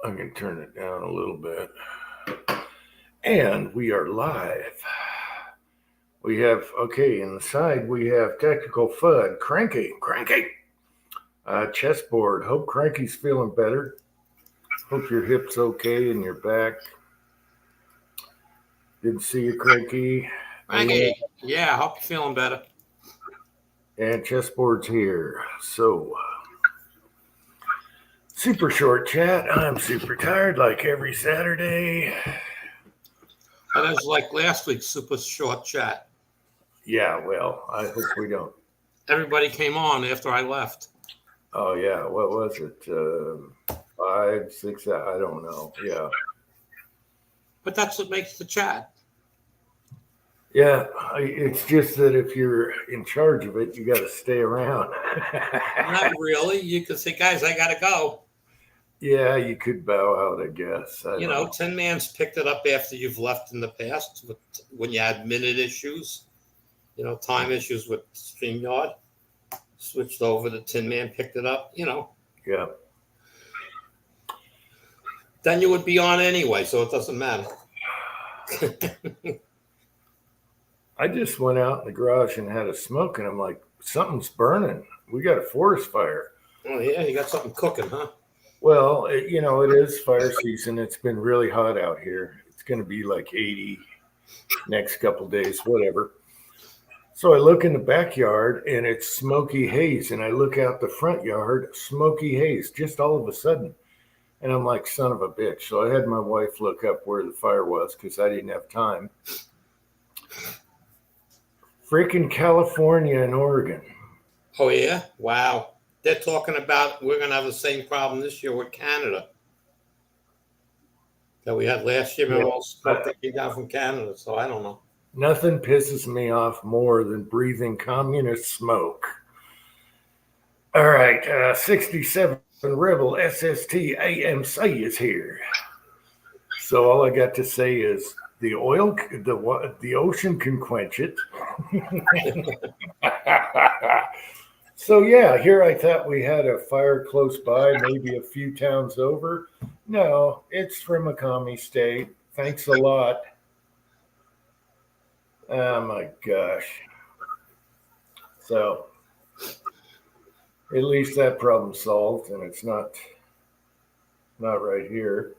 I can turn it down a little bit. And we are live. We have, okay, in the side, we have Tactical FUD, Cranky. Chessboard, hope Cranky's feeling better. Hope your hip's okay and your back. Didn't see you, Cranky. Cranky, yeah, I hope you're feeling better. And Chessboard's here. So, super short chat. I'm super tired like every Saturday. That was like last week's super short chat. Yeah, well, I hope we don't. Everybody came on after I left. Oh, yeah. What was it? 5, 6, I don't know. Yeah. But that's what makes the chat. Yeah, it's just that if you're in charge of it, you got to stay around. Not really. You could say, guys, I got to go. Yeah, you could bow out, I guess. You know, Tin Man's picked it up after you've left in the past when you had minute issues, time issues with Streamyard. Switched over to Tin Man, picked it up, Yeah. Then you would be on anyway, so it doesn't matter. I just went out in the garage and had a smoke, and I'm like, something's burning. We got a forest fire. Oh, yeah, you got something cooking, huh? Well, it is fire season. It's been really hot out here. It's going to be like 80 next couple days, whatever. So I look in the backyard, and it's smoky haze, and I look out the front yard, smoky haze, just all of a sudden. And I'm like, son of a bitch. So I had my wife look up where the fire was because I didn't have time. Freaking California and Oregon. Oh, yeah? Wow. They're talking about we're going to have the same problem this year with Canada that we had last year. All smoke that came down from Canada, so I don't know. Nothing pisses me off more than breathing communist smoke. All right, 67 Rebel SST AMC is here. So all I got to say is the ocean can quench it. So yeah, here I thought we had a fire close by, maybe a few towns over. No, it's from a commie state. Thanks a lot. Oh my gosh. So at least that problem's solved, and it's not right here.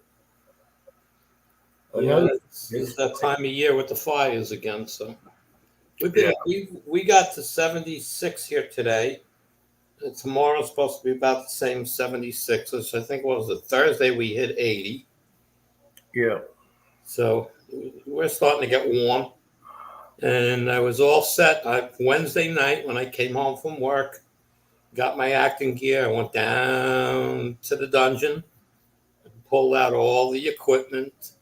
It's that time of year with the fires again. So we got to 76 here today. Tomorrow's supposed to be about the same 76. Which I think was it Thursday we hit 80. Yeah. So we're starting to get warm. And I was all set. Wednesday night when I came home from work, got my acting gear. I went down to the dungeon, pulled out all the equipment,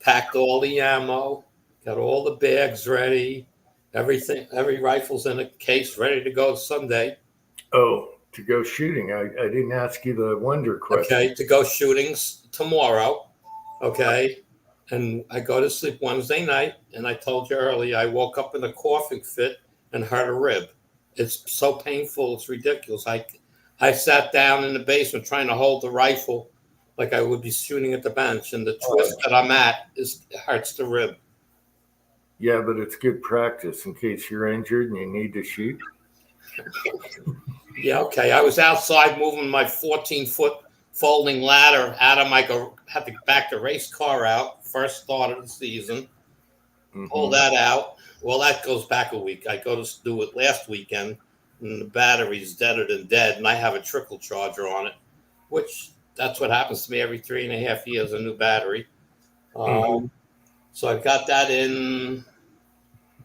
packed all the ammo, got all the bags ready, everything. Every rifle's in a case, ready to go Sunday. Oh, to go shooting. I didn't ask you the wonder question. Okay, to go shootings tomorrow. Okay. And I go to sleep Wednesday night, and I told you earlier, I woke up in a coughing fit and hurt a rib. It's so painful, it's ridiculous. I sat down in the basement trying to hold the rifle like I would be shooting at the bench, and the twist that I'm at hurts the rib. Yeah, but it's good practice in case you're injured and you need to shoot. Yeah, okay. I was outside moving my 14-foot folding ladder out of had to back the race car out, first start of the season. Mm-hmm. Pull that out. Well, that goes back a week. I go to do it last weekend, and the battery's deader than dead, and I have a trickle charger on it, which that's what happens to me every 3.5 years, a new battery. So I got that in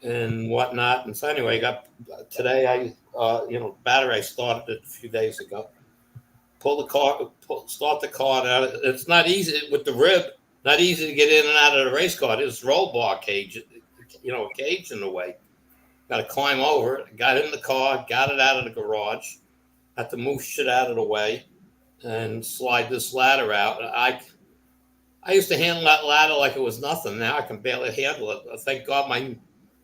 and whatnot. And so anyway, today battery I started it a few days ago. Start the car out. It's not easy with the rib. Not easy to get in and out of the race car. There's roll bar cage, a cage in the way. Got to climb over it. Got in the car, got it out of the garage. Had to move shit out of the way and slide this ladder out. I used to handle that ladder like it was nothing. Now I can barely handle it. Thank God my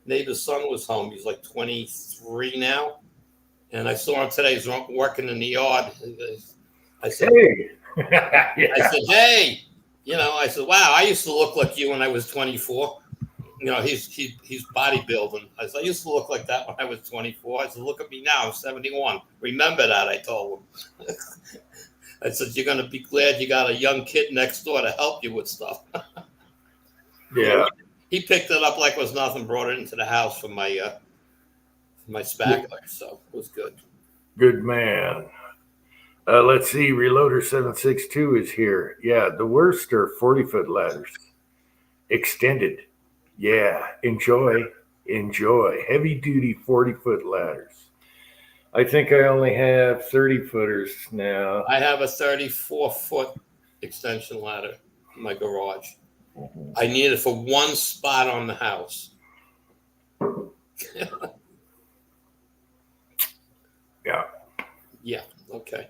neighbor's son was home. He's like 23 now. And I saw him today. He's working in the yard. I said, hey, I said, hey, I said, wow, I used to look like you when I was 24. He's bodybuilding. I said, I used to look like that when I was 24. I said, look at me now, I'm 71. Remember that, I told him. I said, you're going to be glad you got a young kid next door to help you with stuff. Yeah. He picked it up like it was nothing, brought it into the house for my spackler, so it was good. Good man. Let's see. Reloader 762 is here. Yeah, the worst are 40-foot ladders. Extended. Yeah, enjoy. Heavy-duty 40-foot ladders. I think I only have 30-footers now. I have a 34-foot extension ladder in my garage. Mm-hmm. I need it for one spot on the house. Yeah. Yeah, okay.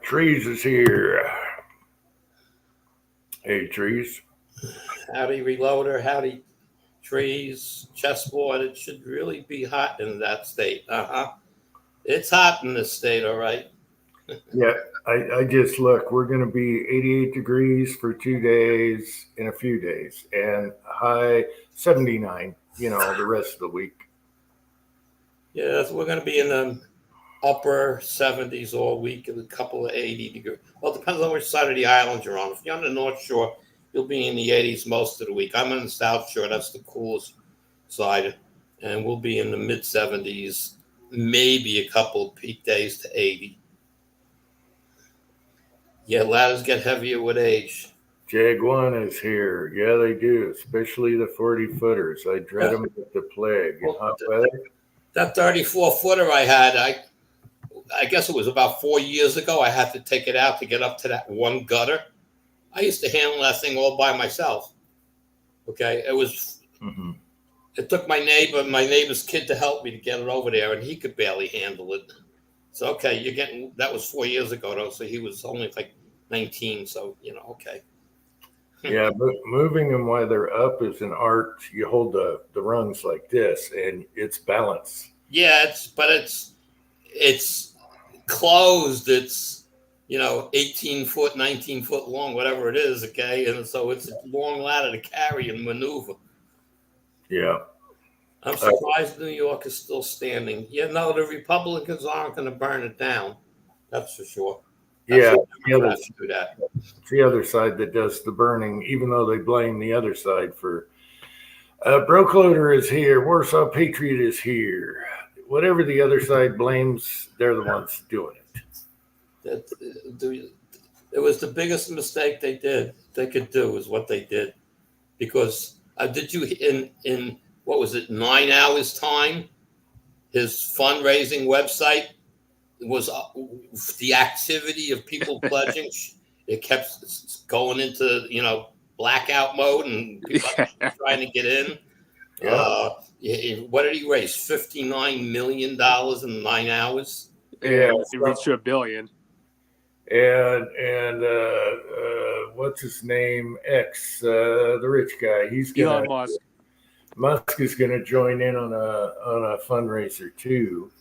Trees is here. Hey, Trees. Howdy, Reloader. Howdy, Trees. Chessboard. It should really be hot in that state. It's hot in this state, all right. Yeah, I just look. We're going to be 88 degrees for 2 days in a few days, and high 79. The rest of the week. Yes, we're going to be in the upper 70s all week and a couple of 80 degrees. Well, it depends on which side of the island you're on. If you're on the North Shore, you'll be in the 80s most of the week. I'm on the South Shore. That's the coolest side. And we'll be in the mid 70s, maybe a couple of peak days to 80. Yeah, ladders get heavier with age. Jaguan is here. Yeah, they do, especially the 40-footers. I dread them with the plague. In hot weather. That 34-footer I had, I guess it was about 4 years ago. I had to take it out to get up to that one gutter. I used to handle that thing all by myself. Okay, it was. Mm-hmm. It took my neighbor's kid to help me to get it over there, and he could barely handle it. So okay, that was 4 years ago though. So he was only like 19. So okay. Yeah, but moving them while they're up is an art. You hold the rungs like this, and it's balance. Yeah, it's closed. It's 18 foot, 19 foot long, whatever it is. Okay, and so it's a long ladder to carry and maneuver. Yeah, I'm surprised New York is still standing. Yeah, no, the Republicans aren't going to burn it down. That's for sure. Yeah, do that. It's the other side that does the burning, even though they blame the other side for. Brokeloader is here. Warsaw Patriot is here. Whatever the other side blames, they're the ones doing it. It was the biggest mistake they could do is what they did, because did you in what was it 9 hours time? His fundraising website was the activity of people pledging. It kept going into blackout mode and people trying to get in. Yeah. What did he raise? $59 million in 9 hours. Yeah, it reached $1 billion. And what's his name? The rich guy. He's Elon Musk. Musk is going to join in on a fundraiser too.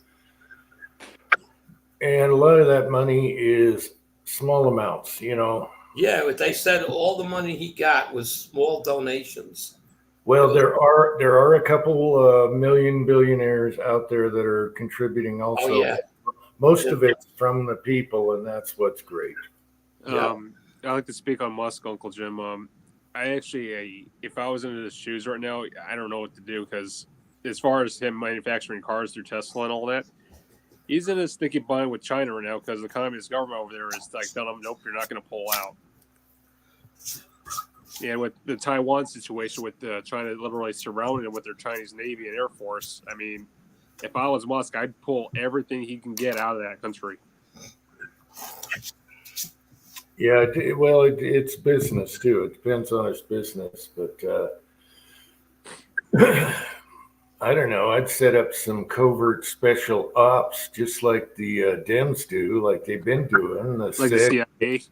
And a lot of that money is small amounts, Yeah, but they said all the money he got was small donations. Well, there are a couple million billionaires out there that are contributing also. Oh, yeah. Most of it's from the people, and that's what's great. I like to speak on Musk, Uncle Jim. I actually, if I was in his shoes right now, I don't know what to do, because as far as him manufacturing cars through Tesla and all that, he's in a sticky bind with China right now, because the communist government over there is like telling him, nope, you're not going to pull out. And with the Taiwan situation, with China literally surrounding it with their Chinese Navy and Air Force, I mean, if I was Musk, I'd pull everything he can get out of that country. Yeah, well, it's business too. It depends on his business, but I don't know. I'd set up some covert special ops, just like the Dems do, like they've been doing. The CIA.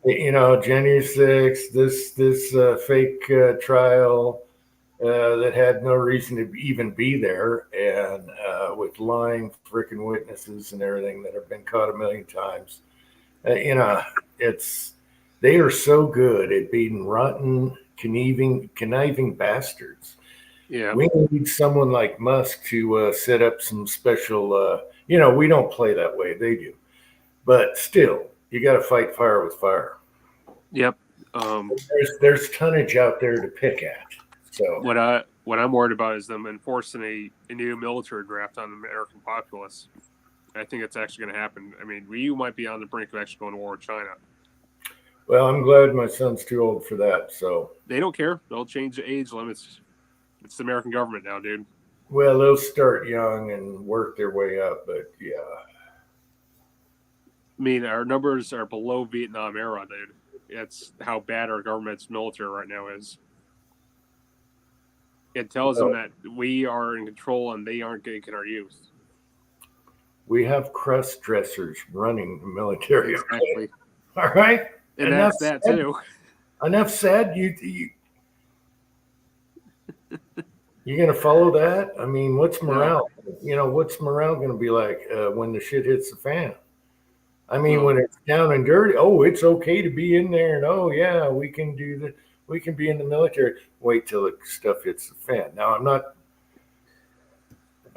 January 6th, this fake trial that had no reason to even be there, and with lying freaking witnesses and everything that have been caught a million times. It's they are so good at being rotten, conniving bastards. Yeah. We need someone like Musk to set up some special. We don't play that way; they do. But still, you got to fight fire with fire. Yep. There's tonnage out there to pick at. So what I'm worried about is them enforcing a new military draft on the American populace. I think it's actually going to happen. I mean, you might be on the brink of actually going to war with China. well, I'm glad my son's too old for that. So They don't care. They'll change the age limits. It's the American government now, dude. well, they'll start young and work their way up. But yeah, I mean, our numbers are below Vietnam era, dude. That's how bad our government's military right now is. It tells them that we are in control and they aren't getting our youth. we have crust dressers running the military. Exactly. All right, And that's that too. Enough said. You're gonna follow that? I mean, what's morale? What's morale gonna be like when the shit hits the fan? I mean, when it's down and dirty, oh, it's okay to be in there, and oh yeah, we can do that. We can be in the military. Wait till the stuff hits the fan. Now,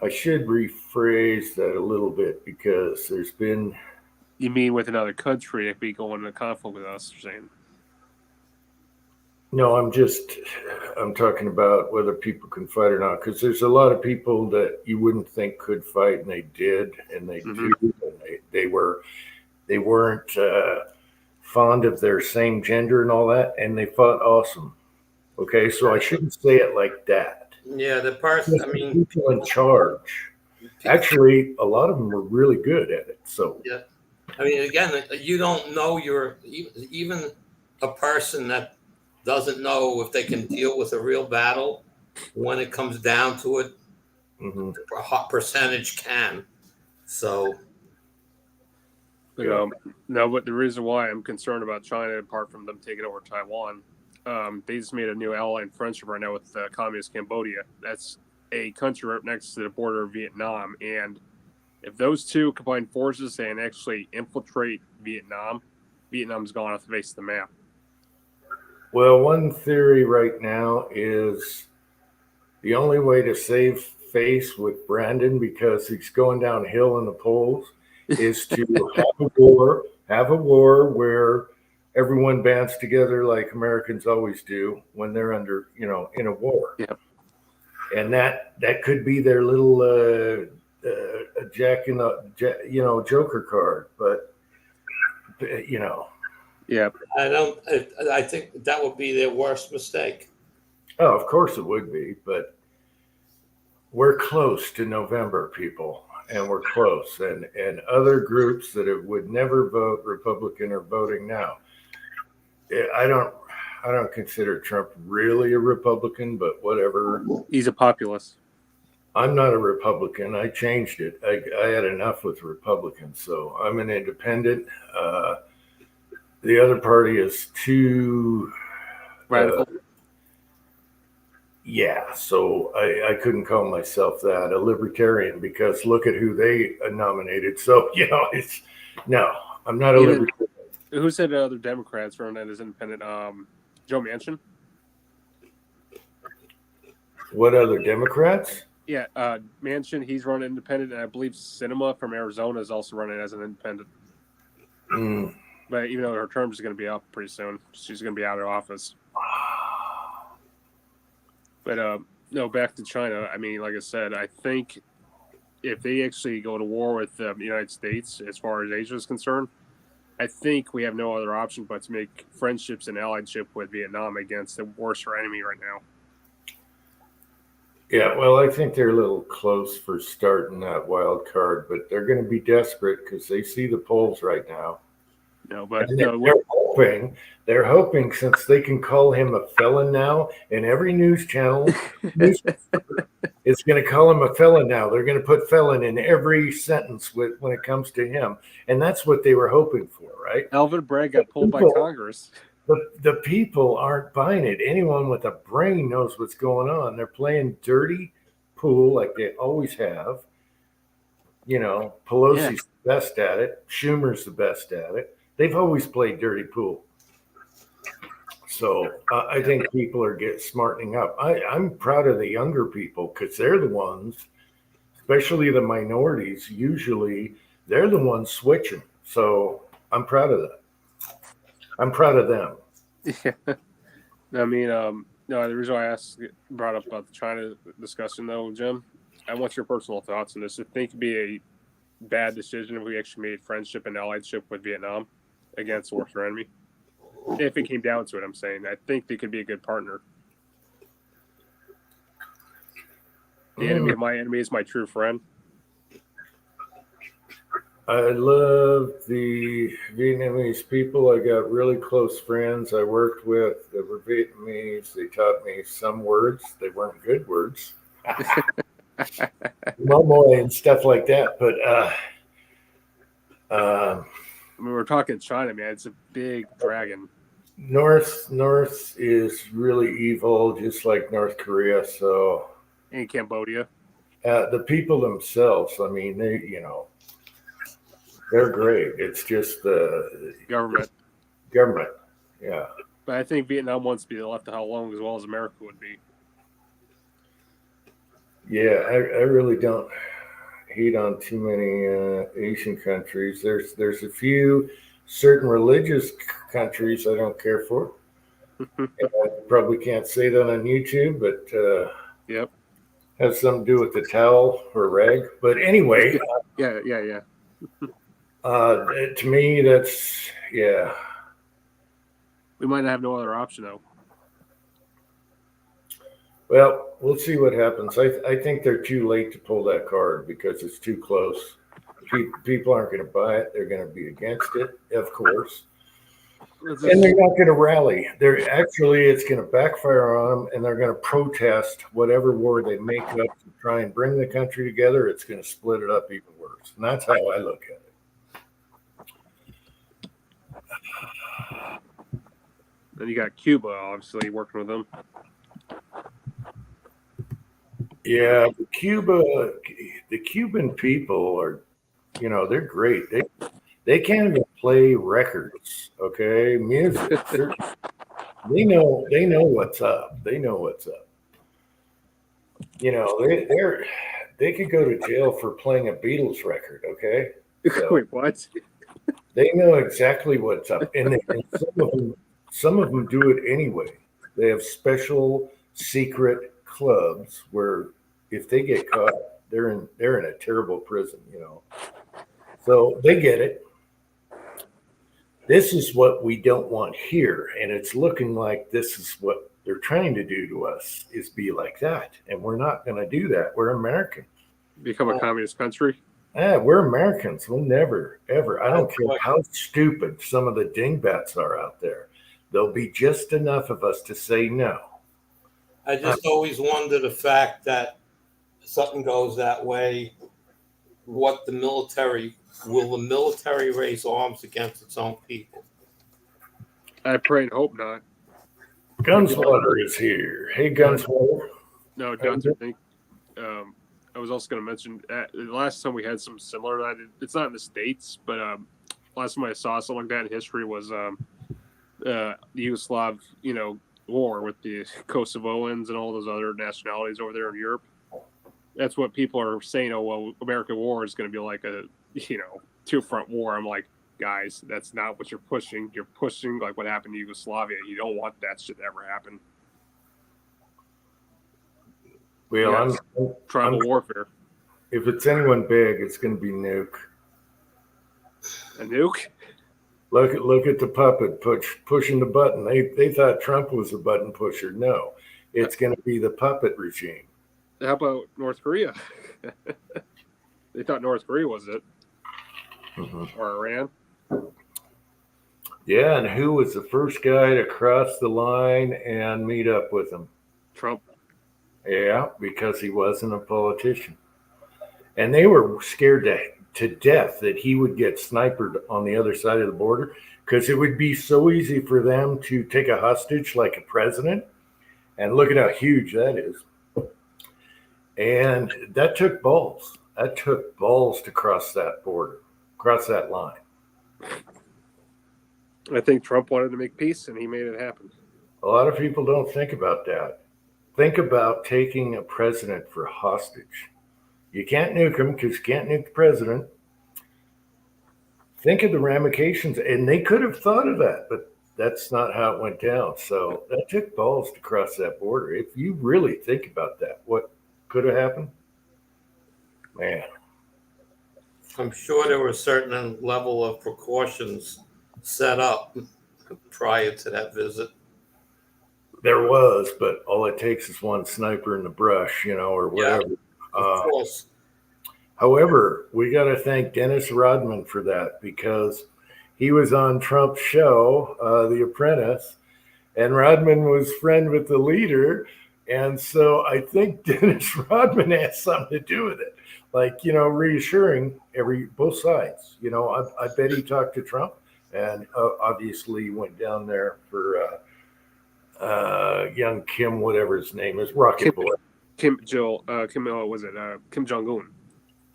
I should rephrase that a little bit because there's been. You mean with another country if we go into conflict with us, you're saying? No, I'm talking about whether people can fight or not, because there's a lot of people that you wouldn't think could fight, and they did, and they do, and they weren't fond of their same gender and all that, and they fought awesome. Okay, so I shouldn't say it like that. Yeah, the person. I mean, People in charge. Actually, a lot of them were really good at it. So yeah. I mean, again, you don't know even a person that doesn't know if they can deal with a real battle when it comes down to it. A hot percentage can. So. No, but the reason why I'm concerned about China, apart from them taking over Taiwan, they just made a new ally in friendship right now with communist Cambodia. That's a country right next to the border of Vietnam. And if those two combine forces and actually infiltrate Vietnam, Vietnam's gone off the face of the map. Well, one theory right now is the only way to save face with Brandon, because he's going downhill in the polls, is to have a war where everyone bands together like Americans always do when they're under, in a war. Yep. And that could be their little Jack in the Joker card, but Yeah. I think that would be their worst mistake. Oh, of course it would be, but we're close to November, people. And we're close, and other groups that would never vote Republican are voting now. I don't consider Trump really a Republican, but whatever. He's a populist. I'm not a Republican. I changed it. I had enough with Republicans, so I'm an independent. The other party is too radical. Yeah, so I couldn't call myself that, a libertarian, because look at who they nominated. So, I'm not a libertarian. Who said other Democrats run as independent? Joe Manchin? What other Democrats? Yeah, Manchin, he's running independent, and I believe Sinema from Arizona is also running as an independent. But even though her term is going to be up pretty soon, she's going to be out of office. But no, back to China. I mean, like I said, I think if they actually go to war with the United States, as far as Asia is concerned, I think we have no other option but to make friendships and allyship with Vietnam against the worst enemy right now. Yeah, well, I think they're a little close for starting that wild card, but they're going to be desperate because they see the polls right now. No, but they're hoping since they can call him a felon now, and every news channel is going to call him a felon now. They're going to put felon in every sentence when it comes to him, and that's what they were hoping for, right? Alvin Bragg got pulled by Congress. The people aren't buying it. Anyone with a brain knows what's going on. They're playing dirty pool like they always have. Pelosi's the best at it. Schumer's the best at it. they've always played dirty pool. So I think people are smartening up. I'm proud of the younger people because they're the ones, especially the minorities. Usually, they're the ones switching. So I'm proud of that. I'm proud of them. Yeah. I mean, no, the reason why I brought up about the China discussion, though, Jim, I want your personal thoughts on this. I think it'd be a bad decision if we actually made friendship and allyship with Vietnam against the worst enemy. If it came down to it, I'm saying I think they could be a good partner. The enemy of my enemy is my true friend. I love the Vietnamese people. I got really close friends I worked with that were Vietnamese. They taught me some words. They weren't good words. Momoy and stuff like that. But I mean, we're talking China, man. It's a big dragon. North is really evil, just like North Korea. So, and Cambodia. The people themselves, I mean, they're great. It's just the government. Yeah. But I think Vietnam wants to be left how long as well as America would be. Yeah, I really don't hate on too many Asian countries. There's a few certain religious countries I don't care for. I probably can't say that on YouTube, but yep, has something to do with the towel or rag. But anyway, yeah. To me, that's We might have no other option though. Well, we'll see what happens. I think they're too late to pull that card because it's too close. People aren't going to buy it. They're going to be against it, of course. And they're not going to rally. It's going to backfire on them, and they're going to protest whatever war they make up to try and bring the country together. It's going to split it up even worse. And that's how I look at it. Then you got Cuba, obviously, working with them. Yeah, the Cuban people are, they're great. They can't even play records, okay? Music. They know what's up. They know what's up. They could go to jail for playing a Beatles record, okay? So wait, what? They know exactly what's up, and some of them do it anyway. They have special secret clubs where if they get caught, they're in a terrible prison, So they get it. This is what we don't want here, and it's looking like this is what they're trying to do to us, is be like that, and we're not going to do that. We're American. Become a communist country? We're Americans. We'll never, ever. I don't care how stupid some of the dingbats are out there. There'll be just enough of us to say no. I just always wonder the fact that something goes that way, will the military raise arms against its own people? I pray and hope not. Gunswatter is here. Hey, Gunswatter. No, Guns, I think. I was also going to mention the last time we had something similar to that. It's not in the States, but last time I saw something like that in history was the Yugoslav, war with the Kosovoans and all those other nationalities over there in Europe. That's what people are saying. Oh, well, American war is going to be like a, two-front war. I'm like, guys, that's not what you're pushing. You're pushing like what happened to Yugoslavia. You don't want that shit to ever happen. Well, tribal warfare. If it's anyone big, it's going to be Nuke. A nuke? Look at the puppet pushing the button. They thought Trump was a button pusher. No, it's going to be the puppet regime. How about North Korea? They thought North Korea was it. Mm-hmm. Or Iran. Yeah, and who was the first guy to cross the line and meet up with him? Trump. Yeah, because he wasn't a politician. And they were scared to death that he would get sniped on the other side of the border because it would be so easy for them to take a hostage like a president. And look at how huge that is. And that took balls. That took balls to cross that border, cross that line. I think Trump wanted to make peace, and he made it happen. A lot of people don't think about that. Think about taking a president for hostage. You can't nuke him because you can't nuke the president. Think of the ramifications, and they could have thought of that, but that's not how it went down. So that took balls to cross that border. If you really think about that, what could have happened? Man, I'm sure there were a certain level of precautions set up prior to that visit. there was, but all it takes is one sniper in the brush, or Yeah, whatever. of course. However, we got to thank Dennis Rodman for that because he was on Trump's show, The Apprentice, and Rodman was friend with the leader. And so I think Dennis Rodman has something to do with it. Like, reassuring both sides. I bet he talked to Trump and obviously went down there for young Kim, whatever his name is, Rocket Boy. Kim Jong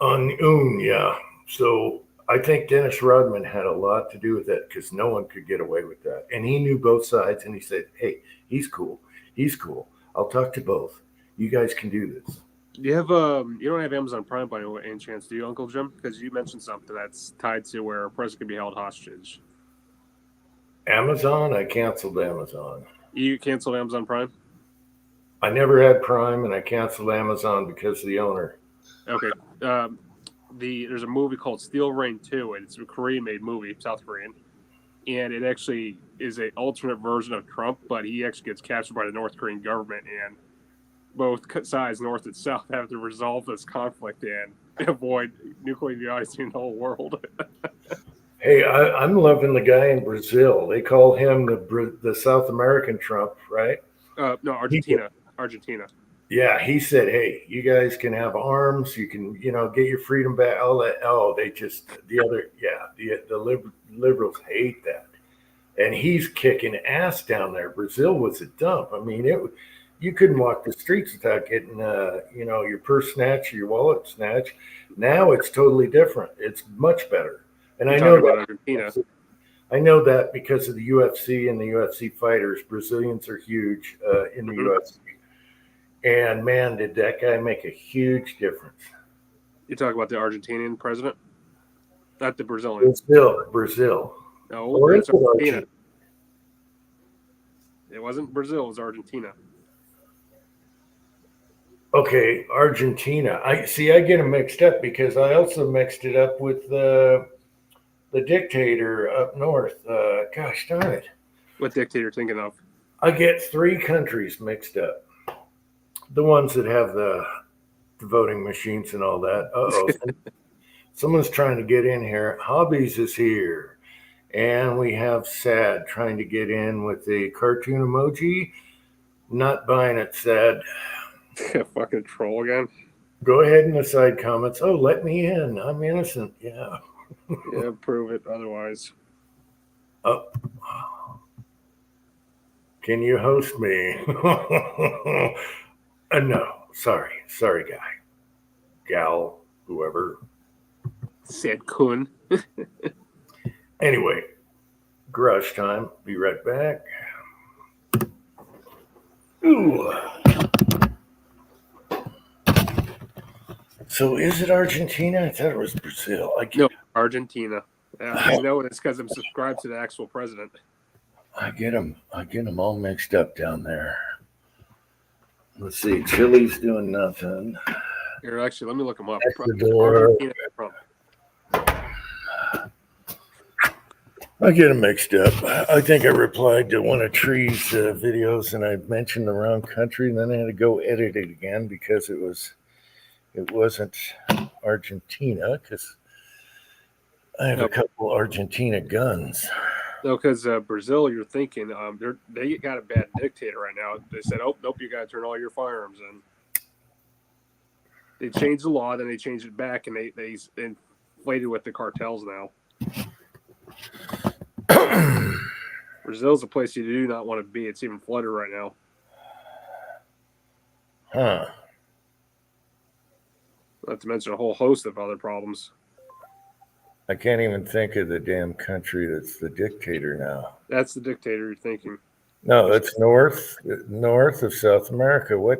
Un. Yeah. So I think Dennis Rodman had a lot to do with that because no one could get away with that. And he knew both sides and he said, hey, he's cool. He's cool. I'll talk to both. You guys can do this. You don't have Amazon Prime by any chance, do you, Uncle Jim? Because you mentioned something that's tied to where a president can be held hostage. Amazon? I canceled Amazon. You canceled Amazon Prime? I never had Prime and I canceled Amazon because of the owner. Okay. There's a movie called Steel Rain 2, and it's a Korean-made movie, South Korean, and it actually is an alternate version of Trump, but he actually gets captured by the North Korean government, and both sides, North and South, have to resolve this conflict and avoid nuclearizing the whole world. Hey, I'm loving the guy in Brazil. They call him the South American Trump, right? No, Argentina. Yeah, he said, hey, you guys can have arms. You can, get your freedom back. All that. Oh, the liberals hate that. And he's kicking ass down there. Brazil was a dump. I mean, you couldn't walk the streets without getting, your purse snatched, your wallet snatched. Now it's totally different. It's much better. And I know about Argentina. I know that because of the UFC and the UFC fighters. Brazilians are huge in the UFC. And man, did that guy make a huge difference. You talk about the Argentinian president? Not the Brazilian. Brazil. No, it's Argentina. It wasn't Brazil, it was Argentina. Okay, Argentina. I get them mixed up because I also mixed it up with the dictator up north. Gosh darn it. What dictator are you thinking of? I get three countries mixed up. The ones that have the voting machines and all that. Uh-oh. Someone's trying to get in here. Hobbies is here. And we have Sad trying to get in with the cartoon emoji. Not buying it, Sad. Fucking troll again. Go ahead in the side comments. Oh, let me in. I'm innocent. Yeah. Yeah, prove it otherwise. Oh. Can you host me? No. Sorry, guy. Gal, whoever. Said Kun. Anyway, garage time. Be right back. Ooh. So is it Argentina? I thought it was Brazil. No, Argentina. I know it's because I'm subscribed to the actual president. I get them all mixed up down there. Let's see. Chile's doing nothing. Here, actually, let me look them up. Ecuador. I get them mixed up. I think I replied to one of Tree's videos and I mentioned the wrong country, and then I had to go edit it again because it wasn't Argentina, because I have a couple Argentina guns. No, because Brazil, you're thinking they got a bad dictator right now. They said, "Oh, nope, you got to turn all your firearms in." They changed the law, then they changed it back, and they inflated with the cartels now. Brazil's a place you do not want to be. It's even flooded right now. Huh. Not to mention a whole host of other problems. I can't even think of the damn country that's the dictator now. That's the dictator you're thinking. No, that's north of South America. What?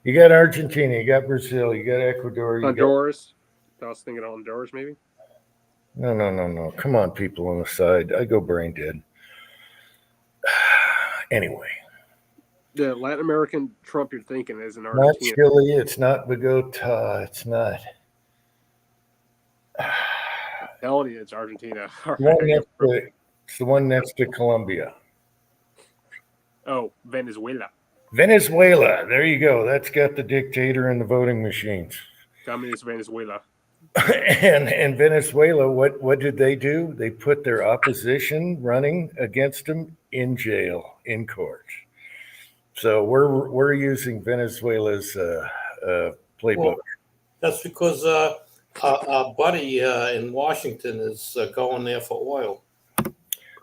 You got Argentina, you got Brazil, you got Ecuador, you got Honduras. I was thinking Honduras, maybe. no. Come on, people on the side. I go brain dead. Anyway, The Latin American Trump you're thinking is in not Argentina. Chile. It's not Bogota. It's not. Telling you, it's Argentina. All The one right. next to, it's the one next to Colombia. Oh, Venezuela. Venezuela. There you go. That's got the dictator and the voting machines. Communist Venezuela. And Venezuela, what did they do? They put their opposition running against them in jail, in court. So we're using Venezuela's playbook. Well, that's because our buddy in Washington is going there for oil.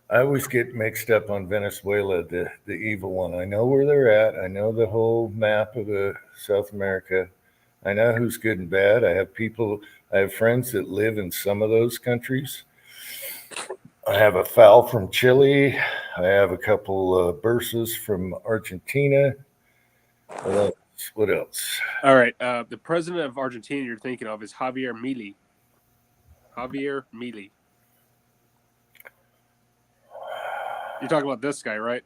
I always get mixed up on Venezuela, the evil one. I know where they're at. I know the whole map of the South America. I know who's good and bad. I have friends that live in some of those countries. I have a foul from Chile. I have a couple bursas from Argentina. What else? All right. The president of Argentina you're thinking of is Javier Milei. Javier Milei. You're talking about this guy, right?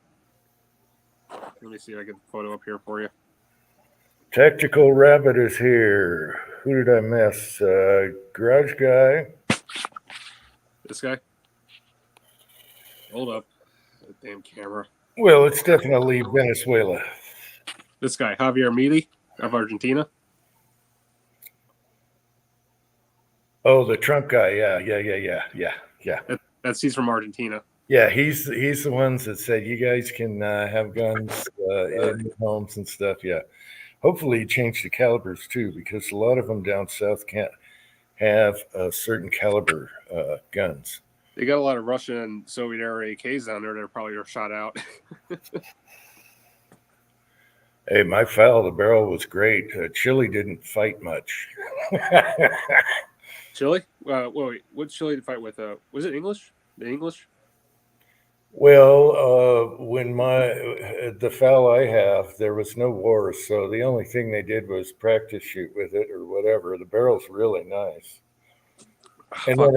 Let me see if I get the photo up here for you. Tactical Rabbit is here. Who did I miss? Garage Guy. This guy? Hold up. That damn camera. Well, it's definitely Venezuela. This guy, Javier Milei of Argentina. Oh, the Trump guy. Yeah. He's from Argentina. Yeah, he's the ones that said you guys can have guns in your homes and stuff. Yeah. Hopefully he changed the calibers too, because a lot of them down south can't have a certain caliber guns. They got a lot of Russian and Soviet era AKs down there that are probably shot out. Hey, my foul, the barrel was great. Chile didn't fight much. Chile? Wait, what Chile to fight with? Was it English? The English? Well, when the foul I have, there was no war, so the only thing they did was practice shoot with it or whatever. The barrel's really nice. And then,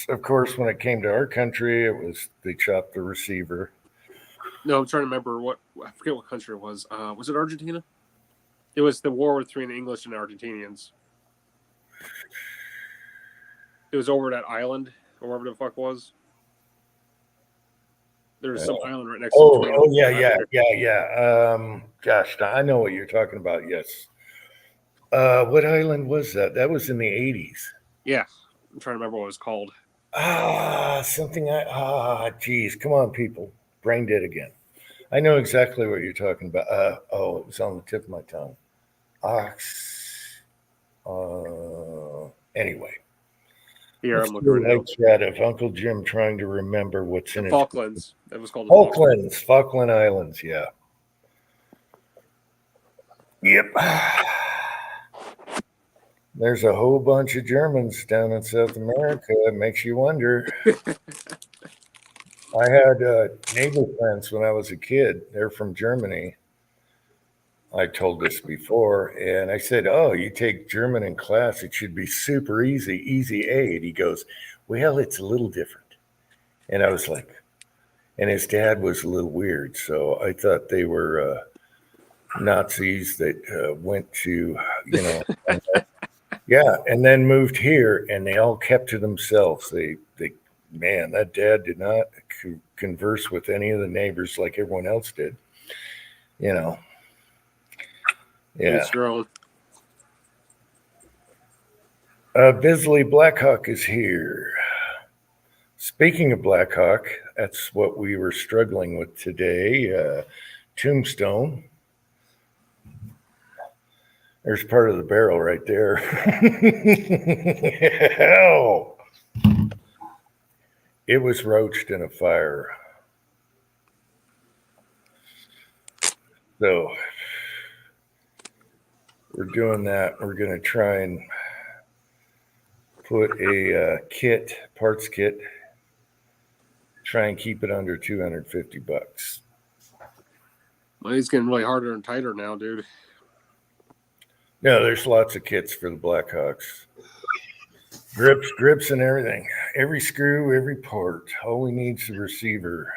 of course, when it came to our country, they chopped the receiver. No, I'm trying to remember I forget what country it was. Was it Argentina? It was the war between the English and the Argentinians. It was over that island, or wherever the fuck was. There was some island right next to it. Oh, yeah. Gosh, I know what you're talking about. Yes. What island was that? That was in the 80s. Yeah. I'm trying to remember what it was called. Geez. Come on, people. Brain dead again. I know exactly what you're talking about. It was on the tip of my tongue. Anyway. Here, I'm looking right now. Of Uncle Jim trying to remember what's in it. Falklands. That was called Falkland Islands, yeah. Yep. There's a whole bunch of Germans down in South America. It makes you wonder. I had neighbor friends when I was a kid. They're from Germany. I told this before, and I said, "Oh, you take German in class, it should be super easy A." And he goes, "Well, it's a little different." And I was like, and his dad was a little weird, so I thought they were Nazis that went to, yeah, and then moved here, and they all kept to themselves. Man, that dad did not converse with any of the neighbors like everyone else did, Yeah. Bisley Blackhawk is here. Speaking of Blackhawk, that's what we were struggling with today. Tombstone. There's part of the barrel right there. Hell. It was roached in a fire. So we're doing that. We're going to try and put a parts kit, try and keep it under $250. Money's getting really harder and tighter now, dude. No, there's lots of kits for the Blackhawks. Grips and everything. Every screw, every part. All we need is the receiver.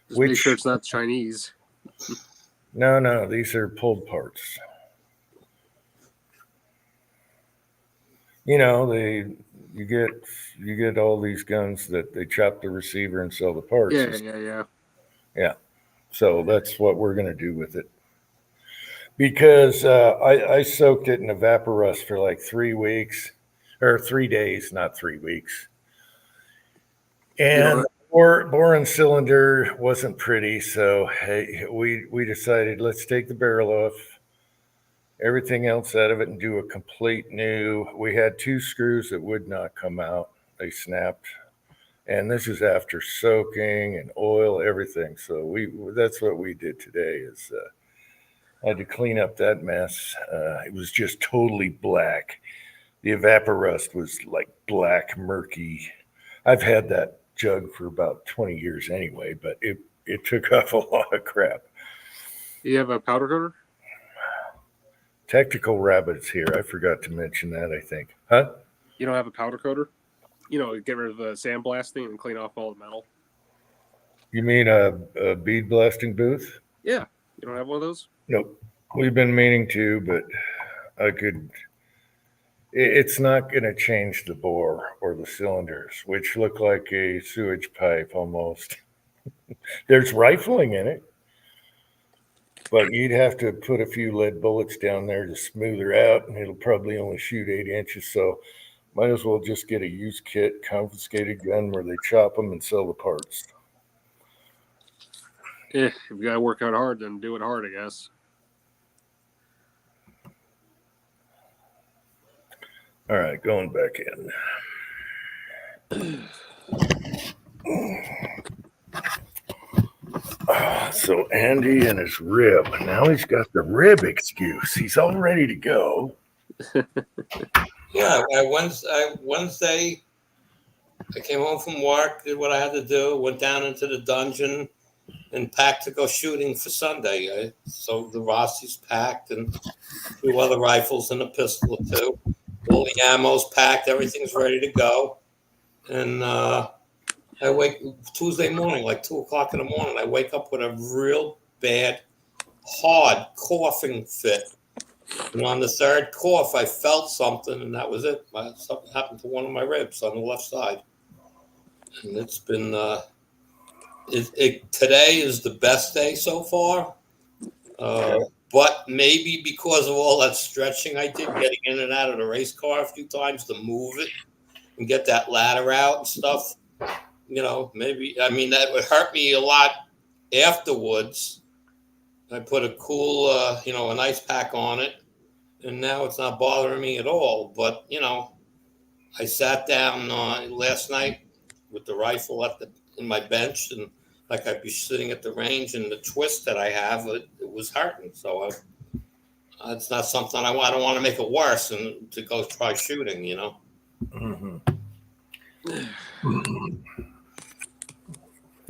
Just make sure it's not Chinese. No, these are pulled parts. You know, you get all these guns that they chop the receiver and sell the parts. Yeah. So that's what we're going to do with it. Because I soaked it in Evaporust for like 3 weeks, or 3 days, not 3 weeks. And bore and cylinder wasn't pretty, so we decided let's take the barrel off, everything else out of it, and do a complete new. We had 2 screws that would not come out; they snapped, and this is after soaking and oil, everything. So that's what we did today. Is I had to clean up that mess. It was just totally black. The Evaporust was like black, murky. I've had that jug for about 20 years anyway, but it took off a lot of crap. You have a powder coater? Technical Rabbit's here. I forgot to mention that, I think. Huh? You don't have a powder coater? You know, get rid of the sandblasting and clean off all the metal. You mean a bead blasting booth? Yeah. You don't have one of those? Nope. We've been meaning to, but I could. It's not going to change the bore or the cylinders, which look like a sewage pipe almost. There's rifling in it, but you'd have to put a few lead bullets down there to smooth her out, and it'll probably only shoot 8 inches. So might as well just get a used kit, confiscated gun where they chop them and sell the parts. Yeah, if you got to work out hard, then do it hard, I guess. All right, going back in. So Andy and his rib. Now he's got the rib excuse. He's all ready to go. Yeah, Wednesday, I came home from work, did what I had to do, went down into the dungeon, and packed to go shooting for Sunday. So the Rossi's packed and 2 other rifles and a pistol or 2. All the ammo's packed, everything's ready to go. And I wake Tuesday morning, like 2 o'clock in the morning, I wake up with a real bad, hard coughing fit. And on the 3rd cough, I felt something, and that was it. Something happened to one of my ribs on the left side. And it's been, today is the best day so far. But maybe because of all that stretching I did, getting in and out of the race car a few times to move it and get that ladder out and stuff, you know, maybe, I mean, that would hurt me a lot afterwards. I put a cool, an ice pack on it, and now it's not bothering me at all. But, you know, I sat down last night with the rifle in my bench, and like I'd be sitting at the range, and the twist that I have, it was hurting. So it's not something I don't want to make it worse and to go try shooting, you know. Mm-hmm.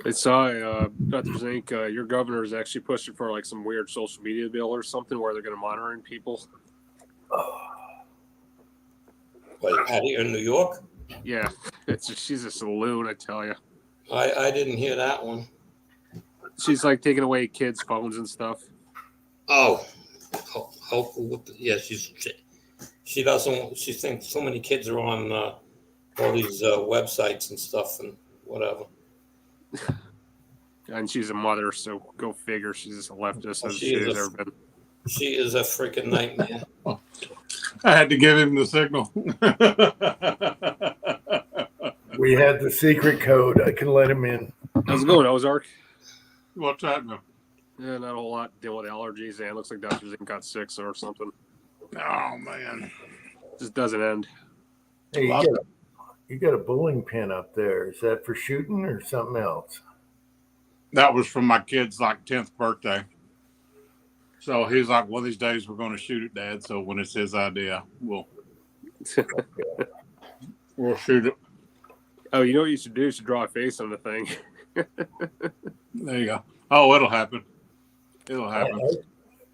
I saw Dr. Zink, your governor is actually pushing for like some weird social media bill or something where they're going to monitoring people. But out here in New York? Yeah, she's a saloon, I tell you. I didn't hear that one. She's like taking away kids' phones and stuff. Oh, yeah. She doesn't. She thinks so many kids are on all these websites and stuff and whatever. And she's a mother, so go figure. She's just a leftist as she has ever been. She is a freaking nightmare. I had to give him the signal. We had the secret code. I can let him in. How's it going, Ozark? What's happening? Yeah, not a whole lot. Dealing with allergies, and it looks like Dr. Zink got sick or something. Oh, man. Just doesn't end. Hey, you got a bowling pin up there. Is that for shooting or something else? That was from my kid's, 10th birthday. So he's like, one of these days we're going to shoot it, Dad. So when it's his idea, we'll... We'll shoot it. Oh, you know what you should do? You should draw a face on the thing. There you go. Oh, it'll happen. It'll happen.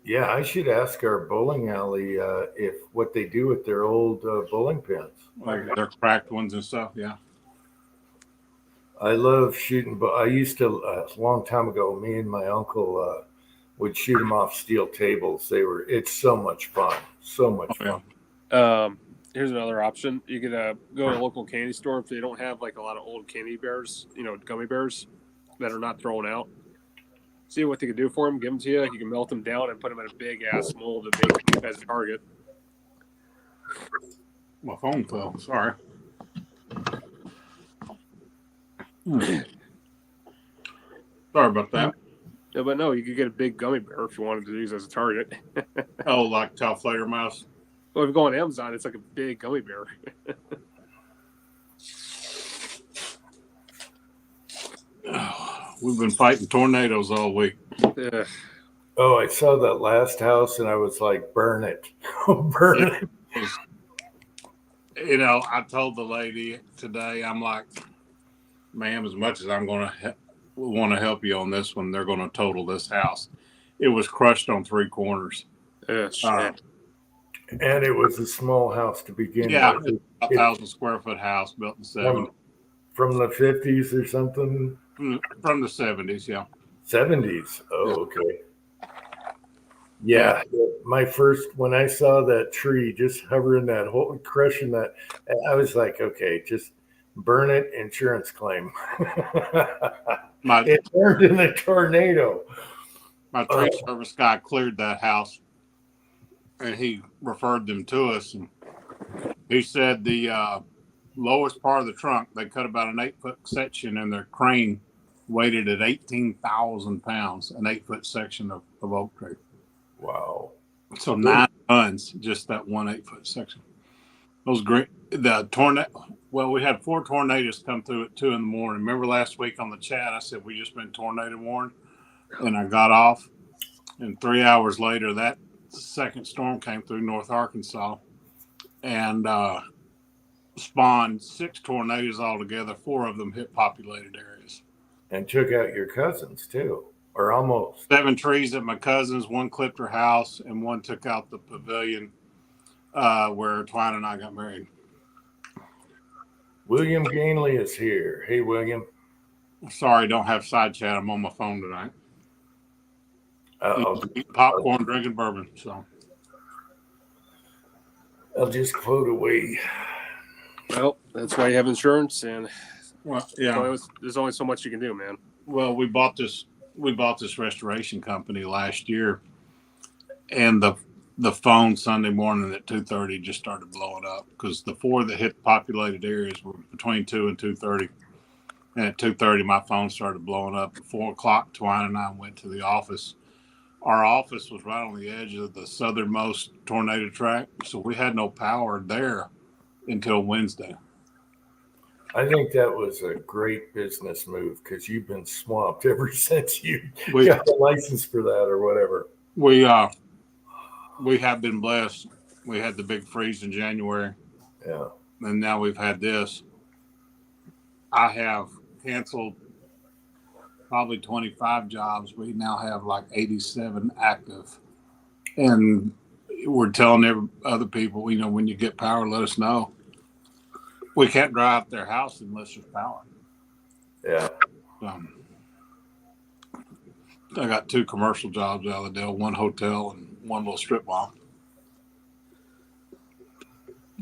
Yeah, I should ask our bowling alley if what they do with their old bowling pins. Like their cracked ones and stuff. Yeah. I love shooting, but I used to a long time ago. Me and my uncle would shoot them off steel tables. It's so much fun, so much fun. Here's another option. You could go to a local candy store if they don't have like a lot of old candy bears, gummy bears that are not thrown out. See what they can do for them. Give them to you. You can melt them down and put them in a big ass mold to make as a target. My phone fell. Sorry. Sorry about that. Yeah, but no, you could get a big gummy bear if you wanted to use as a target. Oh, like Talflayer mouse. Well, if you go on Amazon, it's like a big gummy bear. We've been fighting tornadoes all week. Yeah. Oh, I saw that last house and I was like, burn it. Burn it. I told the lady today, I'm like, ma'am, as much as I'm going to want to help you on this one, they're going to total this house. It was crushed on three corners. Shit. And it was a small house to begin Yeah, with. 1,000 square foot house built in the 70s. From the 50s or something? From the 70s, yeah. 70s. Oh, okay. Yeah, when I saw that tree just hovering that hole, crushing that, I was like, okay, just burn it, insurance claim. It burned in a tornado. My tree service guy cleared that house, and he referred them to us. And he said the lowest part of the trunk, they cut about an 8-foot section, and their crane weighted at 18,000 pounds, an 8-foot section of oak tree. Wow. So 9 tons, just that one 8-foot section. Those great, the tornado. Well, we had 4 tornadoes come through at 2 in the morning. Remember last week on the chat, I said we just been tornado warned, and I got off. And 3 hours later, that second storm came through North Arkansas, and spawned 6 tornadoes altogether. 4 of them hit populated areas. And took out your cousins too, or almost. 7 trees at my cousin's. 1 clipped her house, and 1 took out the pavilion where Twine and I got married. William Gainley is here. Hey, William. Sorry, don't have side chat. I'm on my phone tonight. Eating popcorn, drinking bourbon. So I'll just float away. Well, that's why you have insurance, and yeah, there's only so much you can do, man. Well, we bought this restoration company last year, and the phone Sunday morning at 2:30 just started blowing up because the 4 that hit populated areas were between 2 and 2:30, and at 2:30 my phone started blowing up. At 4 o'clock, Twine and I went to the office. Our office was right on the edge of the southernmost tornado track, so we had no power there until Wednesday. I think that was a great business move because you've been swamped ever since you We got the license for that or whatever. We have been blessed. We had the big freeze in January. Yeah. And now we've had this. I have canceled probably 25 jobs. We now have like 87 active. And we're telling other people, when you get power, let us know. We can't drive up their house unless there's power. Yeah. I got 2 commercial jobs out of the deal, 1 hotel and 1 little strip mall.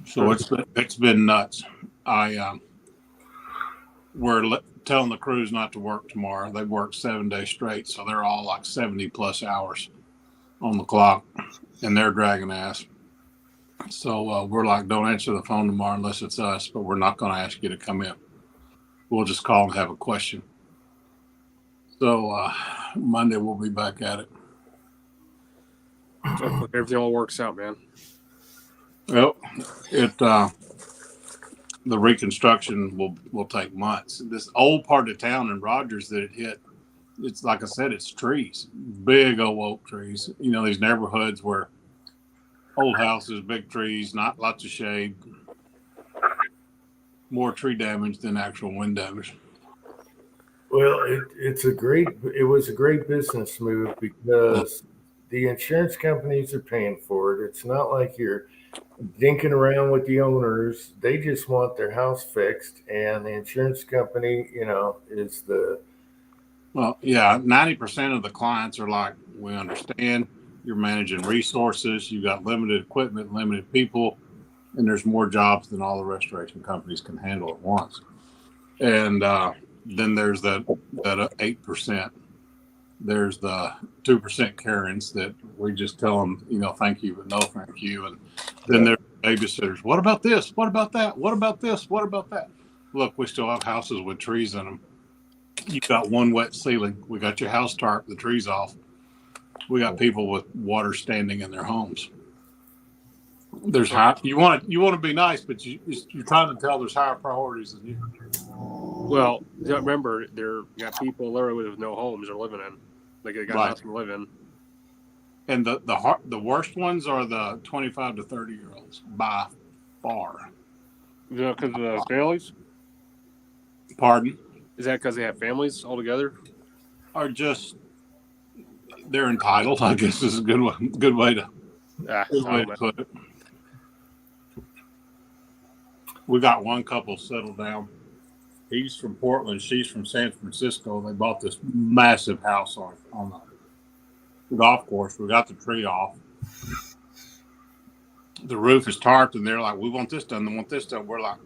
So it's been nuts. We're telling the crews not to work tomorrow. They worked 7 days straight, so they're all like 70 plus hours on the clock, and they're dragging ass. So we're like, don't answer the phone tomorrow unless it's us, but we're not going to ask you to come in. We'll just call and have a question. So Monday we'll be back at it. Everything all works out, man. Well, the reconstruction will take months. This old part of town in Rogers that it hit, it's like I said, it's trees, big old oak trees. These neighborhoods where old houses, big trees, not lots of shade. more tree damage than actual wind damage. Well, it was a great business move because the insurance companies are paying for it. It's not like you're dinking around with the owners. They just want their house fixed, and the insurance company, is the Well, yeah, 90% of the clients are like, we understand you're managing resources, you got limited equipment, limited people, and there's more jobs than all the restoration companies can handle at once. And then there's that 8%. There's the 2% Karens that we just tell them, thank you, but no thank you. And then there's babysitters. What about this? What about that? What about this? What about that? Look, we still have houses with trees in them. You got one wet ceiling. We got your house tarp, the trees off. We got people with water standing in their homes. There's you want to be nice, but you're trying to tell there's higher priorities than you. Well, remember, you got people literally with no homes they're living in. Like they got nothing to live in. And the worst ones are the 25 to 30-year-olds by far. Because of the families? Pardon? Is that because they have families altogether? Or just they're entitled, I guess is a good way to put it. We got one couple settled down. He's from Portland. She's from San Francisco. They bought this massive house on the golf course. We got the tree off. The roof is tarped, and they're like, we want this done. They want this done. We're like,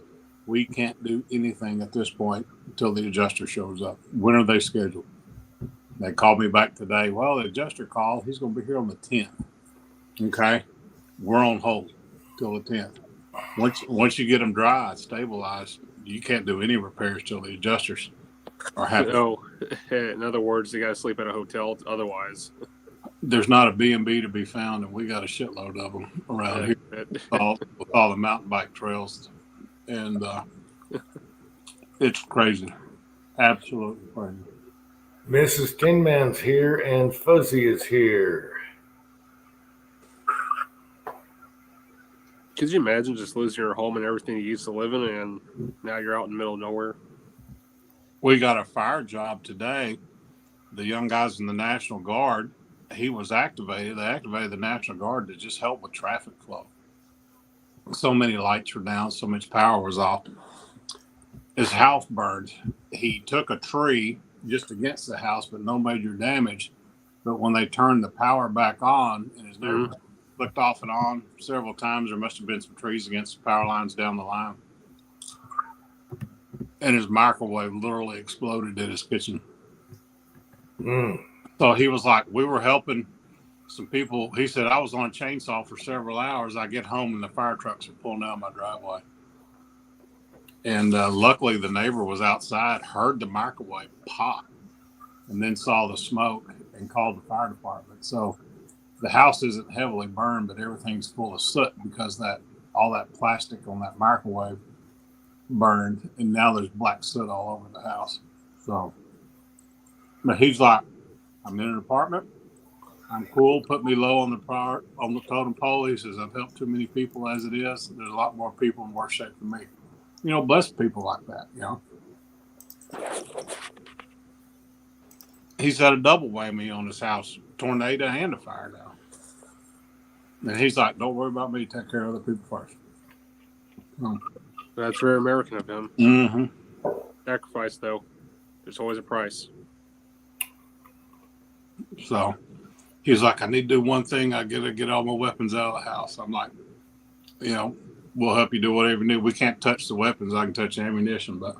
we can't do anything at this point until the adjuster shows up. When are they scheduled? They called me back today. Well, the adjuster called. He's going to be here on the 10th. Okay. We're on hold till the 10th. Once you get them dry, stabilized, you can't do any repairs till the adjusters are happy. Oh, in other words, they got to sleep at a hotel. Otherwise, there's not a B&B to be found, and we got a shitload of them around here with all the mountain bike trails. And it's crazy. Absolutely crazy. Mrs. Tinman's here and Fuzzy is here. Could you imagine just losing your home and everything you used to live in, and now you're out in the middle of nowhere? We got a fire job today. The young guys in the National Guard, he was activated. They activated the National Guard to just help with traffic flow. So many lights were down, so much power was off. His house burned. He took a tree just against the house, but no major damage. But when they turned the power back on, and his neighborhood flicked off and on several times, there must have been some trees against the power lines down the line. And his microwave literally exploded in his kitchen. So he was like, we were helping some people. He said, I was on a chainsaw for several hours. I get home and the fire trucks are pulling down my driveway. And luckily the neighbor was outside, heard the microwave pop, and then saw the smoke and called the fire department. So the house isn't heavily burned, but everything's full of soot because all that plastic on that microwave burned, and now there's black soot all over the house. So, but he's like, I'm in an apartment. I'm cool. Put me low on the totem pole. He says, I've helped too many people as it is. There's a lot more people in worse shape than me. Bless people like that, He's had a double whammy on his house, tornado and a fire now. And he's like, don't worry about me. Take care of other people first. That's very American of him. Mm-hmm. Sacrifice, though. There's always a price. So he's like, I need to do one thing. I got to get all my weapons out of the house. I'm like, we'll help you do whatever you need. We can't touch the weapons. I can touch the ammunition. But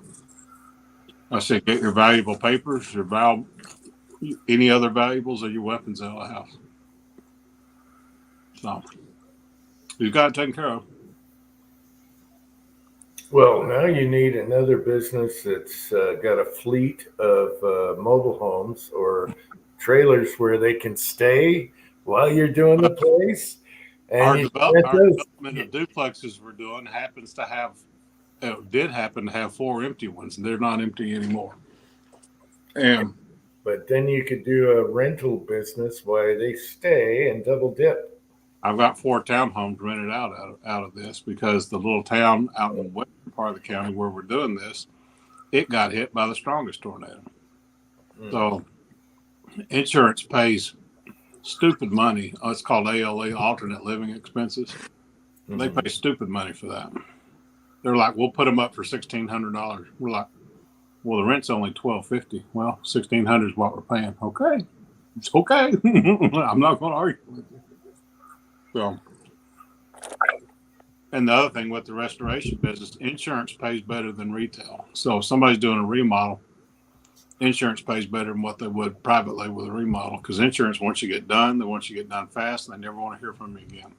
I said, get your valuable papers, any other valuables or your weapons out of the house. So you got it taken care of. Well, now you need another business that's got a fleet of mobile homes or trailers where they can stay while you're doing the place. And Our development of duplexes we're doing did happen to have 4 empty ones, and they're not empty anymore. But then you could do a rental business while they stay and double dip. I've got 4 townhomes rented out of this because the little town out in the western part of the county where we're doing this, it got hit by the strongest tornado. So insurance pays stupid money. It's called ALE, alternate living expenses. They pay stupid money for that. They're like, we'll put them up for $1,600. We're like, well, the rent's only $1,250. Well, $1,600 is what we're paying. Okay, it's okay. I'm not going to argue with you. So, and the other thing with the restoration business, insurance pays better than retail. So if somebody's doing a remodel, insurance pays better than what they would privately with a remodel, because insurance, once you get done, they want you to get done fast, and they never want to hear from you again.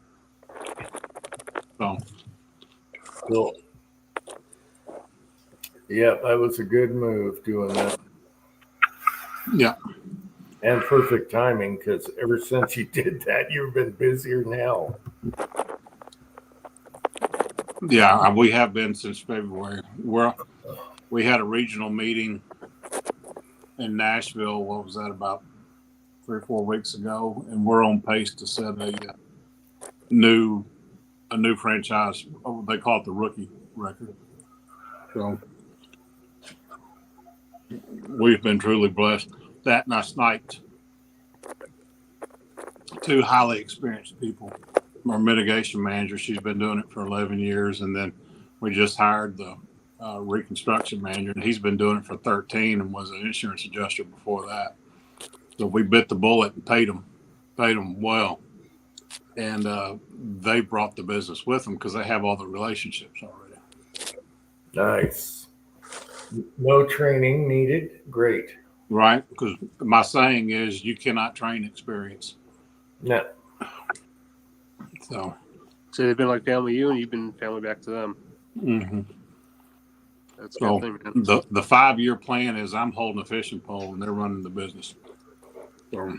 So, Cool. Yeah, that was a good move doing that. yeah. And perfect timing, because ever since you did that, you've been busier than hell. Yeah, we have been since February. We had a regional meeting in Nashville. What was that, about 3 or 4 weeks ago? And we're on pace to set a new franchise. They call it the rookie record. So we've been truly blessed. That, and I sniped 2 highly experienced people. Our mitigation manager, she's been doing it for 11 years, and then we just hired the reconstruction manager, and he's been doing it for 13 and was an insurance adjuster before that. So we bit the bullet and paid them well, and they brought the business with them because they have all the relationships already. Nice. No training needed. Great. Right, because my saying is you cannot train experience. No. So they've been like family to you, and you've been family back to them. mm-hmm. That's a So good thing, man. the 5-year plan is I'm holding a fishing pole and they're running the business. So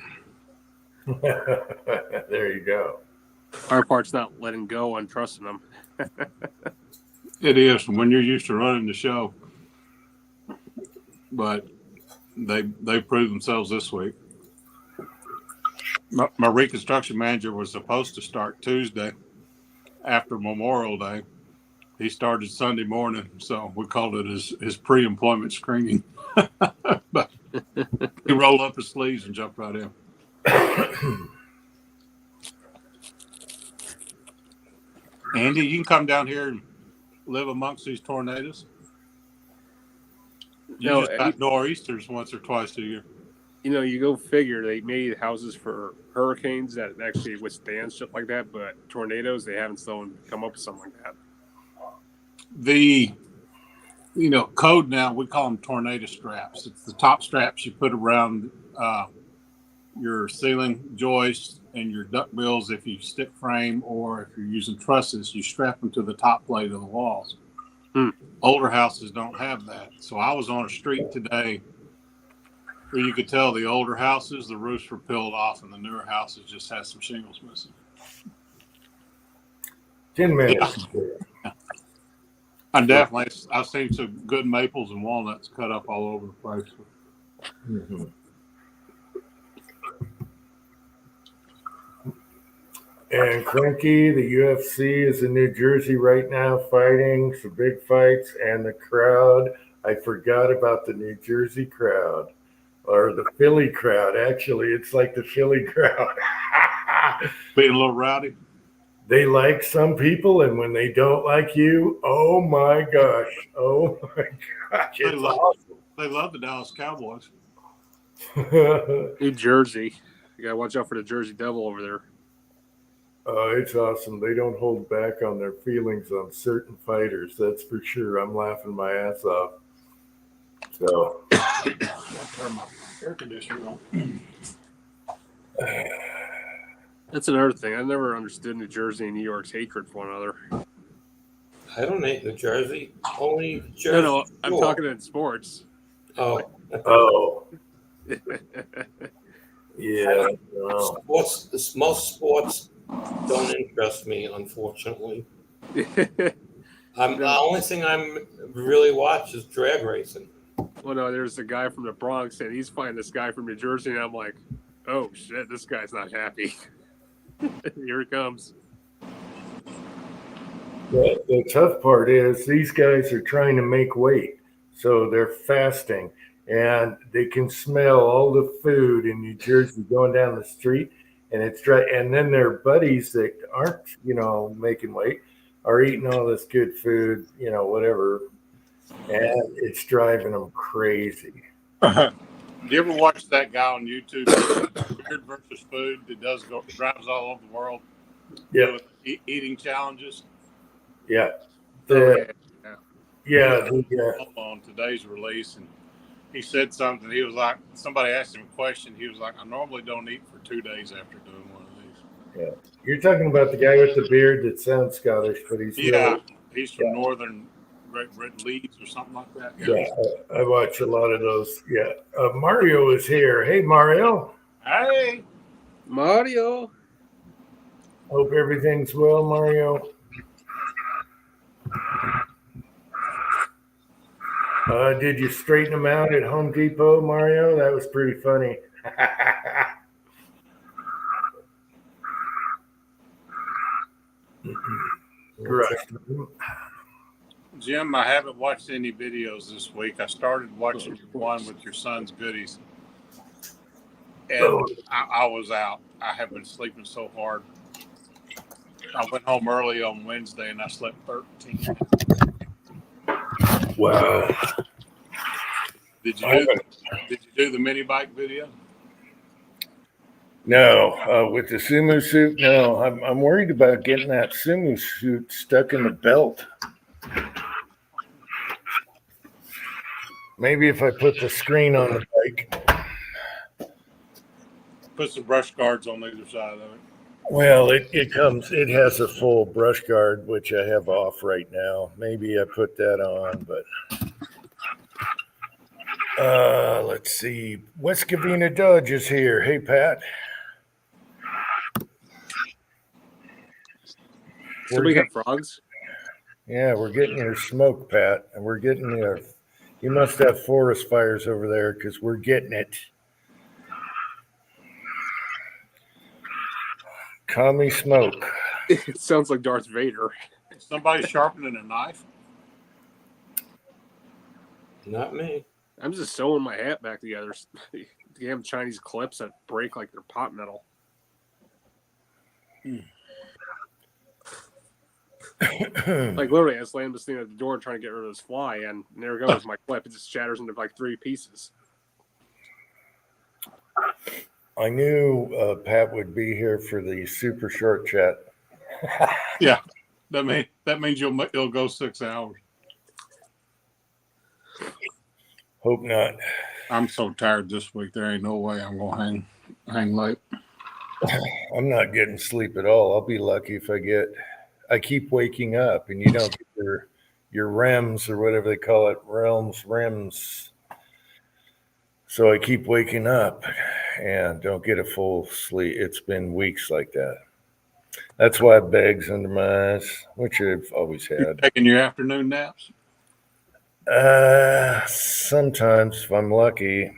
There you go. Our part's not letting go and trusting them. it is when you're used to running the show, but they proved themselves this week. My reconstruction manager was supposed to start Tuesday after Memorial Day. He started Sunday morning, so we called it his pre-employment screening. But he rolled up his sleeves and jumped right in. Andy, you can come down here and live amongst these tornadoes. You No, just got nor'easters once or twice a year. You know, you go figure, they made houses for hurricanes that actually withstand shit like that, but tornadoes, they haven't still come up with something like that. The code now, we call them tornado straps. It's the top straps you put around your ceiling joists and your duckbills if you stick frame, or if you're using trusses, you strap them to the top plate of the walls. Older houses don't have that. So I was on a street today where you could tell the older houses, the roofs were peeled off, and the newer houses just had some shingles missing. 10 minutes. Yeah. I've seen some good maples and walnuts cut up all over the place. Mm-hmm. And Cranky, the UFC is in New Jersey right now fighting some big fights, and the crowd, I forgot about the New Jersey crowd, or the Philly crowd. Actually, it's like the Philly crowd. Being a little rowdy. They like some people, and when they don't like you, oh my gosh. It's awesome. They love the Dallas Cowboys. New Jersey. You gotta watch out for the Jersey Devil over there. It's awesome. They don't hold back on their feelings on certain fighters. That's for sure. I'm laughing my ass off. So, I'll turn my air conditioner on. That's another thing. I never understood New Jersey and New York's hatred for one another. I don't hate New Jersey. Only Jersey. No, I'm talking in sports. Oh. Yeah. Well, Most sports don't interest me, unfortunately. The only thing I'm really watch is drag racing. Well, no, there's a guy from the Bronx, and he's fighting this guy from New Jersey, and I'm like, oh shit, this guy's not happy. Here it comes. The tough part is these guys are trying to make weight, so they're fasting, and they can smell all the food in New Jersey going down the street, and it's dry. And then their buddies that aren't, making weight are eating all this good food, whatever, and it's driving them crazy. Do you ever watch that guy on YouTube, Weird versus Food, that drives all over the world? Yeah, Eating challenges. yeah, Yeah. the On today's release, and he said something. He was like, somebody asked him a question. He was like, I normally don't eat for 2 days after doing one of these. yeah. You're talking about the guy with the beard that sounds Scottish, but he's he's from Northern Red Leeds or something like that. Yeah, I watch a lot of those. Yeah, Mario is here. Hey, Mario. Hey, Mario. Hope everything's well, Mario. Did you straighten them out at Home Depot, Mario? That was pretty funny. Right. Jim, I haven't watched any videos this week. I started watching one with your son's goodies, and I was out. I have been sleeping so hard. I went home early on Wednesday, and I slept 13. Wow. Did you do the mini bike video? No, with the sumo suit, no. I'm worried about getting that sumo suit stuck in the belt. Maybe if I put the screen on the bike. Put some brush guards on either side of it. Well, it has a full brush guard, which I have off right now. Maybe I put that on, but let's see. West Covina Dodge is here. Hey, Pat. So we got frogs? Yeah, we're getting your smoke, Pat, and we're getting your. You must have forest fires over there because we're getting it. Call me smoke. It sounds like Darth Vader. Somebody sharpening a knife? Not me. I'm just sewing my hat back together. You have Chinese clips that break like they're pot metal. Like literally, I slammed this thing at the door trying to get rid of this fly, and there goes my clip. It just shatters into like 3 pieces. I knew Pat would be here for the super short chat. Yeah, that means you'll go 6 hours. Hope not. I'm so tired this week. There ain't no way I'm gonna hang late. I'm not getting sleep at all. I'll be lucky if I keep waking up, and you don't get your REMs or whatever they call it, REMs. So I keep waking up and don't get a full sleep. It's been weeks like that. That's why I have bags under my eyes, which I've always You had. taking your afternoon naps? Sometimes if I'm lucky.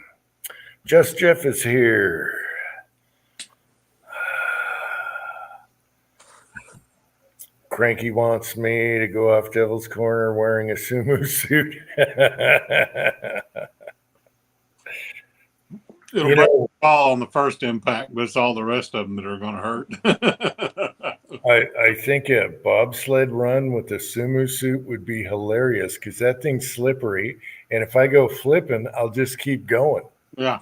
Just Jeff is here. Cranky wants me to go off Devil's Corner wearing a sumo suit. It'll fall on the first impact, but it's all the rest of them that are going to hurt. I think a bobsled run with a sumo suit would be hilarious because that thing's slippery. And if I go flipping, I'll just keep going. Yeah.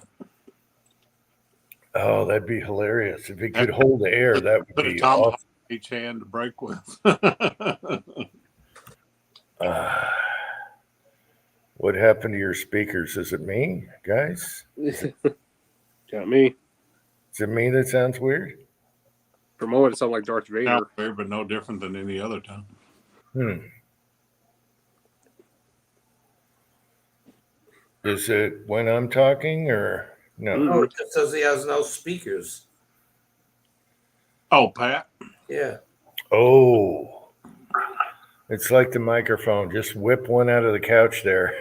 Oh, that'd be hilarious. If it could hold the air, that would Put a be tomahawk awesome. in each hand to break with. What happened to your speakers? Is it me, guys? Got me. Is it me that sounds weird? For a moment, it sounded like Darth Vader. Not weird, but no different than any other time. Is it when I'm talking or no? No, it just says he has no speakers. Oh, Pat? Yeah. Oh, it's like the microphone. Just whip one out of the couch there.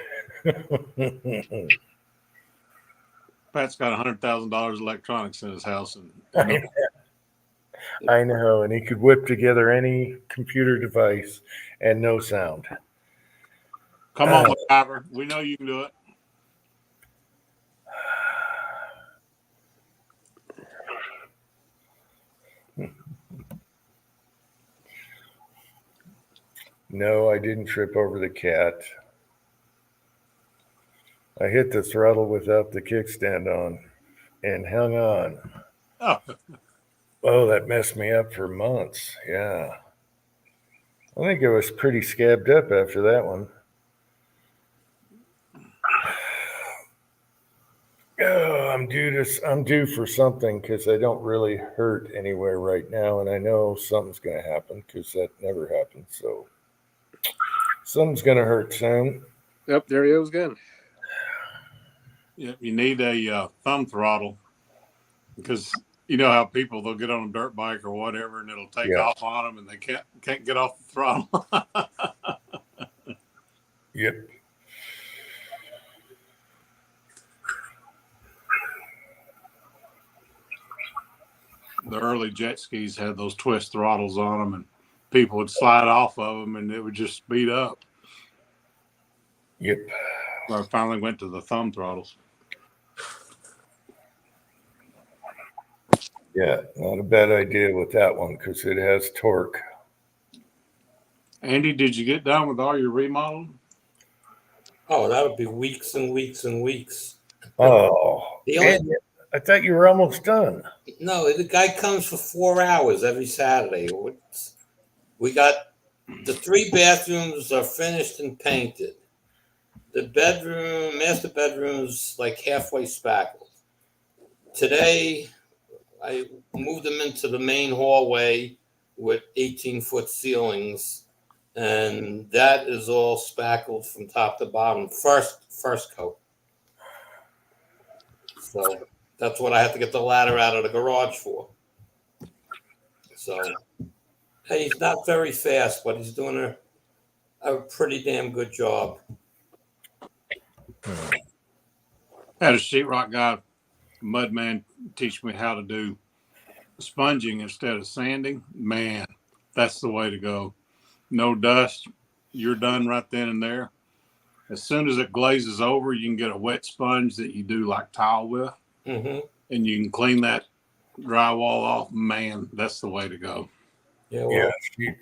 Pat's got $100,000 electronics in his house, and I know, and he could whip together any computer device and no sound. Come on, MacGyver. We know you can do it. No, I didn't trip over the cat. I hit the throttle without the kickstand on and hung on. Oh, Oh, that messed me up for months. Yeah. I think I was pretty scabbed up after that one. Oh, I'm due for something because I don't really hurt anywhere right now, and I know something's going to happen because that never happens. So something's going to hurt soon. Yep, there he goes again. yeah, you need a thumb throttle because you know how people they'll get on a dirt bike or whatever, and it'll take off on them, and they can't get off the throttle. Yep. The early jet skis had those twist throttles on them, and people would slide off of them, and it would just speed up. Yep. So I finally went to the thumb throttles. Yeah, not a bad idea with that one because it has torque. Andy, did you get done with all your remodeling? Oh, that would be weeks and weeks and weeks. Oh, The only- man, I thought you were almost done. No, the guy comes for 4 hours every Saturday. We got the 3 bathrooms are finished and painted. The master bedroom's like halfway spackled. Today, I moved them into the main hallway with 18-foot ceilings, and that is all spackled from top to bottom. First coat. So that's what I have to get the ladder out of the garage for. So, hey, he's not very fast, but he's doing a pretty damn good job. Had a sheetrock guy, mud man, teach me how to do sponging instead of sanding. Man, that's the way to go. No dust. You're done right then and there. As soon as it glazes over, you can get a wet sponge that you do like tile with, Mm-hmm. and you can clean that drywall off. Man, that's the way to go. Yeah, well,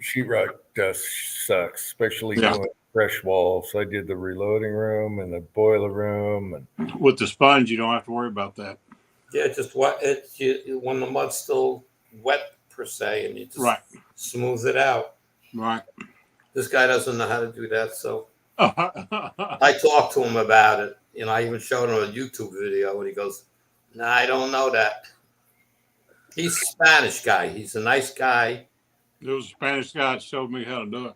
Sheetrock dust sucks, especially doing fresh walls. I did the reloading room and the boiler room, and With the sponge, you don't have to worry about that. yeah, just when the mud's still wet per se, and you just smooth it out. Right. This guy doesn't know how to do that, so Right. I talked to him about it. You know, I even showed him a YouTube video, and he goes, "Nah, I don't know that." He's a Spanish guy. He's a nice guy, There was a Spanish guy that showed me how to do it.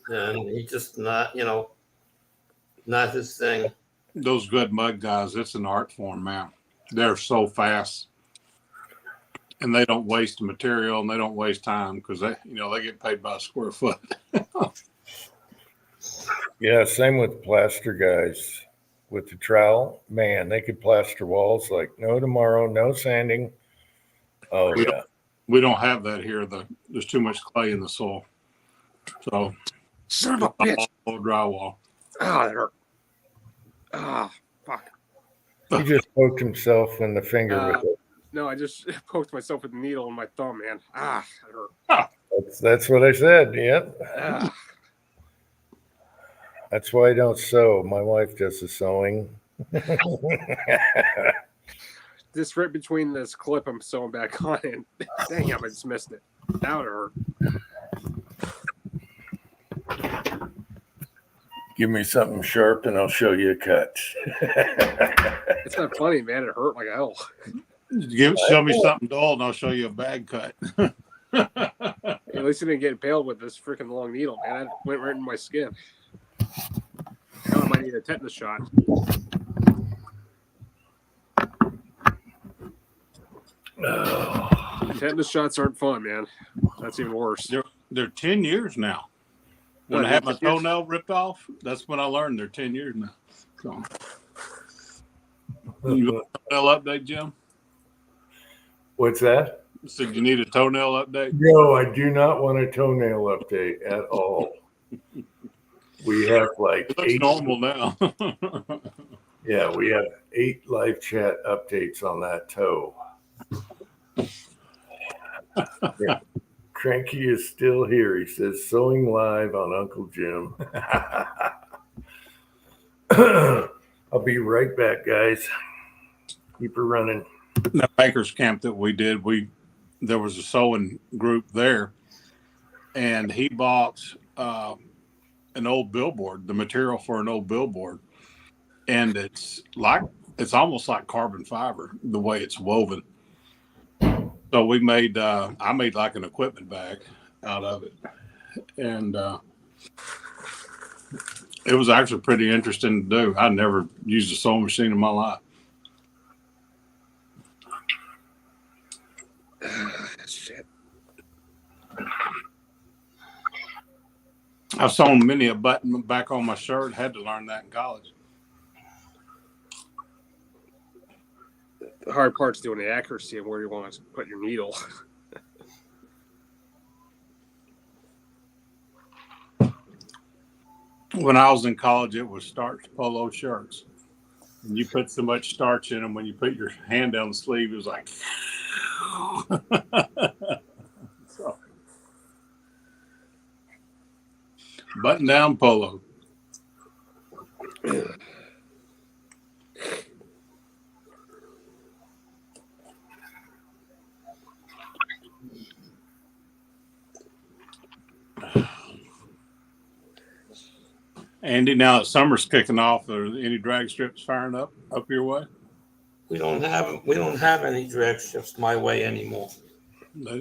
and he just not his thing. Those good mud guys, it's an art form, man. They're so fast, and they don't waste material and they don't waste time because they get paid by a square foot. yeah, same with plaster guys. With the trowel, man, they could plaster walls like no tomorrow, no sanding. Oh yeah. We don't have that here. There's too much clay in the soil, so Son of a bitch. all drywall. Ah, that hurt. Ah, fuck. He just poked himself in the finger with it. No, I just poked myself with a needle in my thumb, man. Ah, that hurt. That's what I said. Yep. Ah. That's why I don't sew. My wife does the sewing. This right between this clip I'm sewing back on, and dang, I just missed it. That would hurt. Give me something sharp and I'll show you a cut. It's not funny, man. It hurt like hell. Show me something dull, and I'll show you a bag cut. At least I didn't get impaled with this freaking long needle, man. It went right in my skin. Now I might need a tetanus shot. Oh. Tetanus shots aren't fun, man. That's even worse. They're 10 years now. When I had my toenail ripped off, that's when I learned they're 10 years now. So, you want a toenail update, Jim? What's that? So you need a toenail update? No, I do not want a toenail update at all. We have like It looks 8. normal now. Yeah, we have 8 live chat updates on that toe. Yeah. Cranky is still here. He says, sewing live on Uncle Jim. I'll be right back, guys. Keep her running. The Baker's camp that we did, there was a sewing group there, and he bought an old billboard, the material for an old billboard, and it's almost like carbon fiber the way it's woven. So I made like an equipment bag out of it, and it was actually pretty interesting to do. I never used a sewing machine in my life. Shit. I've sewn many a button back on my shirt. Had to learn that in college. The hard part's doing the accuracy of where you want to put your needle. When I was in college, it was starch polo shirts. And you put so much starch in them, when you put your hand down the sleeve, it was like... So, button down polo. Andy, now that summer's kicking off, are there any drag strips firing up your way? We don't have any drag strips my way anymore.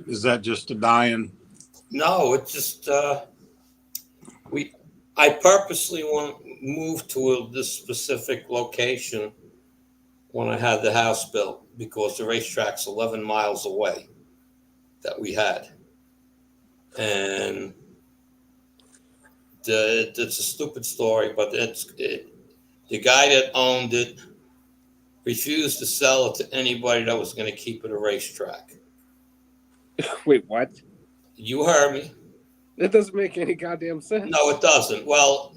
Is that just a dying? No, it's just I purposely want to move to this specific location when I had the house built, because the racetrack's 11 miles away that we had, and it's a stupid story, but the guy that owned it refused to sell it to anybody that was going to keep it a racetrack. Wait, what? You heard me. That doesn't make any goddamn sense. No, it doesn't. Well,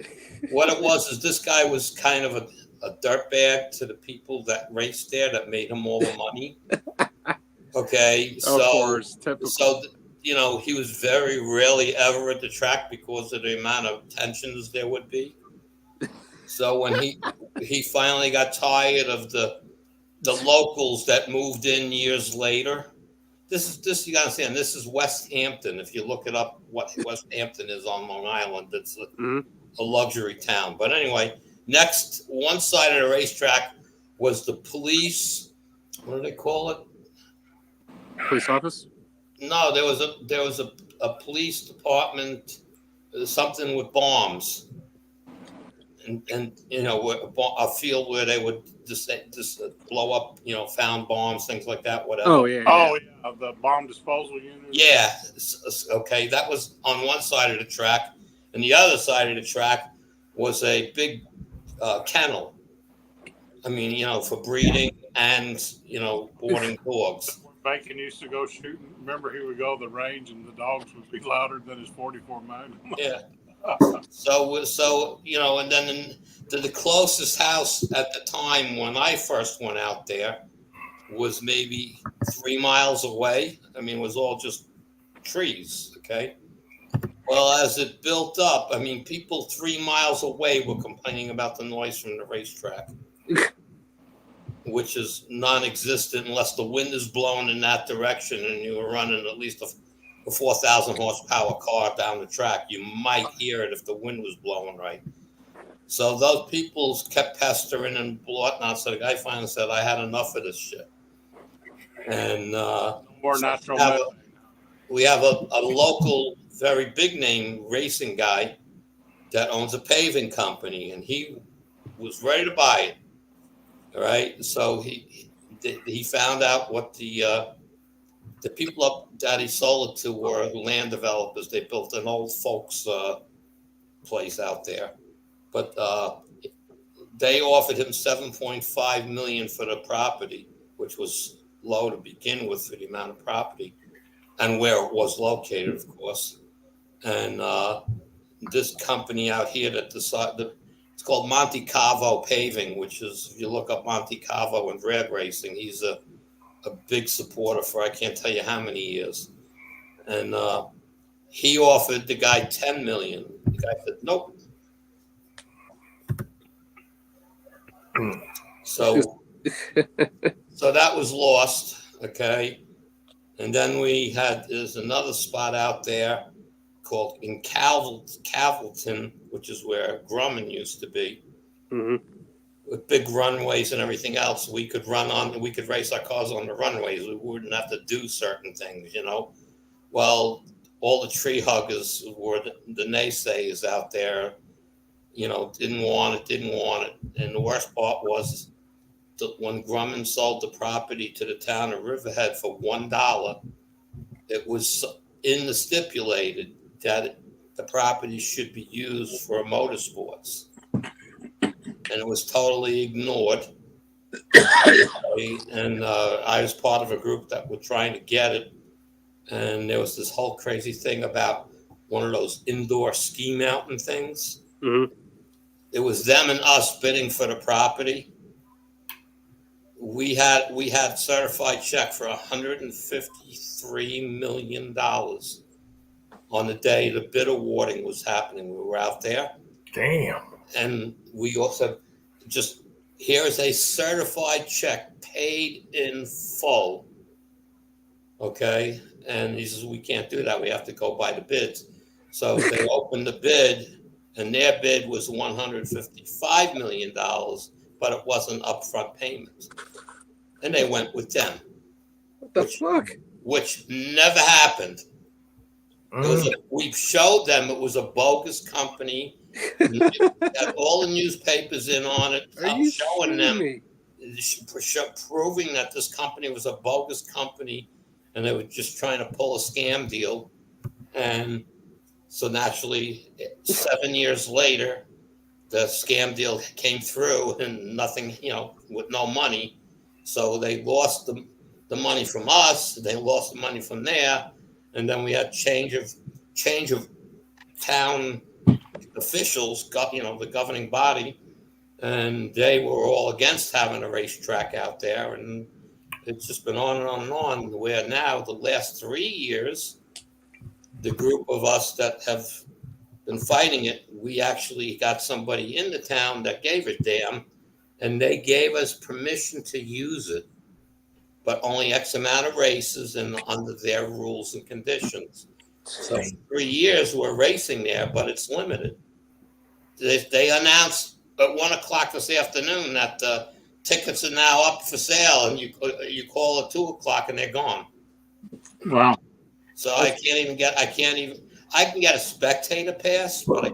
what it was is this guy was kind of a dirtbag to the people that raced there that made him all the money. Okay, Of course, typical. So he was very rarely ever at the track because of the amount of tensions there would be. So when he finally got tired of the locals that moved in years later, this you gotta understand, this is West Hampton. If you look it up, what West Hampton is on Long Island, it's a luxury town. But anyway, next one side of the racetrack was the police. What do they call it? Police office? No, there was a police department, something with bombs, and a field where they would just blow up, found bombs, things like that, whatever. Oh yeah. Oh yeah, the bomb disposal unit. Yeah. Okay, that was on one side of the track, and the other side of the track was a big kennel. I mean, for breeding and boarding dogs. Bacon used to go shooting. Remember, he would go to the range, and the dogs would be louder than his 44 Magnum. Yeah. So and then the closest house at the time when I first went out there was maybe 3 miles away. I mean, it was all just trees. Okay. Well, as it built up, I mean, people 3 miles away were complaining about the noise from the racetrack, which is non-existent unless the wind is blowing in that direction and you were running at least a 4,000 horsepower car down the track. You might hear it if the wind was blowing right. So those people kept pestering and whatnot. So the guy finally said, I had enough of this shit. And More natural. we have a local, very big name racing guy that owns a paving company, and he was ready to buy it. All right. So he found out what the people up that he sold it to were land developers. They built an old folks place out there, but they offered him $7.5 million for the property, which was low to begin with for the amount of property and where it was located, of course. And this company out here that decided, it's called Monte Carlo Paving, which is, if you look up Monte Carlo and drag racing, he's a big supporter for I can't tell you how many years. And he offered the guy $10 million. The guy said, nope. So that was lost, okay? And then there's another spot out there called in Calverton, which is where Grumman used to be, with big runways and everything else. We could race our cars on the runways. We wouldn't have to do certain things, you know. Well, all the tree huggers were the naysayers out there, you know, didn't want it. And the worst part was when Grumman sold the property to the town of Riverhead for $1, it was in the stipulated that the property should be used for motorsports. And it was totally ignored. And I was part of a group that were trying to get it. And there was this whole crazy thing about one of those indoor ski mountain things. Mm-hmm. It was them and us bidding for the property. We had certified check for $153 million on the day the bid awarding was happening. We were out there. Damn. And we also just, here is a certified check paid in full. Okay. And he says, we can't do that. We have to go by the bids. So they opened the bid, and their bid was $155 million, but it wasn't upfront payment. And they went with them. What the fuck? Which never happened. We showed them it was a bogus company. Had all the newspapers in on it, showing them, proving that this company was a bogus company, and they were just trying to pull a scam deal. And so naturally, 7 years later, the scam deal came through and nothing, you know, with no money. So they lost the money from us. They lost the money from there. And then we had change of town officials, you know, the governing body, and they were all against having a racetrack out there. And it's just been on and on and on, where now the last 3 years, the group of us that have been fighting it, we actually got somebody in the town that gave a damn, and they gave us permission to use it, but only X amount of races and under their rules and conditions. So for 3 years we're racing there, but it's limited. They announced at 1:00 this afternoon that the tickets are now up for sale, and you call at 2:00 and they're gone. Wow. So I can get a spectator pass, but I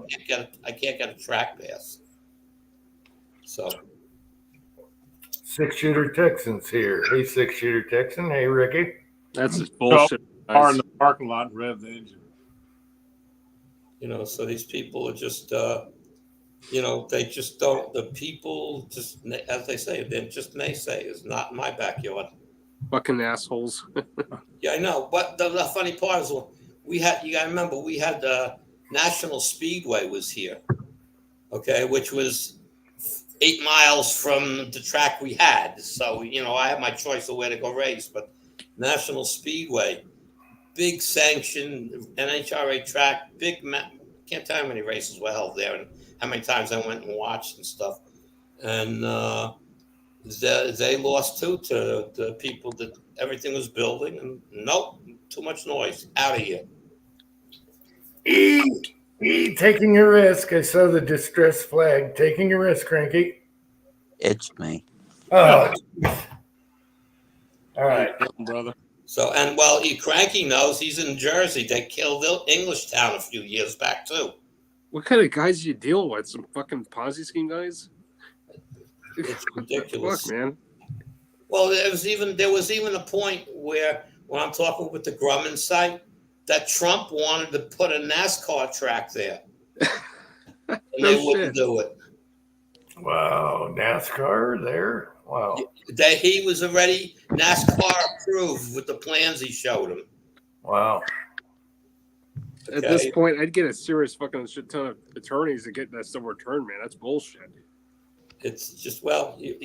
can't get a track pass. So 6-shooter Texans here. Hey, 6-shooter Texan. Hey, Ricky. That's just bullshit. Car in the parking lot and rev the engine. You know, so these people are just, you know, they just don't. The people just, as they say, they're just naysayers. Not in my backyard. Fucking assholes. Yeah, I know. But the funny part is, you got to remember, we had National Speedway was here, okay, which was 8 miles from the track we had. So, you know, I had my choice of where to go race, but National Speedway, big sanction, NHRA track, can't tell you how many races were held there and how many times I went and watched and stuff. And they lost too to the people that everything was building, and nope, too much noise, out of here. Taking a risk. I saw the distress flag. Taking a risk, Cranky. It's me. Oh. All right, brother. So, and Cranky knows he's in Jersey. They killed Englishtown a few years back too. What kind of guys do you deal with? Some fucking Ponzi scheme guys? It's ridiculous. Fuck, man. Well, there was even a point where, when I'm talking with the Grumman site, that Trump wanted to put a NASCAR track there, and they wouldn't do it. Wow, NASCAR there. Wow. That he was already NASCAR approved with the plans he showed him. Wow. At this point, I'd get a serious fucking shit ton of attorneys to get that stuff returned, man. That's bullshit. It's just believe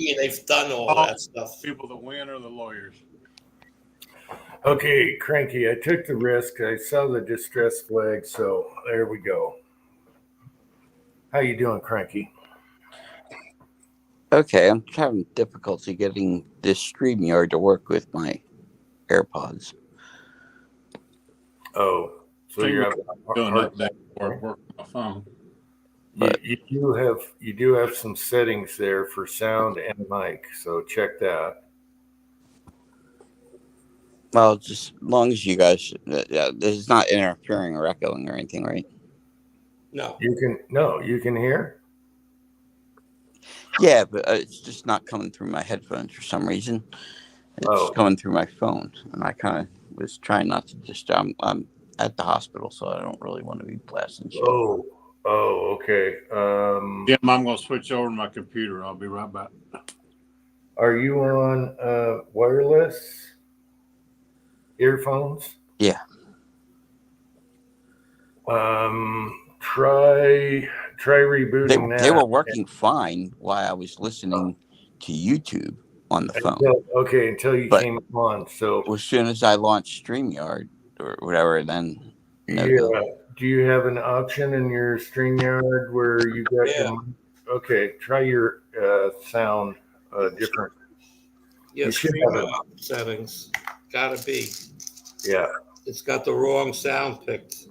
me, they've done all that stuff. People that win are the lawyers. Okay, Cranky, I took the risk. I saw the distress flag, so there we go. How you doing, Cranky? Okay, I'm having difficulty getting this Streamyard to work with my AirPods. Oh, so you're having doing update or work on my phone. You do have some settings there for sound and mic, so check that. Well, just as long as you guys, this is not interfering or echoing or anything, right? No. You can hear? Yeah, but it's just not coming through my headphones for some reason. It's coming through my phone, and I kind of was trying not to just. I'm at the hospital, so I don't really want to be blasting shit. Oh, okay. Yeah, I'm going to switch over to my computer. I'll be right back. Are you on wireless earphones? Yeah. Try rebooting that. They were working fine while I was listening to YouTube on the phone. Until you came on. So as soon as I launched StreamYard or whatever, then do you have an option in your StreamYard where you got try your sound different. Yeah, StreamYard settings. Gotta be. Yeah. It's got the wrong sound picked.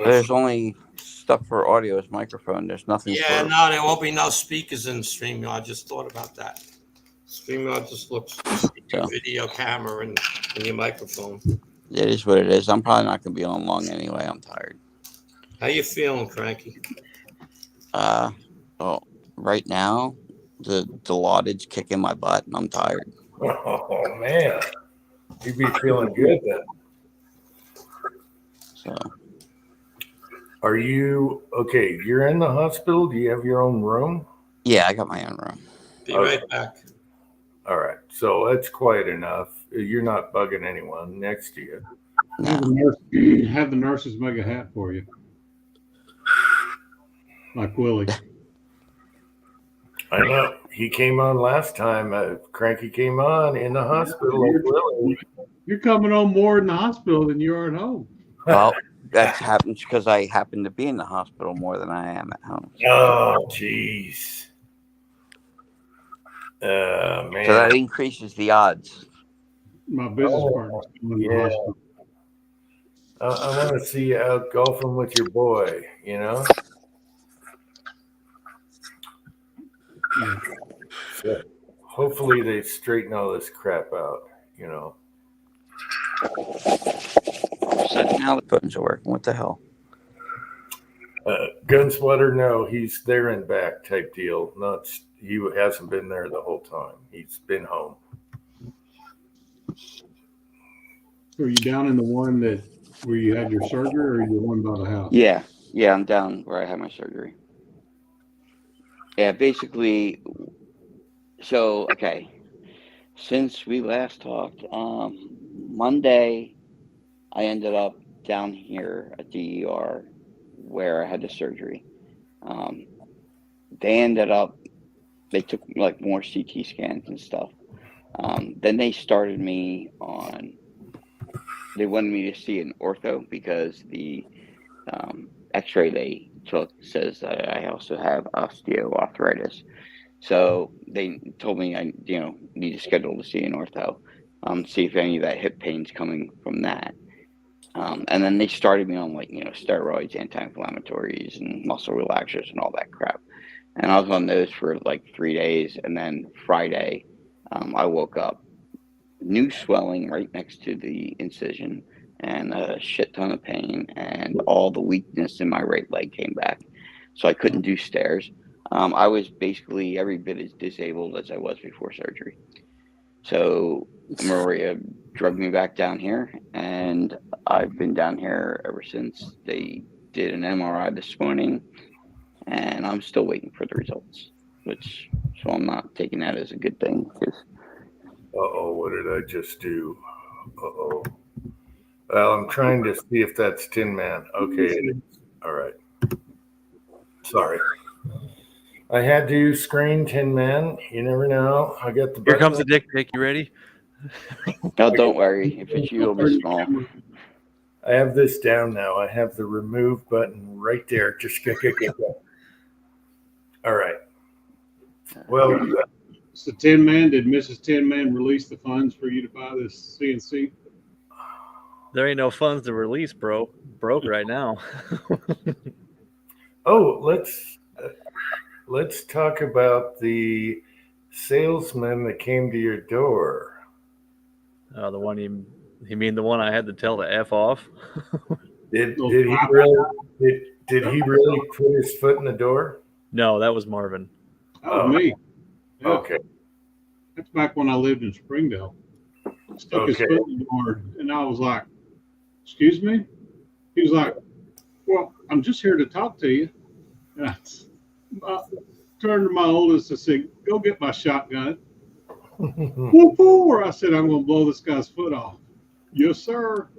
There's only stuff for audio as microphone. There's nothing. Yeah, there won't be no speakers in StreamYard. I just thought about that. StreamYard just looks your video camera and your microphone. It is what it is. I'm probably not going to be on long anyway. I'm tired. How you feeling, Cranky? Well, right now, the laudage kicking my butt, and I'm tired. Oh, man. You'd be feeling good then. So. Are you okay? You're in the hospital. Do you have your own room? Yeah, I got my own room. Be right back. All right. So that's quiet enough. You're not bugging anyone next to you. No. Have the nurses make a hat for you. Like Willie. I know. He came on last time. Cranky came on in the hospital. You're coming on more in the hospital than you are at home. Well, that happens because I happen to be in the hospital more than I am at home. Oh, jeez. Man. So that increases the odds. My business partner's going to the hospital. I want to see you out golfing with your boy, you know? Yeah. So hopefully they straighten all this crap out, you know? So now the buttons are working. What the hell? Gunsweater, no, he's there and back type deal. He hasn't been there the whole time. He's been home. Are you down in the one where you had your surgery, or are you the one by the house? Yeah, I'm down where I had my surgery. Yeah, basically. So since we last talked, Monday, I ended up down here at the ER where I had the surgery. They took like more CT scans and stuff. Then they started me on, they wanted me to see an ortho because the x-ray they took says that I also have osteoarthritis. So they told me I need to schedule to see an ortho, see if any of that hip pain's coming from that. And then they started me on steroids, anti-inflammatories, and muscle relaxers and all that crap. And I was on those for like 3 days. And then Friday, I woke up, new swelling right next to the incision and a shit ton of pain, and all the weakness in my right leg came back. So I couldn't do stairs. I was basically every bit as disabled as I was before surgery. So Maria drugged me back down here, and I've been down here ever since. They did an MRI this morning, and I'm still waiting for the results. so I'm not taking that as a good thing. 'Cause Uh-oh, what did I just do? Uh-oh. Well, I'm trying to see if that's Tin Man. Okay, it is. All right. Sorry. I had to use screen Tin Man. You never know. I got the Here button. comes the dick pic. You ready? no, don't worry. If it's you, it'll be small. I have this down now. I have the remove button right there. Just go. All right. Well, So Tin Man, did Mrs. Tin Man release the funds for you to buy this CNC? There ain't no funds to release, bro. Broke right now. oh, let's talk about the salesman that came to your door. The one you mean the one I had to tell to F off? Did he really put his foot in the door? No, that was Marvin. That was me. Yeah. Okay. That's back when I lived in Springdale. Stuck his foot in the door, and I was like, "Excuse me?" He was like, "Well, I'm just here to talk to you." And I turned to my oldest and said, "Go get my shotgun." What for? I said, "I'm going to blow this guy's foot off." Yes, sir.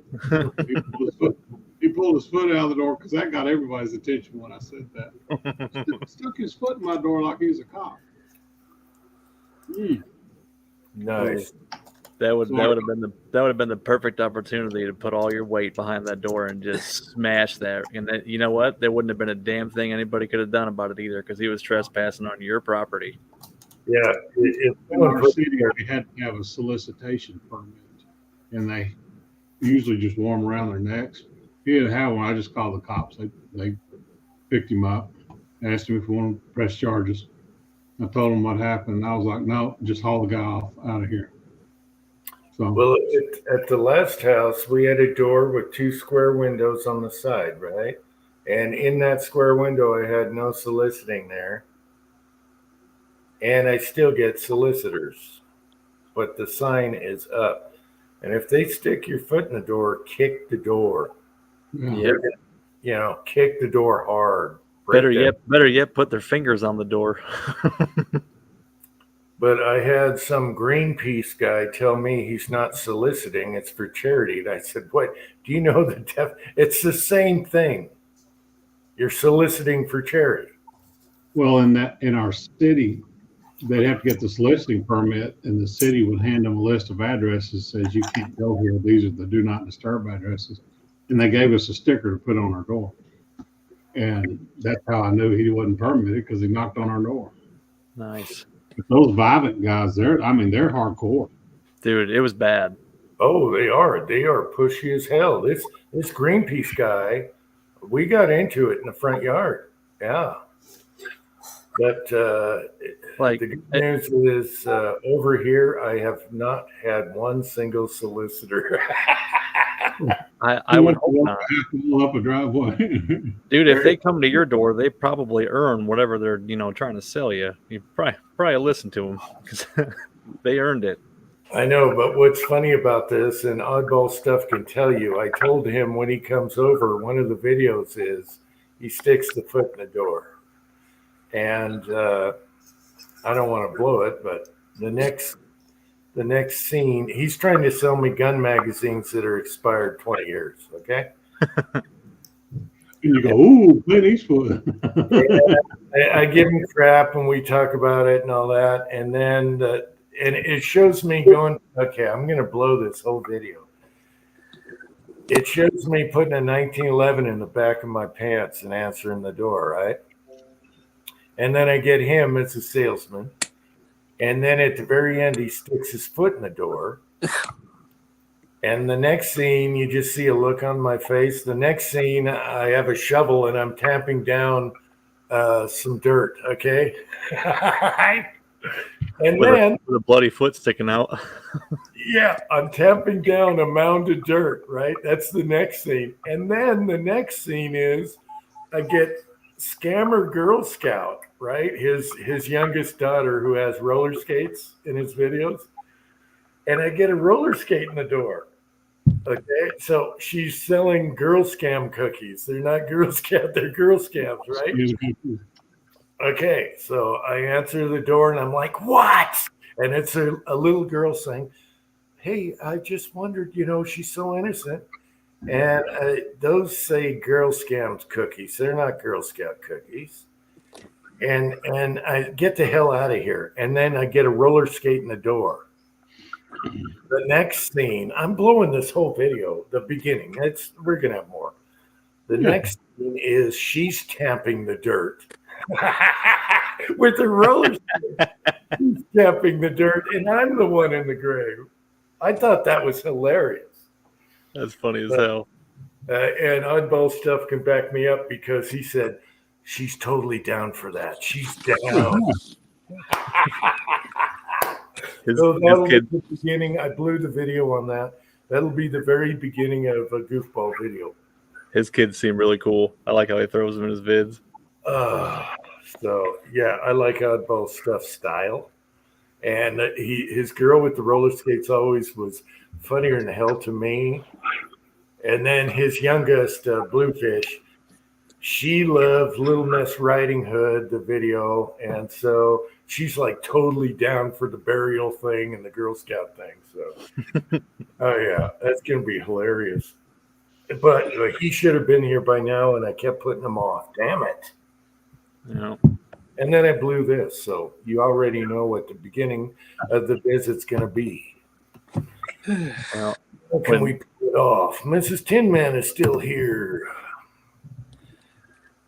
He pulled his foot out of the door because that got everybody's attention when I said that. Stuck his foot in my door like he was a cop. Nice. That would have been the perfect opportunity to put all your weight behind that door and just smash that. And that, you know what? There wouldn't have been a damn thing anybody could have done about it either, because he was trespassing on your property. Yeah. In our city, they had to have a solicitation permit, and they usually just warm around their necks. He didn't have one. I just called the cops. They picked him up, asked him if he wanted to press charges. I told him what happened. And I was like, "No, just haul the guy off out of here." So, Well, at the last house, we had a door with 2 square windows on the side, right? And in that square window, I had no soliciting there. And I still get solicitors, but the sign is up. And if they stick your foot in the door, kick the door. yeah. Yep. Kick the door hard. Better yet, put their fingers on the door. But I had some Greenpeace guy tell me he's not soliciting, it's for charity. And I said, "What? Do you know it's the same thing. You're soliciting for charity." Well, in our city, they'd have to get the soliciting permit, and the city would hand them a list of addresses, says you can't go here. These are the do not disturb addresses. And they gave us a sticker to put on our door. And that's how I knew he wasn't permitted, because he knocked on our door. Nice. But those Vivint guys, they're hardcore. Dude, it was bad. Oh, they are. They are pushy as hell. This Greenpeace guy, we got into it in the front yard. Yeah. But the good news is over here, I have not had one single solicitor. I would hope not. Up a driveway. Dude, if they come to your door, they probably earn whatever they're trying to sell you. You probably listen to them because they earned it. I know, but what's funny about this, and Oddball Stuff can tell you, I told him when he comes over, one of the videos is he sticks the foot in the door. And I don't want to blow it, but the next scene, he's trying to sell me gun magazines that are expired 20 years, okay? And you go, "Ooh, Clint Eastwood." I give him crap and we talk about it and all that. And then and it shows me going, okay, I'm going to blow this whole video. It shows me putting a 1911 in the back of my pants and answering the door, right? And then I get him as a salesman. And then at the very end, he sticks his foot in the door. And the next scene, you just see a look on my face. The next scene, I have a shovel and I'm tamping down some dirt, okay? And then with a bloody foot sticking out. Yeah, I'm tamping down a mound of dirt, right? That's the next scene. And then the next scene is I get Scammer Girl Scout, right? His youngest daughter who has roller skates in his videos. And I get a roller skate in the door. Okay, so she's selling Girl Scam cookies. They're not Girl Scout, they're Girl Scams, right? Okay, so I answer the door and I'm like, what? And it's a little girl saying, hey, I just wondered, she's so innocent. And those say Girl Scout cookies. They're not Girl Scout cookies. And I get the hell out of here. And then I get a roller skate in the door. The next scene, I'm blowing this whole video, the beginning. We're going to have more. The next scene is she's tamping the dirt with the roller skate. She's tamping the dirt, and I'm the one in the grave. I thought that was hilarious. That's funny as hell. And Oddball Stuff can back me up because he said she's totally down for that. She's down. So that'll be the beginning. I blew the video on that. That'll be the very beginning of a goofball video. His kids seem really cool. I like how he throws them in his vids. So yeah, I like Oddball Stuff style. And his girl with the roller skates always was funnier than hell to me. And then his youngest, Bluefish, she loved Little Miss Riding Hood, the video. And so she's like totally down for the burial thing and the Girl Scout thing. So, oh yeah, that's going to be hilarious. But he should have been here by now, and I kept putting him off. Damn it. Yeah. And then I blew this. So you already know what the beginning of the visit's going to be. Well, Can we pull it off? Mrs. Tin Man is still here.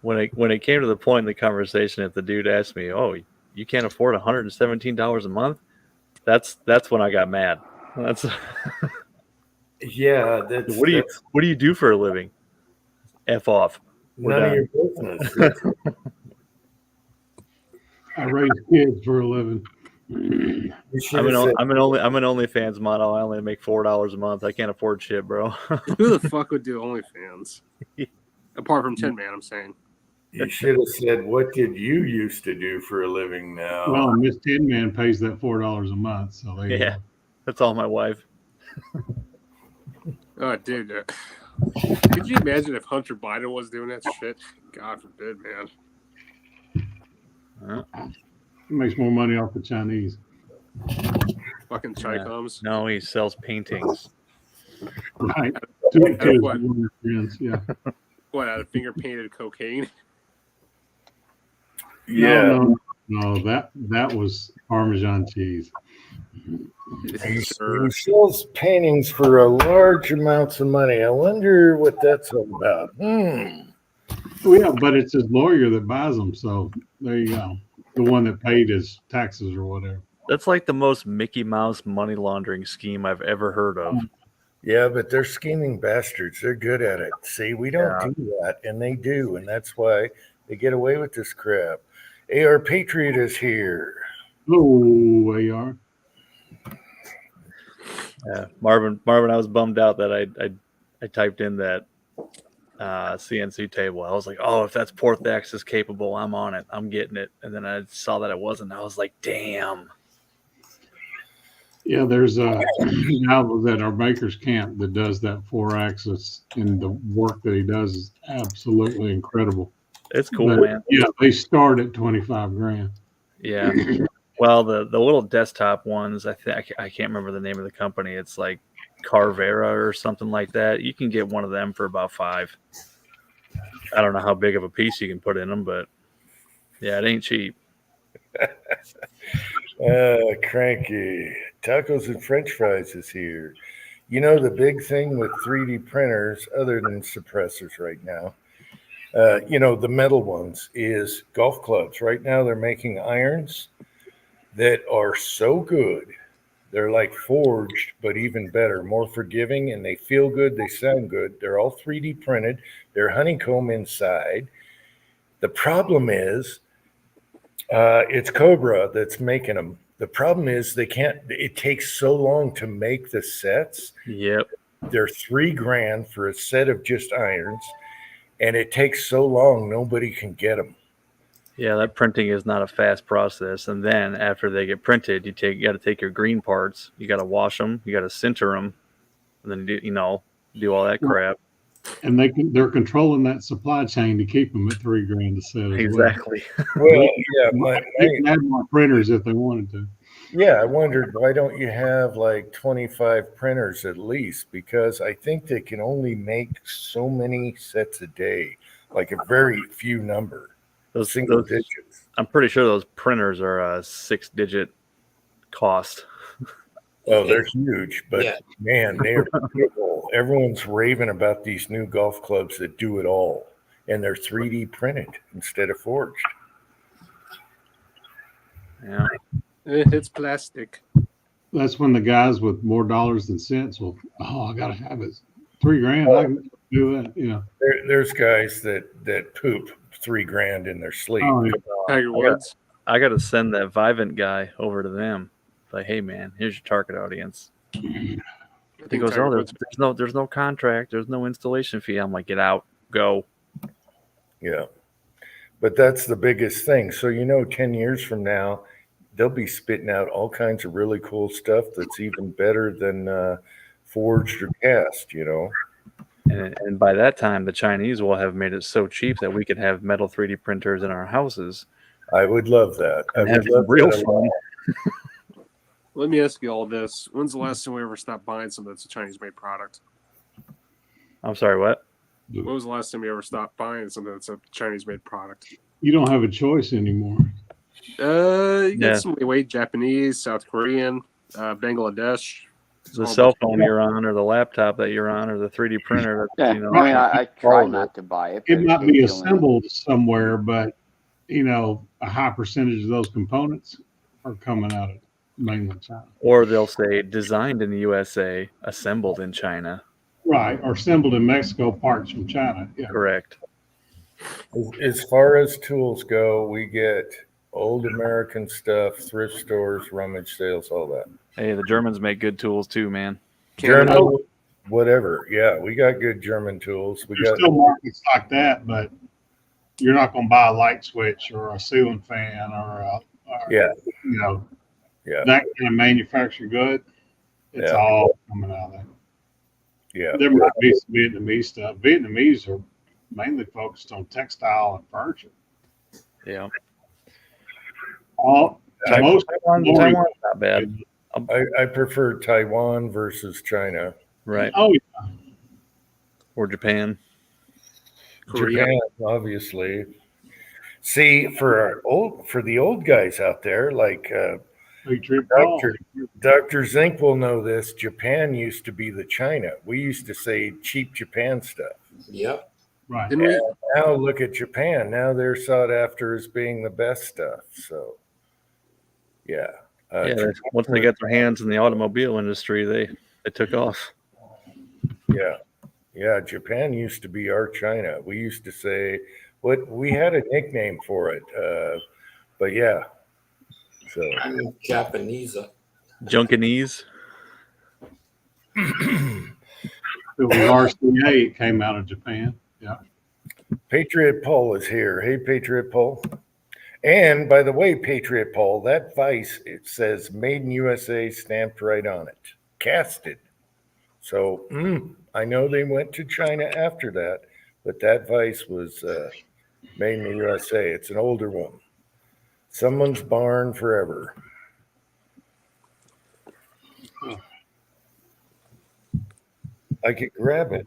when it came to the point in the conversation, if the dude asked me, "Oh, you can't afford $117 a month," that's when I got mad. That's Yeah, that's what do you do for a living? F off. none of your business. I raise kids for a living. You should I'm have said, an OnlyFans model. I only make $4 a month. I can't afford shit, bro. Who the fuck would do OnlyFans? Apart from Tin Man, I'm saying. you should have said, what did you used to do for a living now? Well, Miss Tin Man pays that $4 a month, so there you Yeah, go. that's all my wife. Oh, dude. Could you imagine if Hunter Biden was doing that shit? God forbid, man. He makes more money off the Chinese. Fucking Chi-Coms. No, he sells paintings. Right. Two kids, What? one of their friends. Yeah. What, out of finger painted cocaine? Yeah. No, that was Parmesan cheese. Sure. He sells paintings for a large amounts of money. I wonder what that's all about. Well, yeah, but it's his lawyer that buys them. So there you go. The one that paid his taxes or whatever. That's like the most Mickey Mouse money laundering scheme I've ever heard of. Yeah, but they're scheming bastards. They're good at it. See, we don't do that, and they do, and that's why they get away with this crap. AR Patriot is here. Oh, AR. Yeah, Marvin, I was bummed out that I typed in that CNC table. I was like, oh, if that's fourth axis capable, I'm on it. I'm getting it. And then I saw that it wasn't. I was like, damn. Yeah, there's a outlet at our baker's camp that does that 4-axis, and the work that he does is absolutely incredible. It's cool, But, man. yeah, they start at 25 grand. Yeah. Well, the little desktop ones, I can't remember the name of the company. It's like Carvera or something like that. You can get one of them for about $5. I don't know how big of a piece you can put in them, but yeah, it ain't cheap. Cranky. Tacos and French fries is here. You know, the big thing with 3D printers, other than suppressors right now, the metal ones, is golf clubs. Right now, they're making irons that are so good. They're like forged, but even better, more forgiving, and they feel good. They sound good. They're all 3D printed. They're honeycomb inside. The problem is, it's Cobra that's making them. The problem is it takes so long to make the sets. Yep. They're $3,000 for a set of just irons, and it takes so long, nobody can get them. Yeah, that printing is not a fast process. And then after they get printed, you got to take your green parts, you got to wash them, you got to sinter them, and then do all that crap. and they're controlling that supply chain to keep them at $3,000 a set. As Exactly. Well, yeah, Well. They can add more printers if they wanted to. yeah, I wondered why don't you have like 25 printers at least? Because I think they can only make so many sets a day, like a very few number, single digits. I'm pretty sure those printers are a 6-digit cost. Oh, they're huge, but Yeah. man, they're beautiful. Everyone's raving about these new golf clubs that do it all, and they're 3D printed instead of forged. Yeah. It's plastic. That's when the guys with more dollars than cents will, I gotta have it. $3,000, I can do that. You know. There's guys that poop $3,000 in their sleep. Oh, yeah. Tiger Woods. I got to send that Vivint guy over to them. Like, hey man, here's your target audience. He goes, Tiger oh, Woods- there's no contract, there's no installation fee. I'm like, get out, go. Yeah. But that's the biggest thing. So, 10 years from now, they'll be spitting out all kinds of really cool stuff that's even better than forged or cast, And by that time, the Chinese will have made it so cheap that we could have metal 3D printers in our houses I would love that. I and would have love real that a fun. lot. Let me ask you all this: when's the last time we ever stopped buying something that's a Chinese-made product? I'm sorry, what? When was the last time you ever stopped buying something that's a Chinese-made product? You don't have a choice anymore. You Yeah. got some weight Japanese, South Korean, Bangladesh. The cell phone you're on, or the laptop that you're on, or the 3D printer. Yeah, You know, I mean, I all try of not to buy it. It but might be occasionally- assembled somewhere, but a high percentage of those components are coming out of mainland China. Or they'll say designed in the USA, assembled in China. Right, or assembled in Mexico, parts from China. Yeah. Correct. As far as tools go, we get old American stuff, thrift stores, rummage sales, all that. Hey, the Germans make good tools too, man. German, whatever. Yeah, we got good German tools. We There's got still markets like that, but you're not going to buy a light switch or a ceiling fan or Yeah. that kind of manufactured good. It's Yeah. all coming out of there. Yeah. There might be some Vietnamese stuff. Vietnamese are mainly focused on textile and furniture. Yeah. Most Taiwan's not bad. I prefer Taiwan versus China. Right. Oh, yeah. Or Japan. Korea. Japan, obviously. See, for the old guys out there, like Patriot Ball. Dr. Zink will know this. Japan used to be the China. We used to say cheap Japan stuff. Yep. Right. Didn't we? Now look at Japan. Now they're sought after as being the best stuff. So, yeah. Once they got their hands in the automobile industry, they took off. Yeah. Japan used to be our China. We used to say we had a nickname for it. But yeah. So Japanese. Junkanese. It was RCA. It came out of Japan. Yeah. Patriot Paul is here. Hey, Patriot Paul. And by the way, Patriot Paul, that vise, it says made in USA stamped right on it, casted. So I know they went to China after that, but that vise was made in the USA. It's an older one. Someone's barn forever. I could grab it.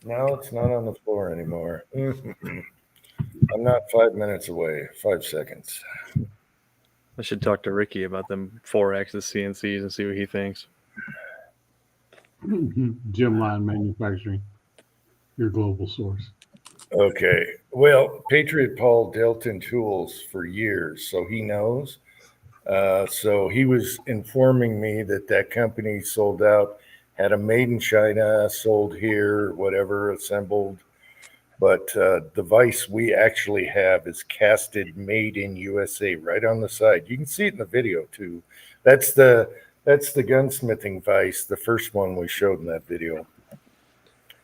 Now it's not on the floor anymore. I'm not 5 minutes away. 5 seconds. I should talk to Ricky about them 4-axis CNCs and see what he thinks. Gemline Manufacturing, your global source. Okay. Well, Patriot Paul dealt in tools for years, so he knows. So he was informing me that company sold out, had a made in China, sold here, whatever, assembled. But the vise we actually have is casted, made in USA, right on the side. You can see it in the video too. That's the gunsmithing vise, the first one we showed in that video.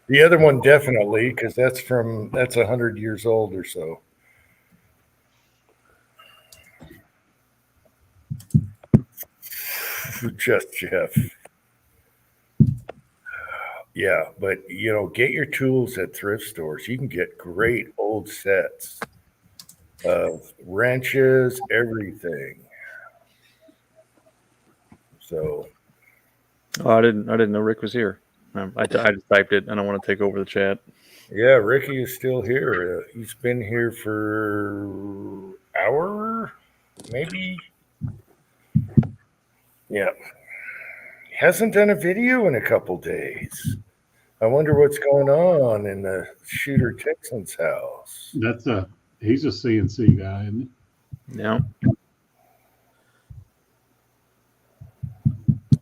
The other one definitely, because that's 100 years old or so. Just Jeff. Yeah, but get your tools at thrift stores. You can get great old sets of wrenches, everything. So Oh, I didn't know Rick was here. I just typed it. I don't want to take over the chat. yeah, Ricky is still here. He's been here for hour, maybe. Yeah, hasn't done a video in a couple days. I wonder what's going on in the Shooter Texans house. He's a CNC guy, isn't Yeah.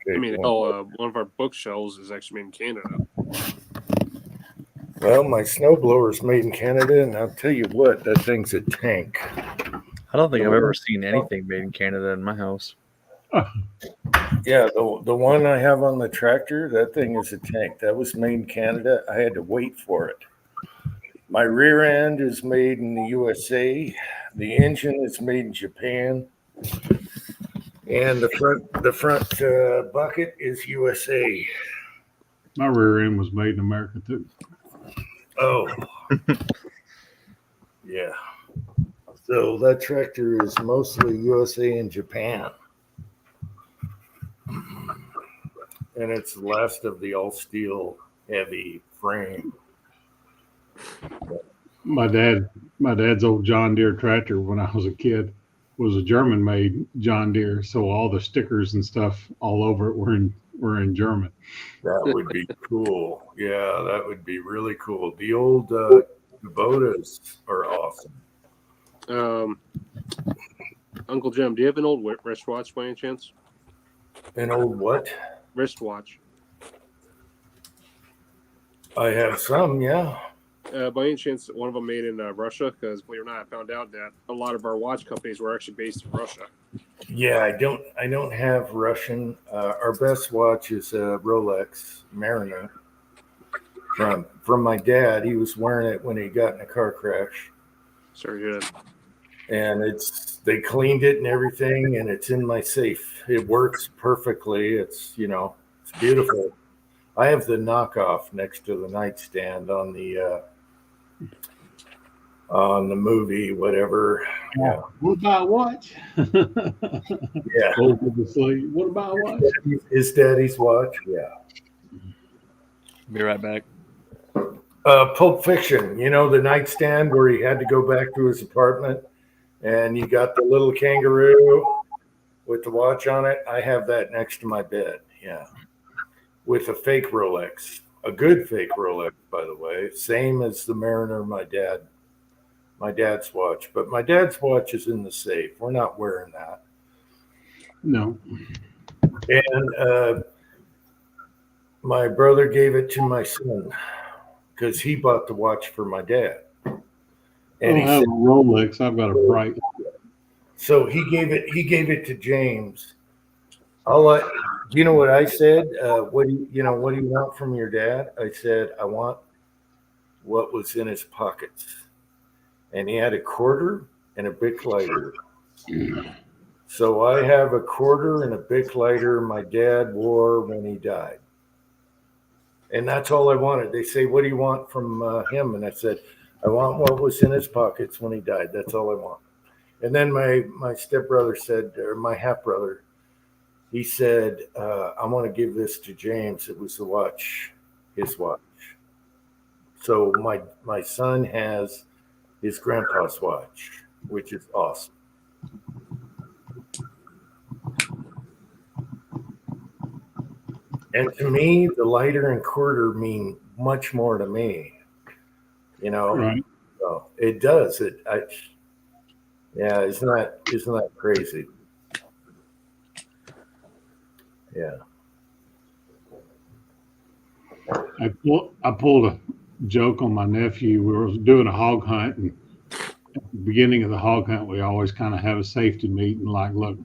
I mean, hell, one of our bookshelves is actually made in Canada. Well, my snowblower's made in Canada, and I'll tell you what, that thing's a tank. I don't think I've ever seen anything made in Canada in my house. Yeah, the one I have on the tractor, that thing is a tank. That was made in Canada. I had to wait for it. My rear end is made in the USA. The engine is made in Japan. And the front bucket is USA. My rear end was made in America too. Oh, yeah. So that tractor is mostly USA and Japan. And it's the last of the all steel heavy frame. My dad's old John Deere tractor when I was a kid was a German made John Deere. So all the stickers and stuff all over it were in German. That would be cool. Yeah, that would be really cool. The old Kubotas are awesome. Uncle Jim, do you have an old wristwatch by any chance? An old what? Wristwatch. I have some, yeah. By any chance, one of them made in Russia? Because believe it or not, I found out that a lot of our watch companies were actually based in Russia. Yeah, I don't have Russian. Our best watch is a Rolex Mariner from my dad. He was wearing it when he got in a car crash. Sorry, good. And they cleaned it and everything, and it's in my safe. It works perfectly. It's it's beautiful. I have the knockoff next to the nightstand on the movie, whatever. Yeah. What about watch? Yeah. What about watch? His daddy's watch. Yeah. Be right back. Pulp Fiction. The nightstand where he had to go back to his apartment, and you got the little kangaroo with the watch on it. I have that next to my bed. Yeah. With a fake Rolex, a good fake Rolex, by the way, same as the Mariner my dad's watch. But my dad's watch is in the safe. We're not wearing that. No. And my brother gave it to my son because he bought the watch for my dad. And I don't have a Rolex. I've got a Bright. So he gave it to James. Do you know what I said? What do you want from your dad? I said, I want what was in his pockets. And he had a quarter and a Bic lighter. So I have a quarter and a Bic lighter my dad wore when he died. And that's all I wanted. They say, what do you want from him? And I said, I want what was in his pockets when he died. That's all I want. And then my stepbrother said, or my half brother, he said, I want to give this to James. It was his watch. So my son has his grandpa's watch, which is awesome. And to me, the lighter and quarter mean much more to me. Right. So it does. Isn't that crazy? Yeah. I pulled a joke on my nephew. We were doing a hog hunt, and at the beginning of the hog hunt, we always kind of have a safety meeting. Like, look,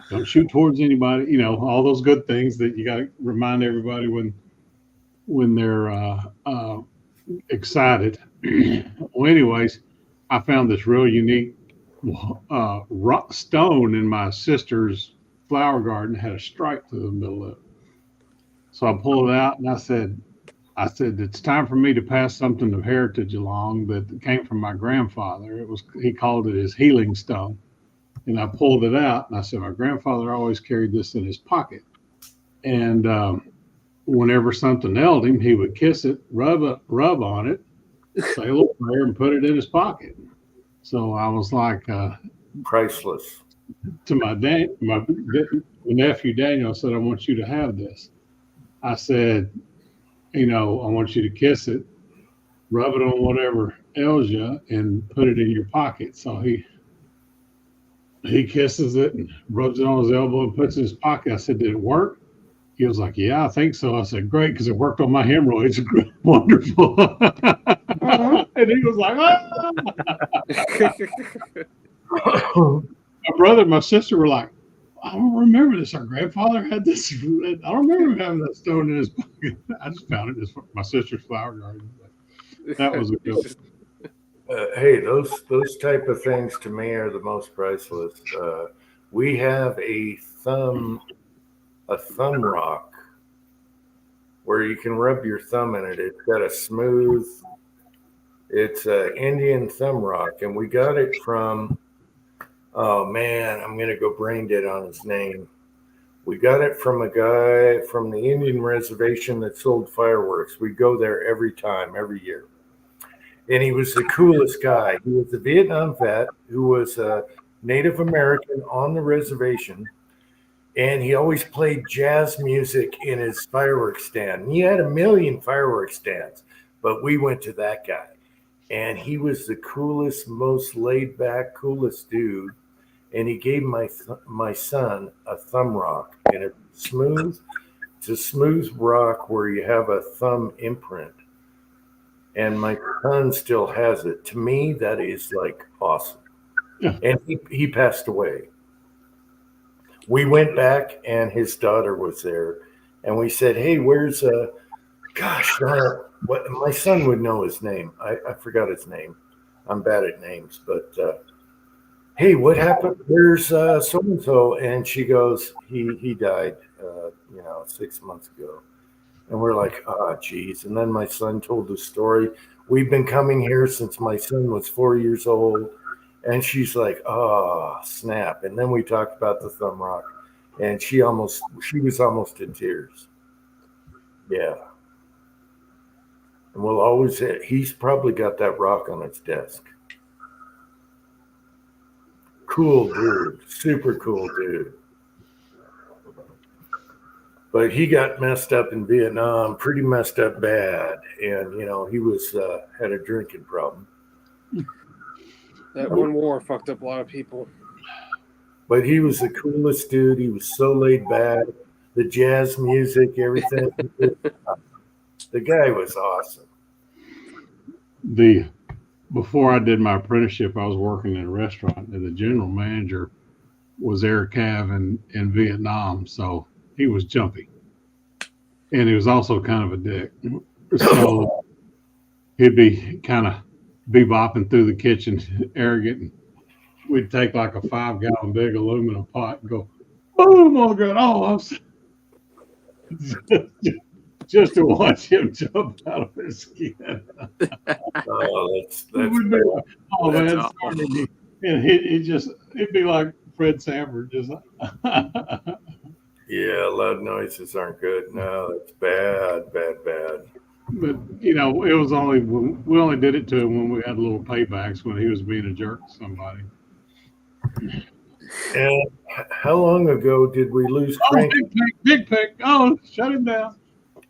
don't shoot towards anybody. All those good things that you got to remind everybody when they're excited. Well, anyways, I found this real unique rock stone in my sister's flower garden. Had a stripe through the middle of it. So I pulled it out and I said, I said, it's time for me to pass something of heritage along that came from my grandfather. He called it his healing stone. And I pulled it out and I said, my grandfather always carried this in his pocket. And whenever something ailed him, he would kiss it, rub on it, say a little prayer, and put it in his pocket. So I was like, Priceless. to my nephew Daniel, I said, I want you to have this. I said, I want you to kiss it, rub it on whatever ails you, and put it in your pocket. So he kisses it and rubs it on his elbow and puts it in his pocket. I said, did it work? He was like, yeah, I think so. I said, great, because it worked on my hemorrhoids. Wonderful. And he was like, ah. My brother and my sister were like, I don't remember this. Our grandfather had this. I don't remember him having that stone in his pocket. I just found it in my sister's flower garden. That was a good one. Hey, those type of things to me are the most priceless. We have a thumb rock where you can rub your thumb in it. It's got a smooth. It's an Indian thumb rock, and we got it from. Oh man, I'm gonna go brain dead on his name. We got it from a guy from the Indian reservation that sold fireworks. We go there every year. And he was the coolest guy. He was a Vietnam vet who was a Native American on the reservation. And he always played jazz music in his fireworks stand. He had 1 million fireworks stands, but we went to that guy. And he was the coolest, most laid back, coolest dude. And he gave my son a thumb rock. And it's a smooth rock where you have a thumb imprint. And my son still has it. To me, that is like awesome. Yeah. And he passed away. We went back and his daughter was there. And we said, hey, where's what my son would know his name. I forgot his name. I'm bad at names, but hey, what happened? Where's so-and-so? And she goes, he died, 6 months ago. And we're like, geez. And then my son told the story. We've been coming here since my son was 4 years old. And she's like, oh, snap. And then we talked about the thumb rock. And she was almost in tears. Yeah. And we'll always he's probably got that rock on his desk. Cool dude. Super cool dude. But he got messed up in Vietnam, pretty messed up bad. And, he was had a drinking problem. That one war fucked up a lot of people. But he was the coolest dude. He was so laid back. The jazz music, everything. The guy was awesome. Before I did my apprenticeship, I was working in a restaurant, and the general manager was Air Cav in Vietnam, so he was jumpy, and he was also kind of a dick. So he'd be kind of bebopping through the kitchen, arrogant. And we'd take like a 5-gallon big aluminum pot and go, boom, oh god, I'm just to watch him jump out of his skin. Oh, that's oh man, sorry. And he'd be like Fred Sanford, just yeah, loud noises aren't good. No, that's bad. But it was we only did it to him when we had little paybacks when he was being a jerk to somebody. And how long ago did we lose Cranky? Big pick. Oh, shut him down.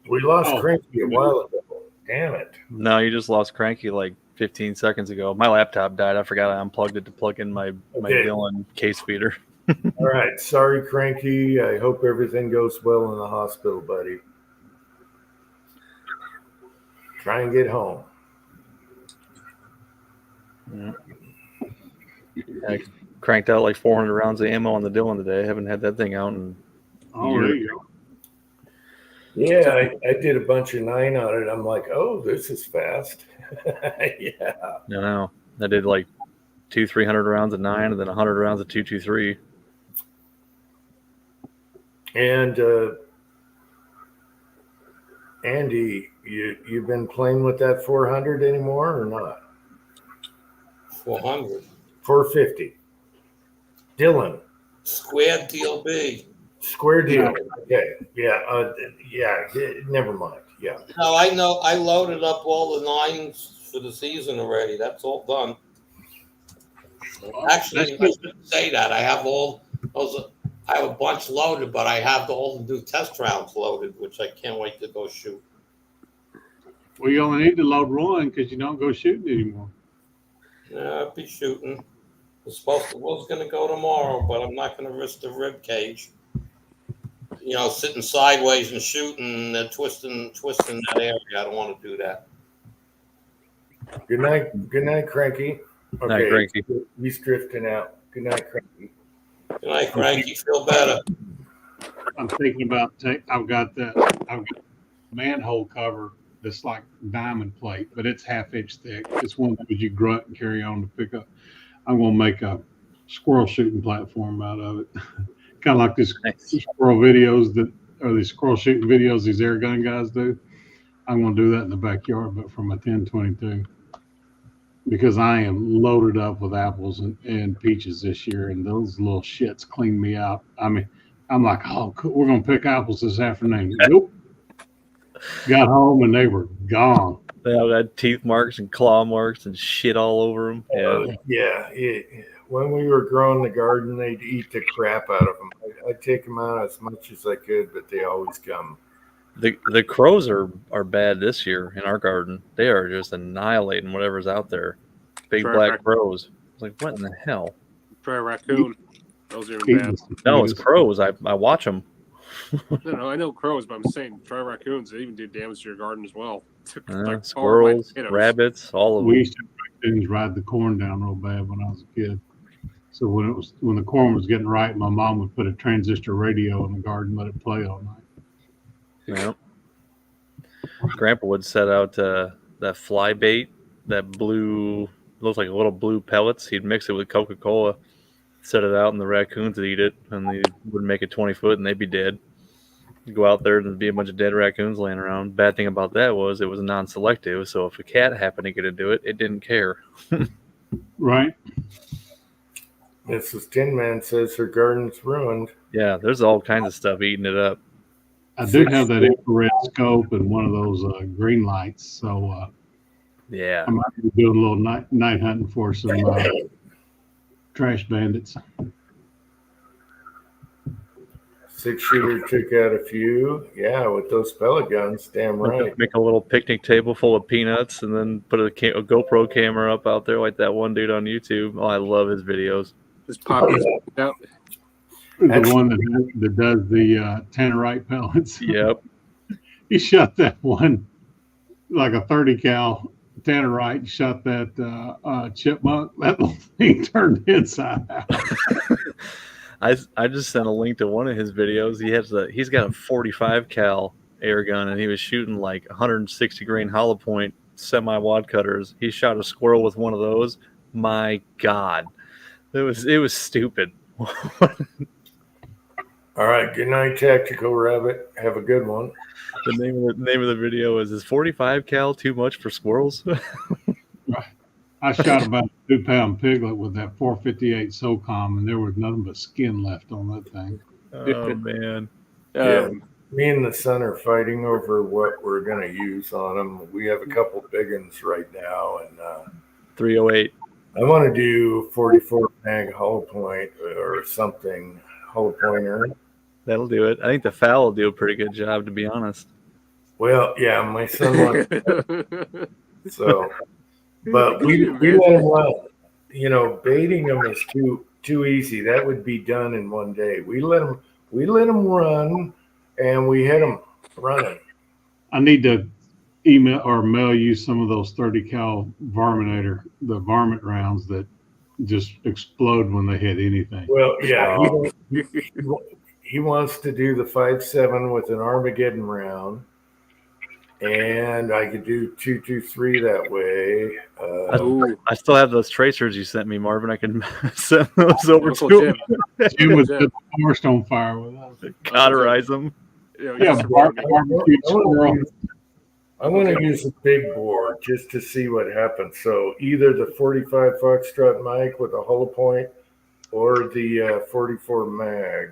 We lost Cranky a while ago. Damn it. No, you just lost Cranky like 15 seconds ago. My laptop died. I forgot I unplugged it to plug in my Dylan case feeder. All right. Sorry, Cranky. I hope everything goes well in the hospital, buddy. Try and get home. Yeah. I cranked out like 400 rounds of ammo on the Dylan today. I haven't had that thing out in there you go. Yeah, I did a bunch of 9 on it. I'm like, oh, this is fast. Yeah. No. I did like 300 rounds of 9 and then 100 rounds of 223. Andy, you've been playing with that 400 anymore or not? 400. 450. Dylan, Square DLB. square deal. Okay. Yeah. Never mind. Yeah. No, I know. I loaded up all the 9s for the season already. That's all done. Actually, I shouldn't say that. I have all those. I have a bunch loaded, but I have all the new test rounds loaded, which I can't wait to go shoot. Well, you only need to load one because you don't go shooting anymore. Yeah, I'll be shooting. Was going to go tomorrow, but I'm not going to risk the rib cage. You know, sitting sideways and shooting, twisting that area. I don't want to do that. Good night, Cranky. Okay. Night, Cranky. He's drifting out. Good night, Cranky. Good night, Frankie. Feel better. I'm thinking about I've got manhole cover that's like diamond plate, but it's half-inch thick. It's one that you grunt and carry on to pick up. I'm going to make a squirrel shooting platform out of it. Kind of like these squirrel videos these squirrel shooting videos these air gun guys do. I'm going to do that in the backyard, but from a 1022. Because I am loaded up with apples and peaches this year, and those little shits clean me out. I mean, I'm like, oh, cool. We're going to pick apples this afternoon. Nope. Got home and they were gone. They all got teeth marks and claw marks and shit all over them. Yeah. When we were growing the garden, they'd eat the crap out of them. I'd take them out as much as I could, but they always come. The crows are bad this year in our garden. They are just annihilating whatever's out there. Big black crows. It's like, what in the hell? Try a raccoon. Those are even bad. No, it's crows. I watch them. No, I know crows, but I'm saying try raccoons. They even do damage to your garden as well. Like squirrels, rabbits, all of them. We used to things ride the corn down real bad when I was a kid. So when the corn was getting ripe, my mom would put a transistor radio in the garden, let it play all night. Yeah. Grandpa would set out that fly bait, that blue, looks like little blue pellets. He'd mix it with Coca-Cola, set it out, and the raccoons would eat it, and they would make it 20 foot, and they'd be dead. You'd go out there, and there'd be a bunch of dead raccoons laying around. Bad thing about that was it was non-selective, so if a cat happened to get to do it, it didn't care. Right. Mrs. Tin Man says her garden's ruined. Yeah, there's all kinds of stuff eating it up. I do have that infrared scope and one of those green lights, so yeah, I might be doing a little night hunting for some trash bandits. 6-shooter took out a few. Yeah, with those pellet guns, damn right. Make a little picnic table full of peanuts and then put a GoPro camera up out there like that one dude on YouTube. Oh, I love his videos. This poppy out. The one that does the tannerite pellets. Yep. He shot that one like a 30 cal tannerite. Shot that chipmunk. That little thing turned inside out. I just sent a link to one of his videos. He's got a 45 cal air gun and he was shooting like 160 grain hollow point semi-wad cutters. He shot a squirrel with one of those. My God, it was stupid. All right, good night, Tactical Rabbit. Have a good one. The name of the video is 45 cal too much for squirrels? I shot about a 2-pound piglet with that 458 SOCOM, and there was nothing but skin left on that thing. Oh man. Yeah, me and the son are fighting over what we're going to use on them. We have a couple big ones right now, and 308. I want to do 44 mag hollow point or something, hollow pointer. That'll do it. I think the FAL will do a pretty good job, to be honest. Well, yeah, my son wants that. So, but we let him run. You know, baiting them is too easy. That would be done in one day. We let him run, and we hit him running. I need to email or mail you some of those 30 cal the varmint rounds that just explode when they hit anything. Well, yeah, he wants to do the 5.7 with an Armageddon round, and I could do 223 that way. I still have those tracers you sent me, Marvin. I can send those over to him. Jim would set the forest on fire with us. Cauterize them. Yeah, barbecue squirrel. I'm going to use a big bore just to see what happens. So either the 45 Foxtrot mic with a hollow point or the 44 mag.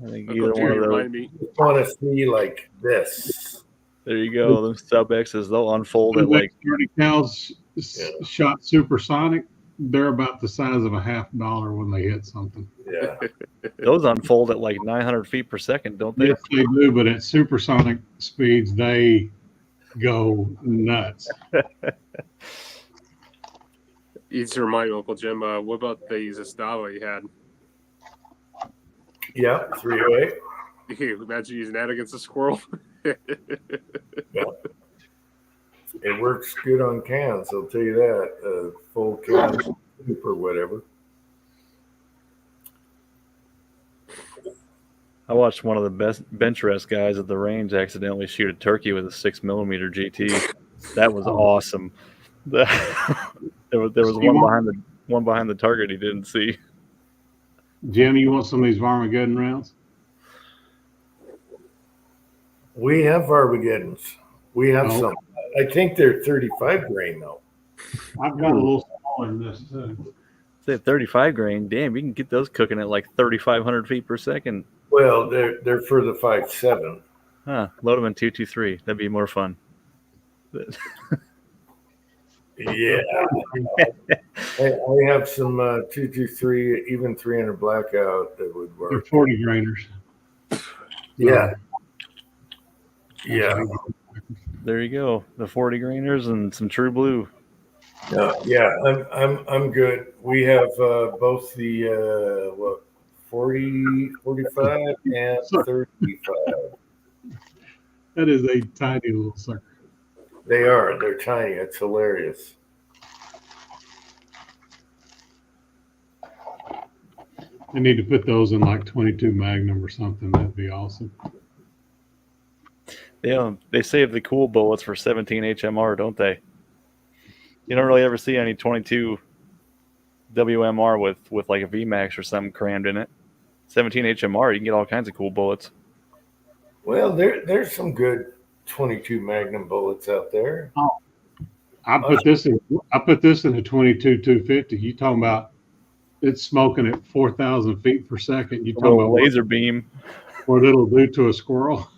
I think Uncle either Jim one of those. reminded me. I want to see like this. There you go. Them sub X's, they'll unfold at like 30 cows Yeah. shot supersonic. They're about the size of a $50 when they hit something. Yeah. those unfold at like 900 feet per second, don't they? Yes, they do, but at supersonic speeds, they go nuts. You just remind me, Uncle Jim. What about the Zastava you had? Yeah. 308. Can you imagine using that against a squirrel? It works good on cans, I'll tell you that. Full can soup or whatever. I watched one of the best bench rest guys at the range accidentally shoot a turkey with a 6mm GT. That was awesome. there was one behind the target he didn't see. Jim, you want some of these Armageddon rounds? We have Armageddons. We have Oh. some. I think they're 35 grain though. I've got a little smaller than this too. Say 35 grain. Damn, you can get those cooking at like 3,500 feet per second. Well, they're for the 5.7. Huh. Load them in 223. That'd be more fun. Yeah. I have some 223, even 300 blackout that would They're work. 40 grainers. Yeah. Yeah. There you go. The 40 grainers and some true blue. Yeah. I'm good. We have both the 40, 45, and 35. That is a tiny little sucker. They are. They're tiny. It's hilarious. I need to put those in like 22 Magnum or something. That'd be awesome. Yeah, they save the cool bullets for 17 HMR, don't they? You don't really ever see any 22 WMR with like a VMAX or something crammed in it. 17 HMR, you can get all kinds of cool bullets. Well, there's some good 22 Magnum bullets out there. I put this in a 22 250. You talking about it's smoking at 4,000 feet per second. You A talking little about laser beam. what it'll do to a squirrel?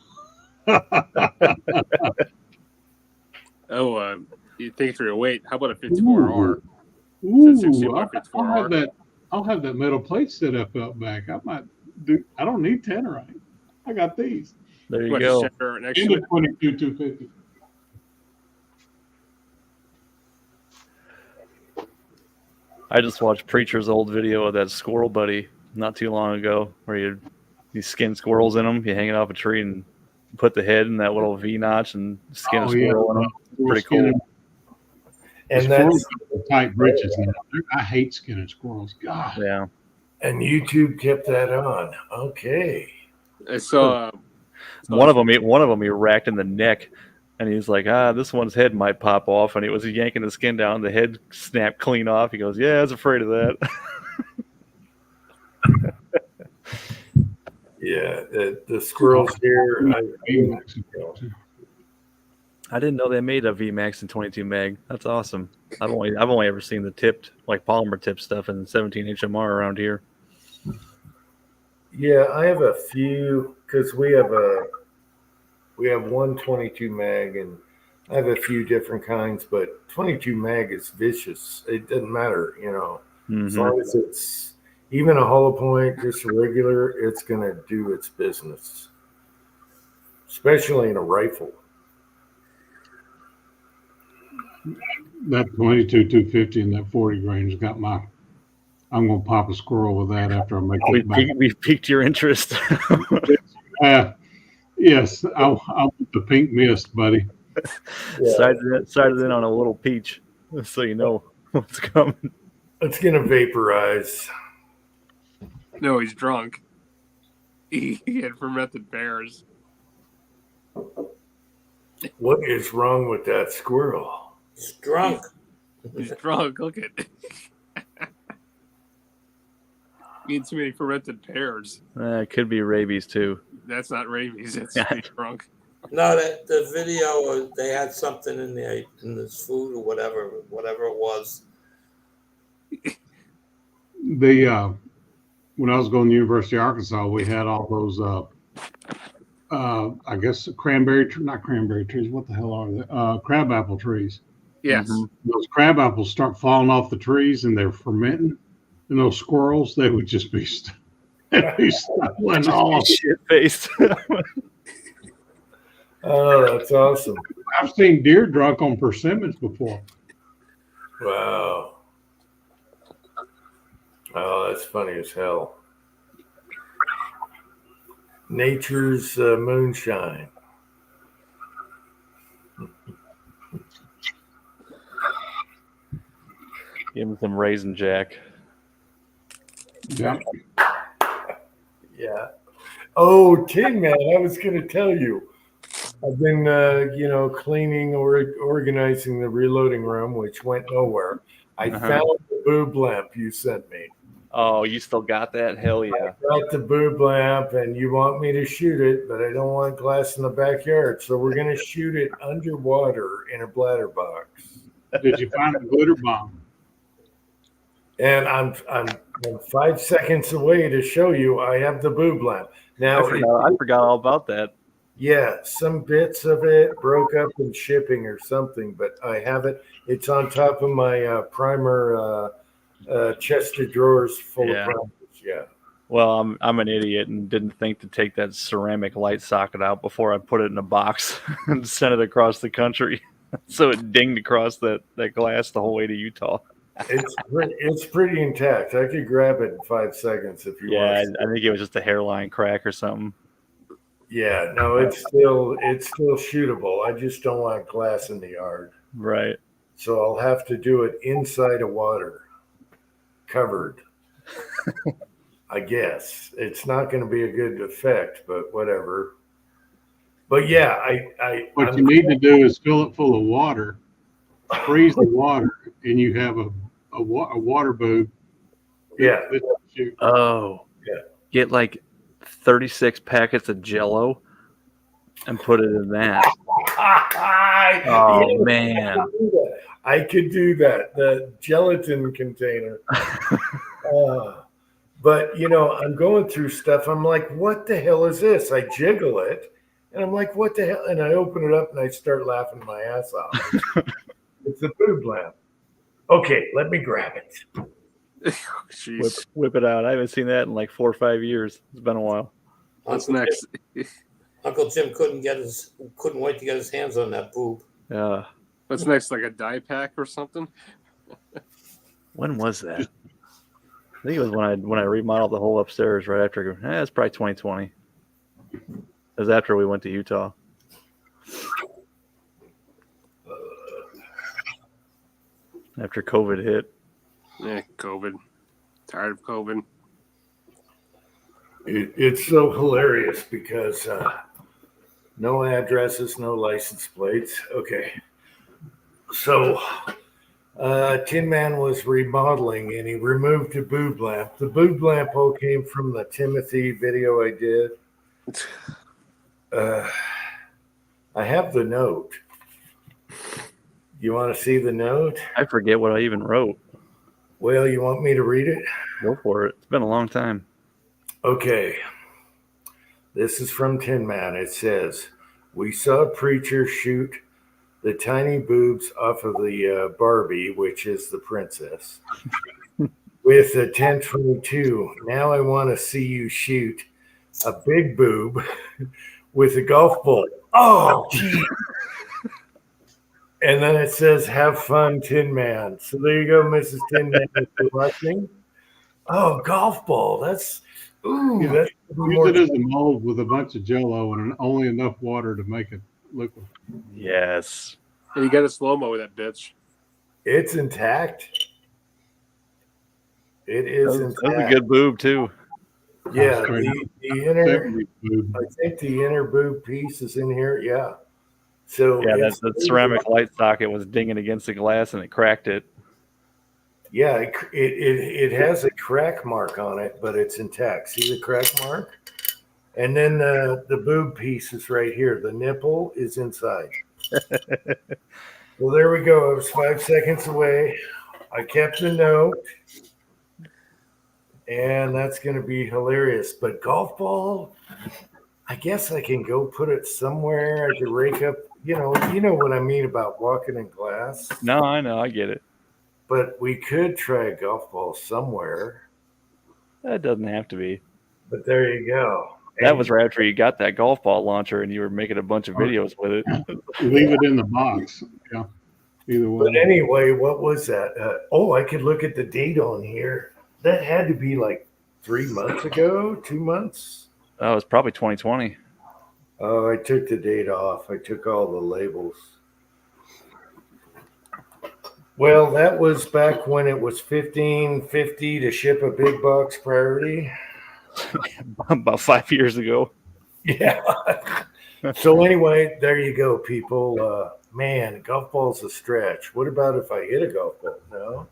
Oh, you think for your weight? How about a 54R? Ooh, 60 by 54R. I'll have that metal plate set up back. I might do. I don't need tannerite. I got these. There you What, go. just check next In to the it? 22 250. I just watched Preacher's old video of that squirrel buddy not too long ago where you skin squirrels in them. You hang it off a tree and put the head in that little V notch and skin a squirrel in them. Pretty cool. And Squirrels that's have tight britches now. I hate skinning squirrels. God. Yeah. and YouTube kept that on. Okay. I saw One of them he racked in the neck, and he was like, this one's head might pop off, and he was yanking the skin down. The head snapped clean off. He goes, yeah, I was afraid of that. Yeah, the squirrels here. I didn't know they made a VMAX in 22 meg. That's awesome. I've only ever seen the tipped, like polymer tip stuff in 17 HMR around here. Yeah, I have a few because we have one 22 mag, and I have a few different kinds. But 22 mag is vicious. It doesn't matter, as long as it's even a hollow point, just a regular, it's gonna do its business, especially in a rifle. That 22 250 and that 40 grain has got I'm gonna pop a squirrel with that after I make it back. We've piqued your interest. Yes, I'll put the pink mist, buddy. Yeah. Sighted in on a little peach, so you know what's coming. It's gonna vaporize. No, he's drunk. He had fermented bears. What is wrong with that squirrel? It's drunk. He's drunk. Look at eating too many fermented pears. It could be rabies too. That's not rabies. It's Yeah. he's drunk. No, the video, they had something in there in this food or whatever it was. The when I was going to the University of Arkansas, we had all those I guess not cranberry trees. What the hell are they? Crabapple trees. Yes. Those crab apples start falling off the trees and they're fermenting. And those squirrels, they would just be stumbling all. Shit faced. Oh, that's awesome. I've seen deer drunk on persimmons before. Wow. Oh, that's funny as hell. Nature's moonshine. Give him some Raisin Jack. Yeah. Yeah. Oh, Tin Man, I was going to tell you. I've been, cleaning or organizing the reloading room, which went nowhere. I found the boob lamp you sent me. Oh, you still got that? Hell yeah. I got the boob lamp, and you want me to shoot it, but I don't want glass in the backyard. So we're going to shoot it underwater in a bladder box. Did you find a glitter bomb? And I'm 5 seconds away to show you I have the boob lamp. Now, I forgot all about that. yeah, some bits of it broke up in shipping or something, but I have it. It's on top of my primer chest of drawers full of primers. Yeah. Well, I'm an idiot and didn't think to take that ceramic light socket out before I put it in a box and sent it across the country. So it dinged across that glass the whole way to Utah. It's pretty intact. I could grab it in 5 seconds if you want. Yeah, I think it was just a hairline crack or something. Yeah, no, it's still shootable. I just don't want glass in the yard. Right. So I'll have to do it inside of water, covered. I guess it's not going to be a good effect, but whatever. But yeah, What you need to do is fill it full of water, freeze the water, and you have a water boob. Yeah. Shoot. Oh. Yeah. Get like 36 packets of Jello and put it in that. Oh, Yeah, man. I could do that. The gelatin container. But, I'm going through stuff. I'm like, what the hell is this? I jiggle it. And I'm like, what the hell? And I open it up and I start laughing my ass off. It's a boob lamp. Okay, let me grab it. Whip it out. I haven't seen that in like 4 or 5 years. It's been a while. What's next? Uncle Jim couldn't wait to get his hands on that boob. Yeah. What's next? Like a dye pack or something? When was that? I think it was when I remodeled the whole upstairs right after. It's probably 2020. It was after we went to Utah. After COVID hit. Yeah, COVID. Tired of COVID. It's so hilarious because no addresses, no license plates. Okay. So Tin Man was remodeling and he removed the boob lamp. The boob lamp all came from the Timothy video I did. I have the note. You want to see the note? I forget what I even wrote. Well, you want me to read it? Go for it. It's been a long time. Okay. This is from Tin Man. It says, we saw a preacher shoot the tiny boobs off of the Barbie, which is the princess, with a 1022. Now I want to see you shoot a big boob with a golf ball. Oh, gee. And then it says, have fun, Tin Man. So there you go, Mrs. Tin Man, if you're watching. Oh, golf ball. That's Use it as a mold with a bunch of Jello and only enough water to make it liquid. Yes. And you got a slow-mo with that bitch. It's intact. It is That intact. was a good boob, too. Yeah, the inner, Boob. I think the inner boob piece is in here. Yeah. So Yeah, it's- that ceramic light socket was dinging against the glass and it cracked it. Yeah, it has a crack mark on it, but it's intact. See the crack mark? And then the boob piece is right here. The nipple is inside. Well, there we go. It was 5 seconds away. I kept the note. And that's going to be hilarious. But golf ball, I guess I can go put it somewhere. I could rake up, you know what I mean about walking in glass. No, I know. I get it. But we could try a golf ball somewhere. That doesn't have to be. But there you go. That was right after you got that golf ball launcher and you were making a bunch of videos with it. Leave it in the box. Yeah. Either way. But anyway, what was that? I could look at the date on here. That had to be like 3 months ago, 2 months. Oh, it's probably 2020. Oh, I took the date off. I took all the labels. Well, that was back when it was $15.50 to ship a big box priority. About 5 years ago. Yeah. So anyway, there you go, people. Man, golf ball's a stretch. What about if I hit a golf ball? No.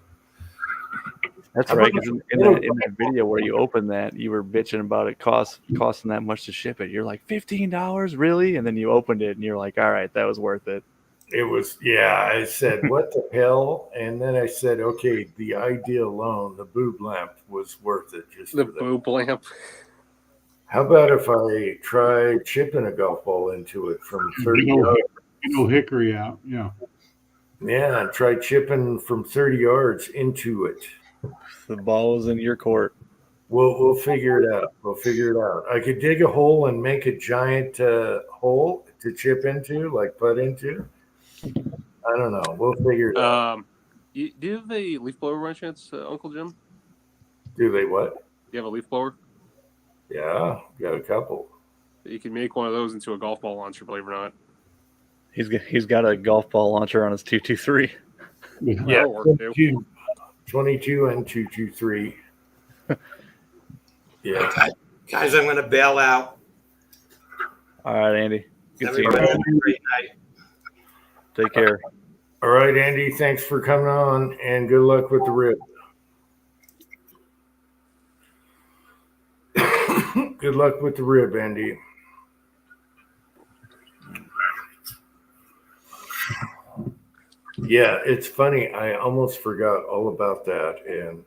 That's right. 'Cause in that video where you opened that, you were bitching about it costing that much to ship it. You're like, $15, really? And then you opened it and you're like, all right, that was worth it. It was, yeah. I said, what the hell? And then I said, okay, the idea alone, the boob lamp was worth it. Just The for that. boob lamp. How about if I try chipping a golf ball into it from 30 yards? Hickory out. Yeah. Yeah, try chipping from 30 yards into it. The ball is in your court. We'll figure it out. We'll figure it out. I could dig a hole and make a giant hole to chip into, like putt into. I don't know. We'll figure it out. Do you have a leaf blower by chance, Uncle Jim? Do they what? Do you have a leaf blower? Yeah, got a couple. You can make one of those into a golf ball launcher, believe it or not. He's got a golf ball launcher on his 223. Yeah, That'll work too. 22 and 223. Yeah. Guys, I'm going to bail out. All right, Andy. Good seeing Everybody you. have a great night. Take care. All right, Andy, thanks for coming on and good luck with the rib. Good luck with the rib, Andy. Yeah, it's funny. I almost forgot all about that. And,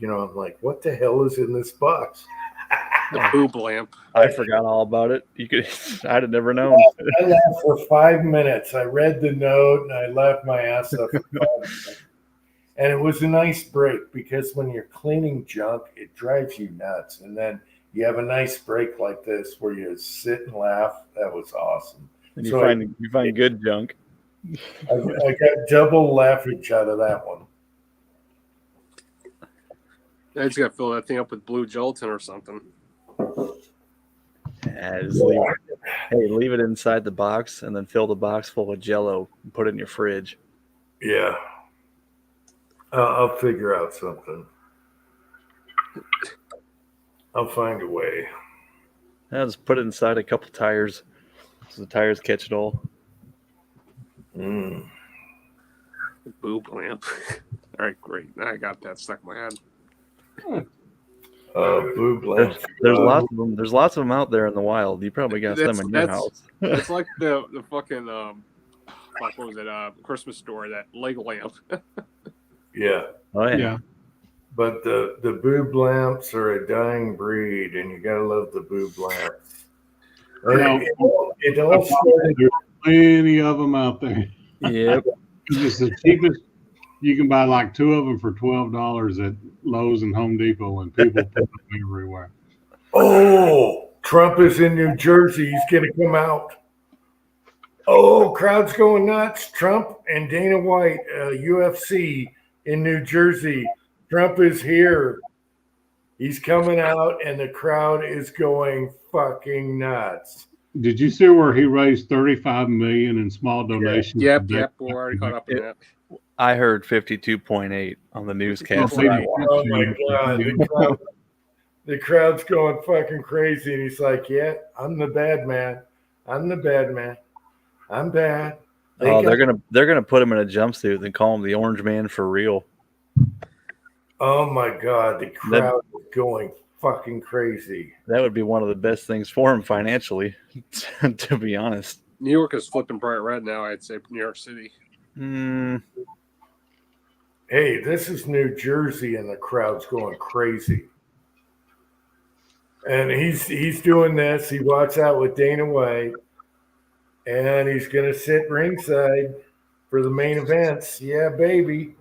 I'm like, what the hell is in this box? The boob lamp. I forgot all about it. I'd have never known. I laughed for 5 minutes. I read the note and I laughed my ass off. For 5 minutes. And it was a nice break because when you're cleaning junk, it drives you nuts. And then you have a nice break like this where you sit and laugh. That was awesome. And you So find good junk. I got double laughage out of that one. I just got to fill that thing up with blue gelatin or something. Yeah, leave it inside the box and then fill the box full of Jell-O and put it in your fridge. Yeah. I'll figure out something. I'll find a way. I'll just put it inside a couple tires so the tires catch it all. Mm. Boob lamp. All right, great. I got that stuck in my head. Boob lamp. There's lots of them. There's lots of them out there in the wild. You probably got some in your house. It's like the fucking what was it? Christmas store, that leg lamp. Yeah. Oh yeah. Yeah. But the boob lamps are a dying breed, and you gotta love the boob lamps. And it all started. There's plenty of them out there. Yep. It's the cheapest. You can buy like 2 of them for $12 at Lowe's and Home Depot, and people put them everywhere. Oh, Trump is in New Jersey. He's gonna come out. Oh, crowd's going nuts. Trump and Dana White, UFC in New Jersey. Trump is here. He's coming out, and the crowd is going fucking nuts. Did you see where he raised $35 million in small donations? Yep. We're already caught up in that. I heard 52.8 on the newscast. Oh, that I watched. Oh my God. The crowd's going fucking crazy. And he's like, yeah, I'm the bad man. I'm the bad man. I'm bad. They're gonna put him in a jumpsuit and call him the Orange Man for real. Oh my God. The crowd is going fucking crazy. That would be one of the best things for him financially, to be honest. New York is flipping bright red now. I'd say New York City. Hey, this is New Jersey, and the crowd's going crazy. And he's doing this. He walks out with Dana White, and he's going to sit ringside for the main events. Yeah, baby.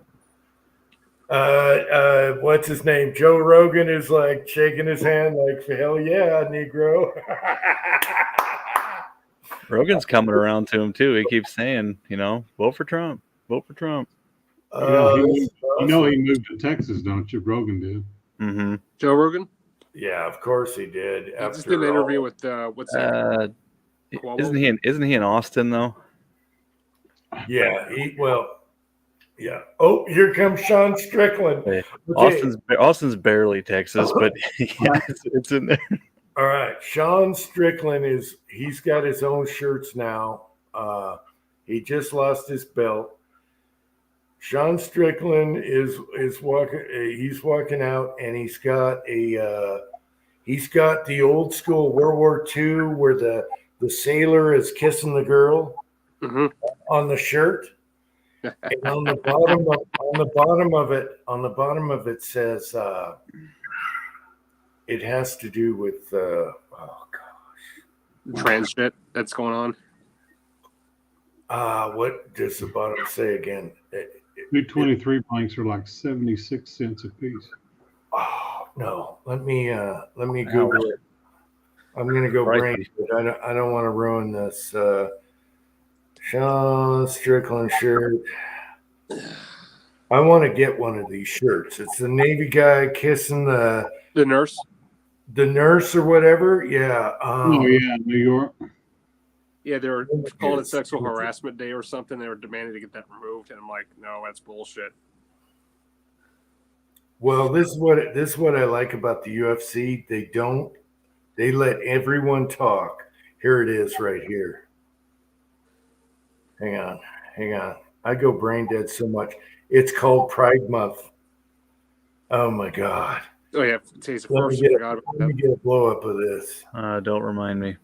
What's his name? Joe Rogan is like shaking his hand like, hell yeah, Negro. Rogan's coming around to him too. He keeps saying, vote for Trump. Vote for Trump. He moved to Texas, don't you? Rogan did. Mm-hmm. Joe Rogan? Yeah, of course he did. He just did an interview with what's that? Isn't he in Austin though? Yeah, yeah. Oh, here comes Sean Strickland. Hey, Okay. Austin's barely Texas, but yeah, it's in there. All right, Sean Strickland he's got his own shirts now. He just lost his belt. Sean Strickland is walking. He's walking out, and he's got the old school World War II where the sailor is kissing the girl on the shirt, and on the bottom of it says it has to do with trans shit that's going on. What does the bottom say again? New 23 blanks are like 76 cents a piece. Oh no! Let me Google it. I'm gonna go brain, but I don't want to ruin this. Sean Strickland shirt. I want to get one of these shirts. It's the Navy guy kissing the nurse or whatever. Yeah. New York. Yeah, they were calling it sexual harassment day or something. They were demanding to get that removed, and I'm like, no, that's bullshit. Well, this is what I like about the UFC. They let everyone talk. Here it is right here. Hang on. I go brain dead so much. It's called Pride Month. Oh my God. Oh yeah, today's the Let first. me get a blow up of this. Don't remind me.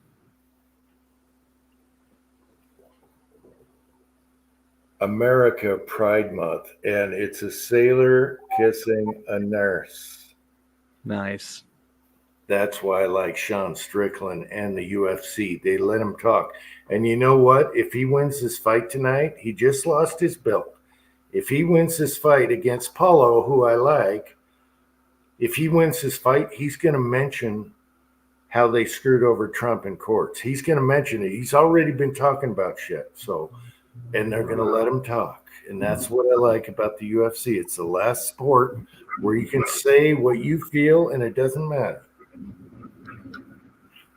America Pride Month, and it's a sailor kissing a nurse. Nice. That's why I like Sean Strickland and the UFC. They let him talk. And you know what? If he wins this fight tonight, he just lost his belt. If he wins this fight against Paulo, who I like, if he wins this fight, he's going to mention how they screwed over Trump in courts. He's going to mention it. He's already been talking about shit. And they're going to let him talk. And that's what I like about the UFC. It's the last sport where you can say what you feel and it doesn't matter.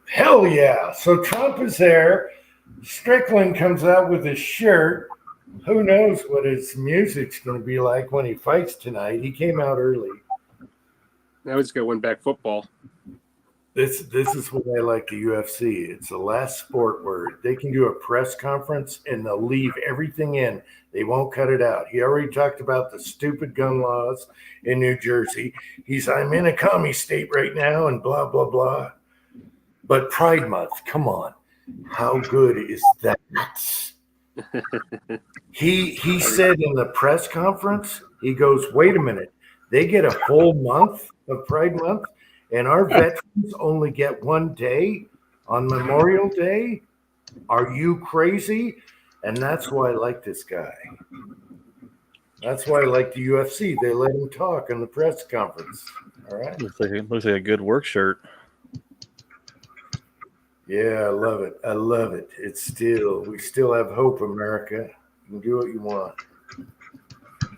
Hell yeah. So Trump is there. Strickland comes out with his shirt. Who knows what his music's going to be like when he fights tonight. He came out early. Now he's going to win back football. This is what I like the UFC. It's the last sport where they can do a press conference and they'll leave everything in. They won't cut it out. He already talked about the stupid gun laws in New Jersey. I'm in a commie state right now and blah, blah, blah. But Pride Month, come on. How good is that? He said in the press conference, he goes, wait a minute. They get a full month of Pride Month? And our veterans only get 1 day on Memorial Day? Are you crazy? And that's why I like this guy. That's why I like the UFC. They let him talk in the press conference. All right. Looks like a good work shirt. Yeah, I love it. I love it. We still have hope, America. You can do what you want.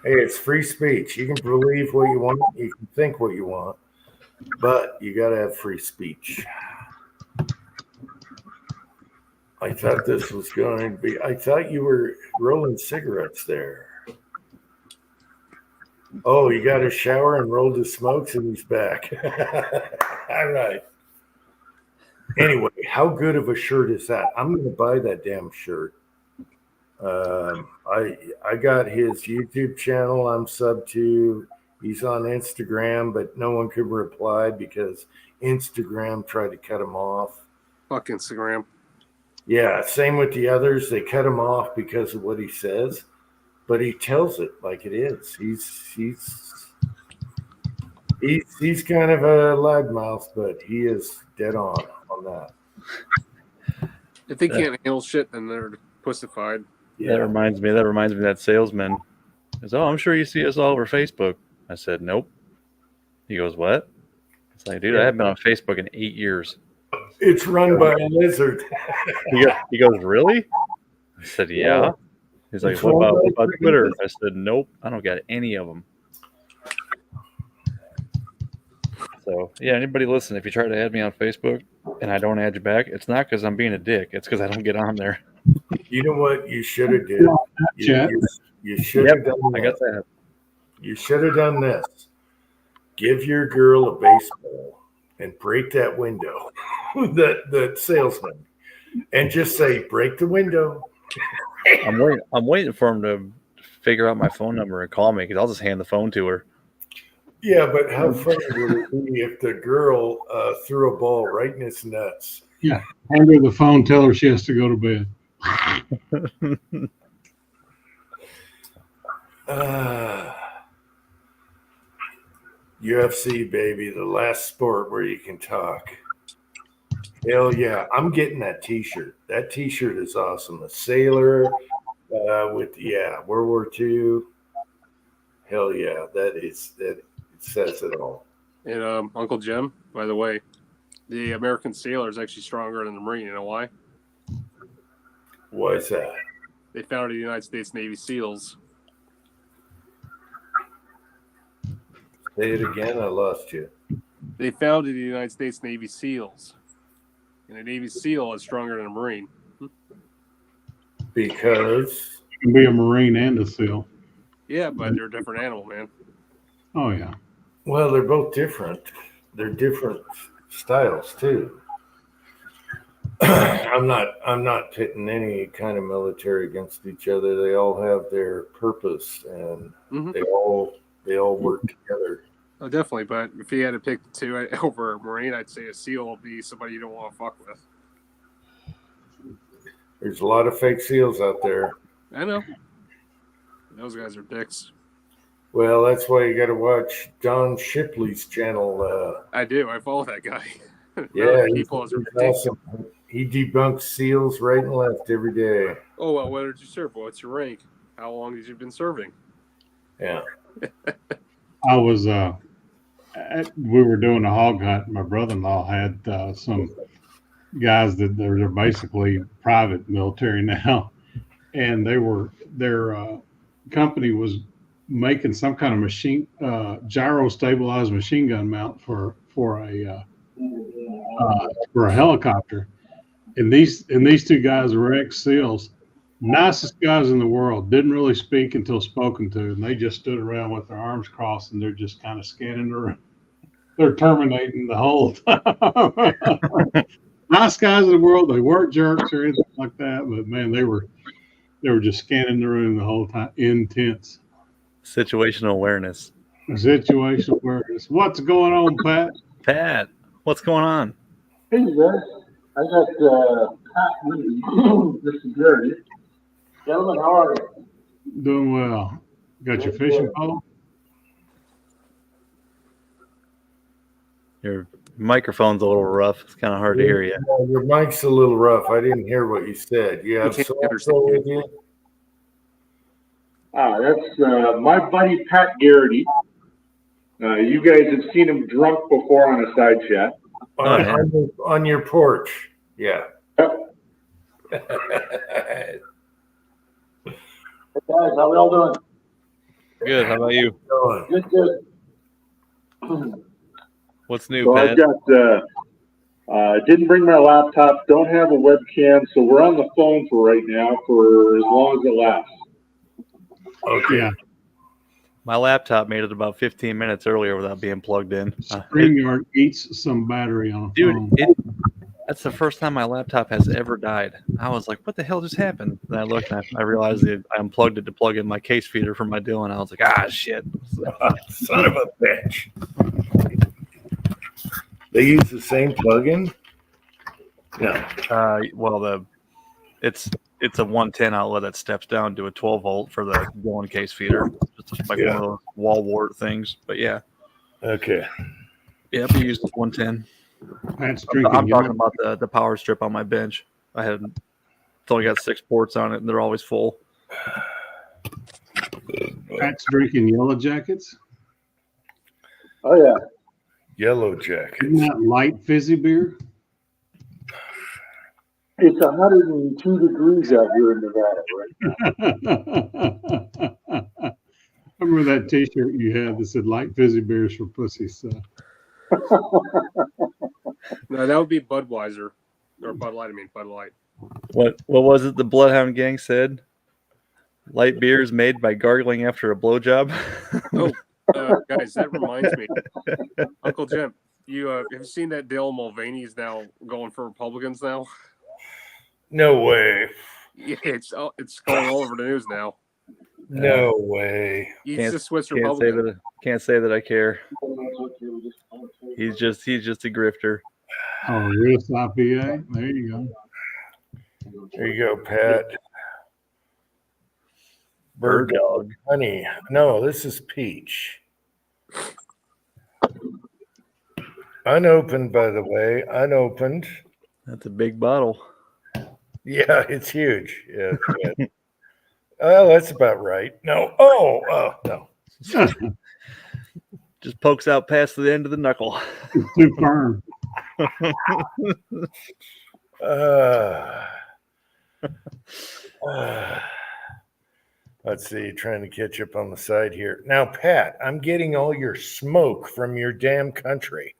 Hey, it's free speech. You can believe what you want. You can think what you want. But you got to have free speech. I thought this was going to be, I thought you were rolling cigarettes there. Oh, you got a shower and rolled his smokes and he's back. All right. Anyway, how good of a shirt is that? I'm going to buy that damn shirt. I got his YouTube channel I'm sub to. He's on Instagram, but no one could reply because Instagram tried to cut him off. Fuck Instagram. Yeah, same with the others. They cut him off because of what he says, but he tells it like it is. He's kind of a loudmouth, but he is dead on that. If they can't handle shit, then they're pussified. Yeah. That reminds me of that salesman. He goes, "Oh, I'm sure you see us all over Facebook." I said, "Nope." He goes, "What?" It's like, dude, I haven't been on Facebook in 8 years. It's run by a lizard. He goes, "Really?" I said, "Yeah." He's like, It's what run about by Twitter? lizards. I said, "Nope, I don't got any of them." So, yeah, anybody listen, if you try to add me on Facebook and I don't add you back, it's not because I'm being a dick. It's because I don't get on there. You know what you should have did? You should have done I got that. You should have done this. Give your girl a baseball and break that window, the salesman, and just say, break the window. I'm waiting for him to figure out my phone number and call me because I'll just hand the phone to her. Yeah, but how funny would it be if the girl threw a ball right in his nuts? Yeah. Hand her the phone, tell her she has to go to bed. UFC, baby, the last sport where you can talk. Hell yeah, I'm getting that T-shirt. That T-shirt is awesome. A sailor with World War II. Hell yeah, that says it all. And Uncle Jim, by the way, the American sailor is actually stronger than the Marine. You know why? Why is that? They founded the United States Navy SEALs. Say it again. I lost you. They founded the United States Navy SEALs. And a Navy SEAL is stronger than a Marine. Because You can be a Marine and a SEAL. Yeah, but they're a different animal, man. Oh, yeah. well, they're both different. They're different styles too. I'm not pitting any kind of military against each other. They all have their purpose, and they all work together. Oh, definitely. But if you had to pick two over a Marine, I'd say a SEAL will be somebody you don't want to fuck with. There's a lot of fake SEALs out there. I know. Those guys are dicks. Well, that's why you got to watch Don Shipley's channel. I do. I follow that guy. Yeah, people he's are ridiculous. awesome. He debunks SEAls right and left every day. Oh, well, where did you serve? What's your rank? How long have you been serving? Yeah. I was, we were doing a hog hunt. My brother-in-law had some guys that they're basically private military now. And their company was making some kind of machine, gyro stabilized machine gun mount for a helicopter. And these two guys were ex-SEALs, nicest guys in the world, didn't really speak until spoken to, and they just stood around with their arms crossed and they're just kind of scanning the room. They're terminating the whole time. Nice guys in the world, they weren't jerks or anything like that, but man, they were just scanning the room the whole time. Intense. Situational awareness. Situational awareness. What's going on, Pat? Pat, what's going on? Hey, guys. I got Pat with me, Mr. Gary. Gentlemen, how are you? Doing well. Got your fishing pole? Your microphone's a little rough. It's kind of hard to hear you. Yeah, your mic's a little rough. I didn't hear what you said. You have can't so with you? That's my buddy Pat Garrity. You guys have seen him drunk before on a side chat. On your porch. Yeah. Hey guys, how we all doing? Good. How about you? Good. What's new, So Pat? I've got, didn't bring my laptop, don't have a webcam, so we're on the phone for right now for as long as it lasts. Okay. Yeah. My laptop made it about 15 minutes earlier without being plugged in. StreamYard eats some battery on a Dude, phone. That's the first time my laptop has ever died. I was like, what the hell just happened? Then I looked and I realized that I unplugged it to plug in my case feeder for my deal, and I was like, ah, shit. Son of a bitch. They use the same plug-in? No. Well, it's a 110 outlet that steps down to a 12 volt for the going case feeder. It's like one of those wall wart things. But yeah. Okay. Yeah, we use 110. Pat's I'm drinking. talking about the power strip on my bench. It's only got 6 ports on it, and they're always full. Pat's drinking Yellow Jackets. Oh yeah. Yellow Jackets. Isn't that light fizzy beer? It's 102 degrees out here in Nevada, right? I remember that T-shirt you had that said "Light fizzy beers for pussies." So. No, that would be Budweiser or Bud Light. I mean Bud Light. What was it the Bloodhound Gang said? Light beers made by gargling after a blowjob. Guys, that reminds me, Uncle Jim. You have seen that Dale Mulvaney's now going for Republicans now? No way. Yeah, it's going all over the news now. No way. He's the Swiss Republican. Can't say that I care. He's just a grifter. Oh, Ruth IPA. There you go. There you go, Pat. Bird dog. Honey. No, this is peach. Unopened, by the way. Unopened. That's a big bottle. Yeah, it's huge. Yeah. Oh, that's about right. No. Oh, no. Just pokes out past the end of the knuckle. Too firm. Let's see, trying to catch up on the side here. Now, Pat, I'm getting all your smoke from your damn country.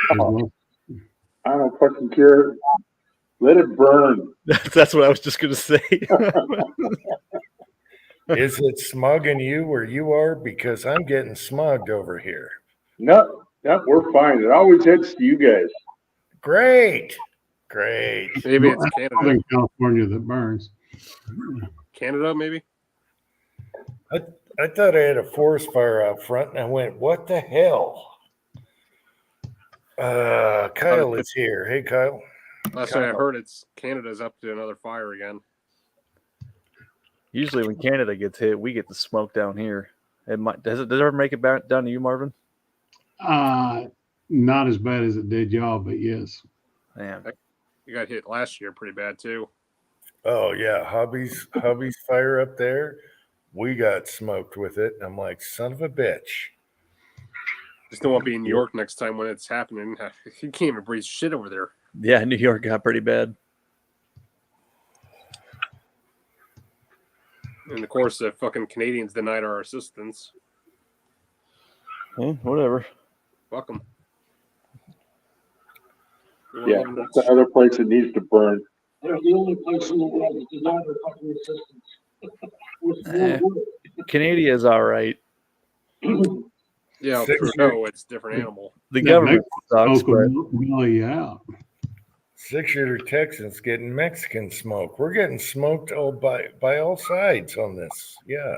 I don't fucking care. Let it burn. That's what I was just going to say. Is it smogging you where you are? Because I'm getting smogged over here. No, we're fine. It always heads to you guys. Great. Maybe it's Canada. Southern California that burns. Canada, maybe. I thought I had a forest fire out front, and I went, what the hell? Kyle is here. Hey, Kyle. Last time I heard, Canada's up to another fire again. Usually when Canada gets hit, we get the smoke down here. Does it ever make it back down to you, Marvin? Not as bad as it did y'all, but yes. Man. You got hit last year pretty bad too. Oh yeah, hubby's fire up there. We got smoked with it. I'm like, son of a bitch. Just don't want to be in New York next time when it's happening. You can't even breathe shit over there. Yeah, New York got pretty bad. And of course, the fucking Canadians denied our assistance. Whatever. Fuck them. Yeah, that's another place that needs to burn. They're the only place in the world that denied our fucking assistance. Canada is all right. Yeah, Trudeau, it's a different animal. The government sucks, but yeah. 6-shooter Texans getting Mexican smoke. We're getting smoked by all sides on this. Yeah.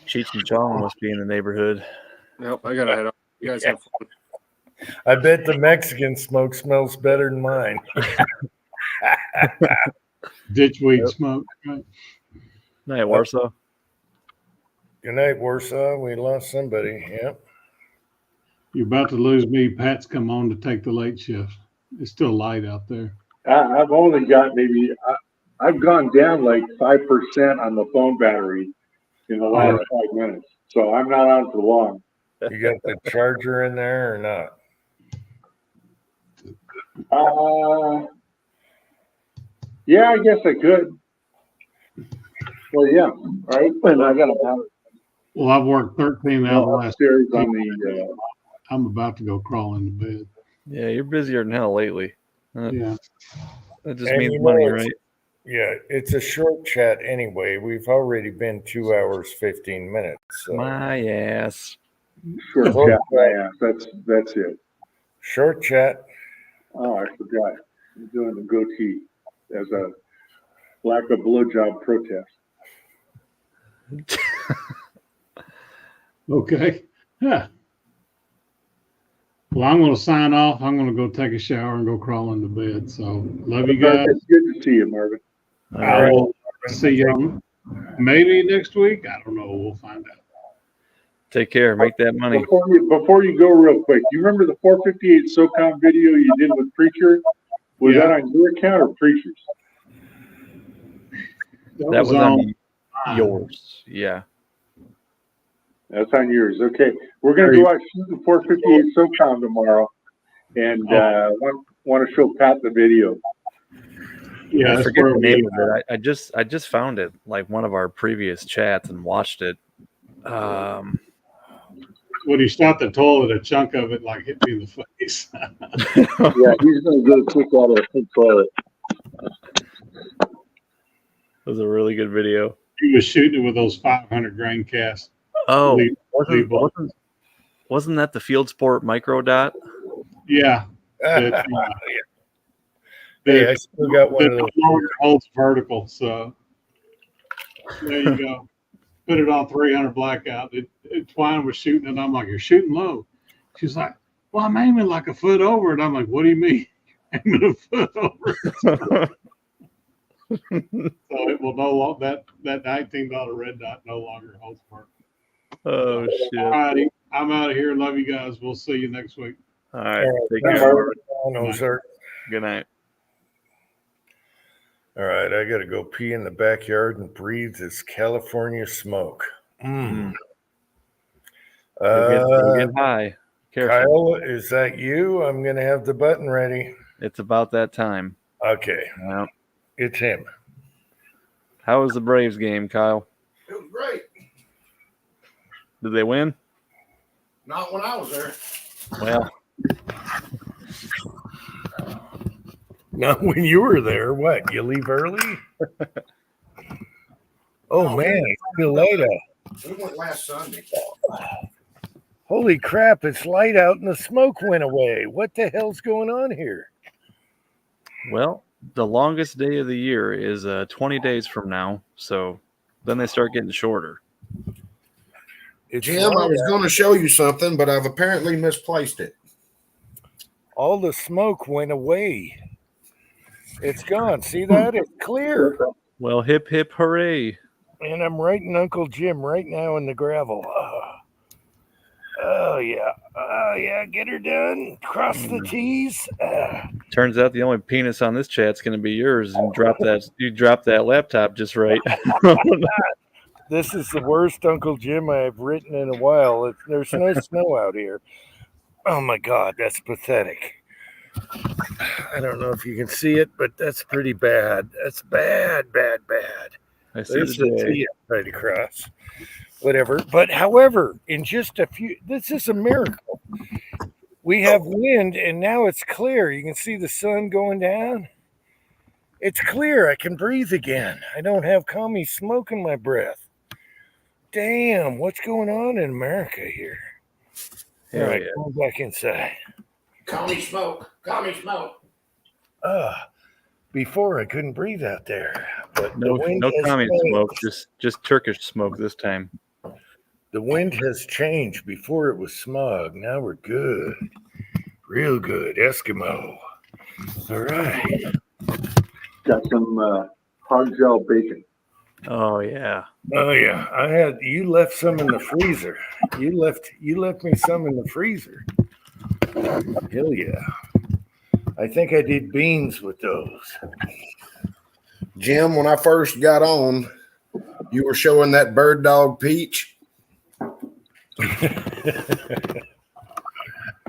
Cheech and Chong must be in the neighborhood. Nope, I gotta head up. You guys have fun. I bet the Mexican smoke smells better than mine. Ditchweed smoke. Right? Night, Warsaw. Good night, Warsaw. We lost somebody. Yep. You're about to lose me. Pat's come on to take the late shift. It's still light out there. I've only got I've gone down like 5% on the phone battery in the last 5 minutes. So I'm not on for long. You got the charger in there or not? Yeah, I guess I could. Well, yeah, right. And I got a power. Well, I've worked 13 out of the last. Upstairs on the. I'm about to go crawl into bed. Yeah, you're busier than hell lately. Yeah. That just And means you know money, it's- right? Yeah, it's a short chat anyway. We've already been 2 hours, 15 minutes. So. My ass. Short Short chat. chat. Yeah, that's it. Short chat. Oh, I forgot. I'm doing the goatee as a lack of blowjob protest. Okay. Yeah. Well, I'm going to sign off. I'm going to go take a shower and go crawl into bed. So, love you guys. It's good to see you, Marvin. I will see you maybe next week. I don't know. We'll find out. Take care. Make that money. Before you go, real quick, you remember the 458 SOCOM video you did with Preacher? Was that on your account or Preacher's? That was on yours. Yeah. That's on yours. Okay. We're going to go out shooting 458 SOCOM tomorrow and want to show Pat the video. Yeah, I forget the name of it. I just found it, like one of our previous chats, and watched it. When he stopped the toilet, a chunk of it like hit me in the face. Yeah, he's going to go quick out of the toilet. It was a really good video. He was shooting it with those 500 grain casts. Oh, wasn't that the Field Sport micro dot? Yeah. Hey, I still got one of those. Holds vertical, so there you go. Put it on 300 blackout. Twine was shooting, and I'm like, "You're shooting low." She's like, "Well, I'm aiming like a foot over," and I'm like, "What do you mean, aiming a foot over?" So it will no longer that $19 red dot no longer holds vertical. Oh shit! All righty, I'm out of here. Love you guys. We'll see you next week. All right, take care. Good night. All right, I got to go pee in the backyard and breathe this California smoke. You'll get high. Careful. Kyle, is that you? I'm going to have the button ready. It's about that time. Okay. Yep. It's him. How was the Braves game, Kyle? It was great. Did they win? Not when I was there. Well, not when you were there. What? You leave early? Oh, man. It's still light out. We went last Sunday. Holy crap. It's light out and the smoke went away. What the hell's going on here? well, the longest day of the year is 20 days from now, so then they start getting shorter. Jim, I was going to show you something, but I've apparently misplaced it. All the smoke went away. It's gone. See that? It's clear. Well, hip, hip, hooray. And I'm writing Uncle Jim right now in the gravel. Oh, yeah. Oh, yeah. Get her done. Cross the T's. Turns out the only penis on this chat's going to be yours, and you dropped that laptop just right. This is the worst Uncle Jim I've written in a while. There's no snow out here. Oh, my God. That's pathetic. I don't know if you can see it, but that's pretty bad. That's bad. I see There's the the day. T right across. Whatever. But however, in just a few, this is a miracle. We have wind and now it's clear. You can see the sun going down. It's clear. I can breathe again. I don't have commie smoke in my breath. Damn, what's going on in America here? All right, going back inside. Commie smoke. Before I couldn't breathe out there. But No the wind has commie changed. smoke, just Turkish smoke this time. The wind has changed. Before it was smog. Now we're good. Real good. Eskimo. All right. Got some hard gel bacon. Oh yeah. Oh yeah. You left some in the freezer. You left me some in the freezer. Hell yeah. I think I did beans with those. Jim, when I first got on, you were showing that bird dog peach.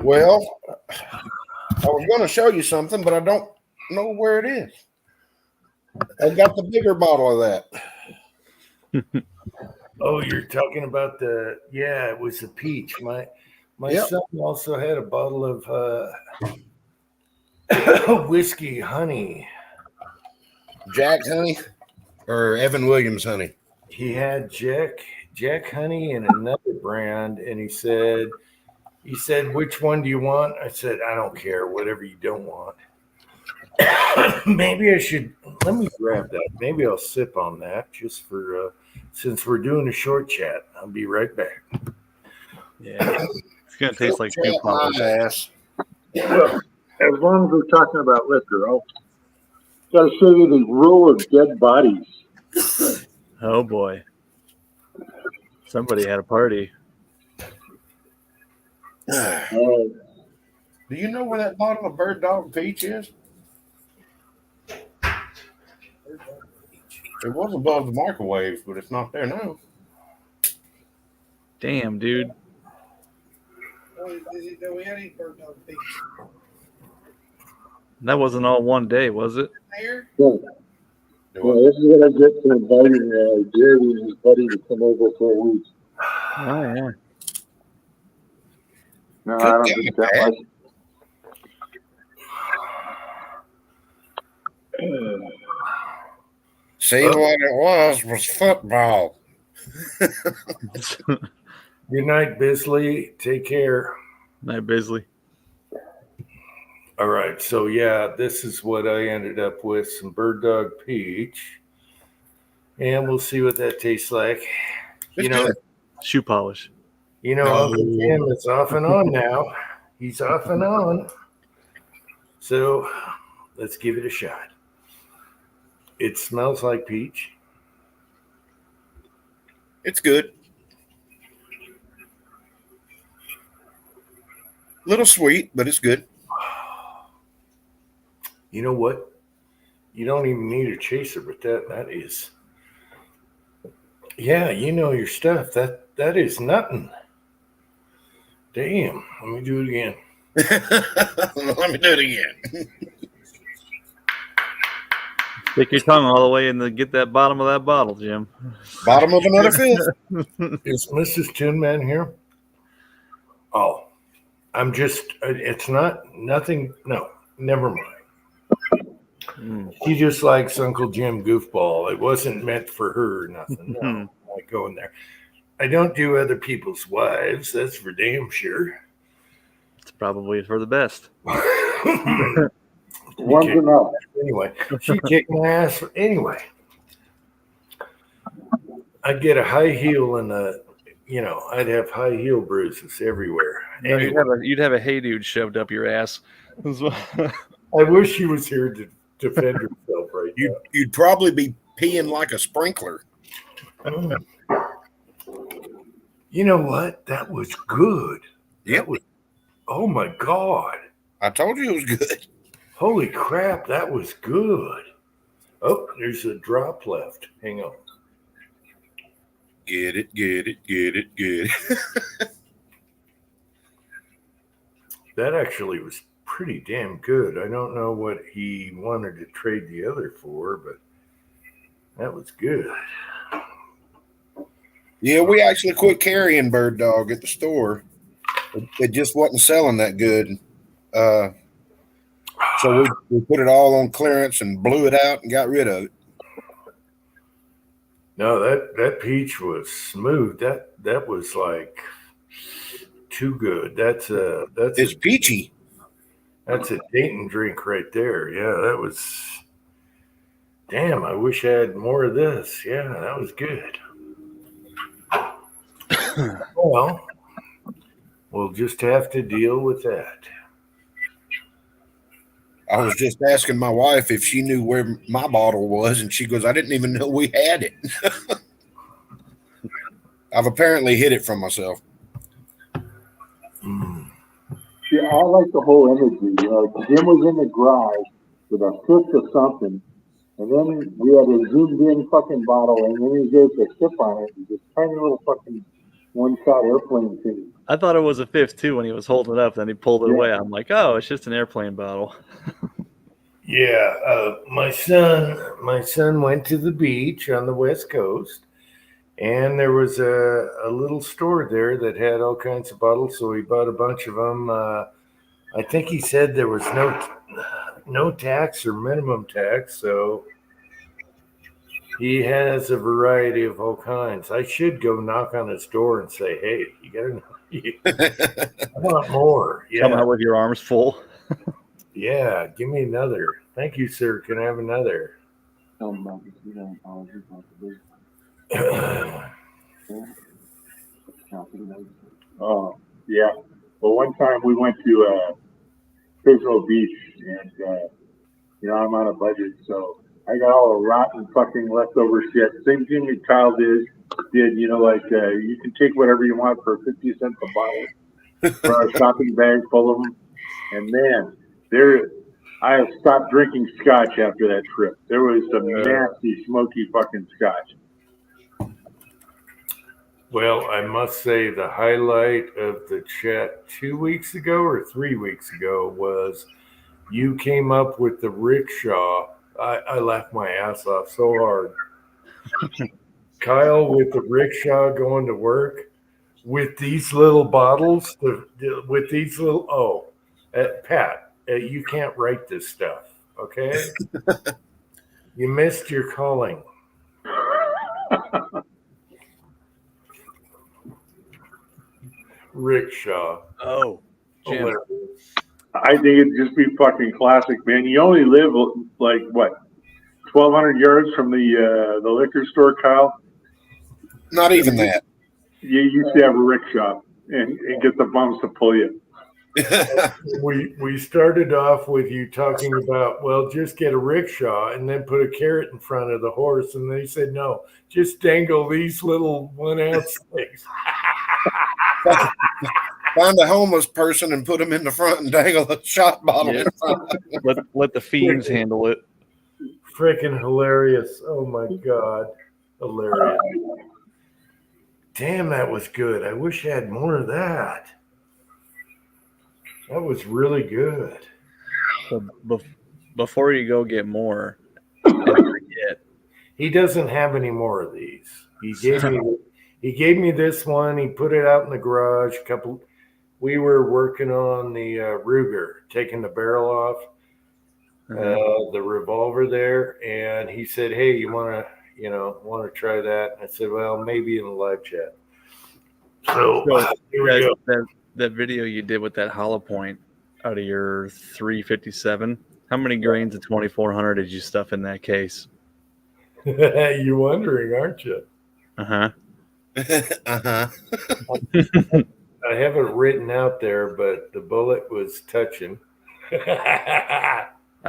Well, I was going to show you something, but I don't know where it is. I got the bigger bottle of that. Oh, you're talking about it was the peach. My son also had a bottle of whiskey honey. Jack honey or Evan Williams honey? He had Jack Jack Honey and another brand, and he said, which one do you want? I said, I don't care, whatever you don't want. Maybe I should, let me grab that. Maybe I'll sip on that just for, since we're doing a short chat. I'll be right back. Yeah, it's gonna taste like Shut shoe polish. my ass. Well, as long as we're talking about liquor, I'll got to show you the row of dead bodies. Oh boy, somebody had a party. Uh, Do you know where that bottle of Bird Dog Peach is? It was above the microwaves, but it's not there now. Damn, dude. We had any Bird Dog Peach That wasn't all one day, was it? there? well, this is what I get for inviting Jerry and his buddy to come over for a week. Oh yeah. No, I don't think that much. See, what it was football. Good night, Bisley. Take care. Night, Bisley. All right. So, yeah, this is what I ended up with, some Bird Dog Peach. And we'll see what that tastes like. You know, Shoe polish. Uncle Tim is off and on now. He's off and on. So let's give it a shot. It smells like peach. It's good. Little sweet, but it's good. You know what? You don't even need a chaser, but that is, yeah, you know your stuff. That is nothing. Damn. Let me do it again. Let me do it again. Stick your tongue all the way in to get that bottom of that bottle, Jim. Bottom of another fifth. Is Mrs. Tin Man here? Oh, I'm just, it's nothing. No, never mind. She just likes Uncle Jim goofball. It wasn't meant for her or nothing. No, I'm not going there. I don't do other people's wives. That's for damn sure. It's probably for the best. One's enough. Anyway, she kicked my ass. Anyway, I'd get a high heel and I'd have high heel bruises everywhere. No, Anyway, you'd have a hey dude shoved up your ass. I wish she was here to defend herself right now. You'd probably be peeing like a sprinkler. You know what? That was good. Yep. Oh my God. I told you it was good. Holy crap, that was good. Oh, there's a drop left. Hang on. Get it. That actually was pretty damn good. I don't know what he wanted to trade the other for, but that was good. Yeah, we actually quit carrying Bird Dog at the store. It just wasn't selling that good. So we put it all on clearance and blew it out and got rid of it. No, that peach was smooth. That was like too good. It's peachy. That's a Dayton drink right there. Yeah, that was. Damn, I wish I had more of this. Yeah, that was good. Well, we'll just have to deal with that. I was just asking my wife if she knew where my bottle was, and she goes, I didn't even know we had it. I've apparently hid it from myself. Yeah, I like the whole imagery. Jim was in the garage with a fifth of something, and then we had a zoomed-in fucking bottle, and then he gave a sip on it, and this tiny little fucking one-shot airplane thing. I thought it was a fifth too when he was holding it up. Then he pulled it away. I'm like, oh, it's just an airplane bottle. Yeah, my son went to the beach on the West Coast, and there was a little store there that had all kinds of bottles. So he bought a bunch of them. I think he said there was no tax or minimum tax. So He has a variety of all kinds. I should go knock on his door and say, "Hey, you gotta, I want more." Come Yeah, out with your arms full. yeah. Give me another. Thank you, sir. Can I have another? Oh, yeah. Well, one time we went to Pismo Beach, and I'm on a budget, so I got all the rotten fucking leftover shit. Same thing that Kyle did. Like you can take whatever you want for 50 cents a bottle for a shopping bag full of them. And man, I have stopped drinking scotch after that trip. There was some nasty, smoky fucking scotch. Well, I must say the highlight of the chat 2 weeks ago or 3 weeks ago was you came up with the rickshaw. I laughed my ass off so hard. Kyle with the rickshaw going to work with these little bottles, with these little, Pat, you can't write this stuff, okay? You missed your calling. Rickshaw. Oh, Jim. I think it'd just be fucking classic, man. You only live like what, 1,200 yards from the liquor store, Kyle. Not even that. You used to have a rickshaw and get the bums to pull you. We started off with you talking about, well, just get a rickshaw and then put a carrot in front of the horse, and they said no, just dangle these little 1 ounce things. Find a homeless person and put them in the front and dangle a shot bottle in front. Let the fiends handle it. Freaking hilarious. Oh my God. Hilarious. Damn, that was good. I wish I had more of that. That was really good. So before you go get more, and forget, he doesn't have any more of these. He gave me this one. He put it out in the garage. We were working on the Ruger, taking the barrel off, the revolver there, and he said, "Hey, you want to try that?" And I said, "Well, maybe in the live chat." So here we go. That video you did with that hollow point out of your 357, how many grains of 2400 did you stuff in that case? You're wondering, aren't you? Uh-huh. Uh-huh. I have it written out there, but the bullet was touching. I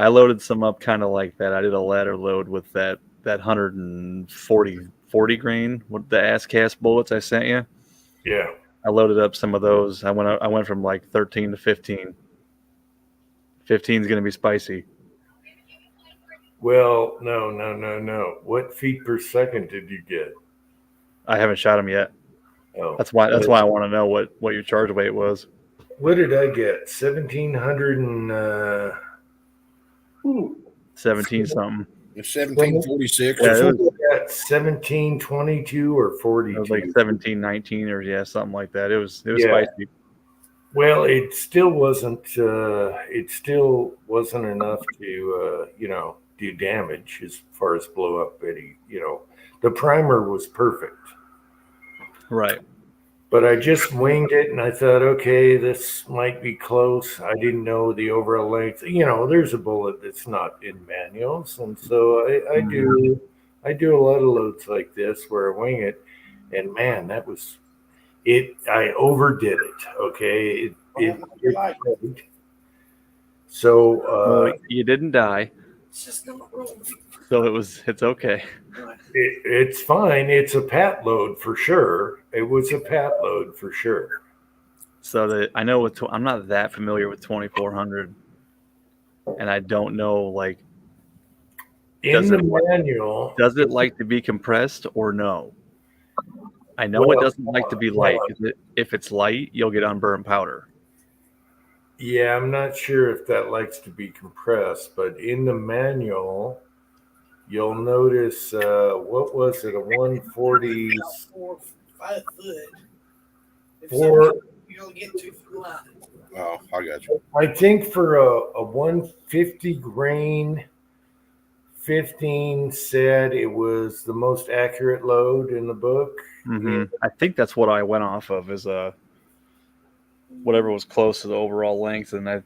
loaded some up kind of like that. I did a ladder load with that 140 grain with the ass cast bullets I sent you. Yeah. I loaded up some of those. I went from like 13 to 15. 15 is going to be spicy. Well, no. What feet per second did you get? I haven't shot them yet. Oh, That's why I want to know what your charge weight was. What did I get? 1,700 and 17 something. 1746. Yeah, it was, 1722 or 42. it was like 1719 or something like that. It was Yeah. spicy. Well, it still wasn't. It still wasn't enough to do damage as far as blow up Betty. The primer was perfect. Right. But I just winged it, and I thought, okay, this might be close. I didn't know the overall length. There's a bullet that's not in manuals, and so I do a lot of loads like this where I wing it, and man, that was it. I overdid it. Okay, so you didn't die. It's just not wrong. So it's okay. it's fine. It's a pat load for sure. It was a pat load for sure. So I know I'm not that familiar with 2400, and I don't know In the manual, does it like to be compressed or no? I know it doesn't like to be light. If it's light, you'll get unburned powder. Yeah, I'm not sure if that likes to be compressed, but in the manual, you'll notice, what was it, a 140? 4 5 foot. If Four- you don't get too flat. Oh, I got you. I think for a 150 grain 15 said it was the most accurate load in the book. I think that's what I went off of is whatever was close to the overall length, and I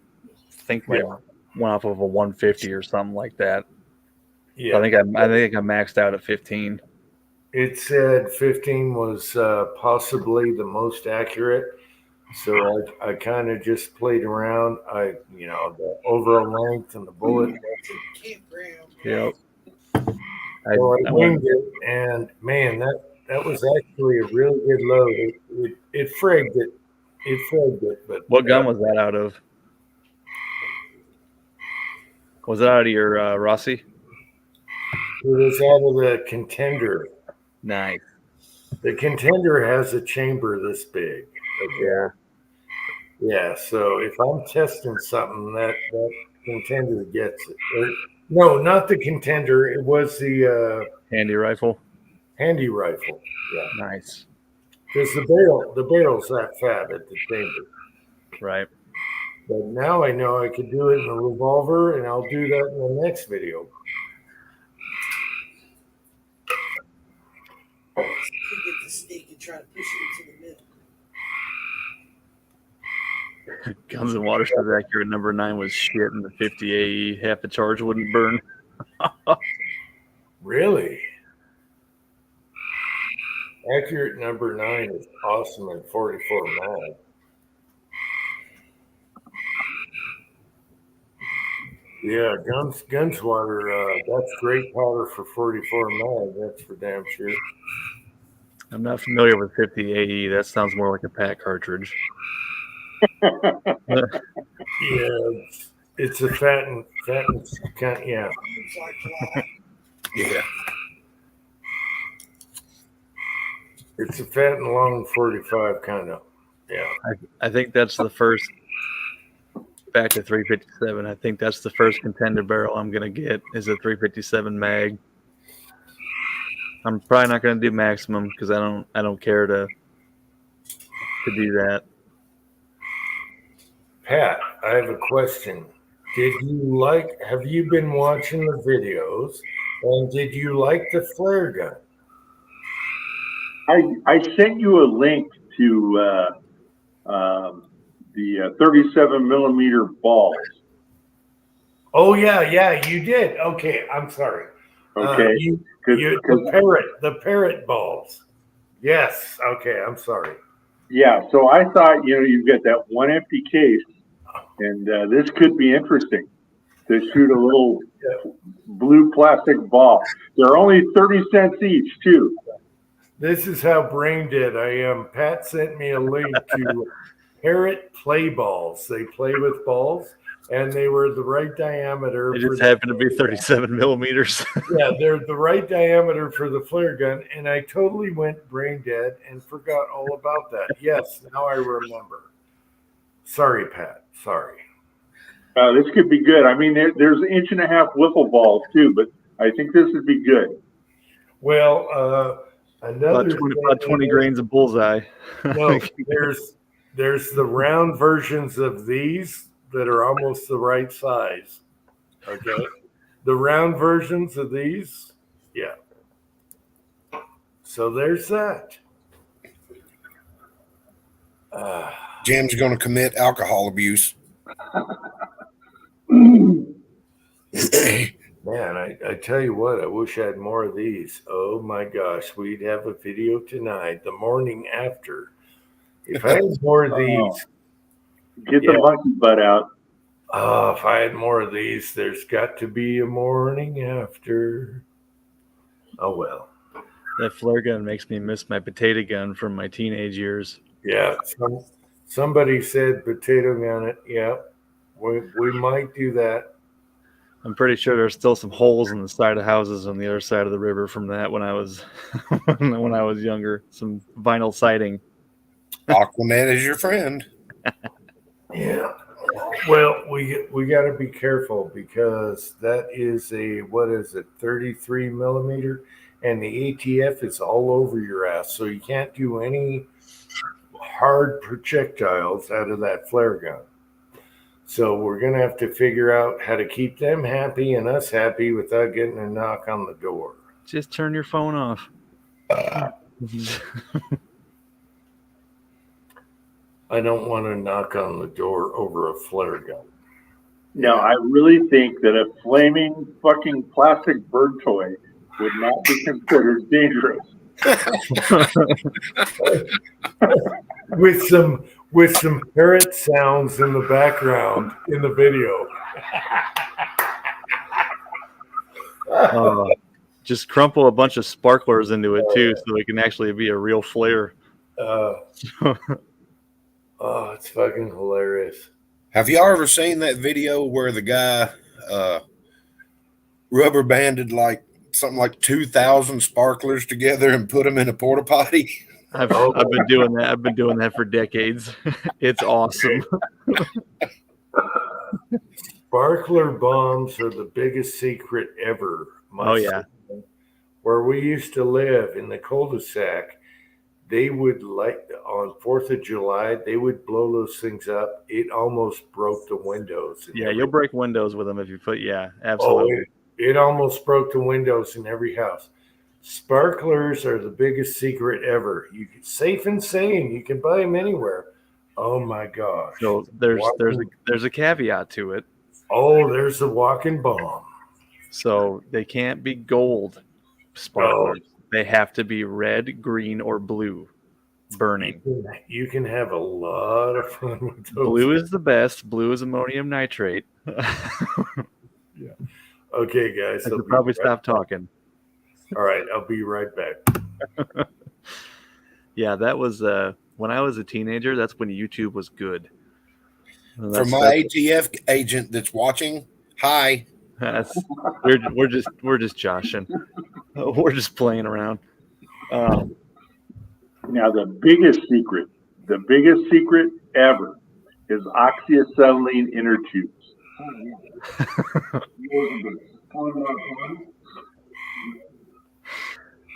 think I went off of a 150 or something like that. Yeah, So I think I maxed out at 15. It said 15 was possibly the most accurate. So I kind of just played around. The overall length and the bullet. Yep. So I winged it, and man, that was actually a really good load. It fragged it. It fragged it. But what gun was that out of? Was it out of your Rossi? It was out of the Contender. Nice. The Contender has a chamber this big. Okay. Yeah. So if I'm testing something, that Contender gets it. No, not the Contender. It was the handy rifle. Handy rifle. Yeah. Nice. Because the barrel's that fat at the chamber. Right. But now I know I could do it in a revolver, and I'll do that in the next video. You get the stick and try to push it into the middle. Guns and Water says accurate number 9 was shit, and the 50 AE half the charge wouldn't burn. Really? Accurate number 9 is awesome in 44 mag. Yeah, Gunswater, that's great powder for 44 mag. That's for damn sure. I'm not familiar with 50 AE. That sounds more like a pack cartridge. Yeah, it's a fat and kind. Yeah. Yeah. It's a fat and long 45 kind of. Yeah. I think that's the first. Back to 357. I think that's the first Contender barrel I'm gonna get is a 357 mag. I'm probably not gonna do maximum because I don't care to do that. Pat, I have a question. Have you been watching the videos, and did you like the flare gun? I sent you a link to the 37 millimeter balls. Oh yeah, you did. Okay, I'm sorry. Okay, the parrot balls. Yes. Okay, I'm sorry. Yeah, so I thought you've got that one empty case, and this could be interesting to shoot a little blue plastic ball. They're only 30 cents each, too. This is how brain dead I am. Pat sent me a link to parrot play balls. They play with balls, and they were the right diameter. It just happened to be 37 millimeters. Yeah, they're the right diameter for the flare gun, and I totally went brain dead and forgot all about that. Yes, now I remember. Sorry, Pat. Sorry. This could be good. I mean, there's 1.5 inch wiffle balls, too, but I think this would be good. Well, another about 20 grains of bullseye. No, there's the round versions of these that are almost the right size. Okay. The round versions of these. Yeah. So there's that. Jim's going to commit alcohol abuse. Man, I tell you what, I wish I had more of these. Oh my gosh, we'd have a video tonight, the morning after. If I had more of these. Get the monkey butt out. Oh, if I had more of these, there's got to be a morning after. Oh, well. That flare gun makes me miss my potato gun from my teenage years. Yeah, somebody said potato gun it. Yeah, we might do that. I'm pretty sure there's still some holes in the side of houses on the other side of the river from that when I was when I was younger. Some vinyl siding. Aquanet is your friend. Yeah. Well, we got to be careful because that is a 33 millimeter, and the ATF is all over your ass, so you can't do any hard projectiles out of that flare gun. So we're gonna have to figure out how to keep them happy and us happy without getting a knock on the door. Just turn your phone off. I don't want to knock on the door over a flare gun. No, I really think that a flaming fucking plastic bird toy would not be considered dangerous. with some parrot sounds in the background in the video. Just crumple a bunch of sparklers into it too, so it can actually be a real flare. Oh, it's fucking hilarious. Have y'all ever seen that video where the guy rubber banded like something like 2,000 sparklers together and put them in a porta potty? I've been doing that. I've been doing that for decades. It's awesome. Sparkler bombs are the biggest secret ever. Oh yeah. Where we used to live in the cul-de-sac, they would light on 4th of July. They would blow those things up. It almost broke the windows. Yeah, you'll break windows with them if you put. Yeah, absolutely. It almost broke the windows in every house. Sparklers are the biggest secret ever. You can, safe and sane. You can buy them anywhere. Oh my gosh! So there's a caveat to it. Oh, there's the walking bomb. So they can't be gold sparklers. They have to be red, green, or blue burning. You can have a lot of fun with those. Blue is the best. Blue is ammonium nitrate. Yeah. Okay, guys. I should probably stop talking. All right, I'll be right back. Yeah, that was when I was a teenager. That's when YouTube was good. For my ATF agent that's watching, hi. We're just joshing. We're just playing around. Now, the biggest secret ever is oxyacetylene inner tubes.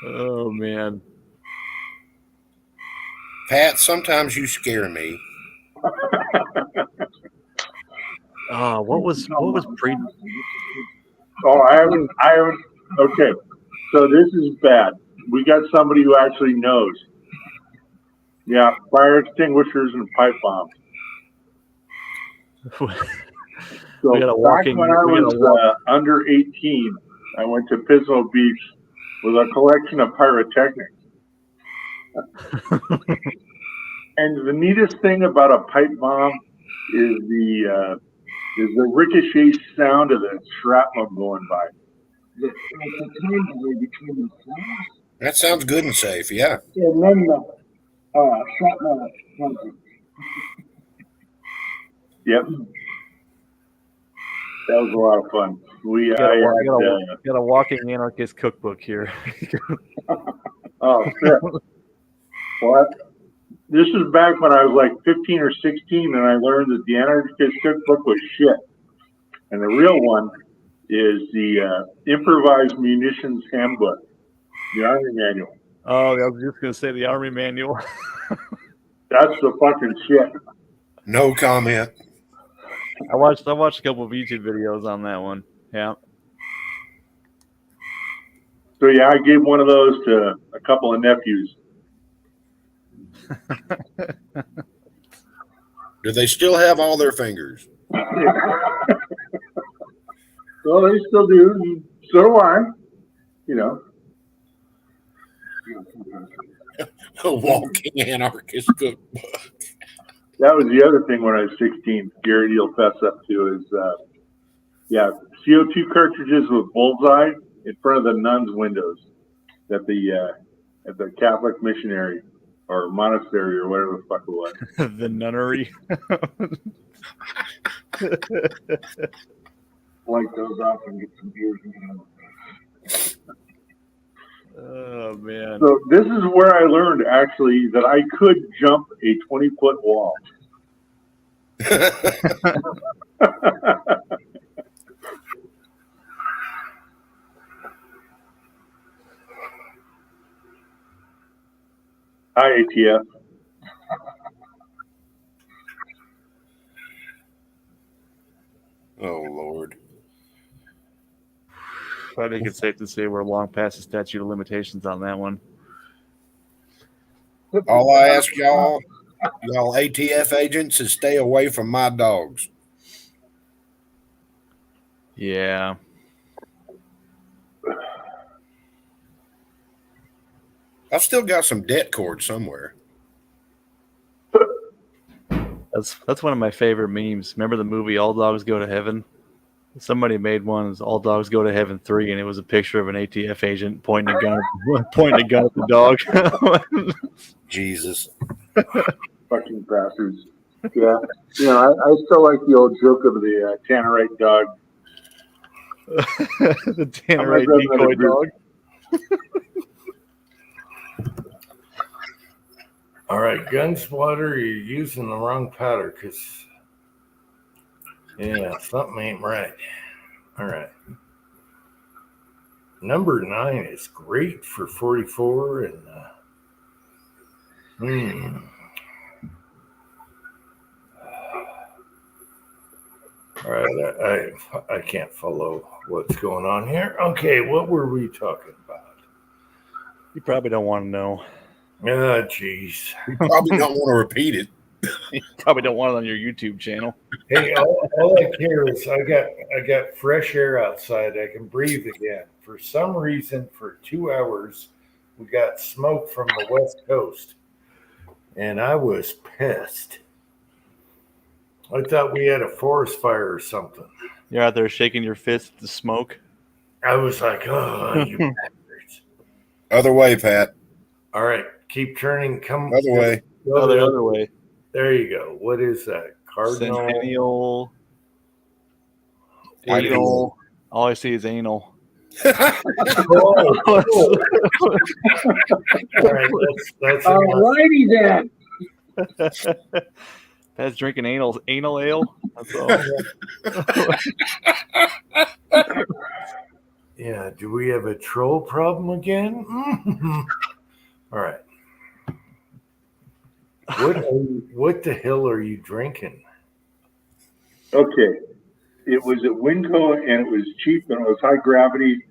Oh man, Pat, sometimes you scare me. What was pre? Oh, I haven't. Okay, so this is bad. We got somebody who actually knows. Yeah, fire extinguishers and pipe bombs. So We got a walking- back when I we got a was under 18, I went to Pismo Beach with a collection of pyrotechnics. And the neatest thing about a pipe bomb is the ricochet sound of the shrapnel going by. That sounds good and safe, yeah. And then the shrapnel comes in. Yep. That was a lot of fun. Got a walking anarchist cookbook here. Oh, shit. Well, this is back when I was like 15 or 16, and I learned that the anarchist cookbook was shit. And the real one is the improvised munitions handbook, the Army manual. Oh, I was just gonna say the Army manual. That's the fucking shit. No comment. I watched a couple of YouTube videos on that one. Yeah. So yeah, I gave one of those to a couple of nephews. Do they still have all their fingers? Well, they still do, and so do I. You know. A walking anarchist cookbook. That was the other thing when I was 16. Garrett, you'll fess up to is, CO2 cartridges with bullseye in front of the nuns' windows at the Catholic missionary or monastery or whatever the fuck it was. The nunnery. Light those off and get some beers in them. Oh man. So this is where I learned actually that I could jump a 20-foot wall. Hi, ATF. I think it's safe to say we're long past the statute of limitations on that one. All I ask y'all ATF agents, is stay away from my dogs. Yeah. I've still got some debt cord somewhere. That's one of my favorite memes. Remember the movie All Dogs Go to Heaven? Somebody made one, it's All Dogs Go to Heaven 3, and it was a picture of an ATF agent pointing a gun at the dog. Jesus. Fucking bastards. Yeah. You know, I still like the old joke of the Tannerite dog. The Tannerite decoy dog. All right, Gunswatter, you're using the wrong powder because, yeah, something ain't right. All right. Number 9 is great for 44, and all right, I can't follow what's going on here. Okay, what were we talking about? You probably don't want to know. Oh, jeez. You probably don't want to repeat it. You probably don't want it on your YouTube channel. Hey, all I care is I got fresh air outside. I can breathe again. For some reason, for 2 hours, we got smoke from the West Coast, and I was pissed. I thought we had a forest fire or something. You're out there shaking your fist at the smoke. I was like, oh, you bastards. Other way, Pat. All right, keep turning. Come Other way. Oh, the other way. There you go. What is that? Cardinal? Centennial. Anal. All I see is anal. All right, that's Alrighty then. Pat's drinking anal ale. That's all. Yeah, do we have a troll problem again? All right. What the hell are you drinking? Okay. It was at Winco and it was cheap and it was high gravity.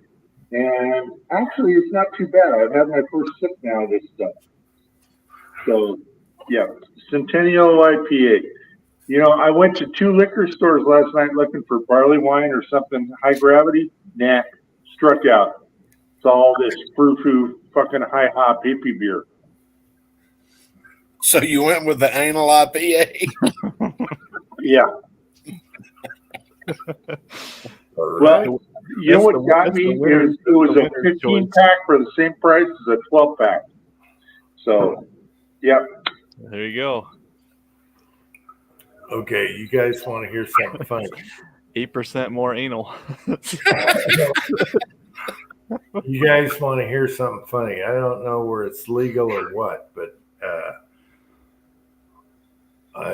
And actually, it's not too bad. I've had my first sip now of this stuff. So, yeah, Centennial IPA. You know, I went to 2 liquor stores last night looking for barley wine or something high gravity. Nah, struck out. It's all this frou-frou fucking high hop hippie beer. So you went with the anal IPA? Yeah. Well, you know what got me? It was a 15-pack for the same price as a 12-pack. So, yeah. There you go. Okay, you guys want to hear something funny? 8% more anal. You guys want to hear something funny? I don't know where it's legal or what, but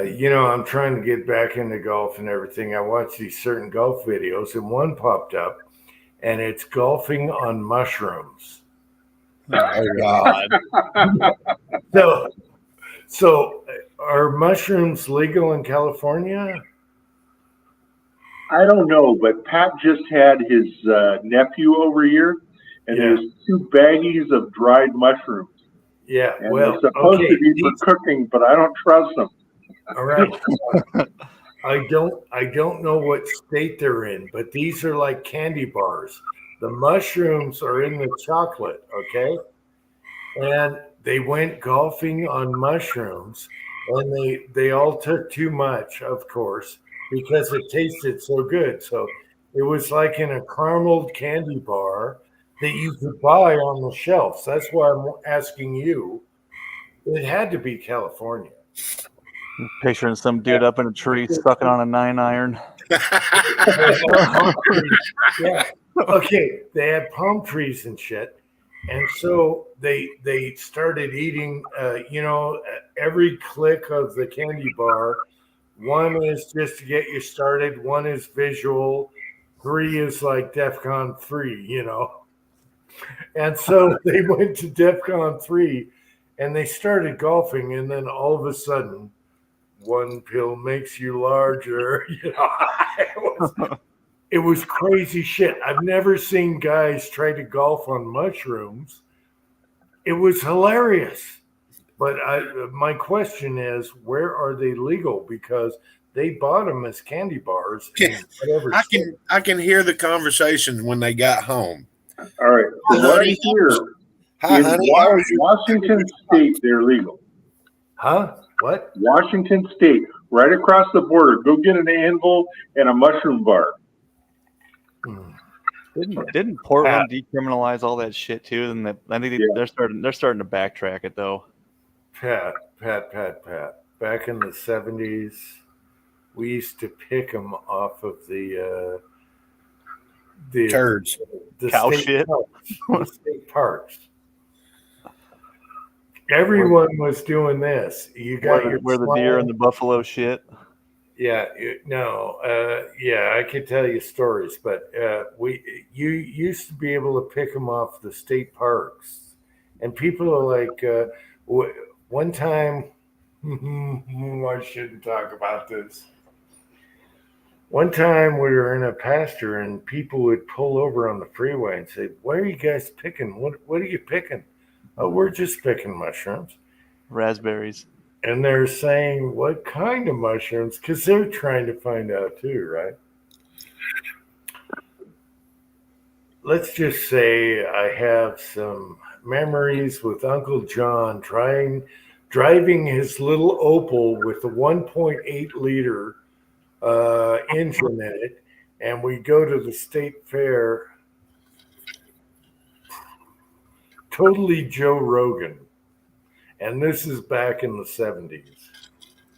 you know, I'm trying to get back into golf and everything. I watch these certain golf videos, and one popped up, and it's golfing on mushrooms. Oh, God. So are mushrooms legal in California? I don't know, but Pat just had his nephew over here, and there's 2 baggies of dried mushrooms. Yeah, And well, they're supposed okay, to be for cooking, but I don't trust them. all right. I don't know what state they're in, but these are like candy bars. The mushrooms are in the chocolate, okay? And they went golfing on mushrooms, and they all took too much, of course, because it tasted so good. So it was like in a carameled candy bar that you could buy on the shelves. That's why I'm asking you. It had to be California. Picturing some dude up in a tree sucking on a 9-iron. Yeah. Okay, they had palm trees and shit. And so they started eating, you know, every click of the candy bar. 1 is just to get you started. 1 is visual. 3 is like DEFCON 3, you know. And so they went to DEFCON 3 and they started golfing. And then all of a sudden, 1 pill makes you larger. You know, It was crazy shit. I've never seen guys try to golf on mushrooms. It was hilarious. But my question is, where are they legal? Because they bought them as candy bars. And whatever. I can hear the conversations when they got home. All right. So what I hear Hi, in honey. How was your- Washington State, they're legal. Huh? What? Washington State, right across the border. Go get an anvil and a mushroom bar. Didn't Portland decriminalize all that shit too? And I think they're starting to backtrack it though. Pat. Back in the 70s, we used to pick them off of the turds, the cow state shit, the state parks. Everyone was doing this. You got where the deer and the buffalo shit. Yeah, I could tell you stories, but you used to be able to pick them off the state parks, and people are like, one time, I shouldn't talk about this. One time we were in a pasture, and people would pull over on the freeway and say, "Why are you guys picking? What are you picking?" "Oh, we're just picking mushrooms." Raspberries. And they're saying, what kind of mushrooms? Because they're trying to find out too, right? Let's just say I have some memories with Uncle John driving his little Opel with a 1.8 liter engine in it. And we go to the state fair. Totally Joe Rogan. And this is back in the 70s,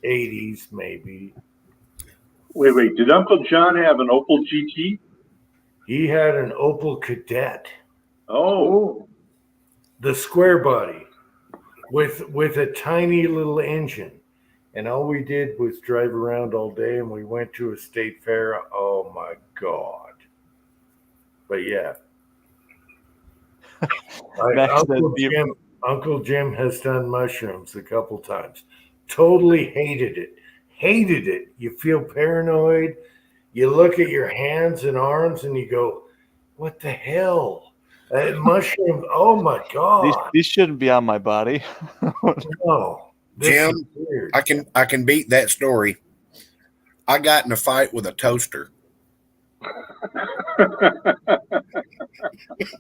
80s maybe. Wait. Did Uncle John have an Opel GT? He had an Opel Kadett. Oh. The square body with a tiny little engine. And all we did was drive around all day, and we went to a state fair. Oh, my God. But, yeah. Uncle Jim has done mushrooms a couple times. Totally hated it. You feel paranoid. You look at your hands and arms and you go, what the hell? Mushrooms. Oh my God. These shouldn't be on my body. No. Jim, I can beat that story. I got in a fight with a toaster.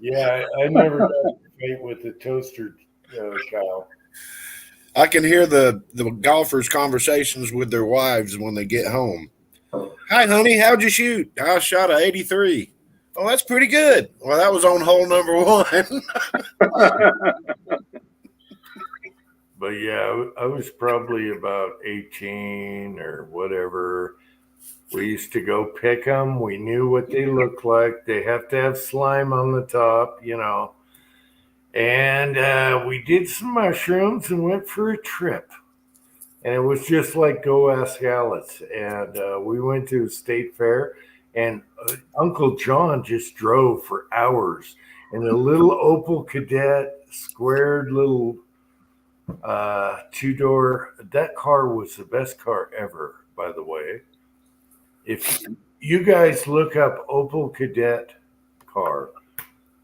Yeah, I never got in a fight with the toaster, Kyle. I can hear the golfers' conversations with their wives when they get home. Hi, honey, how'd you shoot? I shot a 83. Oh, that's pretty good. Well, that was on hole number 1. But yeah, I was probably about 18 or whatever. We used to go pick them. We knew what they looked like. They have to have slime on the top, And we did some mushrooms and went for a trip. And it was just like Go Ask Alice. And we went to a state fair, and Uncle John just drove for hours in a little Opel Kadett, squared little 2-door. That car was the best car ever, by the way. If you guys look up Opel Kadett car,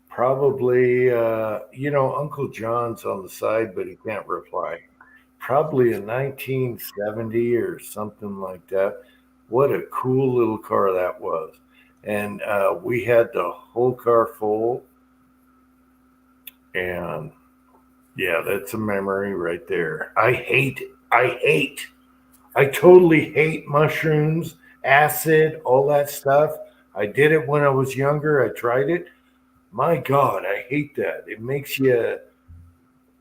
probably, Uncle John's on the side, but he can't reply. Probably a 1970 or something like that. What a cool little car that was. And we had the whole car full. And yeah, that's a memory right there. I totally hate mushrooms, acid, all that stuff. I did it when I was younger. I tried it. My God, I hate that. It makes you,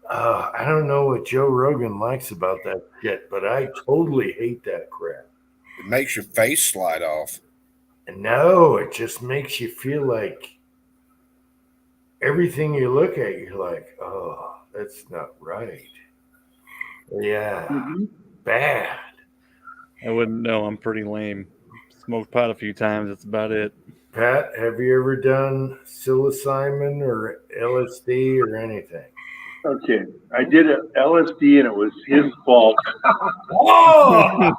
I don't know what Joe Rogan likes about that shit, but I totally hate that crap. It makes your face slide off. No, it just makes you feel like everything you look at, you're like, oh, that's not right. Yeah, bad. I wouldn't know. I'm pretty lame. Smoked pot a few times. That's about it. Pat, have you ever done psilocybin or LSD or anything? Okay, I did a LSD and it was his fault. Oh!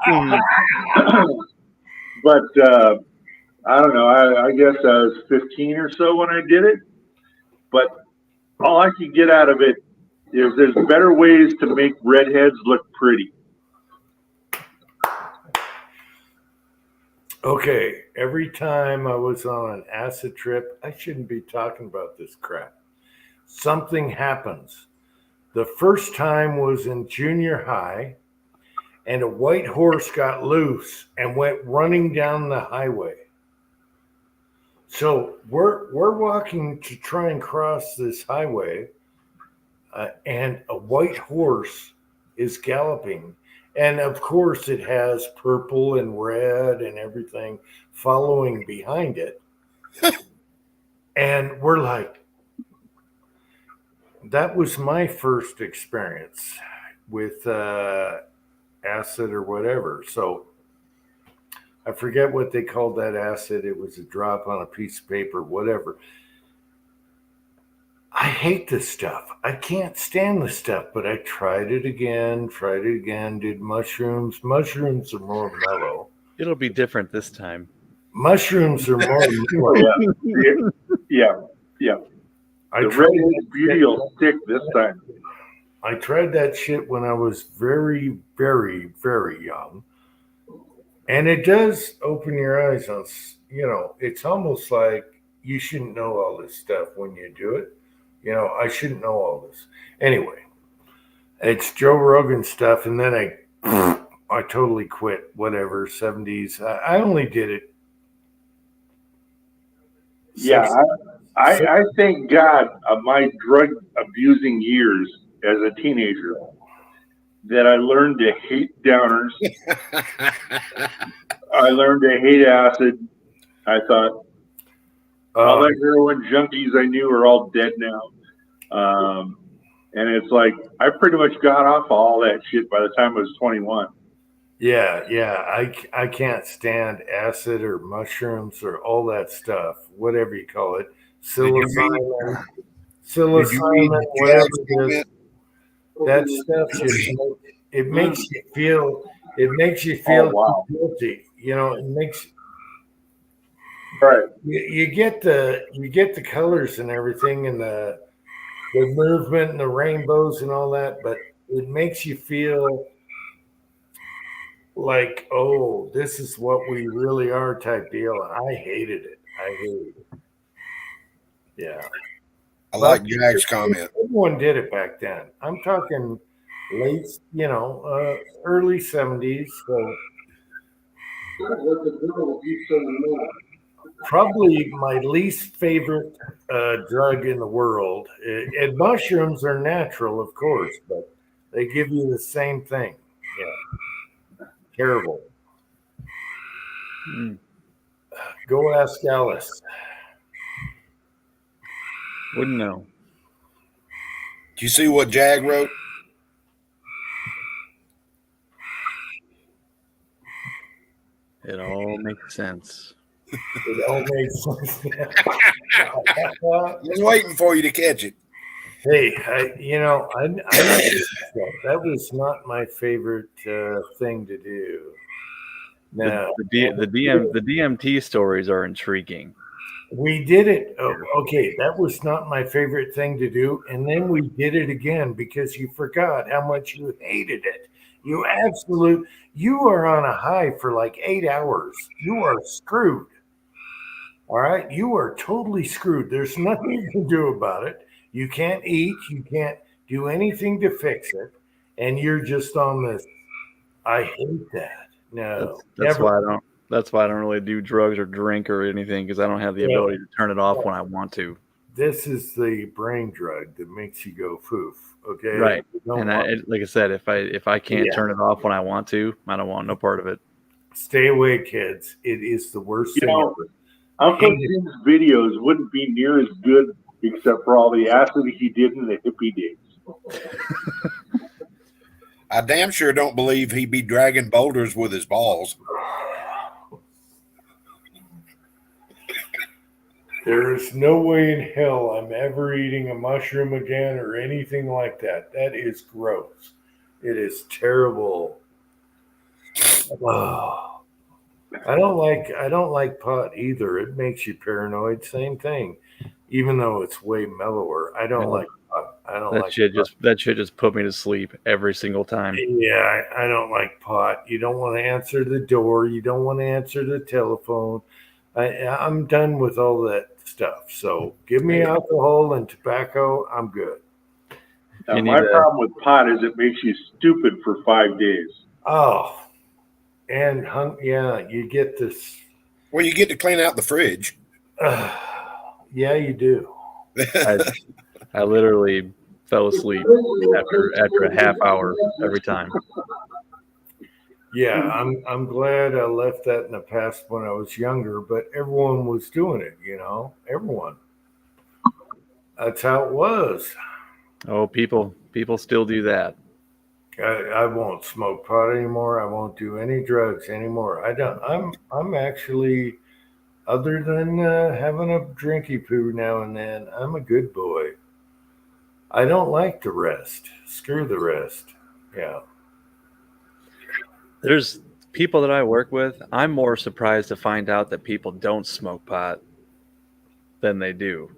But I don't know. I guess I was 15 or so when I did it, but all I could get out of it is there's better ways to make redheads look pretty. Okay, every time I was on an acid trip, I shouldn't be talking about this crap. Something happens. The first time was in junior high, and a white horse got loose and went running down the highway. So we're walking to try and cross this highway, and a white horse is galloping. And of course, it has purple and red and everything following behind it. And we're like, that was my first experience with acid or whatever. So I forget what they called that acid. It was a drop on a piece of paper, whatever. I hate this stuff. I can't stand this stuff, but I tried it again, did mushrooms. Mushrooms are more mellow. It'll be different this time. Mushrooms are more mellow. Yeah. The redhead beauty will stick this time. I tried that shit when I was very, very, very young. And it does open your eyes on, it's almost like you shouldn't know all this stuff when you do it. I shouldn't know all this. Anyway, it's Joe Rogan stuff. And then I totally quit, whatever, 70s. I only did it. Yeah, I thank God of my drug abusing years as a teenager that I learned to hate downers. I learned to hate acid. I thought all the heroin junkies I knew are all dead now. And it's like I pretty much got off all that shit by the time I was 21. Yeah. I can't stand acid or mushrooms or all that stuff, whatever you call it. Psilocybin, whatever it is. That stuff it makes you feel guilty. It makes right. You get the colors and everything and the movement and the rainbows and all that, but it makes you feel like, oh, this is what we really are type deal. And I hated it. Yeah. I like Jack's comment. Everyone did it back then. I'm talking late, early 70s. So probably my least favorite drug in the world. And mushrooms are natural, of course, but they give you the same thing. Yeah. Terrible. Go ask Alice. Wouldn't know. Do you see what Jag wrote? It all makes sense. It all makes sense. I was waiting for you to catch it. Hey, that was not my favorite thing to do. No, The DMT stories are intriguing. We did it. Oh, okay, that was not my favorite thing to do, and then we did it again because you forgot how much you hated it. You are on a high for like 8 hours. You are screwed. All right, you are totally screwed. There's nothing you can do about it. You can't eat. You can't do anything to fix it, and you're just on this. I hate that. No, that's why I don't. That's why I don't really do drugs or drink or anything because I don't have the ability to turn it off when I want to. This is the brain drug that makes you go foof. Okay, right. And like I said, if I can't turn it off when I want to, I don't want no part of it. Stay away, kids. It is the worst thing ever. Uncle Jim's videos wouldn't be near as good except for all the acid he did in the hippie days. I damn sure don't believe he'd be dragging boulders with his balls. There is no way in hell I'm ever eating a mushroom again or anything like that. That is gross. It is terrible. Oh. I don't like pot either. It makes you paranoid. Same thing. Even though it's way mellower, I don't No. like pot. I don't That like shit pot. just put me to sleep every single time. Yeah, I don't like pot. You don't want to answer the door. You don't want to answer the telephone. I'm done with all that stuff. So give me alcohol and tobacco. I'm good. Now, You my need a- problem with pot is it makes you stupid for 5 days. Oh, and yeah, you get this. Well, you get to clean out the fridge. Yeah, you do. I literally fell asleep after a half hour every time. Yeah, I'm glad I left that in the past when I was younger, but everyone was doing it, everyone. That's how it was. Oh, people still do that. I won't smoke pot anymore. I won't do any drugs anymore. I don't. I'm actually, other than having a drinky poo now and then, I'm a good boy. I don't like the rest. Screw the rest. Yeah. There's people that I work with. I'm more surprised to find out that people don't smoke pot than they do,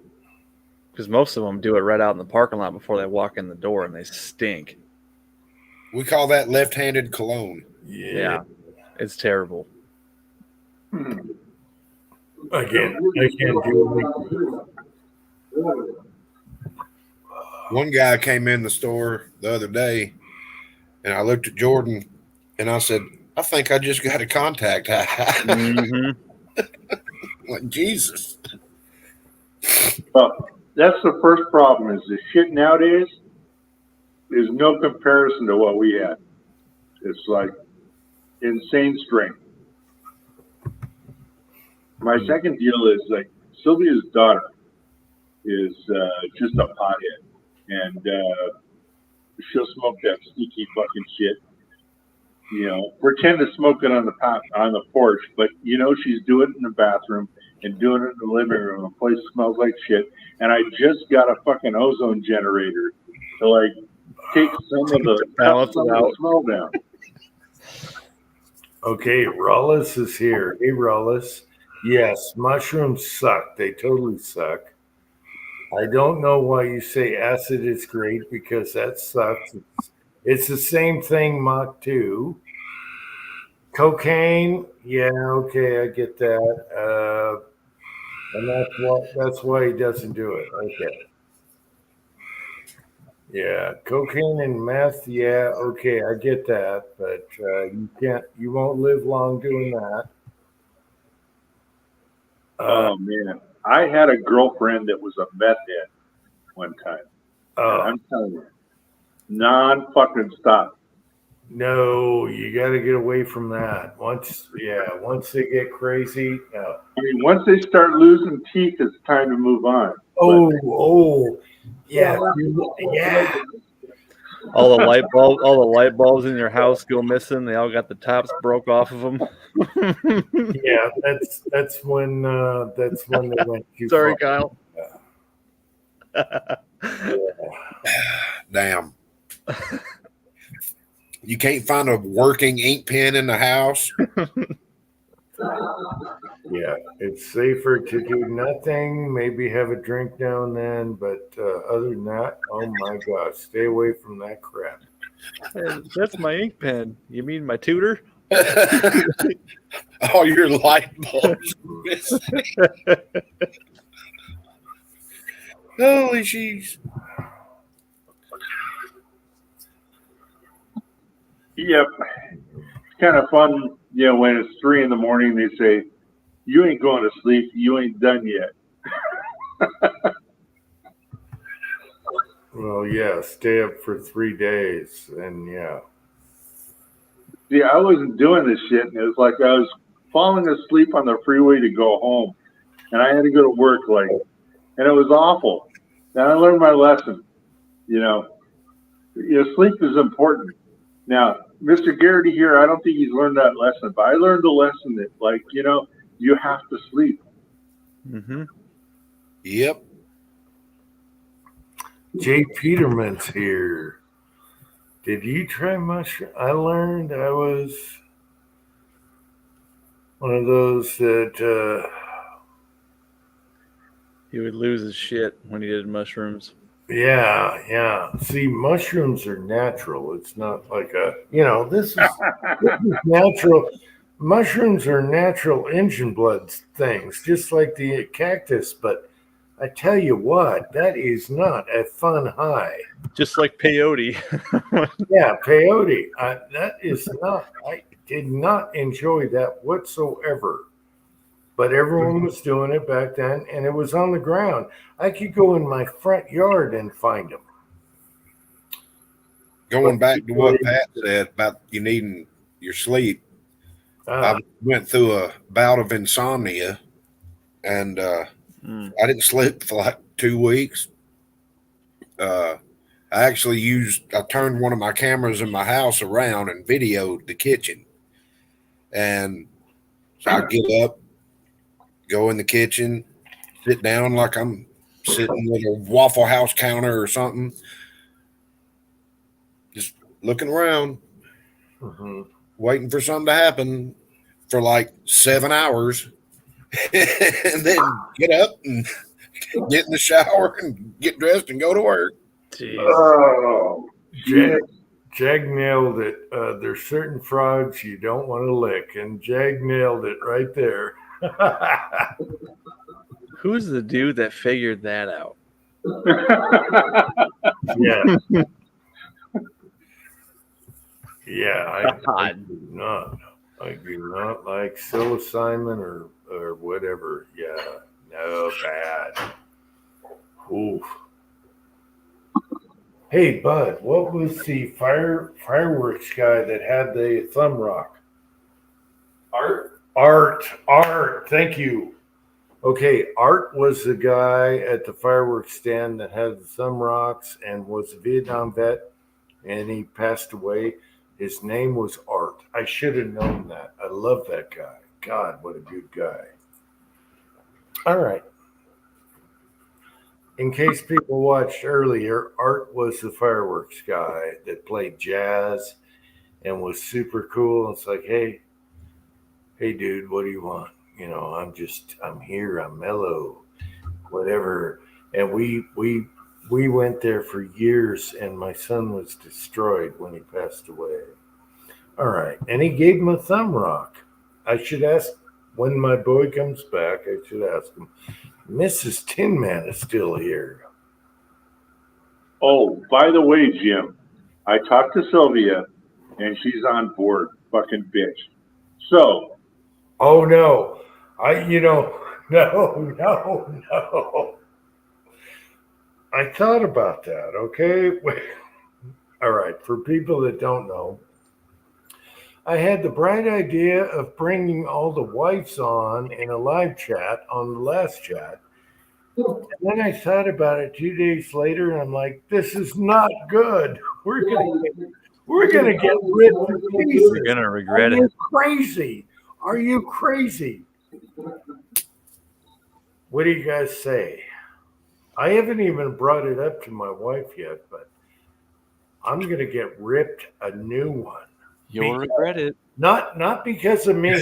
because most of them do it right out in the parking lot before they walk in the door, and they stink. We call that left-handed cologne. Yeah, it's terrible. I can't do anything. One guy came in the store the other day, and I looked at Jordan, and I said, I think I just got a contact high. Mm-hmm. Like, Jesus. That's the first problem is the shit nowadays is no comparison to what we had. It's like insane strength. My second deal is like Sylvia's daughter is just a pothead, and she'll smoke that sneaky fucking shit. Pretend to smoke it on the porch, but she's doing it in the bathroom and doing it in the living room. The place smells like shit, and I just got a fucking ozone generator to like take some of the smell down. Okay, Rollis is here. Hey, Rollis. Yes, mushrooms suck. They totally suck. I don't know why you say acid is great, because that sucks. It's the same thing, Mach 2. Cocaine, yeah, okay, I get that. And that's why he doesn't do it. Okay. Yeah, cocaine and meth, yeah, okay, I get that, but you won't live long doing that. Oh man, I had a girlfriend that was a meth head one time. And I'm telling you, non-fucking stop. No, you got to get away from that. Once they get crazy, no. I mean, once they start losing teeth, it's time to move on. Yeah. All the light bulbs in your house go missing. They all got the tops broke off of them. Yeah, that's when they went too Sorry, far. Kyle. Damn. You can't find a working ink pen in the house. Yeah, it's safer to do nothing, maybe have a drink now and then, but other than that, oh my gosh, stay away from that crap. Hey, that's my ink pen. You mean my tutor? All your light bulbs missing. Holy jeez. Yep. It's kind of fun, when it's 3 a.m, they say, you ain't going to sleep, you ain't done yet. Well, yeah, stay up for 3 days, and yeah. See, I wasn't doing this shit, and it was like I was falling asleep on the freeway to go home, and I had to go to work, and it was awful. And I learned my lesson. Sleep is important. Now, Mr. Garrity here, I don't think he's learned that lesson, but I learned the lesson that, you have to sleep. Mm-hmm. Yep. Jay Peterman's here. Did you try mushroom? I learned one of those that He would lose his shit when he did mushrooms. yeah. See, mushrooms are natural. It's not like this is natural. Mushrooms are natural engine blood things, just like the cactus. But I tell you what, that is not a fun high. Just like peyote. Yeah, peyote. That is not. I did not enjoy that whatsoever. But everyone was doing it back then, and it was on the ground. I could go in my front yard and find them. Going back to what Pat said about you needing your sleep, I went through a bout of insomnia, and I didn't sleep for like 2 weeks. I turned one of my cameras in my house around and videoed the kitchen. And so I get up, go in the kitchen, sit down like I'm sitting at a Waffle House counter or something, just looking around, waiting for something to happen for like 7 hours, and then get up and get in the shower and get dressed and go to work. Oh, Jag nailed it. There's certain frogs you don't want to lick, and Jag nailed it right there. Who's the dude that figured that out? Yeah. Yeah, I do not like psilocybin or whatever. Yeah, no, bad. Oof. Hey, Bud, what was the fireworks guy that had the thumb rock? Art. Thank you. Okay, Art was the guy at the fireworks stand that had the thumb rocks and was a Vietnam vet, and he passed away. His name was Art. I should have known that. I love that guy. God, what a good guy. All right. In case people watched earlier, Art was the fireworks guy that played jazz and was super cool. It's like, hey, dude, what do you want? I'm here. I'm mellow, whatever. And we went there for years, and my son was destroyed when he passed away. All right. And he gave him a thumb rock. I should ask when my boy comes back, I should ask him, Mrs. Tin Man is still here. Oh, by the way, Jim, I talked to Sylvia, and she's on board. Fucking bitch. So. Oh, no. No. I thought about that, okay? All right, for people that don't know, I had the bright idea of bringing all the wives on in a live chat on the last chat. And then I thought about it 2 days later, and I'm like, this is not good. We're gonna get rid of these. You're gonna regret it. Are you crazy? What do you guys say? I haven't even brought it up to my wife yet, but I'm going to get ripped a new one. You'll regret it. Not because of me.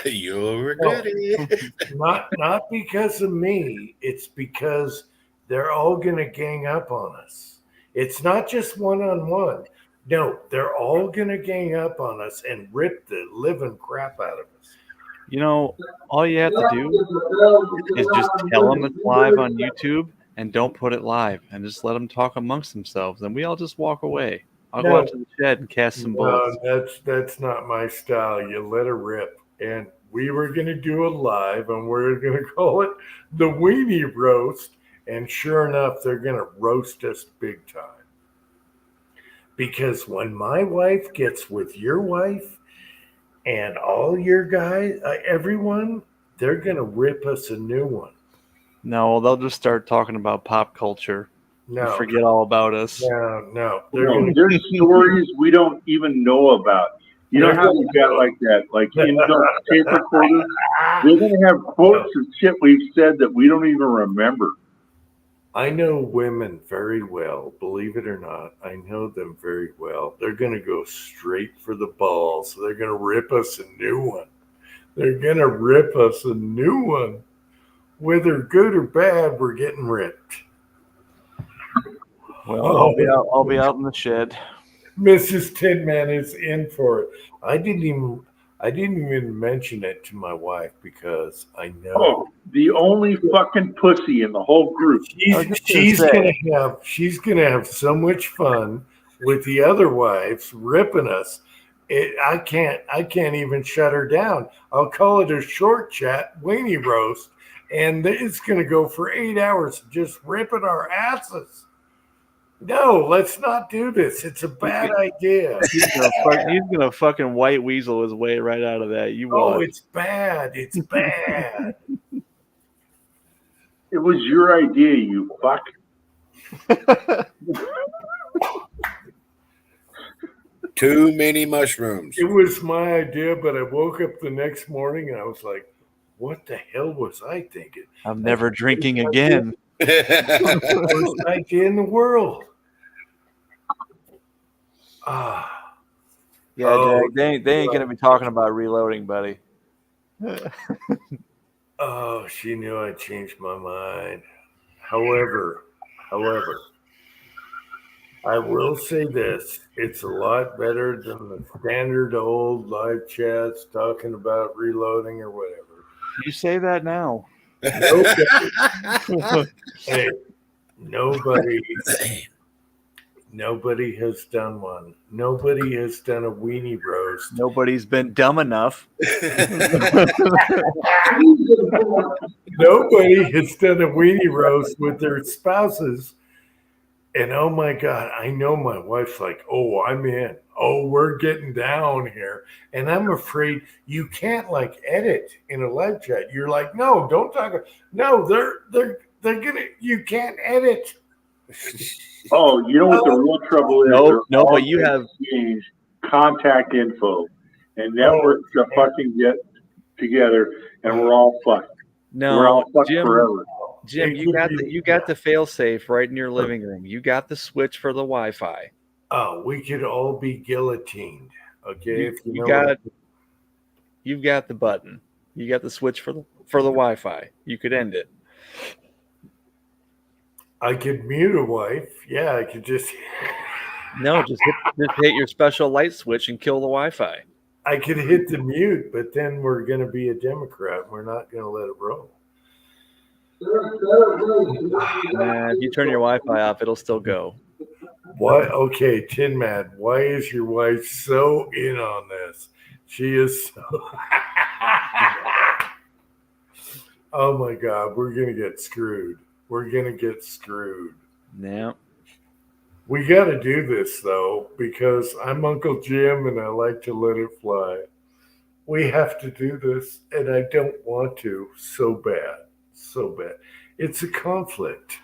You'll regret it. Not because of me. It's because they're all going to gang up on us. It's not just one-on-one. No, they're all going to gang up on us and rip the living crap out of us. All you have to do is just tell them it's live on YouTube and don't put it live and just let them talk amongst themselves. And we all just walk away. I'll go out to the shed and cast some bullets. That's not my style. You let her rip. And we were going to do it live, and we're going to call it the Weenie Roast. And sure enough, they're going to roast us big time. Because when my wife gets with your wife and all your guys, everyone, they're going to rip us a new one. No, they'll just start talking about pop culture. No. Forget all about us. No. There's stories we don't even know about. You know how we got like that, like inbuilt tape recorder? They're going to have quotes of shit we've said that we don't even remember. I know women very well, believe it or not. I know them very well. They're going to go straight for the balls. So they're going to rip us a new one. They're gonna rip us a new one. Whether good or bad, we're getting ripped. Well, Oh. I'll be out in the shed. Mrs. Tinman is in for it. I didn't even mention it to my wife because I know Oh, the only fucking pussy in the whole group. she's gonna have so much fun with the other wives ripping us. I can't even shut her down. I'll call it a short chat weenie roast, and it's gonna go for 8 hours just ripping our asses. No, let's not do this. It's a bad idea. He's gonna fucking white weasel his way right out of that. You Oh, watch. it's bad. It's bad. It was your idea, you fuck. Too many mushrooms. It was my idea, but I woke up the next morning and I was like, what the hell was I thinking? I'm never drinking again. Worst idea in the world. Yeah, Oh, Jack, they ain't gonna be talking about reloading, buddy. Oh, she knew I changed my mind. However, I will say this. It's a lot better than the standard old live chats talking about reloading or whatever. You say that now. Hey, nobody has done one. Nobody has done a weenie roast. Nobody's been dumb enough. Nobody has done a weenie roast with their spouses. And oh my God, I know my wife's like, oh, I'm in. Oh, we're getting down here. And I'm afraid you can't like edit in a live chat. You're like, no, don't talk. No, they're gonna, you can't edit. Oh, you know what the real trouble is? No, but you have contact info and networks to fucking get together, and we're all fucked. We're all fucked forever. Jim, you got the fail safe right in your living room. You got the switch for the Wi-Fi. Oh, we could all be guillotined. Okay, You've got the button. You got the switch for the Wi-Fi. You could end it. I could mute a wife. Yeah, I could just. No, just hit your special light switch and kill the Wi-Fi. I could hit the mute, but then we're going to be a Democrat. We're not going to let it roll. If you turn your Wi-Fi off, it'll still go. What? Okay, Tin Man, why is your wife so in on this? She is so. Oh my God, we're going to get screwed. We're going to get screwed. Yeah. We got to do this, though, because I'm Uncle Jim and I like to let it fly. We have to do this, and I don't want to so bad. So bad. It's a conflict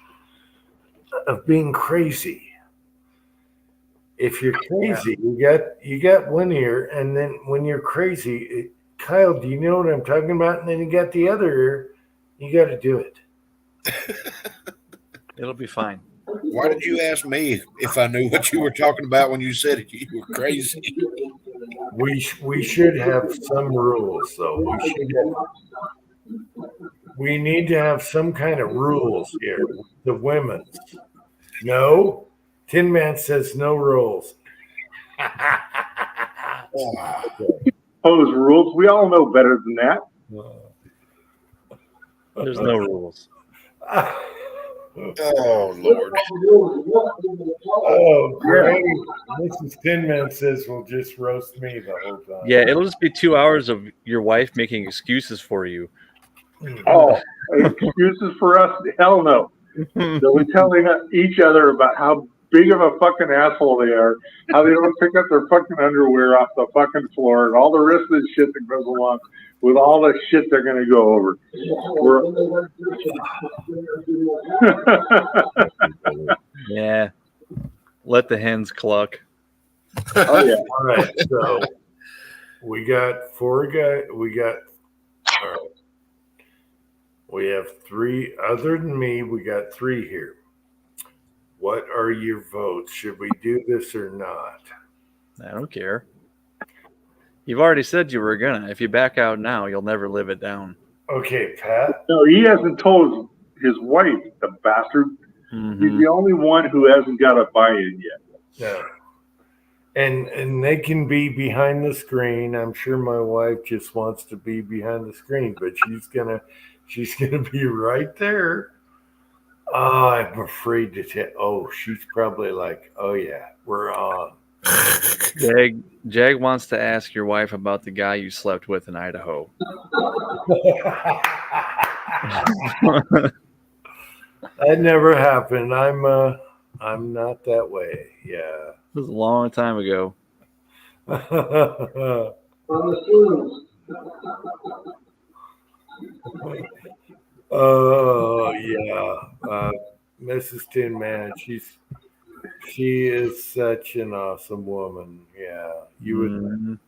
of being crazy. If you're crazy, you got one ear, and then when you're crazy, Kyle, do you know what I'm talking about? And then you got the other ear. You got to do it. It'll be fine. Why did you ask me if I knew what you were talking about when you said you were crazy? We should have some rules, though. We need to have some kind of rules here. The women. No? Tin Man says no rules. Pose rules. We all know better than that. There's no rules. Oh, Lord. Oh, great. Mrs. Tin Man says we'll just roast me the whole time. Yeah, it'll just be 2 hours of your wife making excuses for you. Oh, excuses for us? Hell no. They'll be telling each other about how big of a fucking asshole they are, how they don't pick up their fucking underwear off the fucking floor, and all the rest of the shit that goes along with all the shit they're going to go over. Yeah. Let the hens cluck. Oh, yeah. All right, so we got 4 guys. All right. We have 3. Other than me, we got 3 here. What are your votes? Should we do this or not? I don't care. You've already said you were gonna. If you back out now, you'll never live it down. Okay, Pat. No, he hasn't told his wife, the bastard. He's the only one who hasn't got a buy-in yet. Yeah. And they can be behind the screen. I'm sure my wife just wants to be behind the screen, but she's gonna be right there. Oh, I'm afraid to tell. Oh, she's probably like, oh yeah, we're on. Jag wants to ask your wife about the guy you slept with in Idaho. That never happened. I'm not that way. Yeah. It was a long time ago. Oh yeah, Mrs. Tin Man. She is such an awesome woman. Yeah, you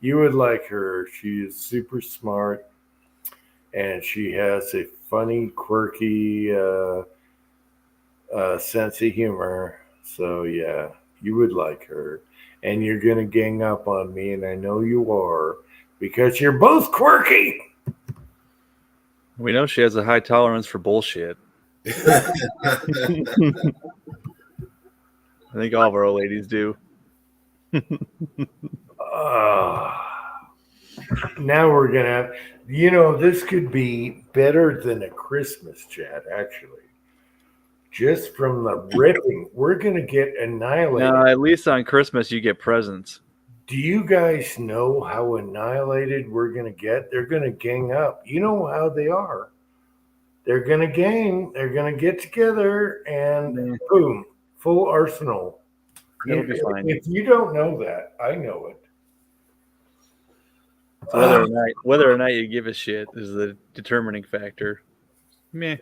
would like her. She is super smart, and she has a funny, quirky sense of humor. So yeah, you would like her, and you're gonna gang up on me, and I know you are because you're both quirky. We know she has a high tolerance for bullshit. I think all of our old ladies do. Now we're going to have, this could be better than a Christmas chat, actually. Just from the ripping, we're going to get annihilated. No, at least on Christmas, you get presents. Do you guys know how annihilated we're going to get? They're going to gang up. You know how they are. They're going to gang. They're going to get together and boom, full arsenal. It'll be fine. If you don't know that, I know it. So whether or not you give a shit is the determining factor. Meh.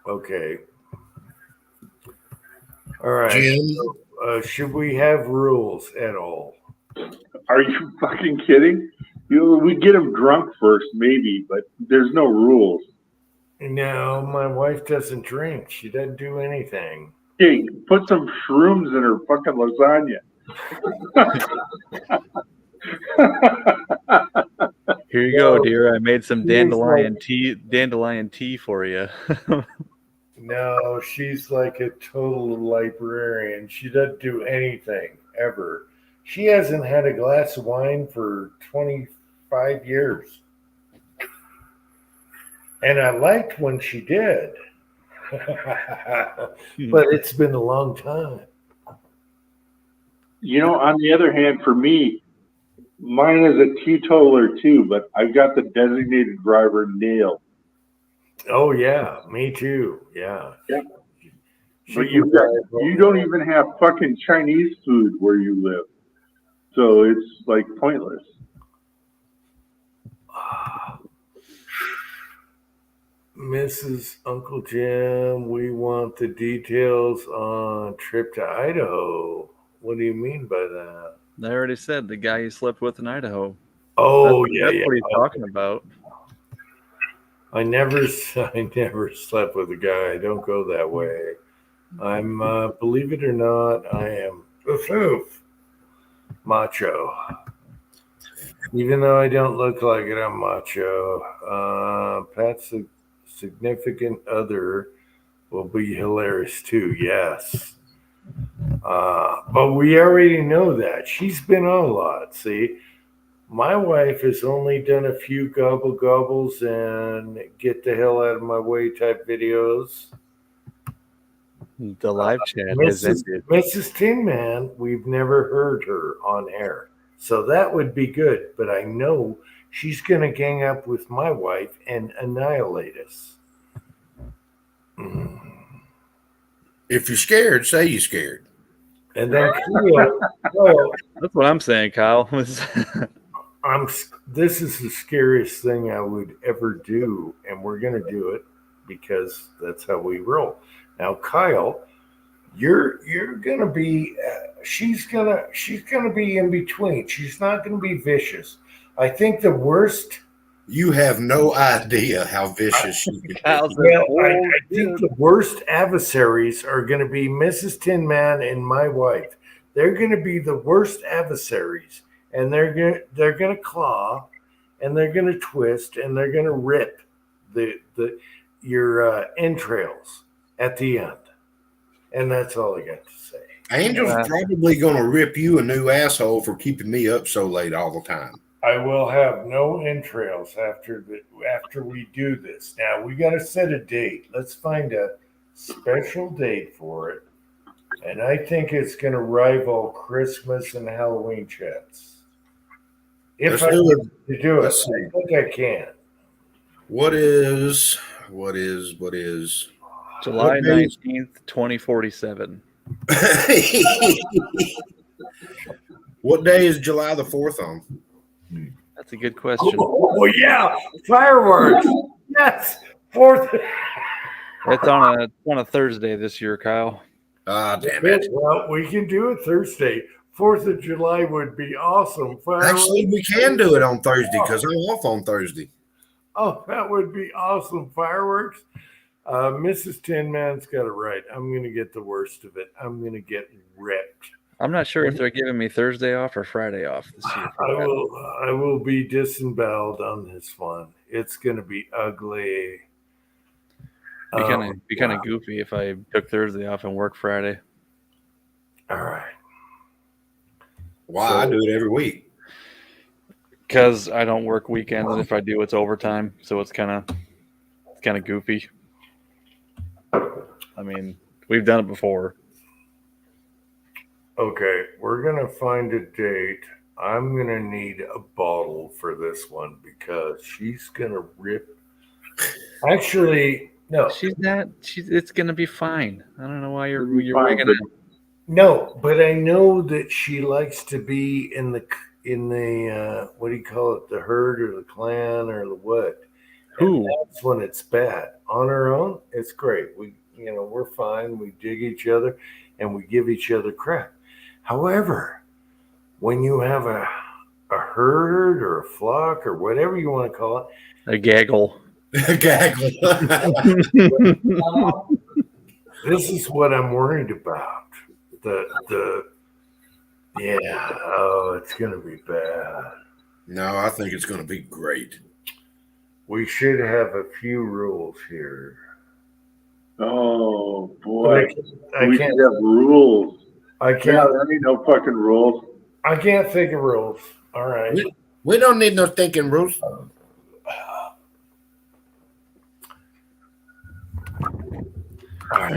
Okay. All right. Jim? Should we have rules at all? Are you fucking kidding? We get him drunk first, maybe, but there's no rules. No, my wife doesn't drink. She doesn't do anything. Hey, put some shrooms in her fucking lasagna. Here you go, dear. I made some dandelion tea for you. No, she's like a total librarian. She doesn't do anything ever. She hasn't had a glass of wine for 25 years. And I liked when she did. But it's been a long time. On the other hand, for me, mine is a teetotaler too, but I've got the designated driver nailed. Oh, yeah, me too. Yeah. But you don't even have fucking Chinese food where you live. So it's like pointless. Mrs. Uncle Jim, we want the details on trip to Idaho. What do you mean by that? I already said the guy you slept with in Idaho. Oh, That's what he's talking about. I never slept with a guy. I don't go that way. I'm, believe it or not, I am macho. Even though I don't look like it, I'm macho. Pat's significant other will be hilarious too. Yes. But we already know that. She's been on a lot. See, my wife has only done a few gobbles and get the hell out of my way type videos. The live chat has ended. Mrs. Tin Man, we've never heard her on air. So that would be good. But I know she's going to gang up with my wife and annihilate us. If you're scared, say you're scared. And then that's what I'm saying, Kyle. This is the scariest thing I would ever do, and we're going to do it because that's how we roll. Now, Kyle, you're going to be. She's gonna be in between. She's not going to be vicious. I think the worst. You have no idea how vicious she can be. I think the worst adversaries are going to be Mrs. Tin Man and my wife. they're going to be the worst adversaries, and they're going to claw, and they're going to twist, and they're going to rip your entrails at the end. And that's all I got to say. Angel's probably going to rip you a new asshole for keeping me up so late all the time. I will have no entrails after we do this. Now we got to set a date. Let's find a special date for it, and I think it's going to rival Christmas and Halloween chats. If I do to do it, I think I can. What is July 19th, 2047. What day is July the 4th on? That's a good question. Oh yeah, fireworks. Yes, 4th. It's on a Thursday this year, Kyle. Ah, damn it. Well, we can do it Thursday. 4th of July would be awesome. Fireworks. Actually, we can do it on Thursday because I'm off on Thursday. Oh, that would be awesome. Fireworks. Mrs. Tin Man's got it right. I'm going to get the worst of it. I'm going to get ripped. I'm not sure if they're giving me Thursday off or Friday off this year. I will be disemboweled on this one. It's going to be ugly. Be kind of goofy if I took Thursday off and work Friday. All right. Why? I do it every week. Because I don't work weekends, and if I do, it's overtime. So it's kind of goofy. I mean, we've done it before. Okay, we're going to find a date. I'm going to need a bottle for this one because she's going to rip. Actually, no. She's not. It's going to be fine. I don't know why you're making it. No, but I know that she likes to be in the what do you call it? The herd or the clan or the what? Who? That's when it's bad. On her own, it's great. We're fine. We dig each other and we give each other crap. However, when you have a herd or a flock or whatever you want to call it, a gaggle. Gaggle. This is what I'm worried about. It's gonna be bad. No, I think it's going to be great. We should have a few rules here. Oh boy, I can't have rules. I can't. Yeah, there ain't no fucking rules. I can't think of rules. All right. We don't need no thinking rules. I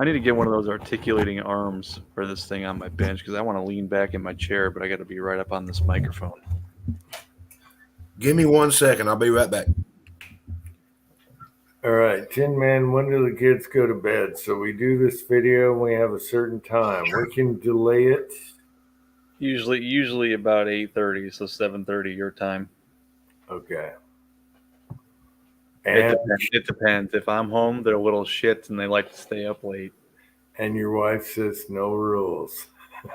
need to get one of those articulating arms for this thing on my bench because I want to lean back in my chair, but I got to be right up on this microphone. Give me 1 second. I'll be right back. All right, Tin Man, when do the kids go to bed? So we do this video and we have a certain time. We can delay it. Usually about 8:30, so 7:30 your time. Okay. It depends. If I'm home, they're little shits and they like to stay up late. And your wife says no rules.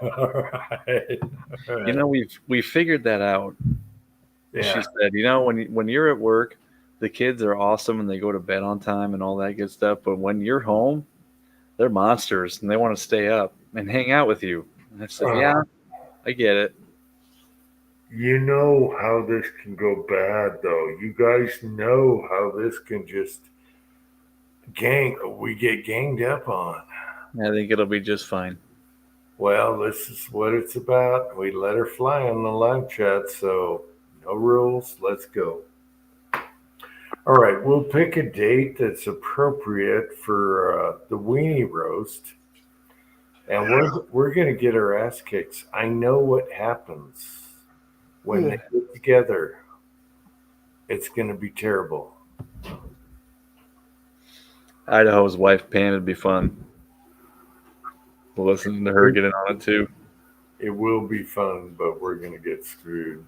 All right. You know, we figured that out. Yeah. She said, when you're at work, the kids are awesome and they go to bed on time and all that good stuff. But when you're home, they're monsters and they want to stay up and hang out with you. And I said, yeah, I get it. You know how this can go bad, though. You guys know how this can just we get ganged up on. I think it'll be just fine. Well, this is what it's about. We let her fly on the live chat, so no rules. Let's go. All right, we'll pick a date that's appropriate for the weenie roast, and we're going to get our ass kicked. I know what happens when they get together. It's going to be terrible. Idaho's wife Pam would be fun. Listening to her get in on it too. It will be fun, but we're going to get screwed.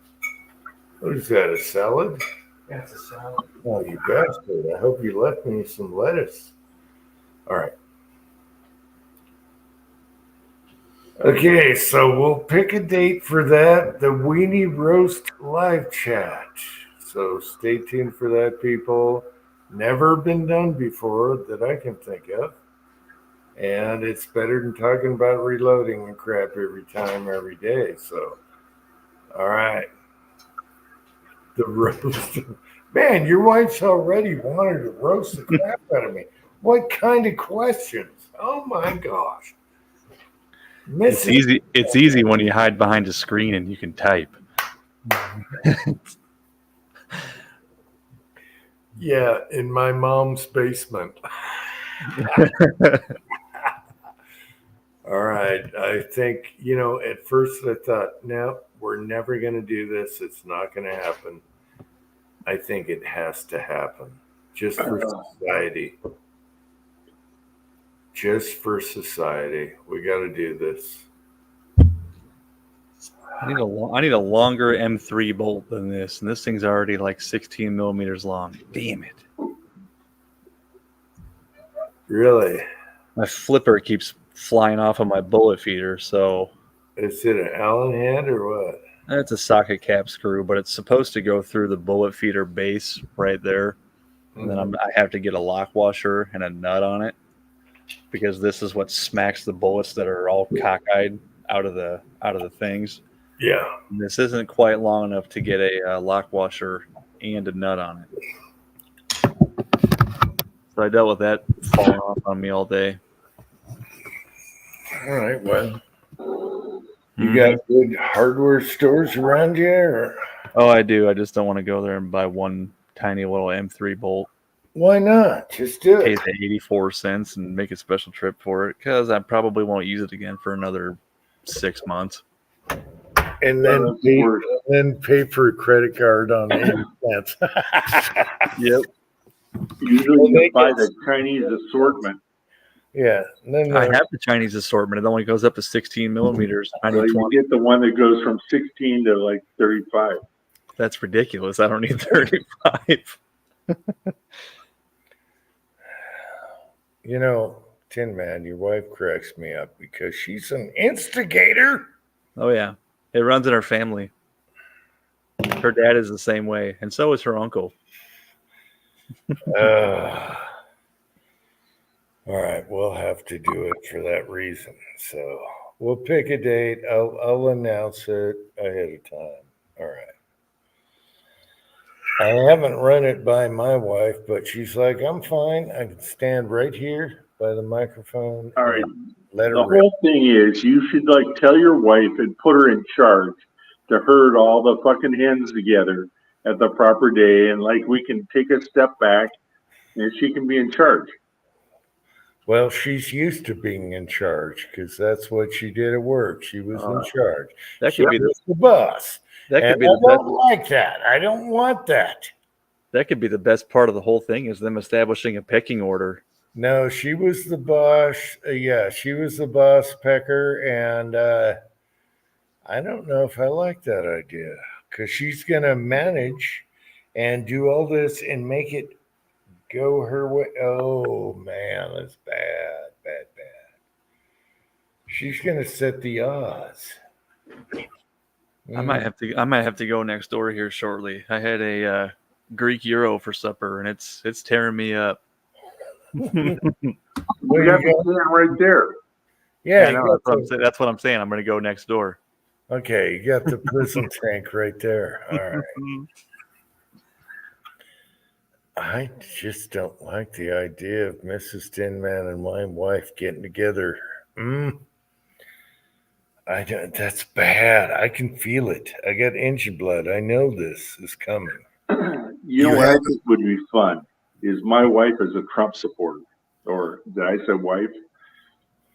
What is that, a salad? That's a salad. Oh, you bastard. I hope you left me some lettuce. All right. Okay, so we'll pick a date for that, the Weenie Roast live chat. So stay tuned for that, people. Never been done before that I can think of. And it's better than talking about reloading and crap every time, every day. So, all right. The roast. Man, your wife's already wanted to roast the crap out of me. What kind of questions? Oh my gosh. It's easy. It's easy when you hide behind a screen and you can type. Yeah, in my mom's basement. All right. I think, at first I thought, no, we're never going to do this. It's not going to happen. I think it has to happen just for society. Just for society. We got to do this. I need a longer M3 bolt than this, and this thing's already like 16 millimeters long. Damn it! Really? My flipper keeps flying off of my bullet feeder, so Is it an Allen head or what? it's a socket cap screw, but it's supposed to go through the bullet feeder base right there, and then I have to get a lock washer and a nut on it because this is what smacks the bullets that are all cockeyed out of the things. Yeah. And this isn't quite long enough to get a lock washer and a nut on it. So I dealt with that falling off on me all day. All right. Well, you got good hardware stores around you? Or? Oh, I do. I just don't want to go there and buy one tiny little M3 bolt. Why not? Just do Pay it. the 84 cents and make a special trip for it because I probably won't use it again for another 6 months. And then pay for a credit card on 80 cents. Yep. Usually you buy the Chinese assortment. Yeah. Then I have the Chinese assortment. It only goes up to 16 millimeters. So you get the one that goes from 16 to like 35. That's ridiculous. I don't need 35. Tin Man, your wife cracks me up because she's an instigator. Oh, yeah. It runs in her family. Her dad is the same way, and so is her uncle. All right, we'll have to do it for that reason. So we'll pick a date. I'll announce it ahead of time. All right. I haven't run it by my wife, but she's like, I'm fine. I can stand right here by the microphone. All right. Let her The rip. whole thing is you should tell your wife and put her in charge to herd all the fucking hens together at the proper day, and we can take a step back and she can be in charge. Well, she's used to being in charge because that's what she did at work. She was in charge. That She could be was the boss. that could And be I the don't best. like that. I don't want that. That could be the best part of the whole thing is them establishing a pecking order. No, she was the boss. Yeah, she was the boss pecker. And I don't know if I like that idea because she's going to manage and do all this and make it go her way. Oh, man, that's bad, bad, bad. She's going to set the odds. I might have to go next door here shortly. I had a Greek gyro for supper, and it's tearing me up. We got the can right there. Yeah, I know, that's what I'm saying. I'm going to go next door. Okay, you got the prison tank right there. All right. I just don't like the idea of Mrs. Tin Man and my wife getting together. That's bad. I can feel it. I got engine blood. I know this is coming. You know what I think would be fun is my wife is a Trump supporter, or did I say wife?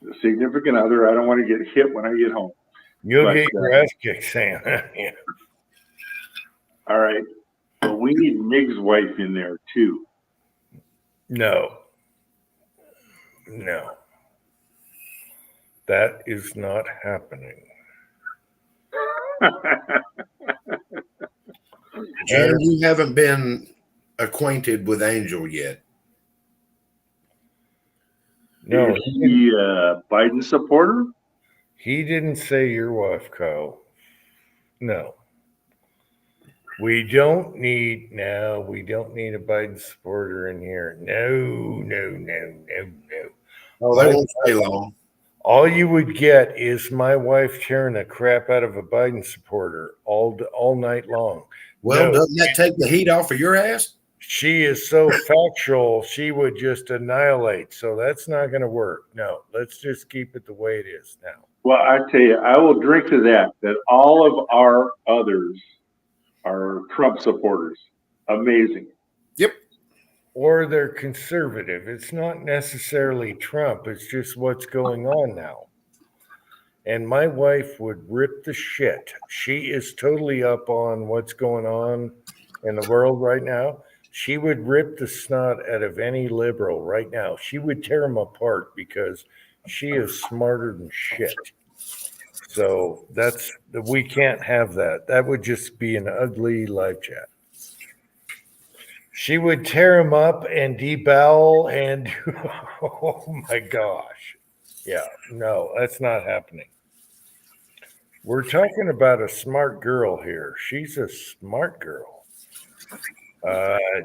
The significant other. I don't want to get hit when I get home. You'll get your ass kicked, Sam. Yeah. All right. But we need Mig's wife in there too. No. That is not happening. Jan, you haven't been acquainted with Angel yet. No, is he a Biden supporter? He didn't say your wife, Kyle. No. We don't need a Biden supporter in here. No. Oh, They that's- won't stay long. all you would get is my wife tearing the crap out of a Biden supporter all night long. Well, No. doesn't that take the heat off of your ass? She is so factual, she would just annihilate. So that's not going to work. No, let's just keep it the way it is now. Well, I tell you, I will drink to that all of our others are Trump supporters. Amazing. Yep. Or they're conservative. It's not necessarily Trump, it's just what's going on now. And my wife would rip the shit. She is totally up on what's going on in the world right now. She would rip the snot out of any liberal right now. She would tear them apart because she is smarter than shit. So we can't have that. That would just be an ugly live chat. She would tear him up and debowel and oh my gosh. Yeah, no, that's not happening. We're talking about a smart girl here. She's a smart girl.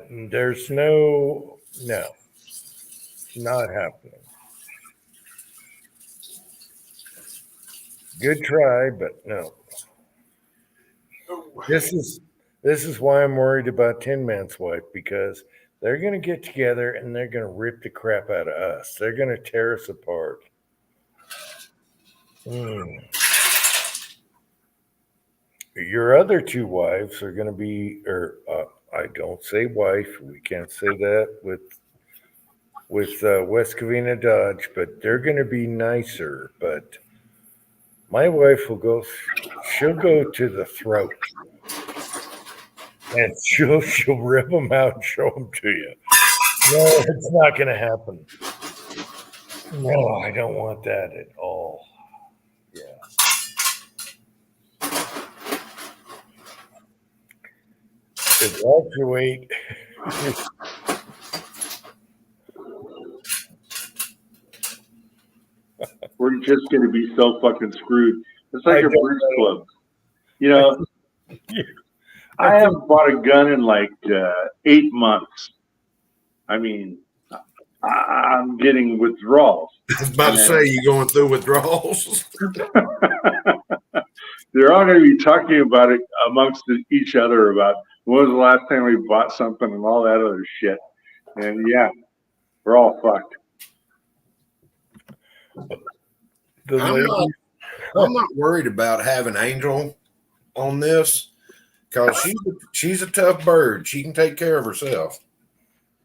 There's no, not happening. Good try, but no. This is why I'm worried about Tin Man's wife, because they're going to get together and they're going to rip the crap out of us. They're going to tear us apart. Your other two wives are going to be, I don't say wife. We can't say that with West Covina Dodge, but they're going to be nicer. But my wife she'll go to the throat, and she'll rip them out and show them to you. No, it's not going to happen. No, I don't want that at all. Yeah. Evacuate. We're just going to be so fucking screwed. It's like a bridge club. You know, I haven't bought a gun in like 8 months. I mean, I'm getting withdrawals. I was about to say, you going through withdrawals? They're all going to be talking about it amongst each other about when was the last time we bought something and all that other shit. And yeah, we're all fucked. I'm not worried about having Angel on this because she's a tough bird. She can take care of herself.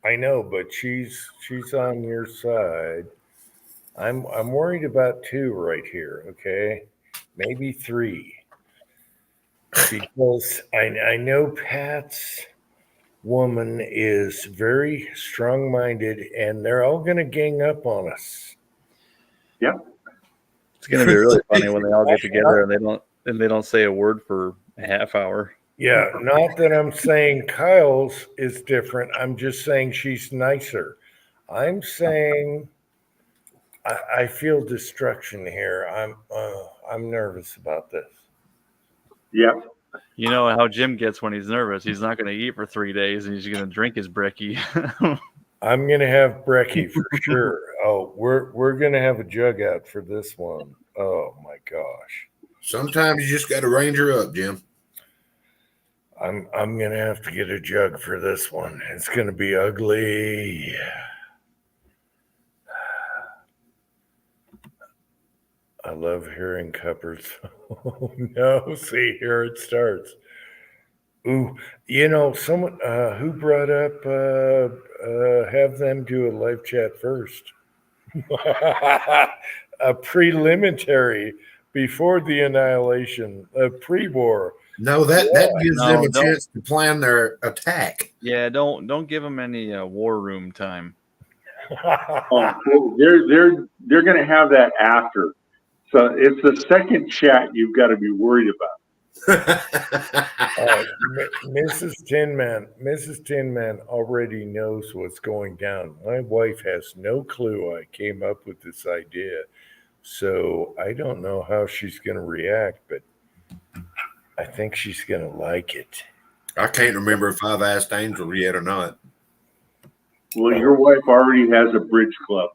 I know, but she's on your side. I'm worried about 2 right here. Okay, maybe 3, because I know Pat's woman is very strong-minded, and they're all going to gang up on us. Yep. It's going to be really funny when they all get together and they don't say a word for a half hour. Yeah, not that I'm saying Kyle's is different. I'm just saying she's nicer. I'm saying I feel destruction here. I'm nervous about this. Yep. You know how Jim gets when he's nervous. He's not going to eat for 3 days, and he's going to drink his brekkie. I'm going to have brekkie for sure. Oh, we're going to have a jug out for this one. Oh my gosh. Sometimes you just got to range her up, Jim. I'm going to have to get a jug for this one. It's going to be ugly. I love hearing cuppers. Oh no, see, here it starts. Ooh, someone who brought up have them do a live chat first. A preliminary before the annihilation, a pre-war. No, that gives them a chance to plan their attack. Yeah, don't give them any war room time. They're going to have that after. So it's the second chat you've got to be worried about. Mrs. Tin Man already knows what's going down. My wife has no clue I came up with this idea, so I don't know how she's going to react, but I think she's going to like it. I can't remember if I've asked Angel yet or not. Well, your wife already has a bridge club.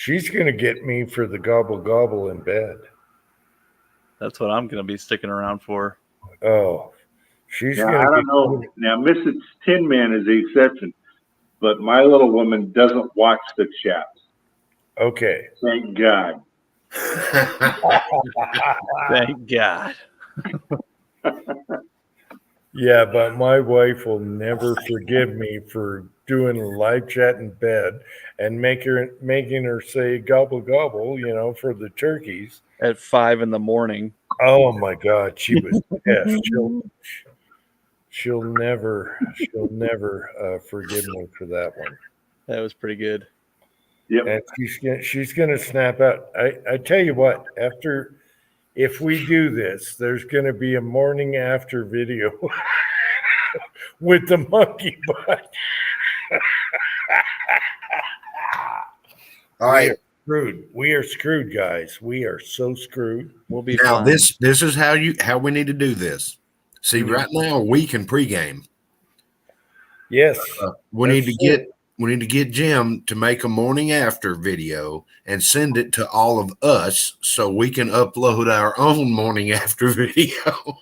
She's going to get me for the gobble gobble in bed. That's what I'm going to be sticking around for. Oh, she's Now, going I to don't know. Now, Mrs. Tin Man is the exception, but my little woman doesn't watch the chat. Okay. Thank God. Thank God. Yeah, but my wife will never forgive me for doing a live chat in bed and making her say gobble gobble, for the turkeys. At 5 a.m. Oh my God, she was pissed. She'll never forgive me for that one. That was pretty good. Yep. And she's gonna snap out. I tell you what, if we do this, there's gonna be a morning after video with the monkey butt. All right. We are screwed, guys. We are so screwed. We'll be Now fine. this is how we need to do this. See, right now we can pregame. Yes. We need to get Jim to make a morning after video and send it to all of us so we can upload our own morning after video.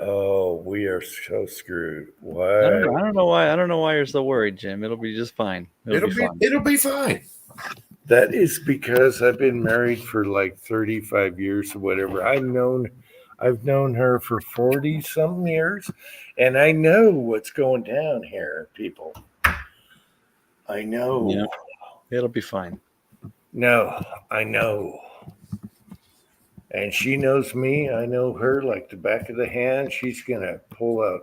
Oh, we are so screwed. Why? I don't know why. I don't know why you're so worried, Jim. It'll be just fine. It'll be fine. That is because I've been married for like 35 years or whatever. I've known her for 40 something years, and I know what's going down here, people. I know. Yeah, it'll be fine. No, I know. And she knows me. I know her like the back of the hand. She's going to pull out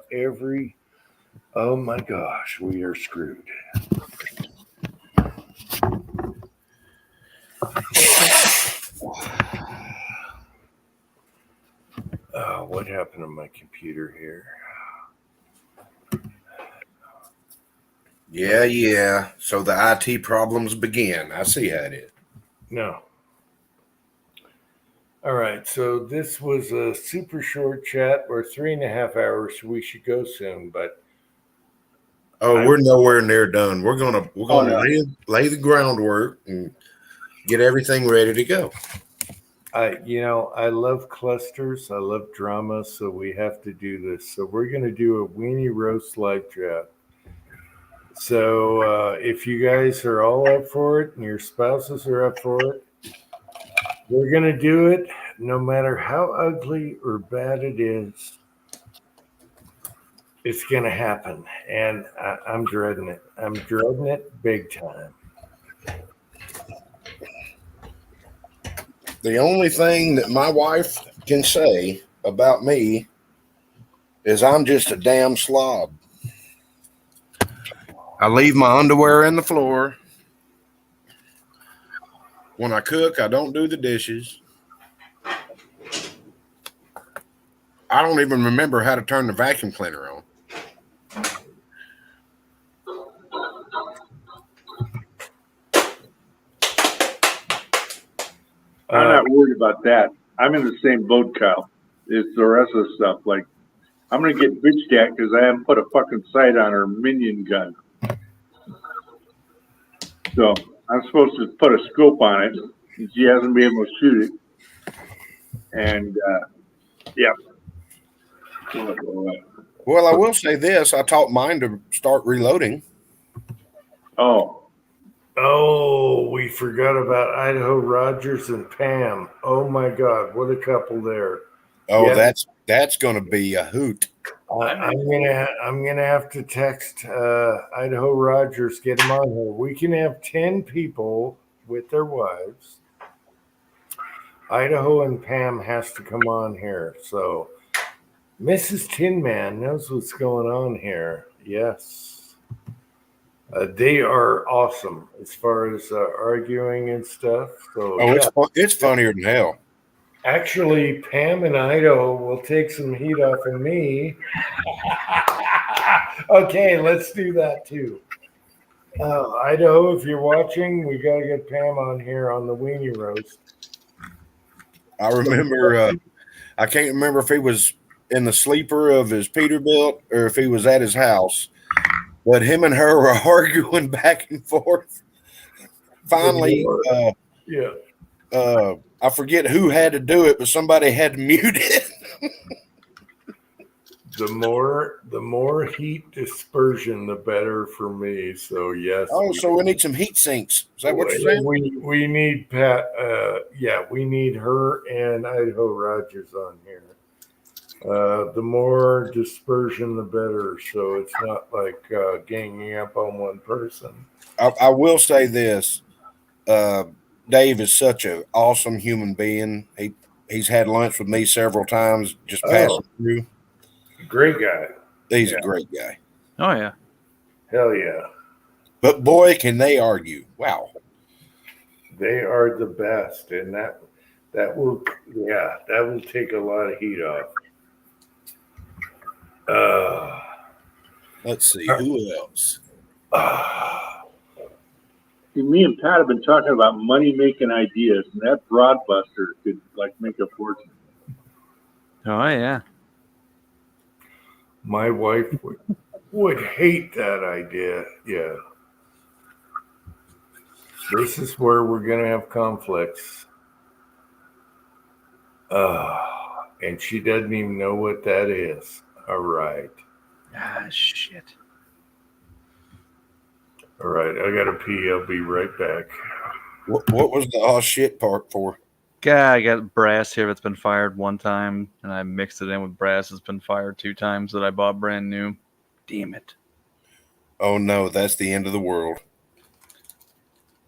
oh my gosh, we are screwed. What happened to my computer here? Yeah. So the IT problems begin. I see how it is. No. All right. So this was a super short chat. We're 3.5 hours. So we should go soon, but we're nowhere near done. We're gonna lay the groundwork and get everything ready to go. I love clusters. I love drama. So we have to do this. So we're going to do a weenie roast live chat. So if you guys are all up for it and your spouses are up for it, we're going to do it no matter how ugly or bad it is. It's going to happen. And I'm dreading it. I'm dreading it big time. The only thing that my wife can say about me is I'm just a damn slob. I leave my underwear in the floor. When I cook, I don't do the dishes. I don't even remember how to turn the vacuum cleaner on. I'm not worried about that. I'm in the same boat, Kyle. It's the rest of the stuff. Like, I'm going to get bitched at because I haven't put a fucking sight on her minion gun. So I'm supposed to put a scope on it, and she hasn't been able to shoot it. And, yeah. Well, I will say this. I taught mine to start reloading. Oh, we forgot about Idaho Rogers and Pam. Oh my God, what a couple there. Oh, yeah. That's going to be a hoot. I'm gonna have to text Idaho Rogers, get him on here. We can have 10 people with their wives. Idaho and Pam has to come on here. So Mrs. Tin Man knows what's going on here. Yes. They are awesome as far as arguing and stuff. So it's funnier than hell. Actually, Pam and Idaho will take some heat off of me. Okay, let's do that too. Idaho, if you're watching, we got to get Pam on here on the weenie roast. I remember, I can't remember if he was in the sleeper of his Peterbilt or if he was at his house. But him and her were arguing back and forth. Finally, yeah. I forget who had to do it, but somebody had to mute it. The more heat dispersion, the better for me. So yes. Oh, so we need some heat sinks. Is that what you're saying? We need Pat. We need her and Idaho Rogers on here. The more dispersion, the better. So it's not like ganging up on one person. I will say this. Dave is such an awesome human being. He's had lunch with me several times, just passing through. Great guy. He's a great guy. Oh yeah. Hell yeah. But boy, can they argue. Wow. They are the best. And that will take a lot of heat off. Let's see. Who else? See, me and Pat have been talking about money-making ideas, and that broadbuster could, make a fortune. Oh yeah. My wife would hate that idea. Yeah. This is where we're going to have conflicts. And she doesn't even know what that is. All right. Ah, shit. All right. I got to pee. I'll be right back. What was the shit part for? God, I got brass here that's been fired one time, and I mixed it in with brass that's been fired 2 times that I bought brand new. Damn it. Oh, no. That's the end of the world.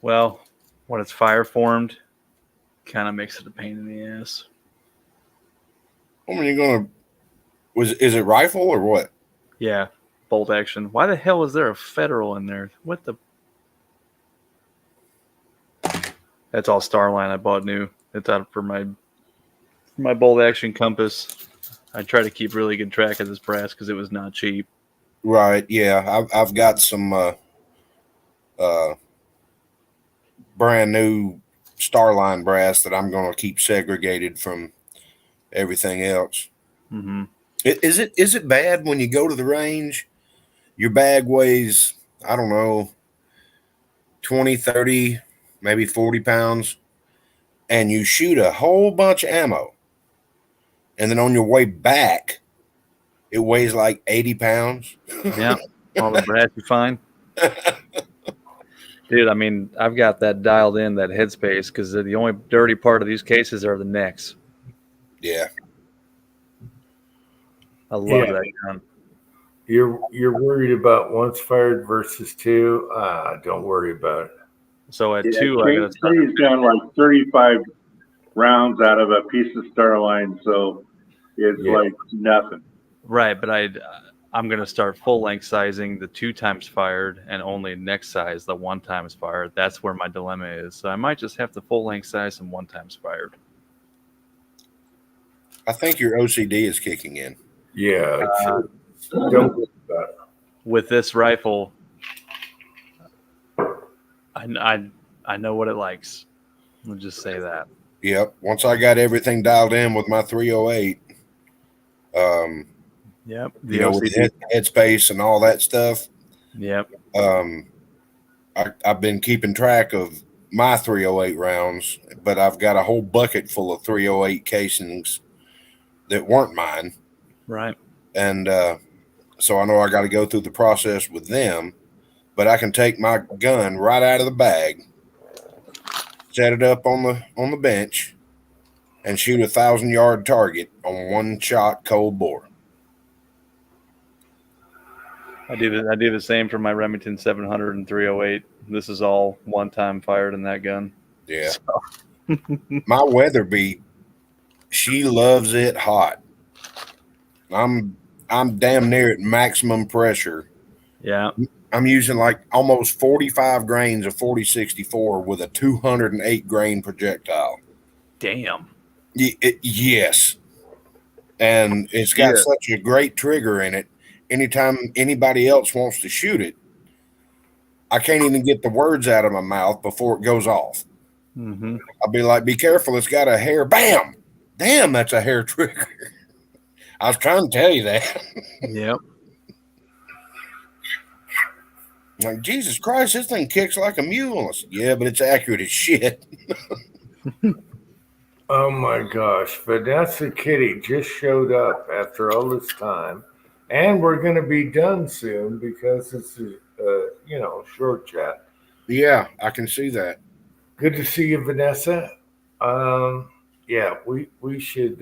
Well, when it's fire formed, kind of makes it a pain in the ass. I mean, is it rifle or what? Yeah, bolt action. Why the hell is there a Federal in there? What the? That's all Starline I bought new. It's out for my bolt action compass. I try to keep really good track of this brass because it was not cheap. Right. Yeah. I've got some brand new Starline brass that I'm going to keep segregated from everything else. Mm-hmm. Is it bad when you go to the range? Your bag weighs, I don't know, 20, 30, maybe 40 pounds, and you shoot a whole bunch of ammo. And then on your way back, it weighs like 80 pounds. Yeah, all the brass you find. Dude, I mean, I've got that dialed in, that headspace, because the only dirty part of these cases are the necks. Yeah. I love that gun. You're worried about once fired versus 2? Don't worry about it. So at 2, I got to. He's done like 35 rounds out of a piece of Starline, so it's like nothing. Right, but I'm going to start full length sizing the 2 times fired and only neck size the 1 times fired. That's where my dilemma is. So I might just have to full length size some 1 times fired. I think your OCD is kicking in. Yeah. Don't worry about it. With this rifle, I know what it likes. I'll just say that. Yep. Once I got everything dialed in with my 308, yep. With headspace and all that stuff. Yep. I've been keeping track of my 308 rounds, but I've got a whole bucket full of 308 casings that weren't mine. Right. And so I know I got to go through the process with them, but I can take my gun right out of the bag, set it up on the bench, and shoot 1,000-yard target on 1 shot cold bore. I do the same for my Remington 700 and 308. This is all 1 time fired in that gun. Yeah. So. My Weatherby, she loves it hot. I'm damn near at maximum pressure. Yeah. I'm using like almost 45 grains of 4064 with a 208 grain projectile. Damn. Yes. And it's got such a great trigger in it. Anytime anybody else wants to shoot it, I can't even get the words out of my mouth before it goes off. Mm-hmm. I'll be like, be careful. It's got a hair. Bam. Damn, that's a hair trigger. I was trying to tell you that. Yep. Like, Jesus Christ, this thing kicks like a mule. I said, yeah, but it's accurate as shit. Oh my gosh, Vanessa Kitty just showed up after all this time, and we're going to be done soon because it's a short chat. Yeah, I can see that. Good to see you, Vanessa. Yeah, we should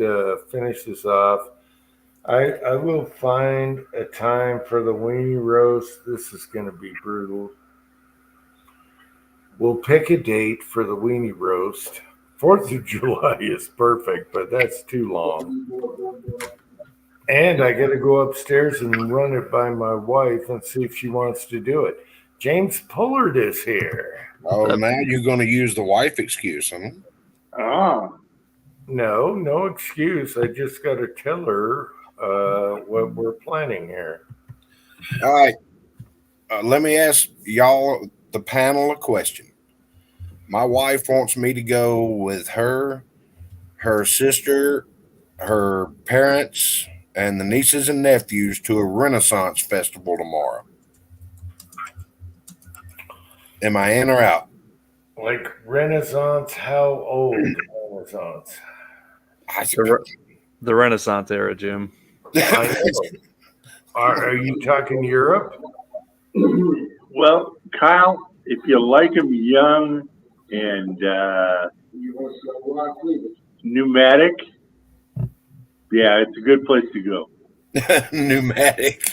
finish this off. I will find a time for the weenie roast. This is going to be brutal. We'll pick a date for the weenie roast. 4th of July is perfect, but that's too long. And I got to go upstairs and run it by my wife and see if she wants to do it. James Pullard is here. Oh, now you're going to use the wife excuse, huh? Ah, No excuse. I just got to tell her what we're planning here. All right. Let me ask y'all, the panel, a question. My wife wants me to go with her sister, her parents, and the nieces and nephews to a Renaissance festival tomorrow. Am I in or out? Like Renaissance? How old Renaissance? The Renaissance era, Jim. I know. Are you talking Europe? well, Kyle, if you like them young and pneumatic, yeah, it's a good place to go. Pneumatic.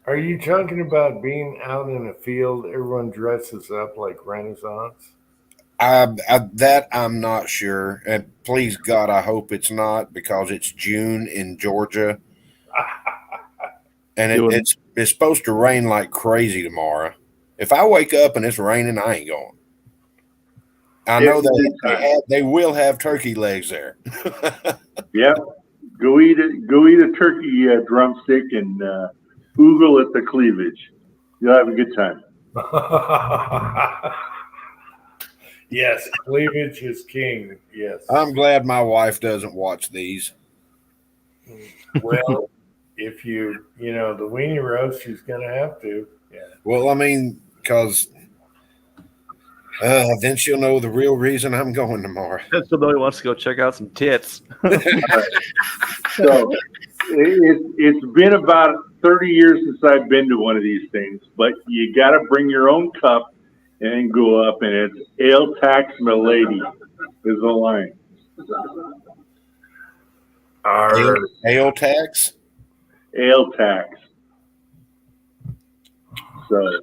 Are you talking about being out in a field, everyone dresses up like Renaissance? That I'm not sure. And please God, I hope it's not, because it's June in Georgia. And it's supposed to rain like crazy tomorrow. If I wake up and it's raining, I ain't going. I know that they will have turkey legs there. Yep. Go eat a turkey drumstick and oogle at the cleavage. You'll have a good time. Yes, cleavage is king. Yes. I'm glad my wife doesn't watch these. Well, if the weenie roast, she's going to have to. Yeah. Well, I mean, because then she'll know the real reason I'm going tomorrow. Somebody wants to go check out some tits. So it's been about 30 years since I've been to one of these things, but you got to bring your own cup and go up, and it's ale tax milady is the line. Ale tax? Ale tax. So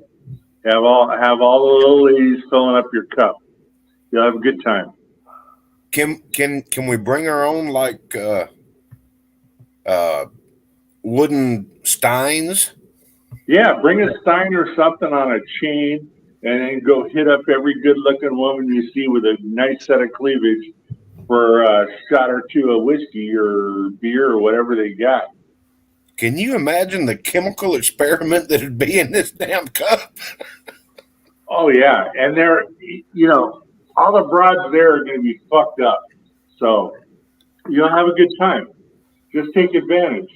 have all the little ladies filling up your cup. You'll have a good time. Can we bring our own wooden steins? Yeah, bring a stein or something on a chain, and then go hit up every good-looking woman you see with a nice set of cleavage for a shot or two of whiskey or beer or whatever they got. Can you imagine the chemical experiment that would be in this damn cup? Oh, yeah. And they're, all the broads there are going to be fucked up. So you'll have a good time. Just take advantage.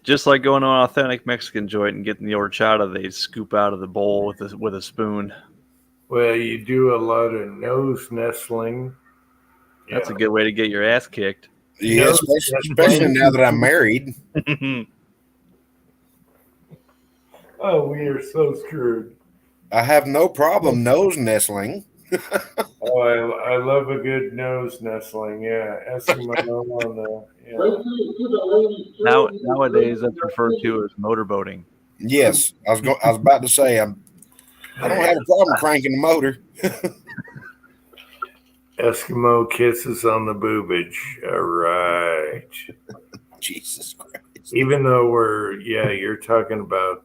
Just like going to an authentic Mexican joint and getting the horchata they scoop out of the bowl with a spoon. Well, you do a lot of nose nestling. That's a good way to get your ass kicked. Yeah, especially now that I'm married. Oh, we are so screwed. I have no problem nose nestling. Oh, I love a good nose nestling. Yeah, Eskimo on the. Yeah. Nowadays, that's referred to as motorboating. Yes, I was about to say I don't have a problem cranking the motor. Eskimo kisses on the boobage. All right. Jesus Christ. Even though you're talking about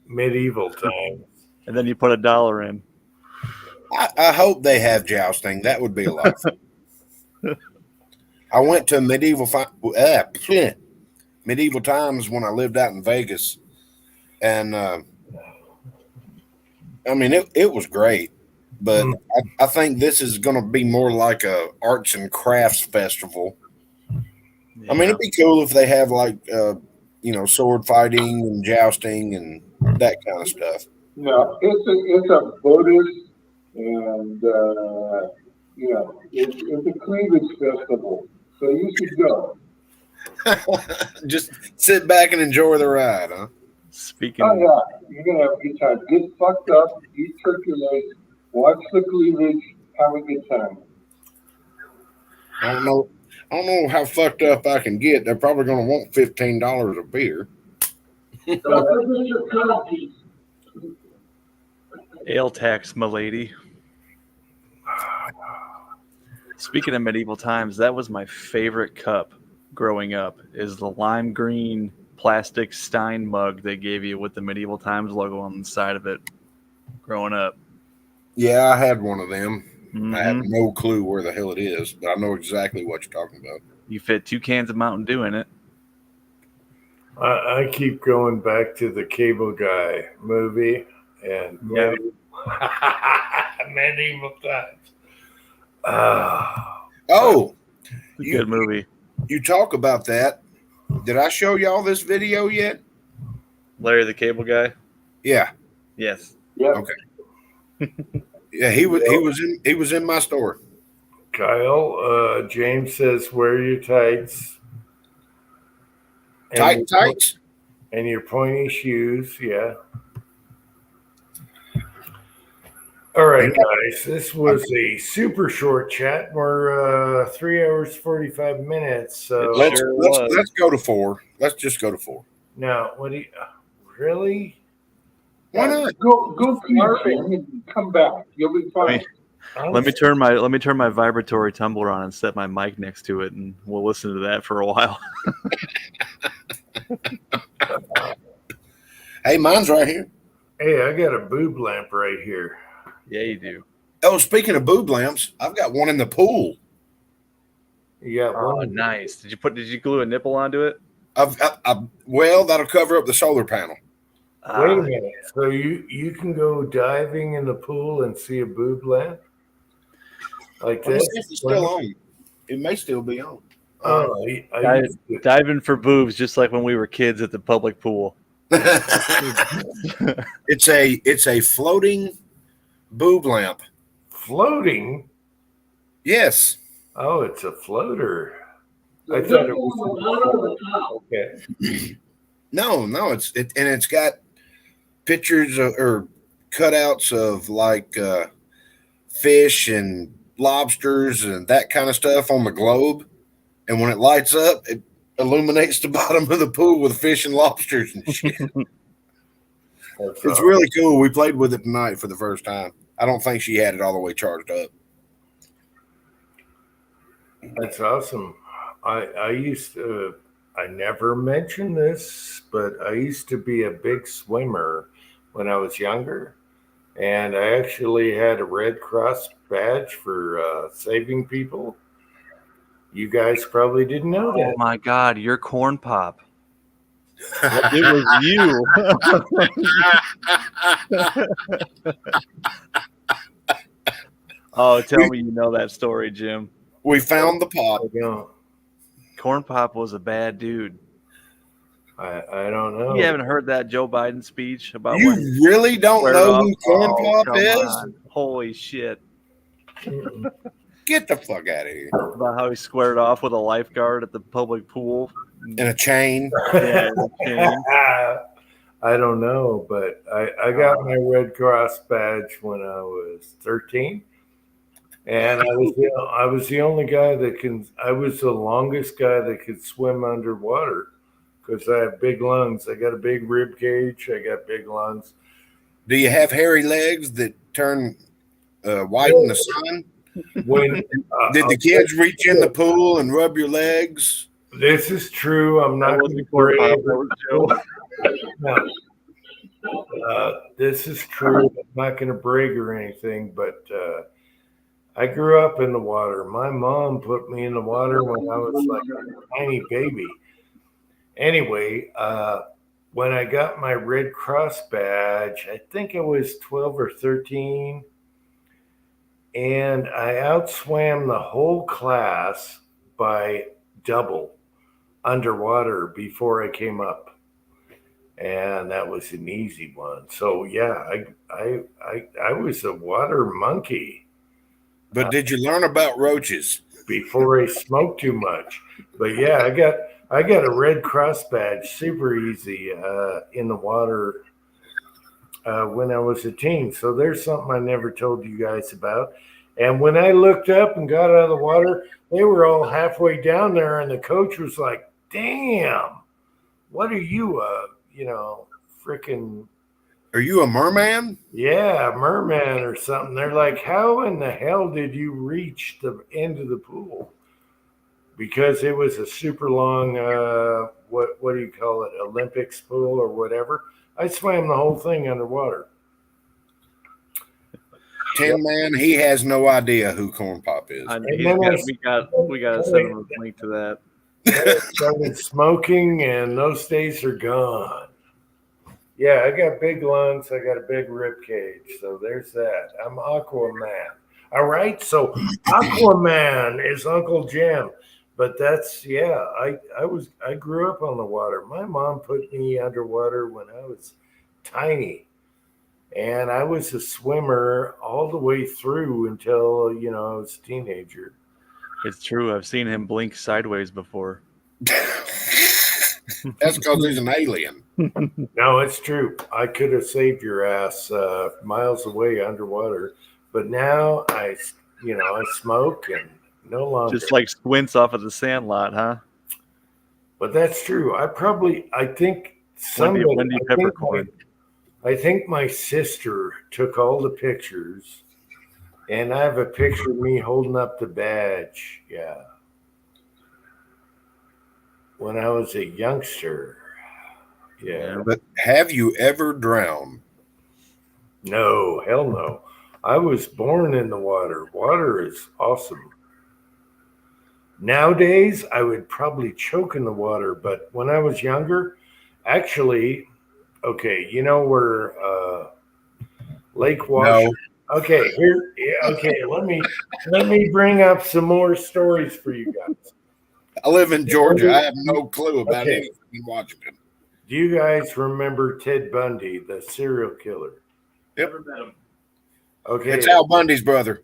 medieval times. And then you put $1 in. I hope they have jousting. That would be a lot of fun. I went to medieval times when I lived out in Vegas, and it was great. but I think this is going to be more like a arts and crafts festival. Yeah. I mean, it'd be cool if they have like, sword fighting and jousting and that kind of stuff. No, it's a Buddhist and it's a cleavage festival, so you should go. Just sit back and enjoy the ride, huh? Speaking. Oh yeah, you're gonna have a good time. Get fucked up, eat turkey legs, watch the cleavage, have a good time. I don't know how fucked up I can get. They're probably going to want $15 a beer. Don't forget your penalties. Ale tax, milady. Speaking of medieval times, that was my favorite cup growing up, is the lime green plastic Stein mug they gave you with the medieval times logo on the side of it growing up. Yeah, I had one of them. Mm-hmm. I have no clue where the hell it is, but I know exactly what you're talking about. You fit 2 cans of Mountain Dew in it. I keep going back to the Cable Guy movie and medieval times. Oh, good movie. You talk about that. Did I show y'all this video yet? Larry the Cable Guy? Yeah. Yes. Yeah. Okay. Yeah, he was in my store. Kyle, James says, wear your tights. Tights? And your pointy shoes, yeah. All right, guys, this was a super short chat. We're 3 hours, 45 minutes. So let's go to 4. Let's just go to 4. Now, what do you really? Why not? Go to your thing and come back. You'll be fine. Let me turn my vibratory tumbler on and set my mic next to it, and we'll listen to that for a while. Hey, mine's right here. Hey, I got a boob lamp right here. Yeah, you do. Oh, speaking of boob lamps, I've got one in the pool. You got Oh, one. nice. Did you glue a nipple onto it? Well, that'll cover up the solar panel. Wait a minute. So you can go diving in the pool and see a boob lamp? Like Let me this? see if it's still on. It may still be on. Oh, I used to- Diving for boobs, just like when we were kids at the public pool. It's a floating boob lamp. Floating? Yes. Oh, it's a floater. I thought it was okay. No, it's got pictures or cutouts of like fish and lobsters and that kind of stuff on the globe, and when it lights up, it illuminates the bottom of the pool with fish and lobsters and shit. It's really cool. We played with it tonight for the first time. I don't think she had it all the way charged up. That's awesome. I never mentioned this, but I used to be a big swimmer when I was younger. And I actually had a Red Cross badge for saving people. You guys probably didn't know that. Oh my God, you're Corn Pop. It was you. Oh, tell me you know that story, Jim. We found the pot. Corn Pop was a bad dude. I don't know. You haven't heard that Joe Biden speech about You really don't know who Corn Pop come is? on. Holy shit. Get the fuck out of here. About how he squared off with a lifeguard at the public pool. In a chain. Yeah, in a chain. I don't know, but I got my Red Cross badge when I was 13. And I was the only guy I was the longest guy that could swim underwater because I have big lungs. I got a big rib cage. I got big lungs. Do you have hairy legs that turn white in the sun? When Did the kids reach in the pool and rub your legs? This is true. I'm not going to brag. No. This is true. I'm not going to brag or anything, but I grew up in the water. My mom put me in the water when I was like a tiny baby. Anyway, when I got my Red Cross badge, I think I was 12 or 13. and I outswam the whole class by double underwater before I came up. And that was an easy one. So yeah, I was a water monkey. But did you learn about roaches before I smoked too much? But yeah, I got a Red Cross badge, super easy in the water when I was a teen. So there's something I never told you guys about. And when I looked up and got out of the water, they were all halfway down there, and the coach was like, "Damn, what are you, freaking." Are you a merman? Yeah, merman or something. They're like, how in the hell did you reach the end of the pool? Because it was a super long, what do you call it, Olympics pool or whatever. I swam the whole thing underwater. Tin Man, he has no idea who Corn Pop is. We got to send him a link to that. I started smoking, and those days are gone. Yeah, I got big lungs. I got a big rib cage. So there's that. I'm Aquaman. All right. So Aquaman is Uncle Jim. But that's, yeah, I grew up on the water. My mom put me underwater when I was tiny. And I was a swimmer all the way through until, I was a teenager. It's true. I've seen him blink sideways before. That's because he's an alien. No, it's true. I could have saved your ass miles away underwater, but now I smoke and no longer. Just like squints off of the Sandlot, huh? But that's true. I think somebody. Wendy Peppercorn. I think my sister took all the pictures, and I have a picture of me holding up the badge. Yeah. When I was a youngster. Yeah. But have you ever drowned? No, hell no. I was born in the water. Water is awesome. Nowadays, I would probably choke in the water, but when I was younger, actually, okay, you know where Lake Washington. No. Okay, let me bring up some more stories for you guys. I live in Georgia. I have no clue about anything in Washington. Do you guys remember Ted Bundy, the serial killer? Yep. Never met him. Okay. It's Al Bundy's brother.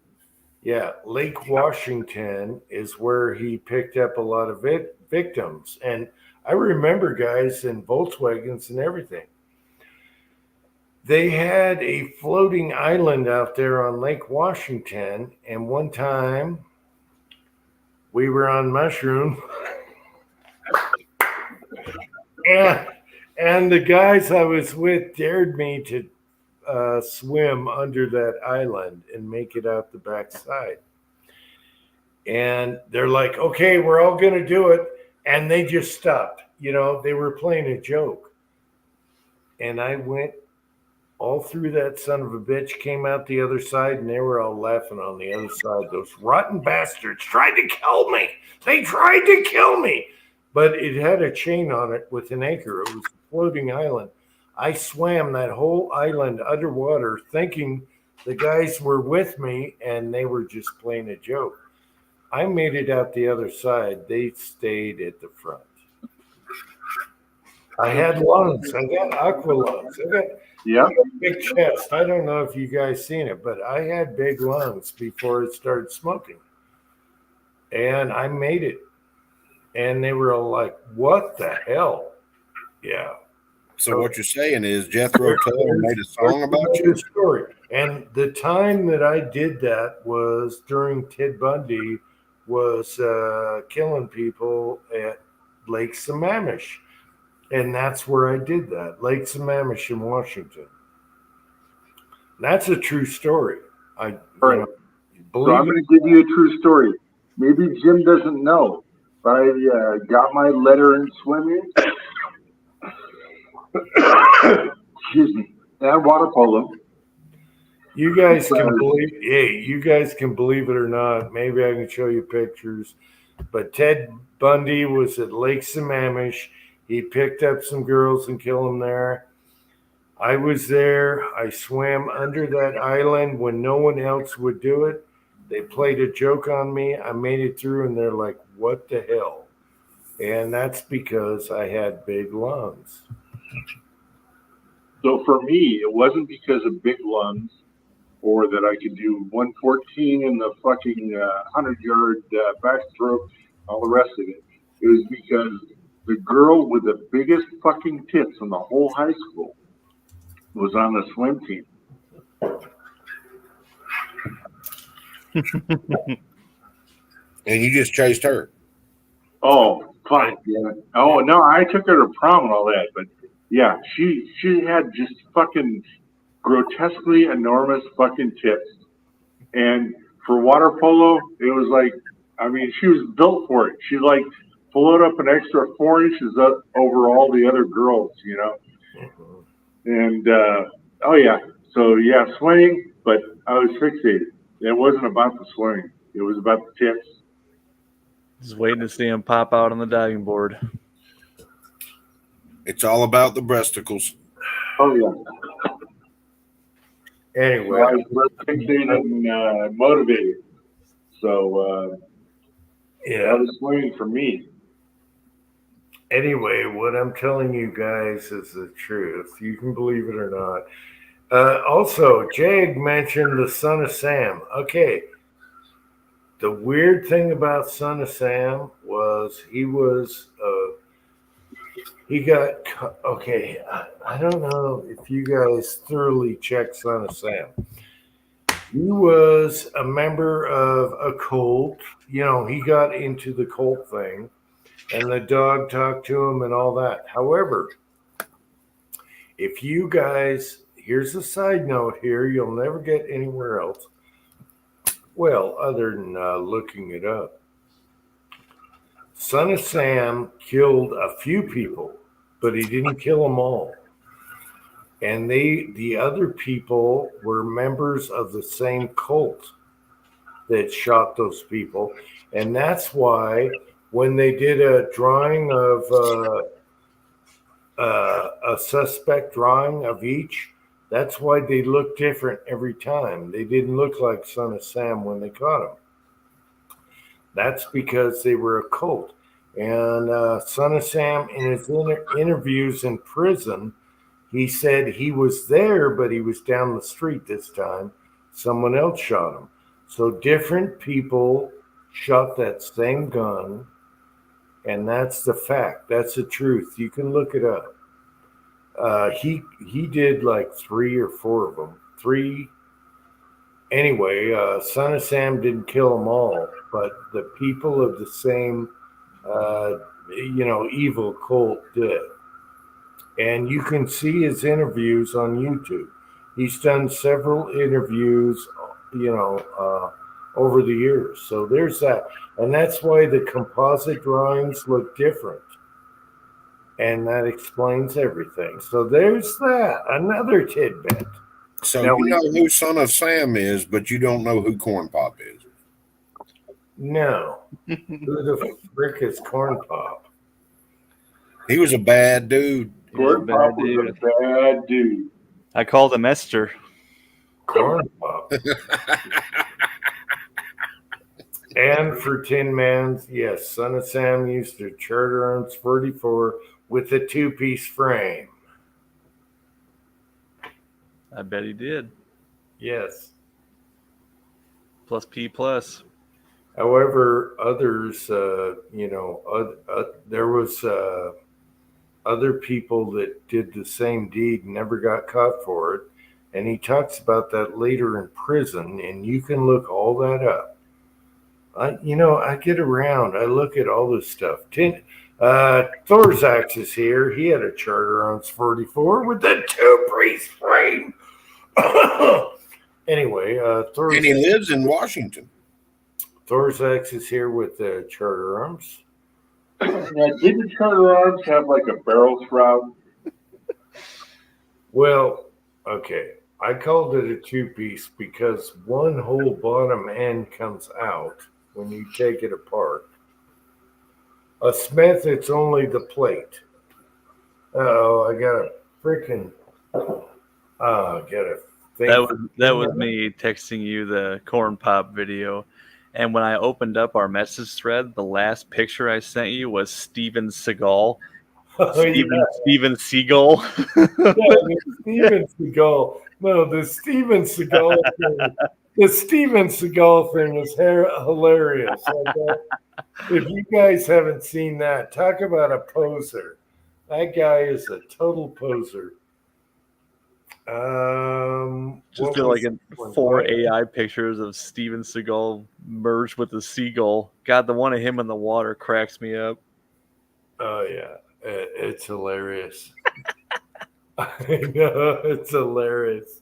Yeah. Lake Washington is where he picked up a lot of victims. And I remember guys in Volkswagens and everything. They had a floating island out there on Lake Washington. And one time we were on mushroom. And the guys I was with dared me to swim under that island and make it out the backside. And they're like, okay, we're all going to do it. And they just stopped. They were playing a joke. And I went all through that son of a bitch, came out the other side, and they were all laughing on the other side. Those rotten bastards tried to kill me. They tried to kill me. But it had a chain on it with an anchor. It was a floating island. I swam that whole island underwater thinking the guys were with me and they were just playing a joke. I made it out the other side. They stayed at the front. I had lungs. I got aqua lungs. I got a big chest. I don't know if you guys seen it, but I had big lungs before I started smoking. And I made it. And they were all like, what the hell? Yeah. So what you're saying is Jethro Tull made a song about you? Story. And the time that I did that was during Ted Bundy was killing people at Lake Sammamish. And that's where I did that, Lake Sammamish in Washington. That's a true story. So I'm going to give you a true story. Maybe Jim doesn't know, but I got my letter in swimming. Excuse me. And water polo. You guys can believe it or not. Maybe I can show you pictures. But Ted Bundy was at Lake Sammamish. He picked up some girls and killed them there. I was there. I swam under that island when no one else would do it. They played a joke on me. I made it through, and they're like, "What the hell?" And that's because I had big lungs. So for me, it wasn't because of big lungs or that I could do 114 in the fucking 100-yard backstroke, all the rest of it. It was because the girl with the biggest fucking tits in the whole high school was on the swim team. And you just chased her. Oh, fuck. Yeah. Oh, no, I took her to prom and all that. But, yeah, she had just fucking grotesquely enormous fucking tits. And for water polo, it was like, I mean, she was built for it. She, like, floated up an extra 4 inches up over all the other girls, you know? And, oh, yeah. So, yeah, swimming, but I was fixated. It wasn't about the swimming. It was about the tits. Just waiting to see him pop out on the diving board. It's all about the breasticles. Oh, yeah. Anyway, I was fixated and motivated. So, yeah. that was swimming for me. Anyway, what I'm telling you guys is the truth. You can believe it or not. Also, Jag mentioned the Son of Sam. Okay. The weird thing about Son of Sam was he got, okay, I don't know if you guys thoroughly checked Son of Sam. He was a member of a cult. You know, he got into the cult thing, and the dog talked to him and all that. However, if you guys, here's a side note here, you'll never get anywhere else. Well, other than looking it up. Son of Sam killed a few people, but he didn't kill them all. And the other people were members of the same cult that shot those people. And that's why when they did a drawing of a suspect drawing of each, that's why they look different every time. They didn't look like Son of Sam when they caught him. That's because they were a cult. And Son of Sam, in his interviews in prison, he said he was there, but he was down the street this time. Someone else shot him. So different people shot that same gun, and that's the fact. That's the truth. You can look it up. He did like 3 or 4 of them. 3. Anyway, Son of Sam didn't kill them all, but the people of the same, evil cult did. And you can see his interviews on YouTube. He's done several interviews, over the years. So there's that. And that's why the composite drawings look different. And that explains everything. So there's that. Another tidbit. So Now you know who Son of Sam is, but you don't know who Corn Pop is. No. Who the frick is Corn Pop? He was a bad dude. Corn Pop was a bad dude. I called him Esther. Corn Pop. And for Tin Man's, yes, Son of Sam used a Charter Arms 44 with a 2-piece frame. I bet he did. Yes. Plus P plus. However, others, there was other people that did the same deed and never got caught for it. And he talks about that later in prison, and you can look all that up. I get around. I look at all this stuff. Thorzak's is here. He had a Charter Arms 44 with a 2-piece frame. Anyway, And he lives in Washington. Thorzak's is here with the Charter Arms. Now, didn't Charter Arms have like a barrel shroud? Well, okay. I called it a 2-piece because one whole bottom end comes out when you take it apart. A Smith, it's only the plate. Oh, I got a freaking, That was me texting you the corn pop video. And when I opened up our message thread, the last picture I sent you was Steven Seagal. Steven Seagal. Steven Seagal. No, the Steven Seagal thing. The Steven Seagal thing is hilarious. Okay? If you guys haven't seen that, talk about a poser. That guy is a total poser. Just feel like in 4 AI pictures of Steven Seagal merged with the seagull. God, the one of him in the water cracks me up. Oh yeah, it's hilarious. I know, it's hilarious.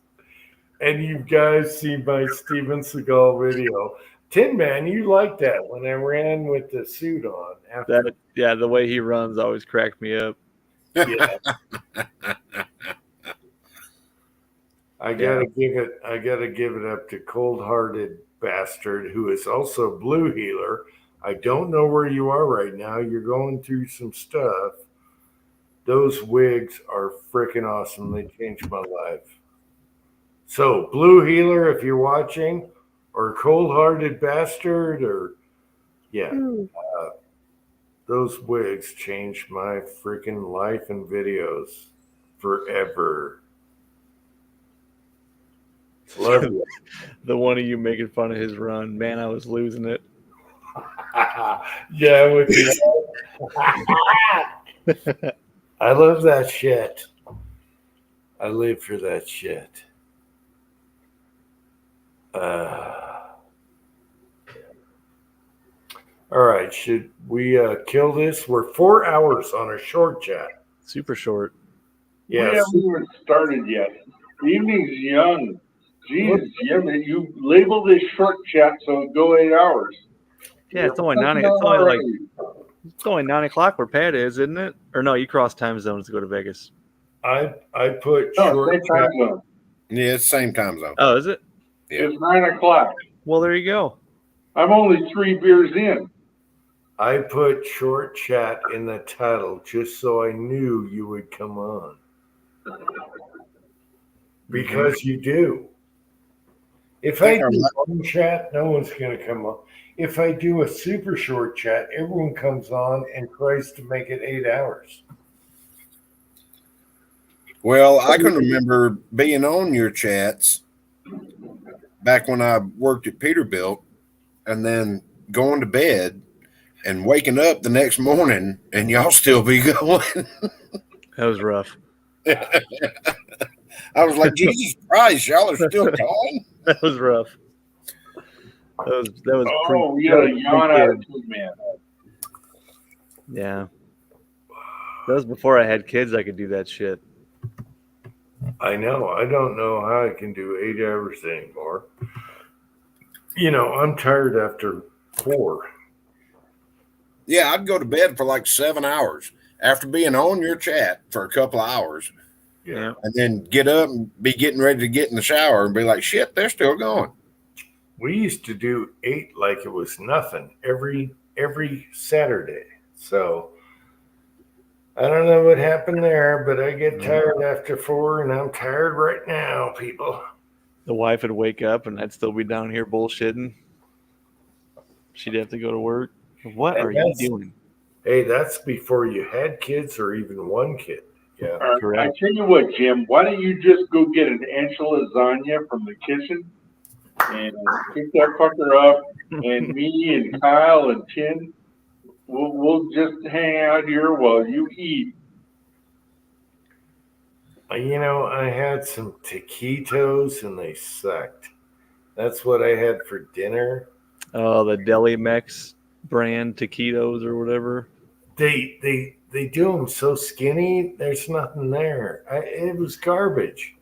And you guys see my Steven Seagal video. Tin Man, you like that when I ran with the suit on. The way he runs always cracked me up. Yeah. I gotta give it up to Cold-Hearted Bastard, who is also Blue Healer. I don't know where you are right now. You're going through some stuff. Those wigs are freaking awesome. They changed my life. So, Blue Healer, if you're watching, or Cold-Hearted Bastard, or those wigs changed my freaking life and videos forever. Love you. The one of you making fun of his run, man, I was losing it. Yeah, with you. I love that shit. I live for that shit. All right, should we kill this? We're 4 hours on a short chat. Super short. Yeah, We haven't even started yet. The evening's young. Jesus, Jim, you labeled this short chat so it'll go 8 hours. Yeah, it's only 9. It's only 9 o'clock where Pat is, isn't it? Or no, you cross time zones to go to Vegas. I put No, short same time zone. Yeah, it's the same time zone. Oh, is it? Yeah. It's 9 o'clock. Well, there you go. I'm only 3 beers in. I put short chat in the title just so I knew you would come on. Because you do. If I do one chat, no one's going to come on. If I do a super short chat, everyone comes on and tries to make it 8 hours. Well, I can remember being on your chats back when I worked at Peterbilt and then going to bed and waking up the next morning and y'all still be going. That was rough. I was like, Jesus Christ, y'all are still going? That was rough. That was Oh, you got a yawn attitude, man. Yeah. That was before I had kids. I could do that shit. I know. I don't know how I can do 8 hours anymore. You know, I'm tired after 4. Yeah, I'd go to bed for like 7 hours after being on your chat for a couple of hours. Yeah. And then get up and be getting ready to get in the shower and be like, shit, they're still going. We used to do 8 like it was nothing every Saturday. So I don't know what happened there, but I get tired after 4, and I'm tired right now, people. The wife would wake up, and I'd still be down here bullshitting. She'd have to go to work. What are you doing? Hey, that's before you had kids or even one kid. Yeah, correct. I tell you what, Jim, why don't you just go get an inch of lasagna from the kitchen and pick that fucker up, and me and Kyle and Tin, we'll just hang out here while you eat. You know, I had some taquitos and they sucked. That's what I had for dinner. Oh, the Deli Mex brand taquitos or whatever. They do them so skinny. There's nothing there. It was garbage.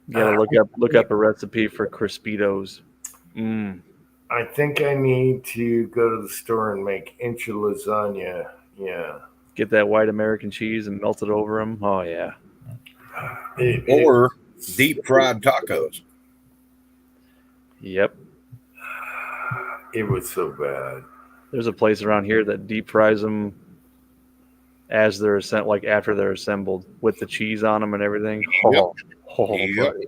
You gotta look up a recipe for Crispitos. I think I need to go to the store and make inch of lasagna. Yeah. Get that white American cheese and melt it over them. Oh yeah. Or deep fried tacos. Yep. It was so bad. There's a place around here that deep fries them as they're after they're assembled with the cheese on them and everything. Yep. Buddy.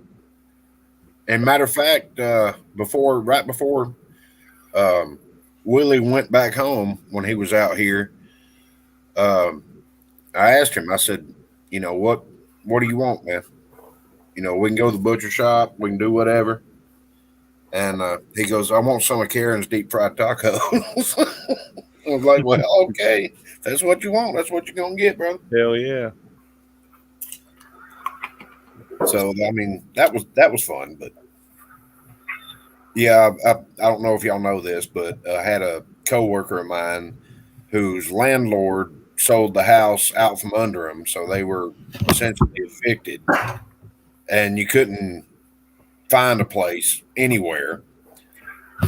And matter of fact, right before Willie went back home when he was out here, I asked him. I said, what do you want, man? We can go to the butcher shop. We can do whatever. And he goes, I want some of Karen's deep fried tacos. I was like, well, okay. If that's what you want. That's what you're going to get, bro. Hell yeah. So, I mean, that was fun. But, yeah, I don't know if y'all know this, but I had a coworker of mine whose landlord sold the house out from under him. So they were essentially evicted. And you couldn't find a place anywhere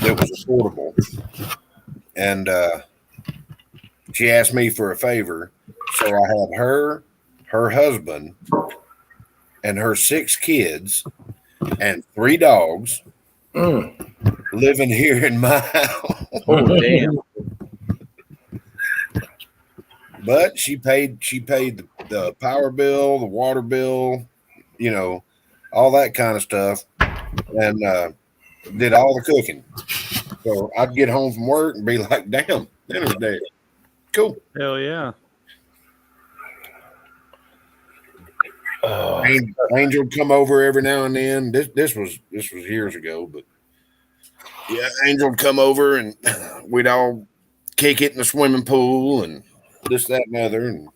that was affordable. And she asked me for a favor. So I had her husband, and her 6 kids and 3 dogs living here in my house. Oh, damn. But she paid the power bill, the water bill, all that kind of stuff, and did all the cooking. So I'd get home from work and be like, damn, dinner's dead. Cool. Hell yeah. Angel would come over every now and then. This was years ago, but yeah, Angel would come over and we'd all kick it in the swimming pool and this, that, and the other. And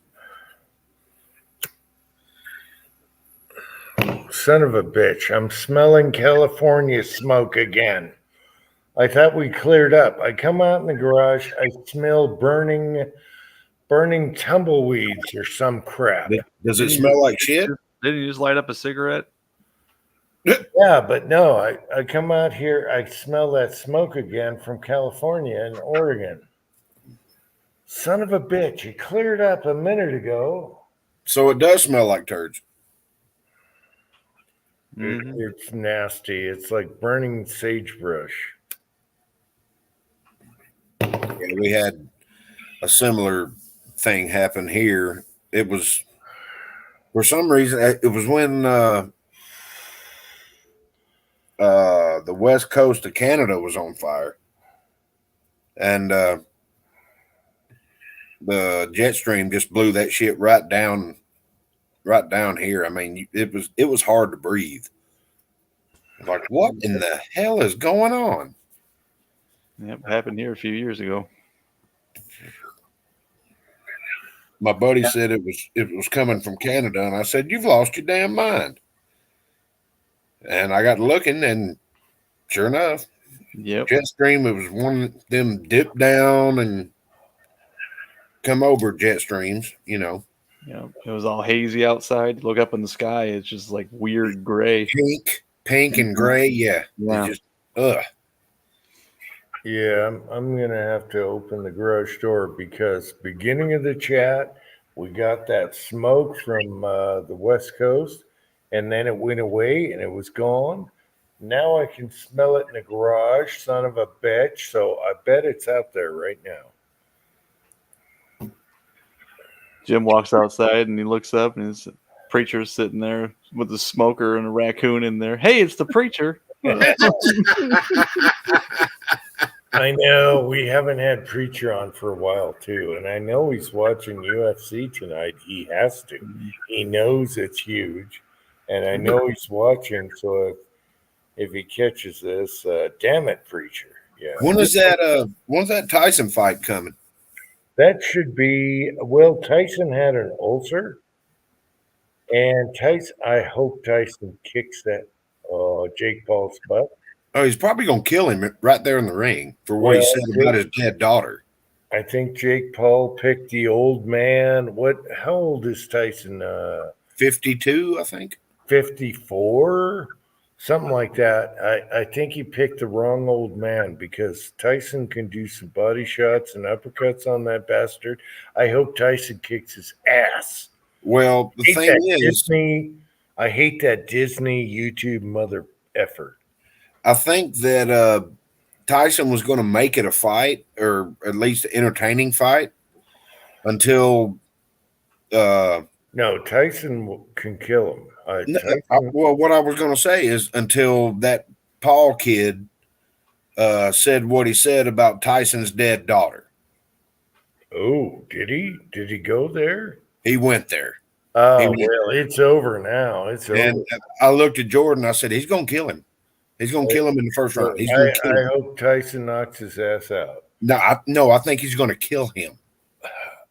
son of a bitch, I'm smelling California smoke again. I thought we cleared up. I come out in the garage, I smell burning tumbleweeds or some crap. Does it smell like shit? Didn't you just light up a cigarette? Yeah, but no, I come out here, I smell that smoke again from California and Oregon. Son of a bitch, it cleared up a minute ago. So it does smell like turds. It's nasty. It's like burning sagebrush. Yeah, we had a similar thing happen here. It was, for some reason, it was when the west coast of Canada was on fire, and the jet stream just blew that shit right down here. I mean, it was hard to breathe. Like, what in the hell is going on? Yep, happened here a few years ago. My buddy said it was coming from Canada, and I said, "You've lost your damn mind." And I got looking, and sure enough, jet stream. It was one of them dip down and come over jet streams, Yeah, it was all hazy outside. Look up in the sky; it's just like weird gray, pink and gray. Yeah. Just, Yeah, I'm gonna have to open the garage door because beginning of the chat, we got that smoke from the West Coast, and then it went away and it was gone. Now I can smell it in the garage, son of a bitch. So I bet it's out there right now. Jim walks outside and he looks up and his preacher's sitting there with a smoker and a raccoon in there. Hey, it's the preacher. I know we haven't had Preacher on for a while too, and I know he's watching UFC tonight. He has to. He knows it's huge, and I know he's watching. So if he catches this, damn it, Preacher! Yeah. When's that Tyson fight coming? That should be. Well, Tyson had an ulcer, and I hope Tyson kicks that Jake Paul's butt. Oh, he's probably going to kill him right there in the ring for what he said about his dead daughter. I think Jake Paul picked the old man. How old is Tyson? 52, I think. 54? Something like that. I think he picked the wrong old man because Tyson can do some body shots and uppercuts on that bastard. I hope Tyson kicks his ass. Well, the thing is, I hate that Disney YouTube mother effort. I think that Tyson was going to make it a fight, or at least an entertaining fight, until No, Tyson can kill him. Tyson, Well, what I was going to say is until that Paul kid said what he said about Tyson's dead daughter. oh, did he? Did he go there? He went there. Oh, well, it's over now. It's over. And I looked at Jordan. I said, he's going to kill him. He's going to kill him in the first round. He's going to kill him. I hope Tyson knocks his ass out. No, I think he's going to kill him.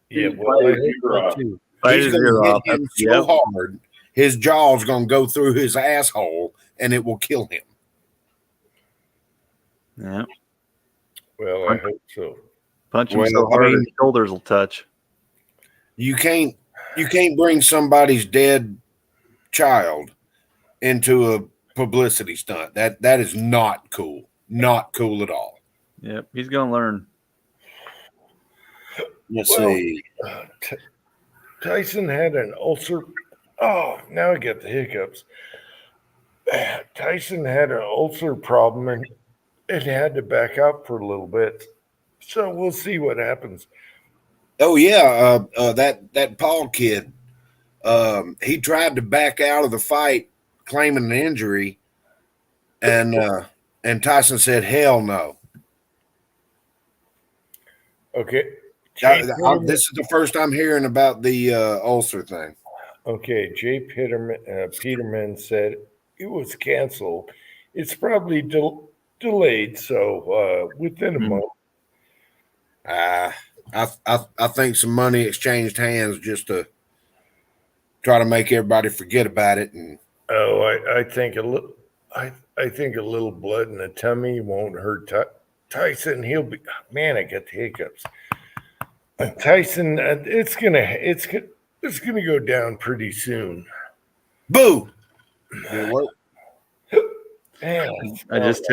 Yeah, well, I hope so too. He's going to hit him so hard, his jaw's going to go through his asshole, and it will kill him. Yeah. Well, I hope so. Punch him so hard his shoulders will touch. You can't bring somebody's dead child into a publicity stunt. That is not cool. Not cool at all. Yep, he's gonna learn. Let's see. Tyson had an ulcer. Oh, now I get the hiccups. Tyson had an ulcer problem and it had to back up for a little bit. So we'll see what happens. Oh yeah, that Paul kid. He tried to back out of the fight, claiming an injury, and Tyson said, "Hell no." Okay. This is the first I'm hearing about the ulcer thing. Okay, Jay Peterman said it was canceled. It's probably delayed, so within a month. I think some money exchanged hands just to try to make everybody forget about it. And I think a little. I think a little blood in the tummy won't hurt Tyson. He'll be. Man, I get the hiccups. Tyson, it's gonna go down pretty soon. Boo! I just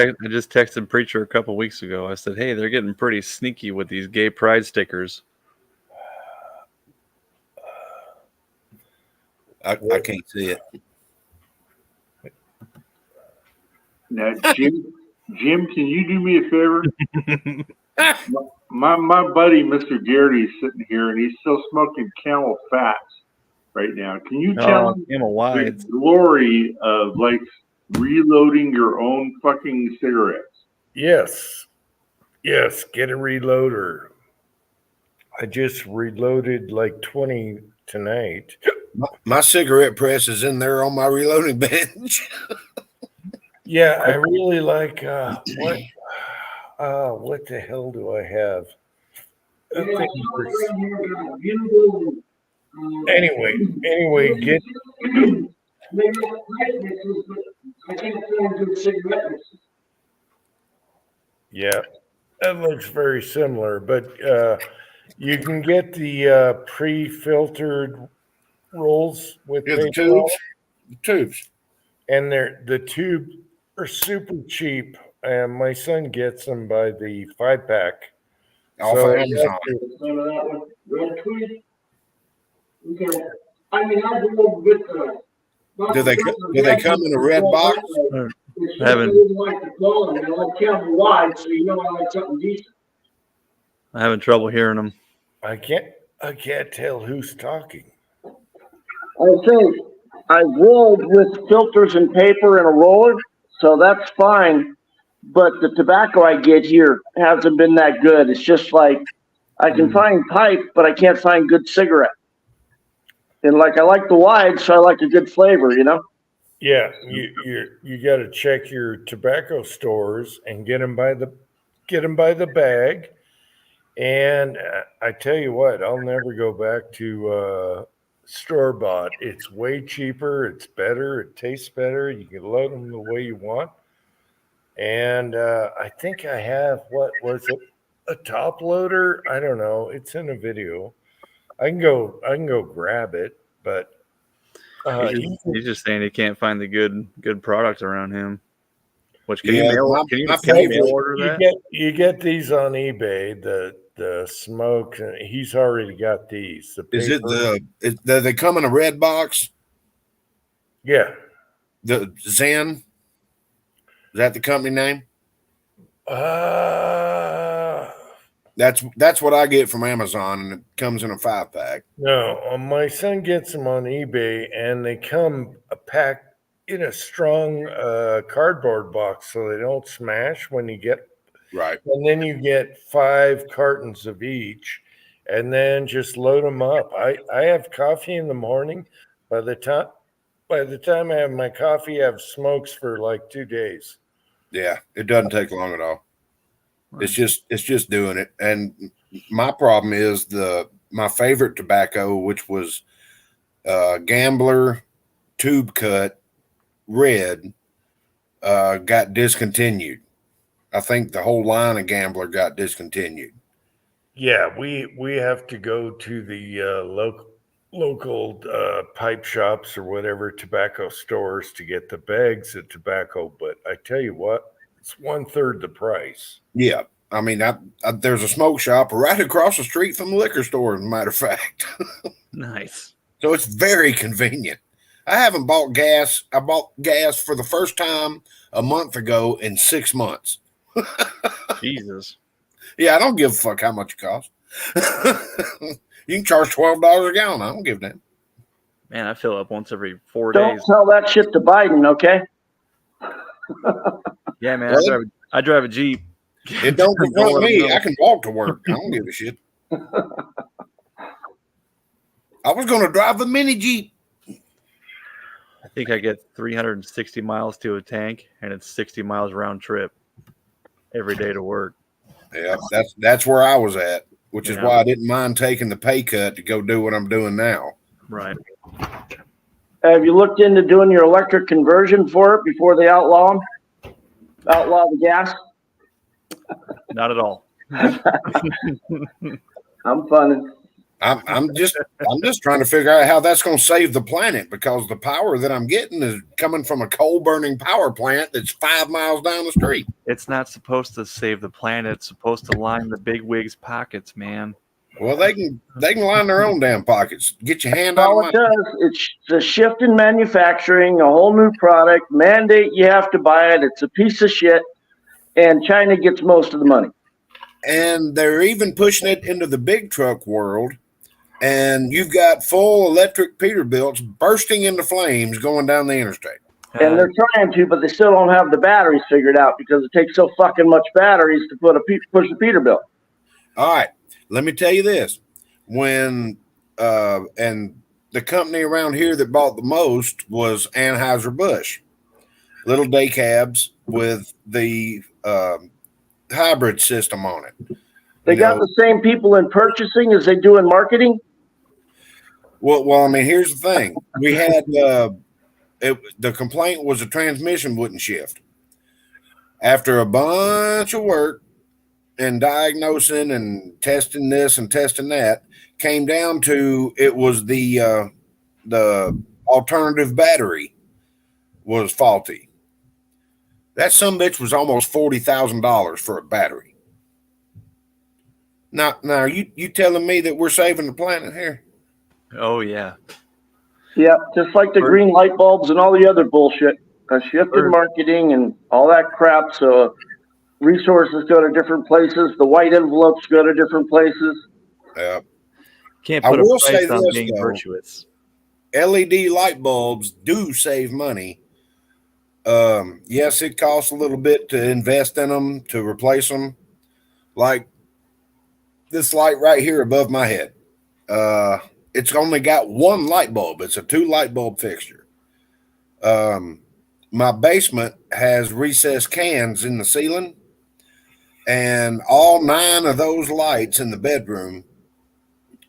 texted Preacher a couple weeks ago. I said, "Hey, they're getting pretty sneaky with these gay pride stickers." I can't see it. Now, Jim, can you do me a favor? my buddy, Mr. Garrity's sitting here, and he's still smoking Camel Fats right now. Can you tell him the glory of like reloading your own fucking cigarettes? Yes, get a reloader. I just reloaded like 20 tonight. My cigarette press is in there on my reloading bench. Yeah, I really like what the hell do I have? Anyway, get yeah, that looks very similar, but you can get the pre-filtered rolls with the tubes, and the tubes are super cheap. And my son gets them by the 5-pack off of Amazon. Do they come in a red box? I'm having trouble hearing them. I can't tell who's talking. I say I rolled with filters and paper and a roller, so that's fine. But the tobacco I get here hasn't been that good. It's just like I can find pipe, but I can't find good cigarette. And like I like the wide, so I like a good flavor, you know. Yeah, you got to check your tobacco stores and get them by the bag. And I tell you what, I'll never go back to store bought. It's way cheaper. It's better. It tastes better. You can load them the way you want. And I think I have, what was it, a top loader? I don't know. It's in a video. I can go grab it, but he's just saying he can't find the good product around him. Which can Yeah, you my mail order that? you get these on eBay. The smoke. He's already got these. The Is it paper. do they come in a red box? Yeah. The Zen? Is that the company name? That's what I get from Amazon, and it comes in a 5-pack. No, my son gets them on eBay, and they come packed in a strong cardboard box so they don't smash when you get. Right. And then you get 5 cartons of each, and then just load them up. I have coffee in the morning. By the time I have my coffee, I have smokes for like 2 days. Yeah, it doesn't take long at all. It's just doing it. And my problem is my favorite tobacco, which was Gambler Tube Cut Red, got discontinued. I think the whole line of Gambler got discontinued. Yeah, we have to go to the local pipe shops or whatever tobacco stores to get the bags of tobacco. But I tell you what, it's 1/3 the price. Yeah. I mean, there's a smoke shop right across the street from the liquor store, as a matter of fact. Nice. So it's very convenient. I haven't bought gas. I bought gas for the first time a month ago in 6 months. Jesus. Yeah, I don't give a fuck how much it costs. You can charge $12 a gallon. I don't give a damn. Man, I fill up once every 4 Don't days. tell that shit to Biden, okay? Yeah, man. Well, I drive a Jeep. It don't confront me. I can walk to work. I don't give a shit. I was going to drive a mini Jeep. I think I get 360 miles to a tank, and it's 60 miles round trip every day to work. Yeah, that's where I was at, which is Yeah. why I didn't mind taking the pay cut to go do what I'm doing now. Right. Have you looked into doing your electric conversion for it before they outlaw the gas? Not at all. I'm funning. I'm just trying to figure out how that's going to save the planet, because the power that I'm getting is coming from a coal burning power plant that's 5 miles down the street. It's not supposed to save the planet. It's supposed to line the big wigs' pockets, man. Well, they can line their own damn pockets. Get your hand out All of it my. does, it's a shift in manufacturing, a whole new product, mandate you have to buy it. It's a piece of shit, and China gets most of the money. And they're even pushing it into the big truck world. And you've got full electric Peterbilts bursting into flames going down the interstate. And they're trying to, but they still don't have the batteries figured out because it takes so fucking much batteries to push the Peterbilt. All right. Let me tell you this. When and the company around here that bought the most was Anheuser-Busch. Little day cabs with the hybrid system on it. They got the same people in purchasing as they do in marketing. Well, I mean, here's the thing. We had the complaint was the transmission wouldn't shift. After a bunch of work and diagnosing and testing this and testing that, came down to it was the alternative battery was faulty. That sumbitch was almost $40,000 for a battery. Now, are you telling me that we're saving the planet here? Oh, yeah. Yeah, just like the green light bulbs and all the other bullshit. A shift in marketing and all that crap. So resources go to different places. The white envelopes go to different places. Yeah. Can't I put will a say price on this, being though. virtuous. LED light bulbs do save money. Yes, it costs a little bit to invest in them, to replace them. Like this light right here above my head. It's only got one light bulb. It's a 2 light bulb fixture. My basement has recessed cans in the ceiling, and all 9 of those lights in the bedroom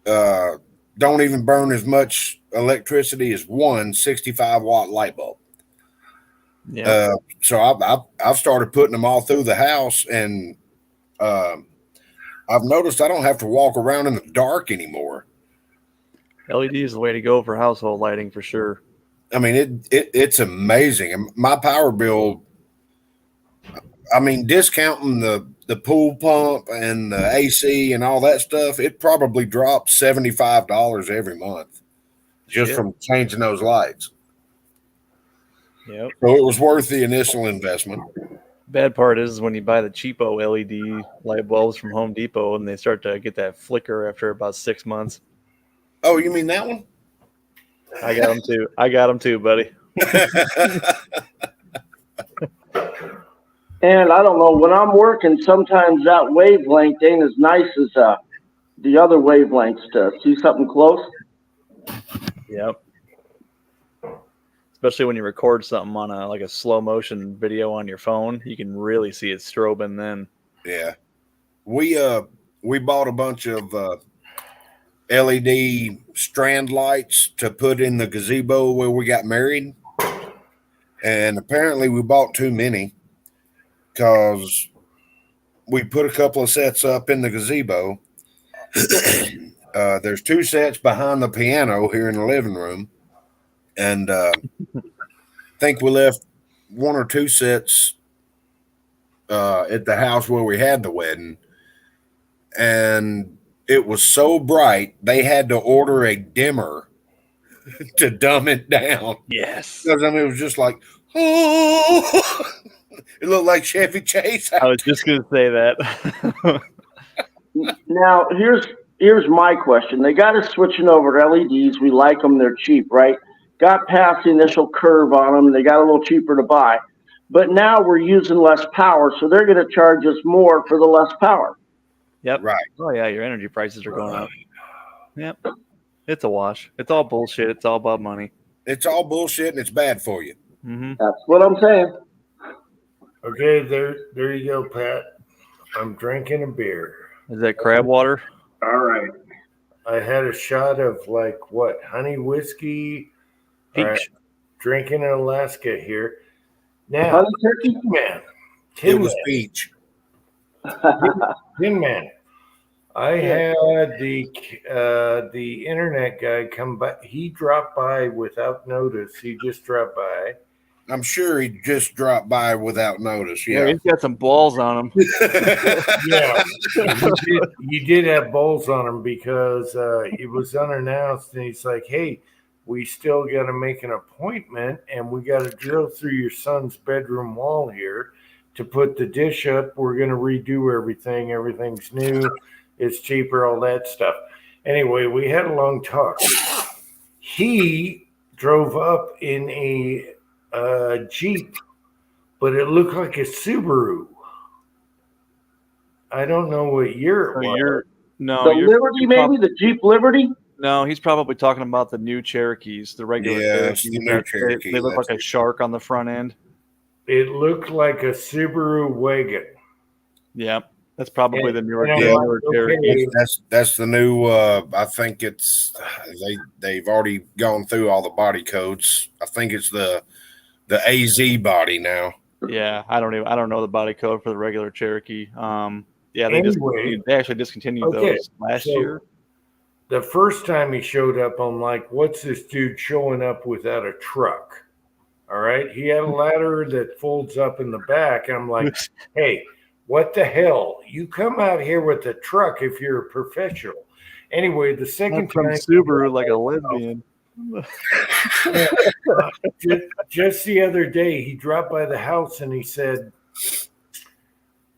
don't even burn as much electricity as one 65-watt light bulb. Yeah. So I've started putting them all through the house, and I've noticed I don't have to walk around in the dark anymore. LED is the way to go for household lighting for sure. I mean, it's amazing. And my power bill, I mean, discounting the pool pump and the AC and all that stuff, it probably dropped $75 every month just from changing those lights. Yep. So it was worth the initial investment. Bad part is when you buy the cheapo LED light bulbs from Home Depot and they start to get that flicker after about 6 months. Oh, you mean that one? I got them too. I got them too, buddy. And I don't know, when I'm working, sometimes that wavelength ain't as nice as the other wavelengths to see something close. Yep. Especially when you record something on a slow motion video on your phone, you can really see it strobing then. Yeah. We bought a bunch of LED strand lights to put in the gazebo where we got married. And apparently we bought too many because we put a couple of sets up in the gazebo. There's 2 sets behind the piano here in the living room. And I think we left 1 or 2 sets at the house where we had the wedding. And it was so bright, they had to order a dimmer to dumb it down. Yes. Because, I mean, it was just like, oh, it looked like Chevy Chase. I was just going to say that. Now, here's my question. They got us switching over to LEDs. We like them. They're cheap, right? Got past the initial curve on them. They got a little cheaper to buy. But now we're using less power, so they're going to charge us more for the less power. Yep. Right. Oh, yeah, your energy prices are going up. Yep. It's a wash. It's all bullshit. It's all about money. It's all bullshit and it's bad for you. Mm-hmm. That's what I'm saying. Okay, there you go, Pat. I'm drinking a beer. Is that crab water? All right. I had a shot of honey whiskey. Peach. Drinking in Alaska here. Now, Honey turkey? It was peach. Tin Man. I had the internet guy come by. He dropped by without notice. He just dropped by. I'm sure he just dropped by without notice. Yeah, Yeah. he's got some balls on him. Yeah, he did have balls on him because it was unannounced, and he's like, "Hey, we still got to make an appointment, and we got to drill through your son's bedroom wall here to put the dish up. We're going to redo everything. Everything's new. It's cheaper, all that stuff." Anyway, we had a long talk. He drove up in a Jeep, but it looked like a Subaru. I don't know what year it was. The Liberty, maybe? The Jeep Liberty? No, he's probably talking about the new Cherokees, the regular Yes, Cherokees. the new Cherokee, They look like a shark on the front end. It looked like a Subaru wagon. Yeah, that's probably the newer okay. Cherokee. That's the new. I think it's they've already gone through all the body codes. I think it's the AZ body now. Yeah, I don't know the body code for the regular Cherokee. Yeah, they actually discontinued those last year. The first time he showed up, I'm like, what's this dude showing up without a truck? All right. He had a ladder that folds up in the back. I'm like, hey, what the hell? You come out here with a truck if you're a professional. Anyway, the second time Subaru like a lesbian. Just the other day, he dropped by the house and he said,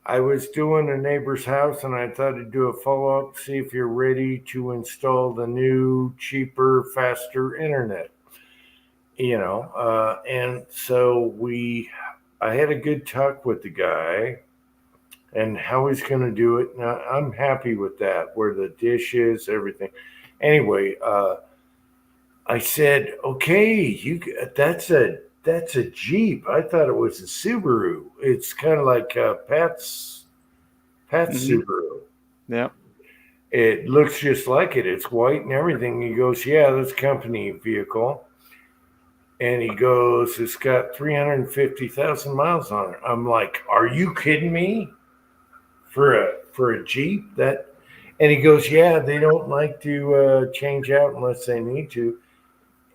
I was doing a neighbor's house and I thought I'd do a follow-up, see if you're ready to install the new, cheaper, faster internet. And so I had a good talk with the guy and how he's going to do it. Now, I'm happy with that, where the dish is, everything. Anyway, I said, okay, that's a Jeep. I thought it was a Subaru. It's kind of like Pat's Subaru. Yeah. It looks just like it. It's white and everything. He goes, yeah, that's a company vehicle. And he goes, it's got 350,000 miles on it. I'm like, are you kidding me? For a Jeep? And he goes, yeah, they don't like to change out unless they need to.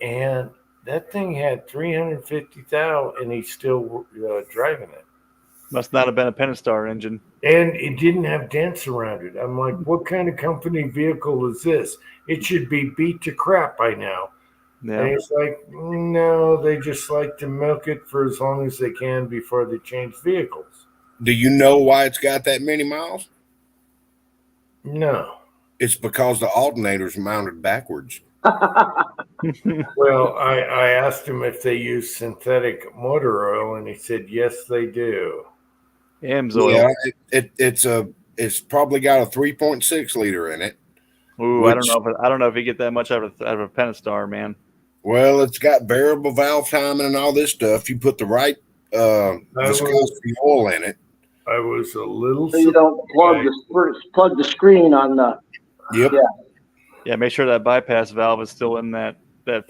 And that thing had 350,000, and he's still driving it. Must not have been a Pentastar engine. And it didn't have dents around it. I'm like, what kind of company vehicle is this? It should be beat to crap by now. Yeah. And it's like, no, they just like to milk it for as long as they can before they change vehicles. Do you know why it's got that many miles? No. It's because the alternator's mounted backwards. Well, I asked him if they use synthetic motor oil, and he said yes, they do. Amsoil. Yeah, it's probably got a 3.6 liter in it. Ooh, I don't know if you get that much out of a Pentastar, man. Well, it's got variable valve timing and all this stuff. You put the right viscosity oil in it. I was a little. So you don't plug the screen on the. Yep. Yeah, make sure that bypass valve is still in that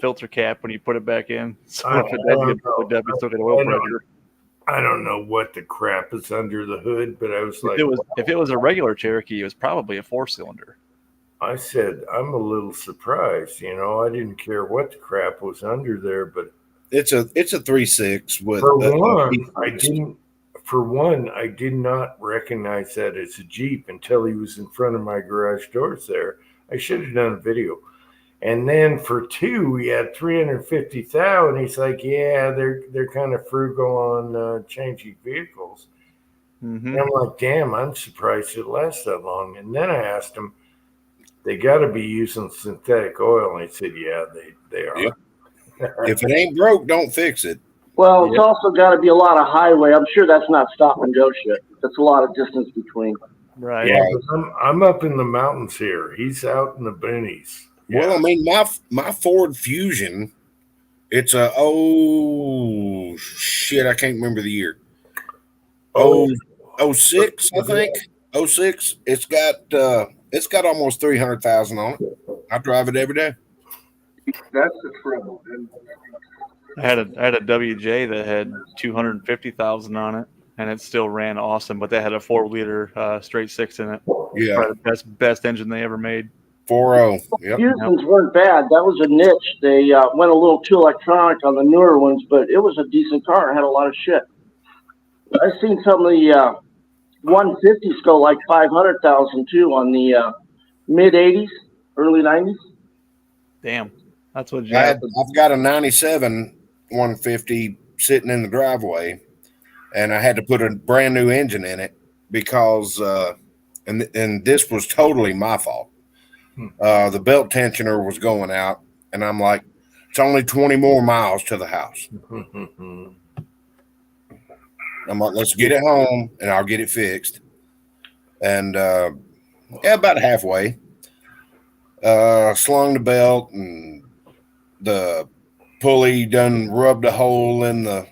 filter cap when you put it back in. So I if it does get plugged up, you still get oil pressure. I don't know what the crap is under the hood, but I was like, if it was a regular Cherokee, it was probably a 4-cylinder. I said, I'm a little surprised. You know, I didn't care what the crap was under there, but it's a 3.6 with. For one, I did not recognize that as a Jeep until he was in front of my garage doors there. I should have done a video. And then for two, he had 350,000. He's like, yeah, they're kind of frugal on changing vehicles. Mm-hmm. And I'm like, damn, I'm surprised it lasts that long. And then I asked him, they got to be using synthetic oil. And he said, yeah, they are. Yep. If it ain't broke, don't fix it. Well, it's also got to be a lot of highway. I'm sure that's not stop and go shit. That's a lot of distance between. Right. Yeah, I'm up in the mountains here. He's out in the boonies. Yeah. Well, I mean, my Ford Fusion, it's I can't remember the year. 06, I think. 06. It's got almost 300,000 on it. I drive it every day. That's the trouble. I had a WJ that had 250,000 on it, and it still ran awesome. But they had a 4-liter straight 6 in it. Yeah, probably the best engine they ever made. 4.0. Yep. Fusions weren't bad. That was a niche. They went a little too electronic on the newer ones, but it was a decent car. It had a lot of shit. I've seen some of the 150s go like 500,000 too on the mid 80s, early 90s. Damn, that's what I've got a 97 150 sitting in the driveway, and I had to put a brand new engine in it because and this was totally my fault. The belt tensioner was going out, and I'm like, it's only 20 more miles to the house. I'm like, let's get it home, and I'll get it fixed. And about halfway, slung the belt, and the pulley done rubbed a hole in the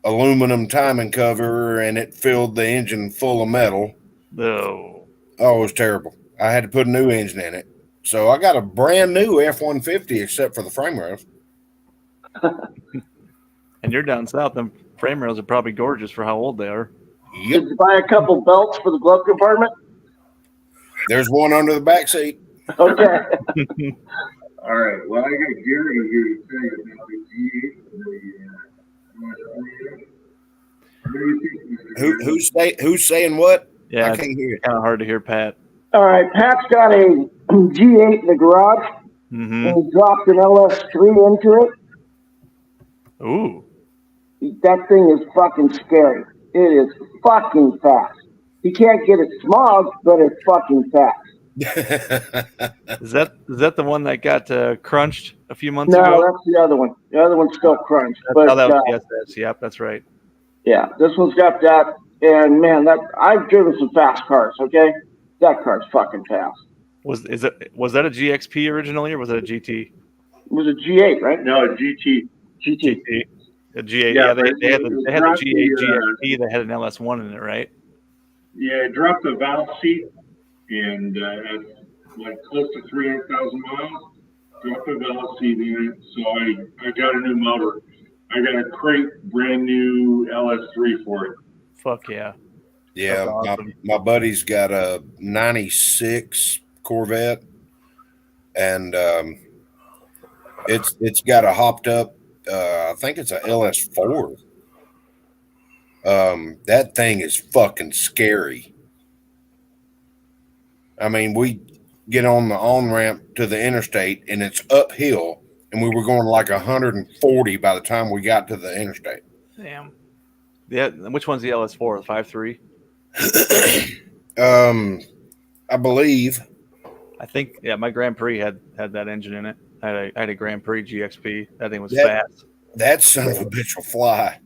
aluminum timing cover, and it filled the engine full of metal. No. Oh, it was terrible. I had to put a new engine in it. So I got a brand new F-150 except for the frame rails. And you're down south. Them frame rails are probably gorgeous for how old they are. Yep. Did you buy a couple belts for the glove compartment? There's one under the back seat. Okay. All right. Well, I got Gary here to tell you about the G8. Who's saying what? Yeah, I can't hear it. Kind of hard to hear Pat. All right. Pat's got a G8 in the garage, Mm-hmm. and he dropped an LS3 into it. Ooh. That thing is fucking scary. It is fucking fast. He can't get it smog, but it's fucking fast. Is that the one that got crunched a few months No, ago? that's the other one. The other one's still crunched. That's But how that was the SS. Yep, that's right. yeah, this one's got that. And man, I've driven some fast cars. Okay, that car's fucking fast. Was that a GXP originally, or was it a GT? It was a G8, right? No, GT. GT. A G8. Yeah, Yeah, they but had it the dropped G8 the, GXP that had an LS1 in it, right? Yeah, it dropped the valve seat and at like close to 300,000 miles. Dropped the valve seat in it, so I got a new motor. I got a crate brand new LS3 for it. Fuck yeah. Yeah, That's awesome. my buddy's got a 96 Corvette, and it's got a hopped up. I think it's a LS4. That thing is fucking scary. I mean, we get on the on-ramp to the interstate, and it's uphill, and we were going like 140 by the time we got to the interstate. Damn. Yeah, which one's the LS4? The 5.3? I believe. I think. Yeah, my Grand Prix had that engine in it. I had a Grand Prix GXP. That thing was That- fast. That son of a bitch will fly.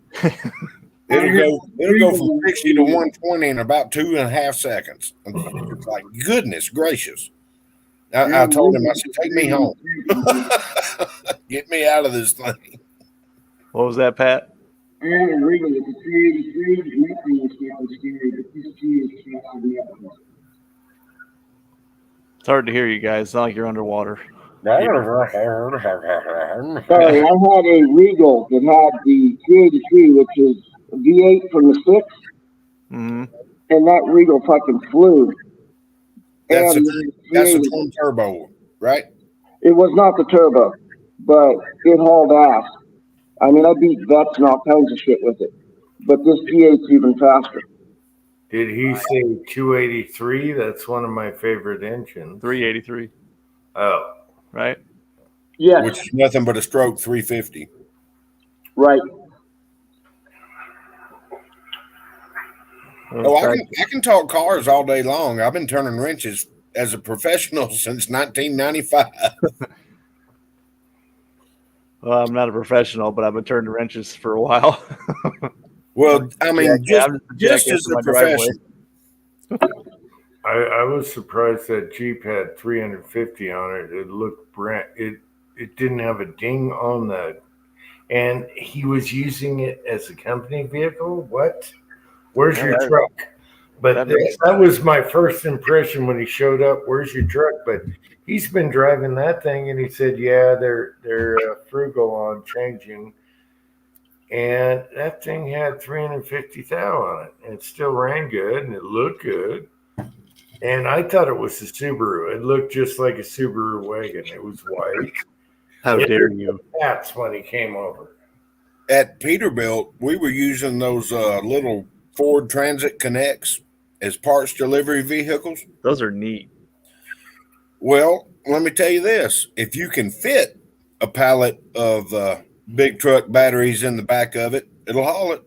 It'll go from 60 to 120 in about 2.5 seconds. It's like, goodness gracious. I told him, I said, take me home. Get me out of this thing. What was that, Pat? I had a Regal with the 383, and that thing was fucking scary, but this GXP on the other one. It's hard to hear you guys. It's not like you're underwater. Sorry, I had a Regal that had the 383, which is a V8 from the 6, Mm-hmm. and that Regal fucking flew. That's And a twin turbo, right? it was not the turbo, but it hauled ass. I mean, I beat vets and all kinds of shit with it, but this V8's even faster. Did he say 283? That's one of my favorite engines. 383, Oh, right? Yes, Which is nothing but a stroke 350. right. Oh, I can talk cars all day long. I've been turning wrenches as a professional since 1995. Well, I'm not a professional, but I've been turning wrenches for a while. Well, I mean, Yeah, I'm just jackass as in a my driveway. professional. I was surprised that Jeep had 350 on it. It looked it didn't have a ding on the, and he was using it as a company vehicle. What? Where's your truck? But that was my first impression when he showed up. Where's your truck? But he's been driving that thing, and he said, "Yeah, they're frugal on changing." And that thing had 350 thou on it, and it still ran good, and it looked good. And I thought it was a Subaru. It looked just like a Subaru wagon. It was white. How dare you? That's when he came over. At Peterbilt, we were using those little Ford Transit Connects as parts delivery vehicles. Those are neat. Well, let me tell you this. If you can fit a pallet of big truck batteries in the back of it, it'll haul it.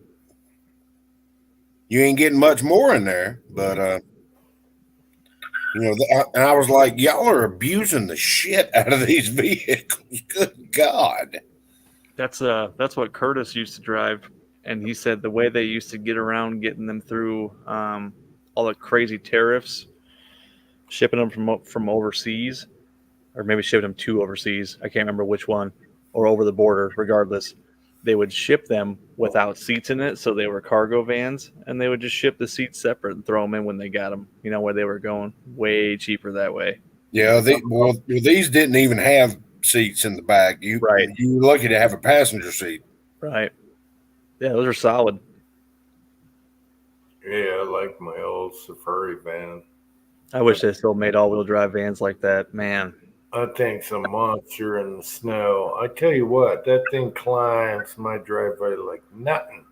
You ain't getting much more in there, but and I was like, y'all are abusing the shit out of these vehicles. Good God. That's what Curtis used to drive, and he said the way they used to get around getting them through all the crazy tariffs, shipping them from overseas, or maybe shipping them to overseas. I can't remember which one, or over the border. Regardless, they would ship them without seats in it, so they were cargo vans, and they would just ship the seats separate and throw them in when they got them. You know where they were going. Way cheaper that way. Yeah, these didn't even have seats in the back. You were lucky to have a passenger seat. Right. Yeah, those are solid. Yeah, I like my old Safari van. I wish they still made all-wheel drive vans like that. Man, That thing's a monster in the snow. I tell you what, that thing climbs my driveway like nothing.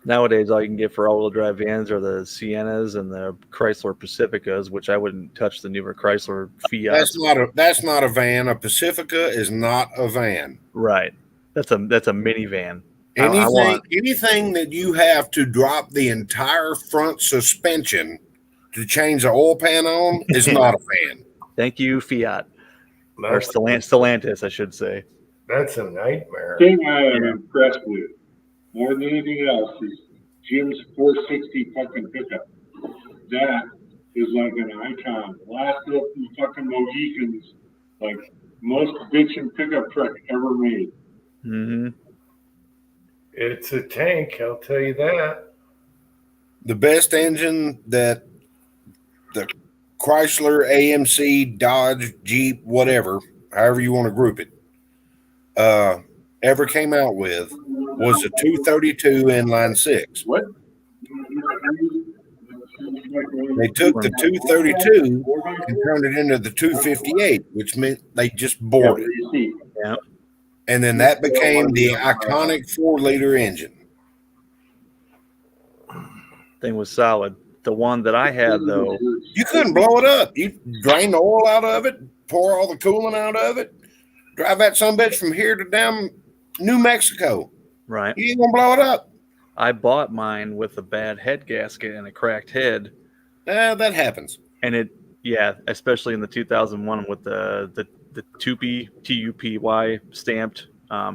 nowadays all you can get for all-wheel drive vans are the Siennas and the Chrysler Pacificas, which I wouldn't touch the newer Chrysler Fiat. That's not a van. A Pacifica is not a van. Right. That's a minivan. Anything that you have to drop the entire front suspension to change the oil pan on is not a van. Thank you, Fiat. Or Stellantis, I should say. That's a nightmare. The thing I am impressed with more than anything else is Jim's 460 fucking pickup. That is like an icon. Last of the fucking Mohicans, like most bitchin' pickup truck ever made. Mm-hmm. It's a tank, I'll tell you that. The best engine that the Chrysler, AMC, Dodge, Jeep, whatever, however you want to group it, ever came out with was a 232 inline six. What? They took the 232 and turned it into the 258, which meant they just bored it. Yeah. And then that became the iconic 4-liter engine. Thing was solid. The one that I had, though, You couldn't blow it up. You drain the oil out of it, pour all the coolant out of it, drive that sumbitch from here to down New Mexico. right? You ain't gonna blow it up. I bought mine with a bad head gasket and a cracked head. That happens. And it, yeah, especially in the 2001 with the TUPY stamped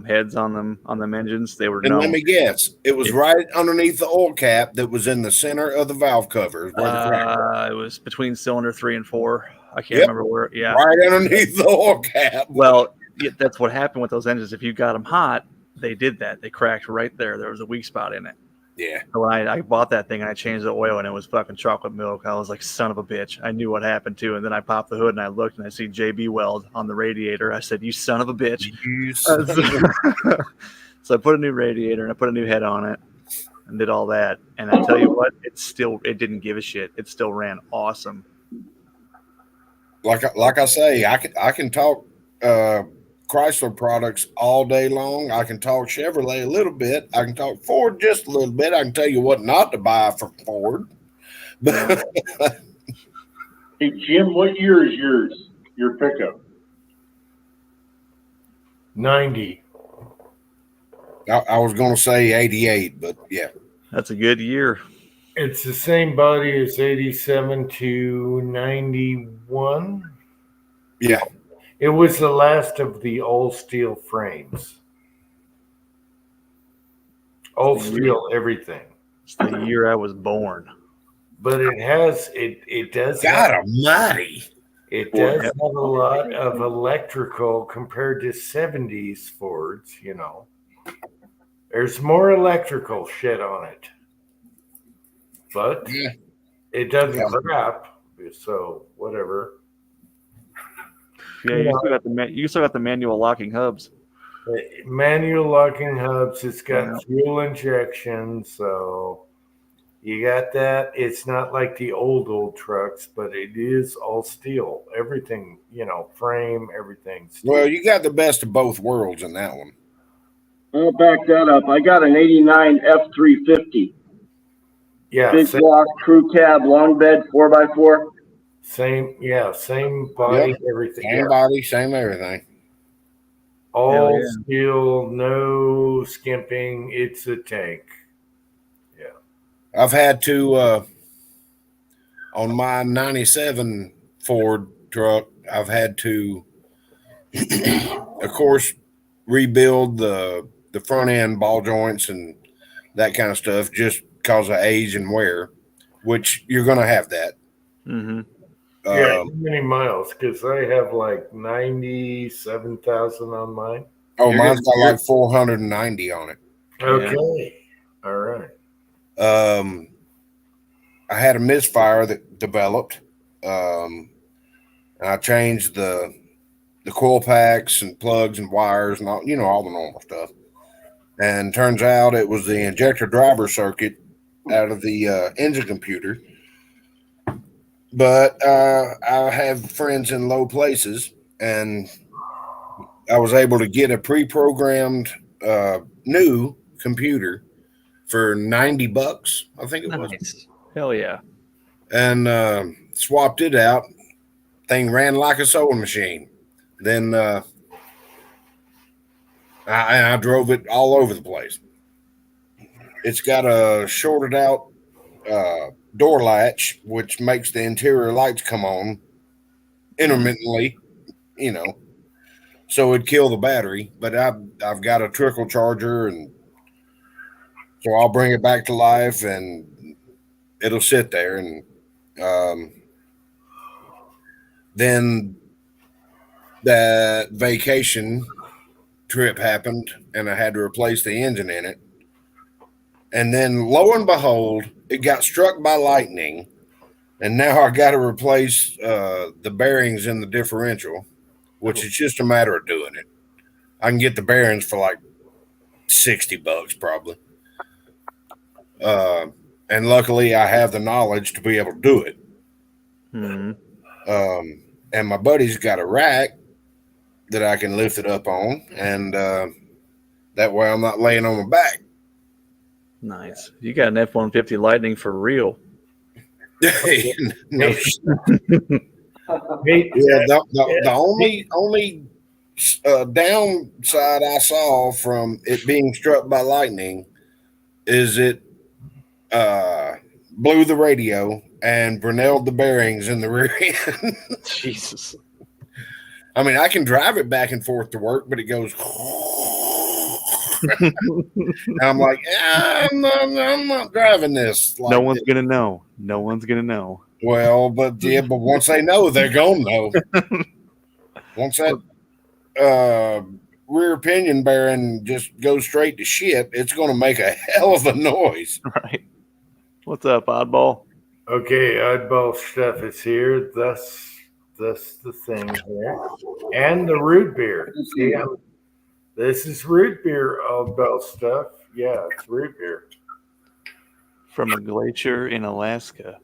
heads on them engines. They were And let me guess, it was right underneath the oil cap that was in the center of the valve cover. It was between cylinder 3 and 4. I can't remember where. Yeah, right underneath the oil cap. Well, that's what happened with those engines. If you got them hot, they did that. They cracked right there. There was a weak spot in it. Yeah. So when I bought that thing and I changed the oil and it was fucking chocolate milk, I was like, son of a bitch. I knew what happened too. And then I popped the hood and I looked and I see JB Weld on the radiator. I said, you son of a bitch. So I put a new radiator and I put a new head on it and did all that. And I tell you what, it didn't give a shit. It still ran awesome. Like I say, I can talk Chrysler products all day long. I can talk Chevrolet a little bit. I can talk Ford just a little bit. I can tell you what not to buy from Ford. Hey Jim, what year is your pickup? 90. I was going to say 88, but yeah. That's a good year. It's the same body as 87 to 91. Yeah. It was the last of the all steel frames. All steel everything. It's the year I was born. But it does God almighty. It does have a lot of electrical compared to 70s Fords, you know. There's more electrical shit on it. But it doesn't crap, so whatever. Yeah, you still got the manual locking hubs. Manual locking hubs. It's got fuel injection, so you got that. It's not like the old trucks, but it is all steel. Everything, frame, everything. Steel. Well, you got the best of both worlds in that one. I'll back that up. I got an 89 F350. Yeah, big block, crew cab, long bed, 4x4. Same body, everything. Same body, same everything. All steel, no skimping. It's a tank. Yeah. I've had to, on my 97 Ford truck, I've had to, of course, rebuild the front end ball joints and that kind of stuff just because of age and wear, which you're going to have that. Mm-hmm. How many miles? Because I have like 97,000 on mine. Oh, mine's got like 490 on it. Okay. Yeah. All right. I had a misfire that developed. And I changed the coil packs and plugs and wires and all the normal stuff. And turns out it was the injector driver circuit out of the engine computer. But I have friends in low places, and I was able to get a pre-programmed new computer for $90, I think it was. Hell yeah. And swapped it out. Thing ran like a sewing machine. Then I drove it all over the place. It's got a shorted out door latch, which makes the interior lights come on intermittently, so it'd kill the battery. But I've got a trickle charger, and so I'll bring it back to life, and it'll sit there. And then that vacation trip happened, and I had to replace the engine in it. And then, lo and behold, it got struck by lightning, and now I got to replace the bearings in the differential, which is just a matter of doing it. I can get the bearings for like $60 probably. And luckily, I have the knowledge to be able to do it. Mm-hmm. And my buddy's got a rack that I can lift it up on, and that way I'm not laying on my back. Nice. You got an F-150 Lightning for real. No. The only downside I saw from it being struck by lightning is it blew the radio and Brunelled the bearings in the rear end. Jesus. I mean, I can drive it back and forth to work, but it goes. And I'm like, I'm not driving this. Like No one's this. gonna know. No one's gonna know. Well, but once they know, they're gonna know. Once that rear pinion bearing just goes straight to shit, it's gonna make a hell of a noise. Right. What's up, Oddball? Okay, oddball stuff is here. Thus the thing here, and the root beer. See, this is root beer, oddball stuff. Yeah, it's root beer. From a glacier in Alaska.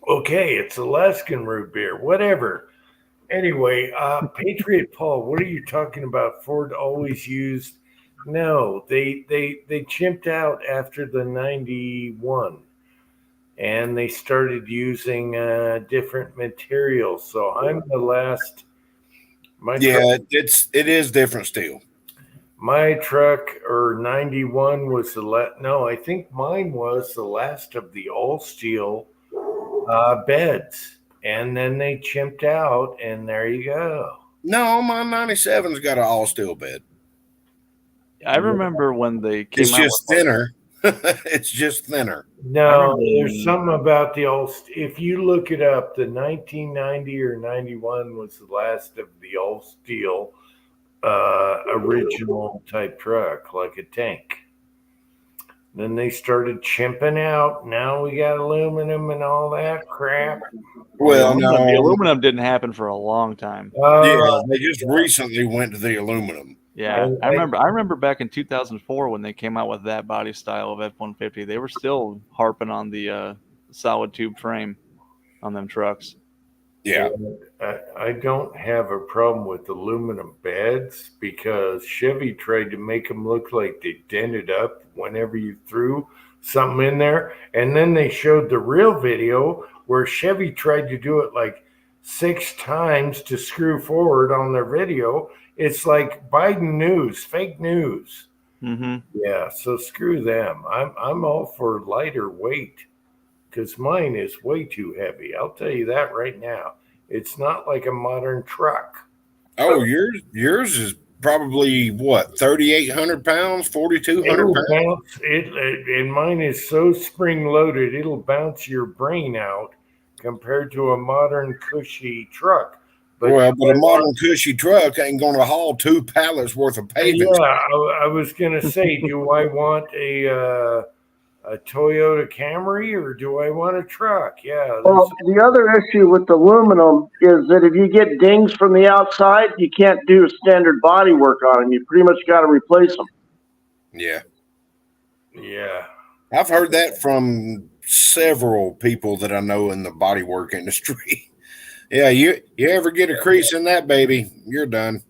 Okay, it's Alaskan root beer. Whatever. Anyway, Patriot Paul, what are you talking about? Ford always used. No, they chimped out after the 91. And they started using different materials. So I'm the last. It is different steel. My truck or 91 was the last. No, I think mine was the last of the all steel beds, and then they chimped out, and there you go. No, my 97's got an all steel bed. I remember when they came It's out. just thinner. It's just thinner. No, there's something about the old. If you look it up, the 1990 or 91 was the last of the all steel original type truck, like a tank. Then they started chimping out. Now we got aluminum and all that crap. Well, the no, aluminum didn't happen for a long time. yeah, they just recently went to the aluminum. Yeah, I remember back in 2004 when they came out with that body style of F-150. They were still harping on the solid tube frame on them trucks. Yeah, I don't have a problem with aluminum beds because Chevy tried to make them look like they dented up whenever you threw something in there. And then they showed the real video where Chevy tried to do it like 6 times to screw forward on their video. It's like Biden news, fake news. Mm-hmm. Yeah, so screw them. I'm all for lighter weight because mine is way too heavy. I'll tell you that right now. It's not like a modern truck. Oh, yours is probably what, 3,800 pounds, 4,200 pounds. And mine is so spring loaded, it'll bounce your brain out compared to a modern cushy truck. But a modern cushy truck ain't going to haul 2 pallets worth of paving. Yeah, I was going to say, do I want a Toyota Camry or do I want a truck? Yeah. Well, the other issue with aluminum is that if you get dings from the outside, you can't do standard body work on them. You pretty much got to replace them. Yeah. Yeah. I've heard that from several people that I know in the bodywork industry. Yeah, you ever get a crease in that baby, you're done.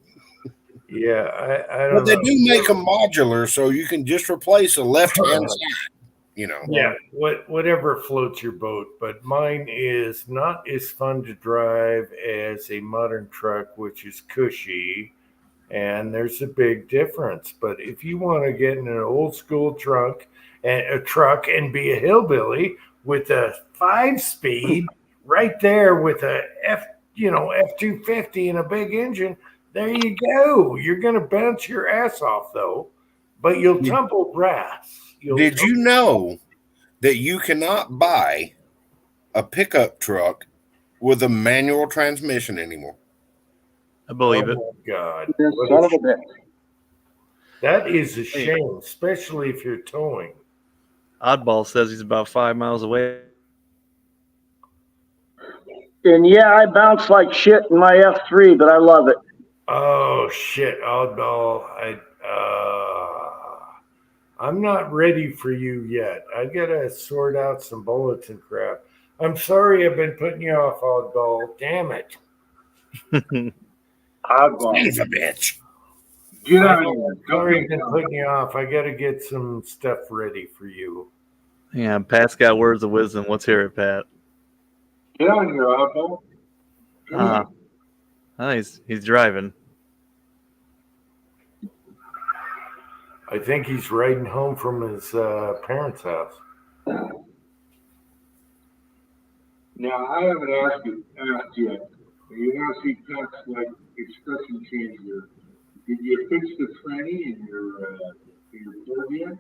Yeah, I don't know. But they do make them modular, so you can just replace a left-hand side, you know. Yeah, whatever floats your boat. But mine is not as fun to drive as a modern truck, which is cushy. And there's a big difference. But if you want to get in an old school truck and be a hillbilly with a 5-speed right there with a F-250 and a big engine, there you go. You're going to bounce your ass off, though, but you'll tumble brass. Did you know that you cannot buy a pickup truck with a manual transmission anymore? I believe it. Oh, my God. Son of a bitch. That is a shame, especially if you're towing. Oddball says he's about 5 miles away. And yeah, I bounce like shit in my F3, but I love it. Oh shit, Oddball! I'm not ready for you yet. I gotta sort out some bullets and crap. I'm sorry, I've been putting you off, Oddball. Damn it! Oddball, Son of a bitch. get out of here. Sorry, I've been putting you off. I gotta get some stuff ready for you. Yeah, Pat's got words of wisdom. Let's hear it, Pat. Get out of here, Oddball. He's driving. I think he's riding home from his parents' house. Now, I haven't asked yet. You know, see Pat's like expression change here. Did you fix the tranny in your Ford yet?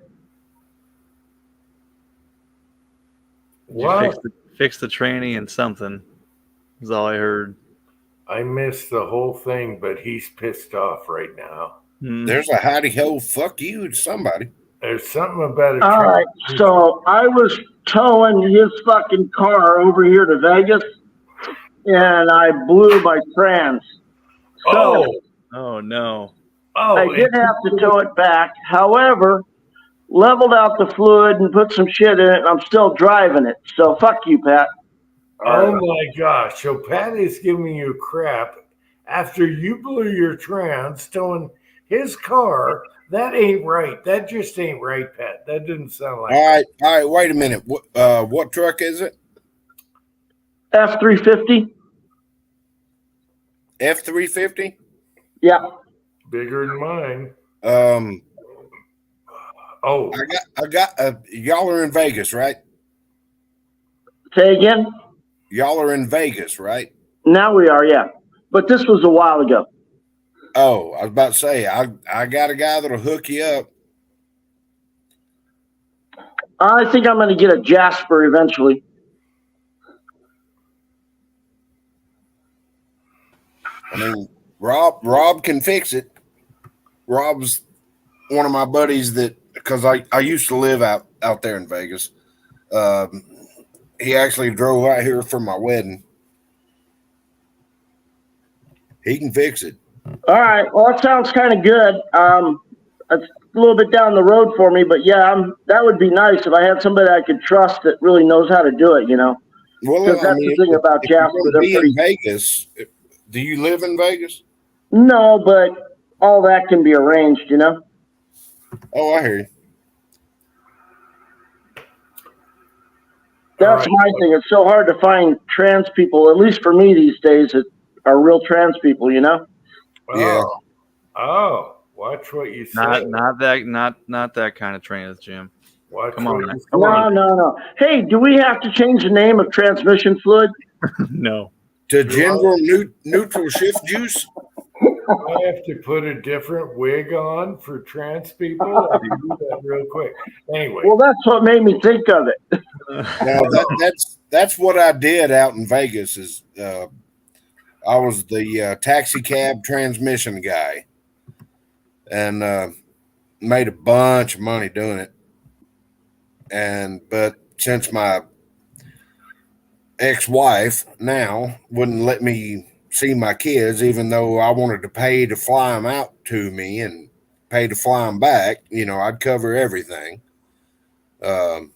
What? Fix the tranny and something. Is all I heard. I missed the whole thing, but he's pissed off right now. There's a howdy ho, fuck you to somebody. There's something about it. All right, so I was towing his fucking car over here to Vegas, and I blew my trans. So Oh no. I did have to tow it back. However, leveled out the fluid and put some shit in it, and I'm still driving it. So fuck you, Pat. Oh my gosh. So Pat is giving you crap after you blew your trans towing his car. That ain't right. That just ain't right, Pat. That didn't sound like All right, wait a minute. What truck is it? F-350. F-350? Yeah. Bigger than mine. I got y'all are in Vegas, right? Say again? Y'all are in Vegas, right? Now we are, yeah. But this was a while ago. Oh, I was about to say, I got a guy that'll hook you up. I think I'm going to get a Jasper eventually. I mean, Rob can fix it. Rob's one of my buddies that, because I used to live out there in Vegas. He actually drove out here for my wedding. He can fix it. All right. Well, that sounds kind of good. It's a little bit down the road for me, but yeah, that would be nice if I had somebody I could trust that really knows how to do it, you know? Well, that's the thing about Jasper. They're in Vegas. Do you live in Vegas? No, but all that can be arranged, you know? Oh, I hear you. That's my thing. It's so hard to find trans people, at least for me these days, that are real trans people, you know? Yeah. Oh, watch what you say. Not that kind of trans, Jim. Come on. No. Hey, do we have to change the name of transmission fluid? No. To General Neutral Shift Juice? I have to put a different wig on for trans people. I'll do that real quick. Anyway. Well, that's what made me think of it. Now, that's what I did out in Vegas. Is I was the taxi cab transmission guy, and made a bunch of money doing it. But since my ex-wife now wouldn't let me see my kids, even though I wanted to pay to fly them out to me and pay to fly them back, you know, I'd cover everything. I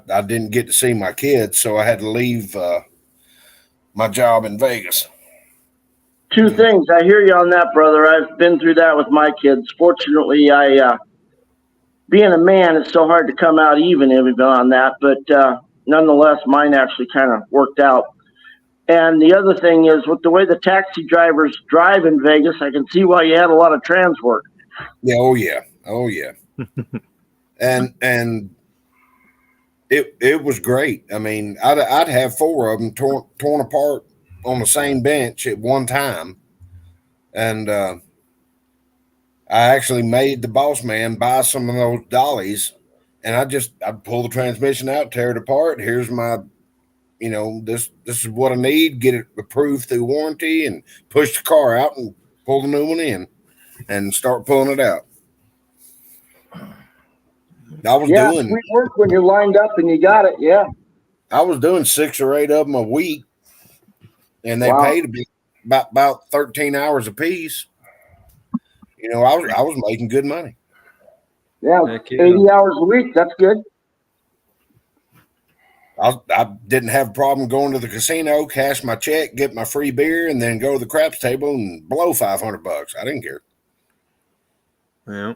didn't get to see my kids, so I had to leave my job in Vegas. Two things. I hear you on that, brother. I've been through that with my kids. Fortunately, being a man, it's so hard to come out even on that, but nonetheless, mine actually kind of worked out. And the other thing is, with the way the taxi drivers drive in Vegas, I can see why you had a lot of trans work. Yeah, oh yeah. and it was great. I mean, I'd have four of them torn apart on the same bench at one time, and I actually made the boss man buy some of those dollies, and I'd pull the transmission out, tear it apart. Here's my, you know, this is what I need. Get it approved through warranty, and push the car out and pull the new one in, and start pulling it out. I was doing sweet work when you're lined up and you got it. Yeah, I was doing 6 or 8 of them a week, and they paid me about 13 hours a piece. You know, I was making good money. Yeah, 80 hours a week. That's good. I didn't have a problem going to the casino, cash my check, get my free beer, and then go to the craps table and blow $500. I didn't care. Yeah.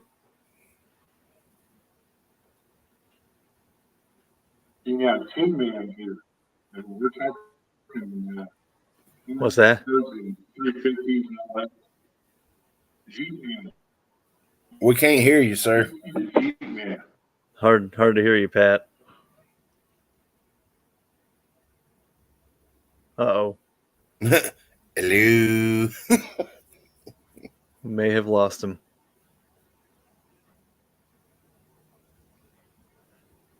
You got a Tin Man here. And we're talking. What's that? 350s and all that. G-Man. We can't hear you, sir. Hard to hear you, Pat. Uh-oh. Hello. May have lost him.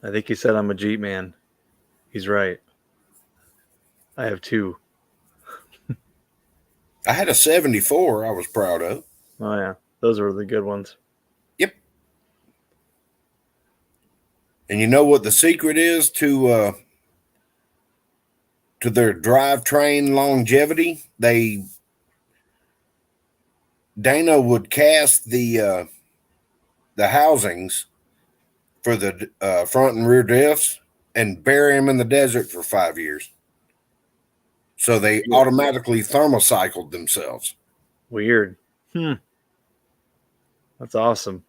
I think he said I'm a Jeep man. He's right. I have two. I had a 74 I was proud of. Oh, yeah. Those were the good ones. Yep. And you know what the secret is to their drivetrain longevity? Dana would cast the housings for the front and rear diffs and bury them in the desert for 5 years. So they automatically thermocycled themselves. Weird. That's awesome.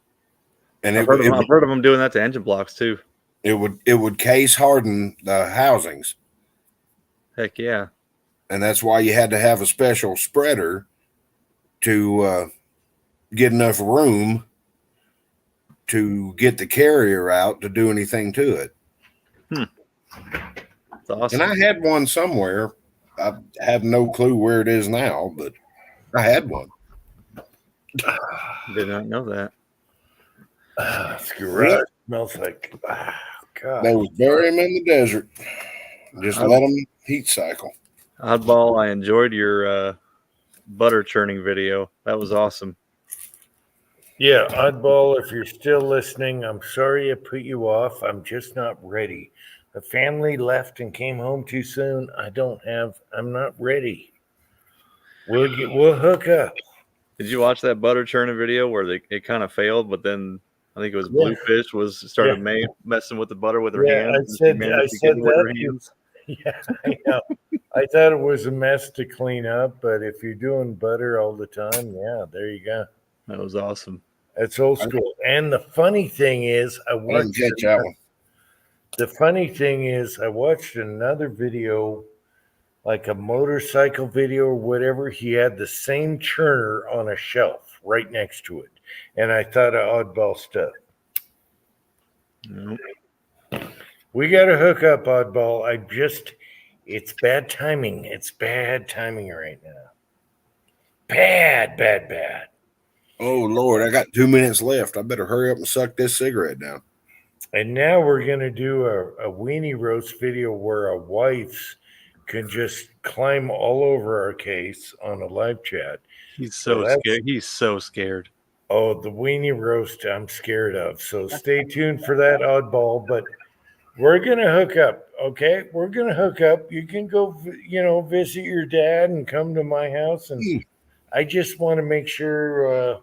And I've heard of them doing that to engine blocks too. It would case harden the housings. Heck yeah. And that's why you had to have a special spreader to get enough room to get the carrier out to do anything to it. That's awesome. And I had one somewhere. I have no clue where it is now, but I had one. Did not know that. It's garage. Smells like, God. They would bury them in the desert. Just let them heat cycle. Oddball, I enjoyed your butter churning video. That was awesome. Yeah, Oddball, if you're still listening, I'm sorry I put you off. I'm just not ready. The family left and came home too soon. I'm not ready. We'll hook up. Did you watch that butter churning video where it kind of failed, but then I think it was Bluefish started messing with the butter with her hands. I said that. Yeah, I know. I thought it was a mess to clean up, but if you're doing butter all the time, yeah, there you go. That was awesome. That's old school. And the funny thing is, I watched another video, like a motorcycle video or whatever. He had the same churner on a shelf right next to it. And I thought of Oddball stuff. Nope. We got to hook up, Oddball. It's bad timing. It's bad timing right now. Bad. Oh, Lord, I got 2 minutes left. I better hurry up and suck this cigarette down. And now we're going to do a weenie roast video where our wives can just climb all over our case on a live chat. He's so scared. He's so scared. Oh, the weenie roast I'm scared of. So stay tuned for that, Oddball. But we're going to hook up, okay? We're going to hook up. You can go, visit your dad and come to my house. And I just want to make sure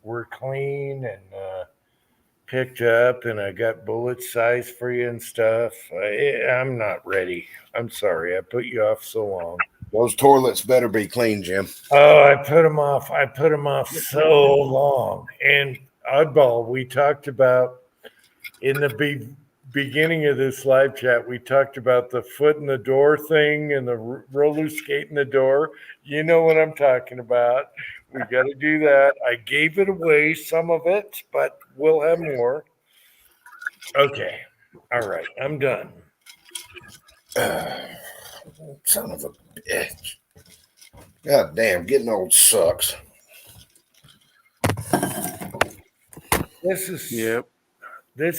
we're clean and picked up, and I got bullet size for you and stuff. I'm not ready. I'm sorry. I put you off so long. Those toilets better be clean, Jim. Oh, I put them off so long. And Oddball, we talked about in the beginning of this live chat, we talked about the foot in the door thing and the roller skate in the door. You know what I'm talking about. We got to do that. I gave it away, some of it, but we'll have more. Okay. All right. I'm done. Son of a bitch. God damn, getting old sucks. This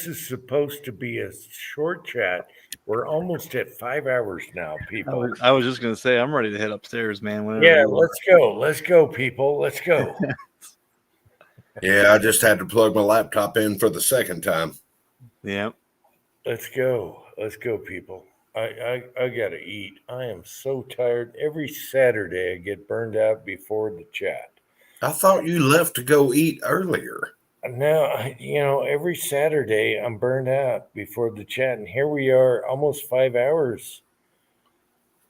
is supposed to be a short chat. We're almost at 5 hours now, people. I was just going to say, I'm ready to head upstairs, man. Let's go. Let's go, people. Let's go. Yeah, I just had to plug my laptop in for the second time. Yeah. Let's go. Let's go, people. I got to eat. I am so tired. Every Saturday I get burned out before the chat. I thought you left to go eat earlier. No, every Saturday I'm burned out before the chat, and here we are, almost 5 hours.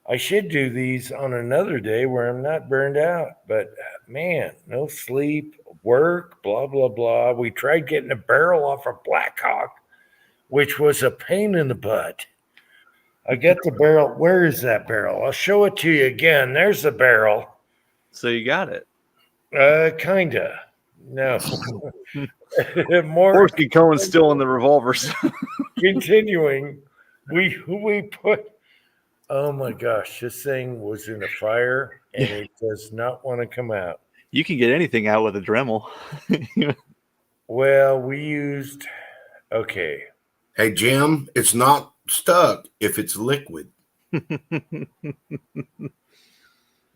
I should do these on another day where I'm not burned out, but man, no sleep, work, blah, blah, blah. We tried getting a barrel off a Blackhawk, which was a pain in the butt. I get the barrel. Where is that barrel? I'll show it to you again. There's the barrel. So you got it. Kinda. No. More Horky Cohen's still in the revolvers. continuing, we put. Oh my gosh, this thing was in a fire and it does not want to come out. You can get anything out with a Dremel. Well, we used. Okay. Hey, Jim, it's not stuck if it's liquid.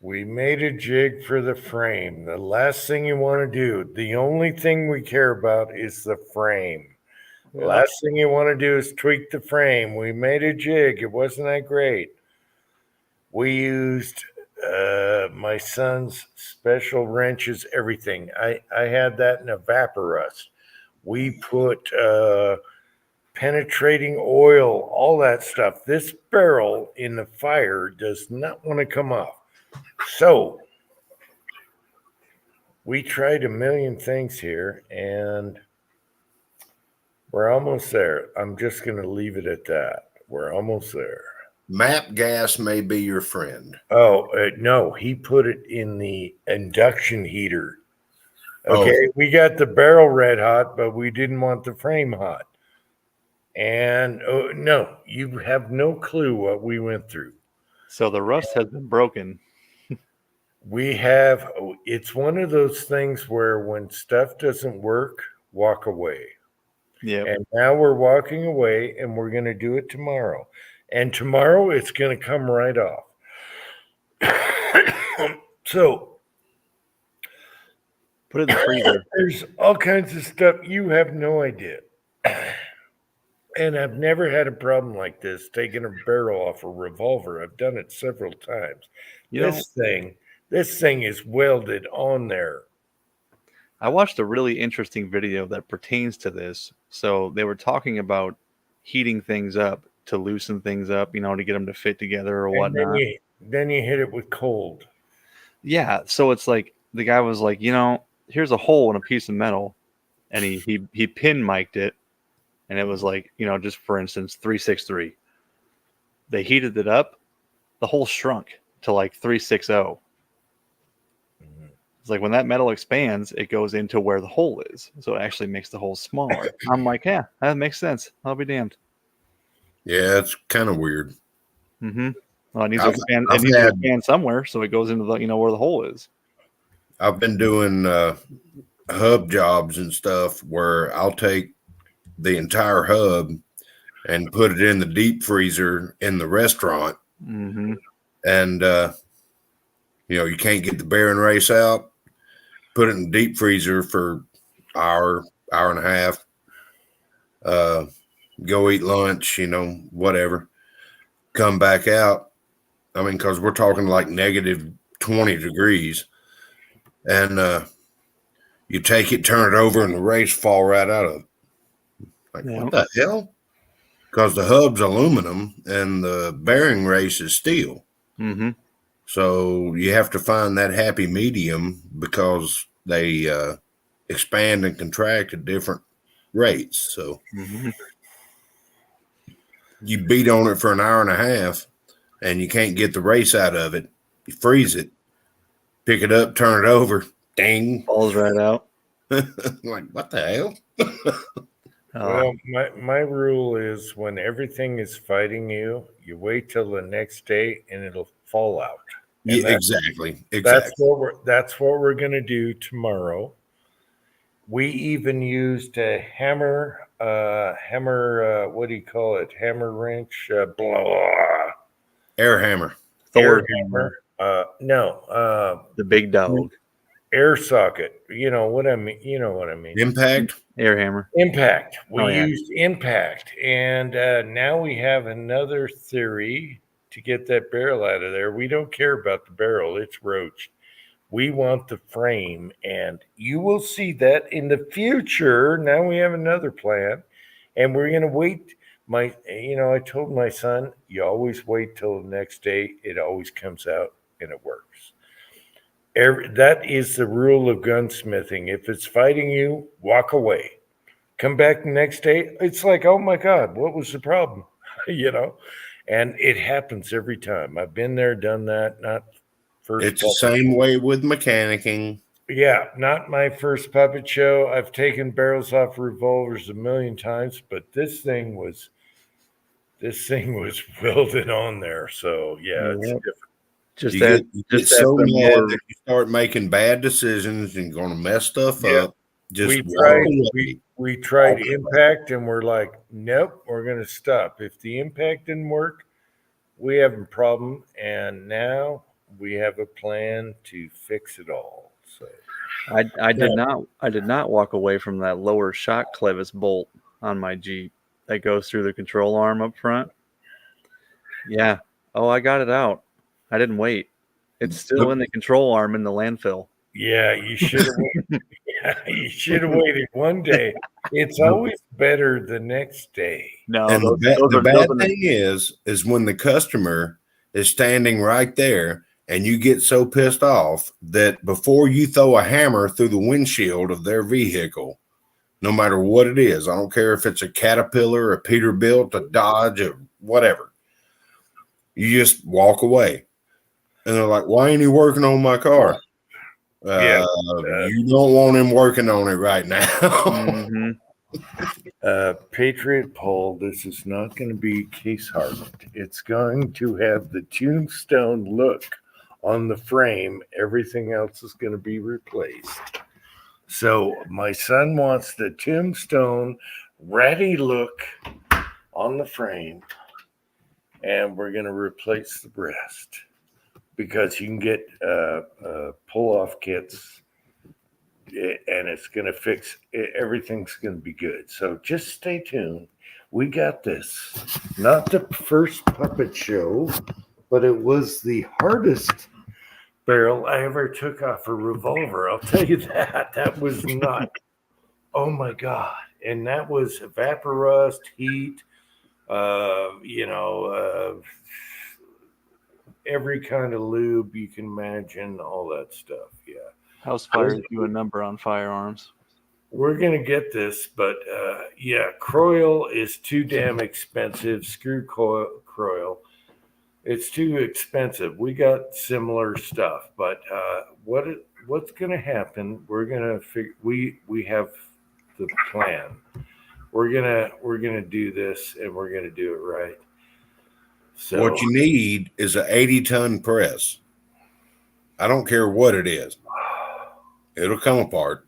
We made a jig for the frame. The last thing you want to do, the only thing we care about is the frame. The last thing you want to do is tweak the frame. We made a jig. It wasn't that great. We used my son's special wrenches, everything. I had that in a Vaporust. We put penetrating oil, all that stuff. This barrel in the fire does not want to come off. So we tried a million things here and we're almost there. I'm just going to leave it at that. We're almost there. MAP gas may be your friend. Oh, no, he put it in the induction heater. Okay, we got the barrel red hot, but we didn't want the frame hot. And no, you have no clue what we went through. So the rust has been broken. It's one of those things where when stuff doesn't work, walk away. Yeah. And now we're walking away and we're going to do it tomorrow. And tomorrow it's going to come right off. So put it in the freezer. There's all kinds of stuff you have no idea. And I've never had a problem like this, taking a barrel off a revolver. I've done it several times. This thing is welded on there. I watched a really interesting video that pertains to this. So they were talking about heating things up to loosen things up, to get them to fit together or whatnot. Then you hit it with cold. Yeah. So it's like the guy was like, here's a hole in a piece of metal, and he pin mic'd it, and it was like, just for instance, 363. They heated it up, the hole shrunk to like 360. It's like when that metal expands, it goes into where the hole is. So it actually makes the hole smaller. I'm like, yeah, that makes sense. I'll be damned. Yeah, it's kind of weird. Mm-hmm. Well, it needs to expand. It needs to expand somewhere, so it goes into the where the hole is. I've been doing hub jobs and stuff where I'll take the entire hub and put it in the deep freezer in the restaurant, and you can't get the bearing race out. Put it in the deep freezer for hour and a half. Go eat lunch, whatever. Come back out. I mean, because we're talking like negative 20 degrees. And you take it, turn it over, and the race fall right out of it. Like, what the hell? Because the hub's aluminum and the bearing race is steel. Mm-hmm. So you have to find that happy medium because they expand and contract at different rates. So you beat on it for an hour and a half and you can't get the race out of it. You freeze it, pick it up, turn it over, ding. Falls right out. Like, what the hell? Well, my rule is when everything is fighting you, you wait till the next day and it'll fall out. Yeah, exactly. That's what we're going to do tomorrow. We even used a hammer. What do you call it? Hammer wrench. Air hammer. Air hammer. No. The big dog. Air socket. You know what I mean. Impact. Air hammer. Impact. We used impact, and now we have another theory to get that barrel out of there. We don't care about the barrel; it's roached. We want the frame, and you will see that in the future. Now we have another plan, and we're going to wait. I told my son, you always wait till the next day. It always comes out, and it works. That is the rule of gunsmithing. If it's fighting you, walk away. Come back the next day. It's like, oh my God, what was the problem? And it happens every time. I've been there, done that. Not first. It's the same way with mechanicking. Yeah, not my first puppet show. I've taken barrels off revolvers a million times, but this thing was welded on there. So yeah, it's Yep. different. Just You that, get, you just get that so them mad more. that you start making bad decisions and going to mess stuff Yeah. up. Just We walk tried away. we tried Walk away. impact and we're like, nope, we're gonna stop. If the impact didn't work, we have a problem, and now we have a plan to fix it all. So I did not walk away from that lower shock clevis bolt on my Jeep that goes through the control arm up front. Yeah. Oh, I got it out. I didn't wait. It's still in the control arm in the landfill. yeah, you should have you should have waited one day. It's always better the next day. No, And those the are bad those are thing is when the customer is standing right there and you get so pissed off that before you throw a hammer through the windshield of their vehicle, no matter what it is, I don't care if it's a Caterpillar, a Peterbilt, a Dodge, or whatever, you just walk away. And they're like, why ain't he working on my car? Yeah. You don't want him working on it right now. Mhm. Patriot poll, this is not going to be case hardened. It's going to have the tombstone look on the frame. Everything else is going to be replaced. So my son wants the tombstone ratty look on the frame, and we're going to replace the rest because you can get pull-off kits, and it's going to fix it. Everything's going to be good. So just stay tuned. We got this. Not the first puppet show, but it was the hardest barrel I ever took off a revolver. I'll tell you that. That was not, oh my God. And that was evaporust, heat, every kind of lube you can imagine, all that stuff. Yeah. House fires do a number on firearms. We're going to get this, but yeah, Croyle is too damn expensive. Screw Croyle. It's too expensive. We got similar stuff, but what's going to happen? We're going to figure. We have the plan. We're gonna do this, and we're gonna do it right. So What you need is an 80-ton press. I don't care what it is. It'll come apart.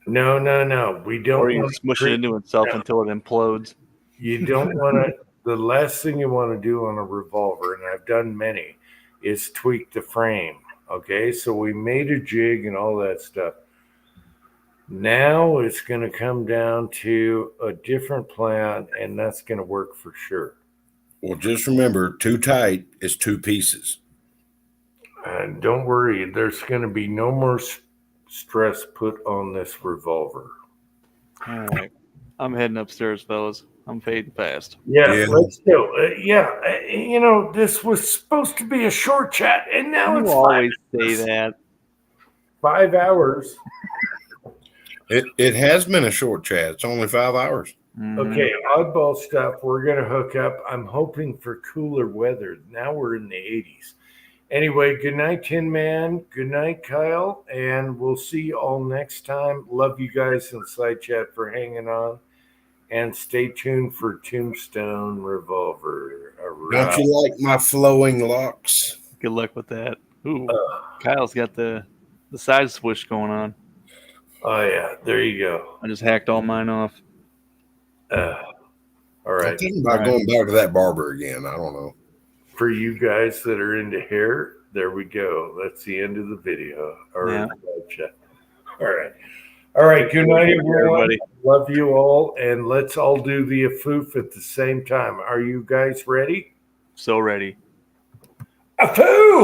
No. We don't. Or you want smush it into itself until it implodes. You don't want to. The last thing you want to do on a revolver, and I've done many, is tweak the frame. Okay, so we made a jig and all that stuff. Now it's going to come down to a different plan, and that's going to work for sure. Well, just remember, too tight is two pieces. And don't worry, there's going to be no more stress put on this revolver. All right. I'm heading upstairs, fellas. I'm fading fast. Yeah. Let's go. This was supposed to be a short chat, and now You it's always say that. 5 hours. It has been a short chat. It's only 5 hours. Okay, oddball stuff. We're going to hook up. I'm hoping for cooler weather. Now we're in the 80s. Anyway, good night, Tin Man. Good night, Kyle. And we'll see you all next time. Love you guys in Side Chat for hanging on. And stay tuned for Tombstone Revolver. Don't you like my flowing locks? Good luck with that. Ooh, Kyle's got the side swoosh going on. Oh, yeah. There you go. I just hacked all mine off. All right. I'm thinking about going back to that barber again. I don't know. For you guys that are into hair, there we go. That's the end of the video. All right. All right. Good night, everyone. Love you all. And let's all do the afoof at the same time. Are you guys ready? So ready. Afoof!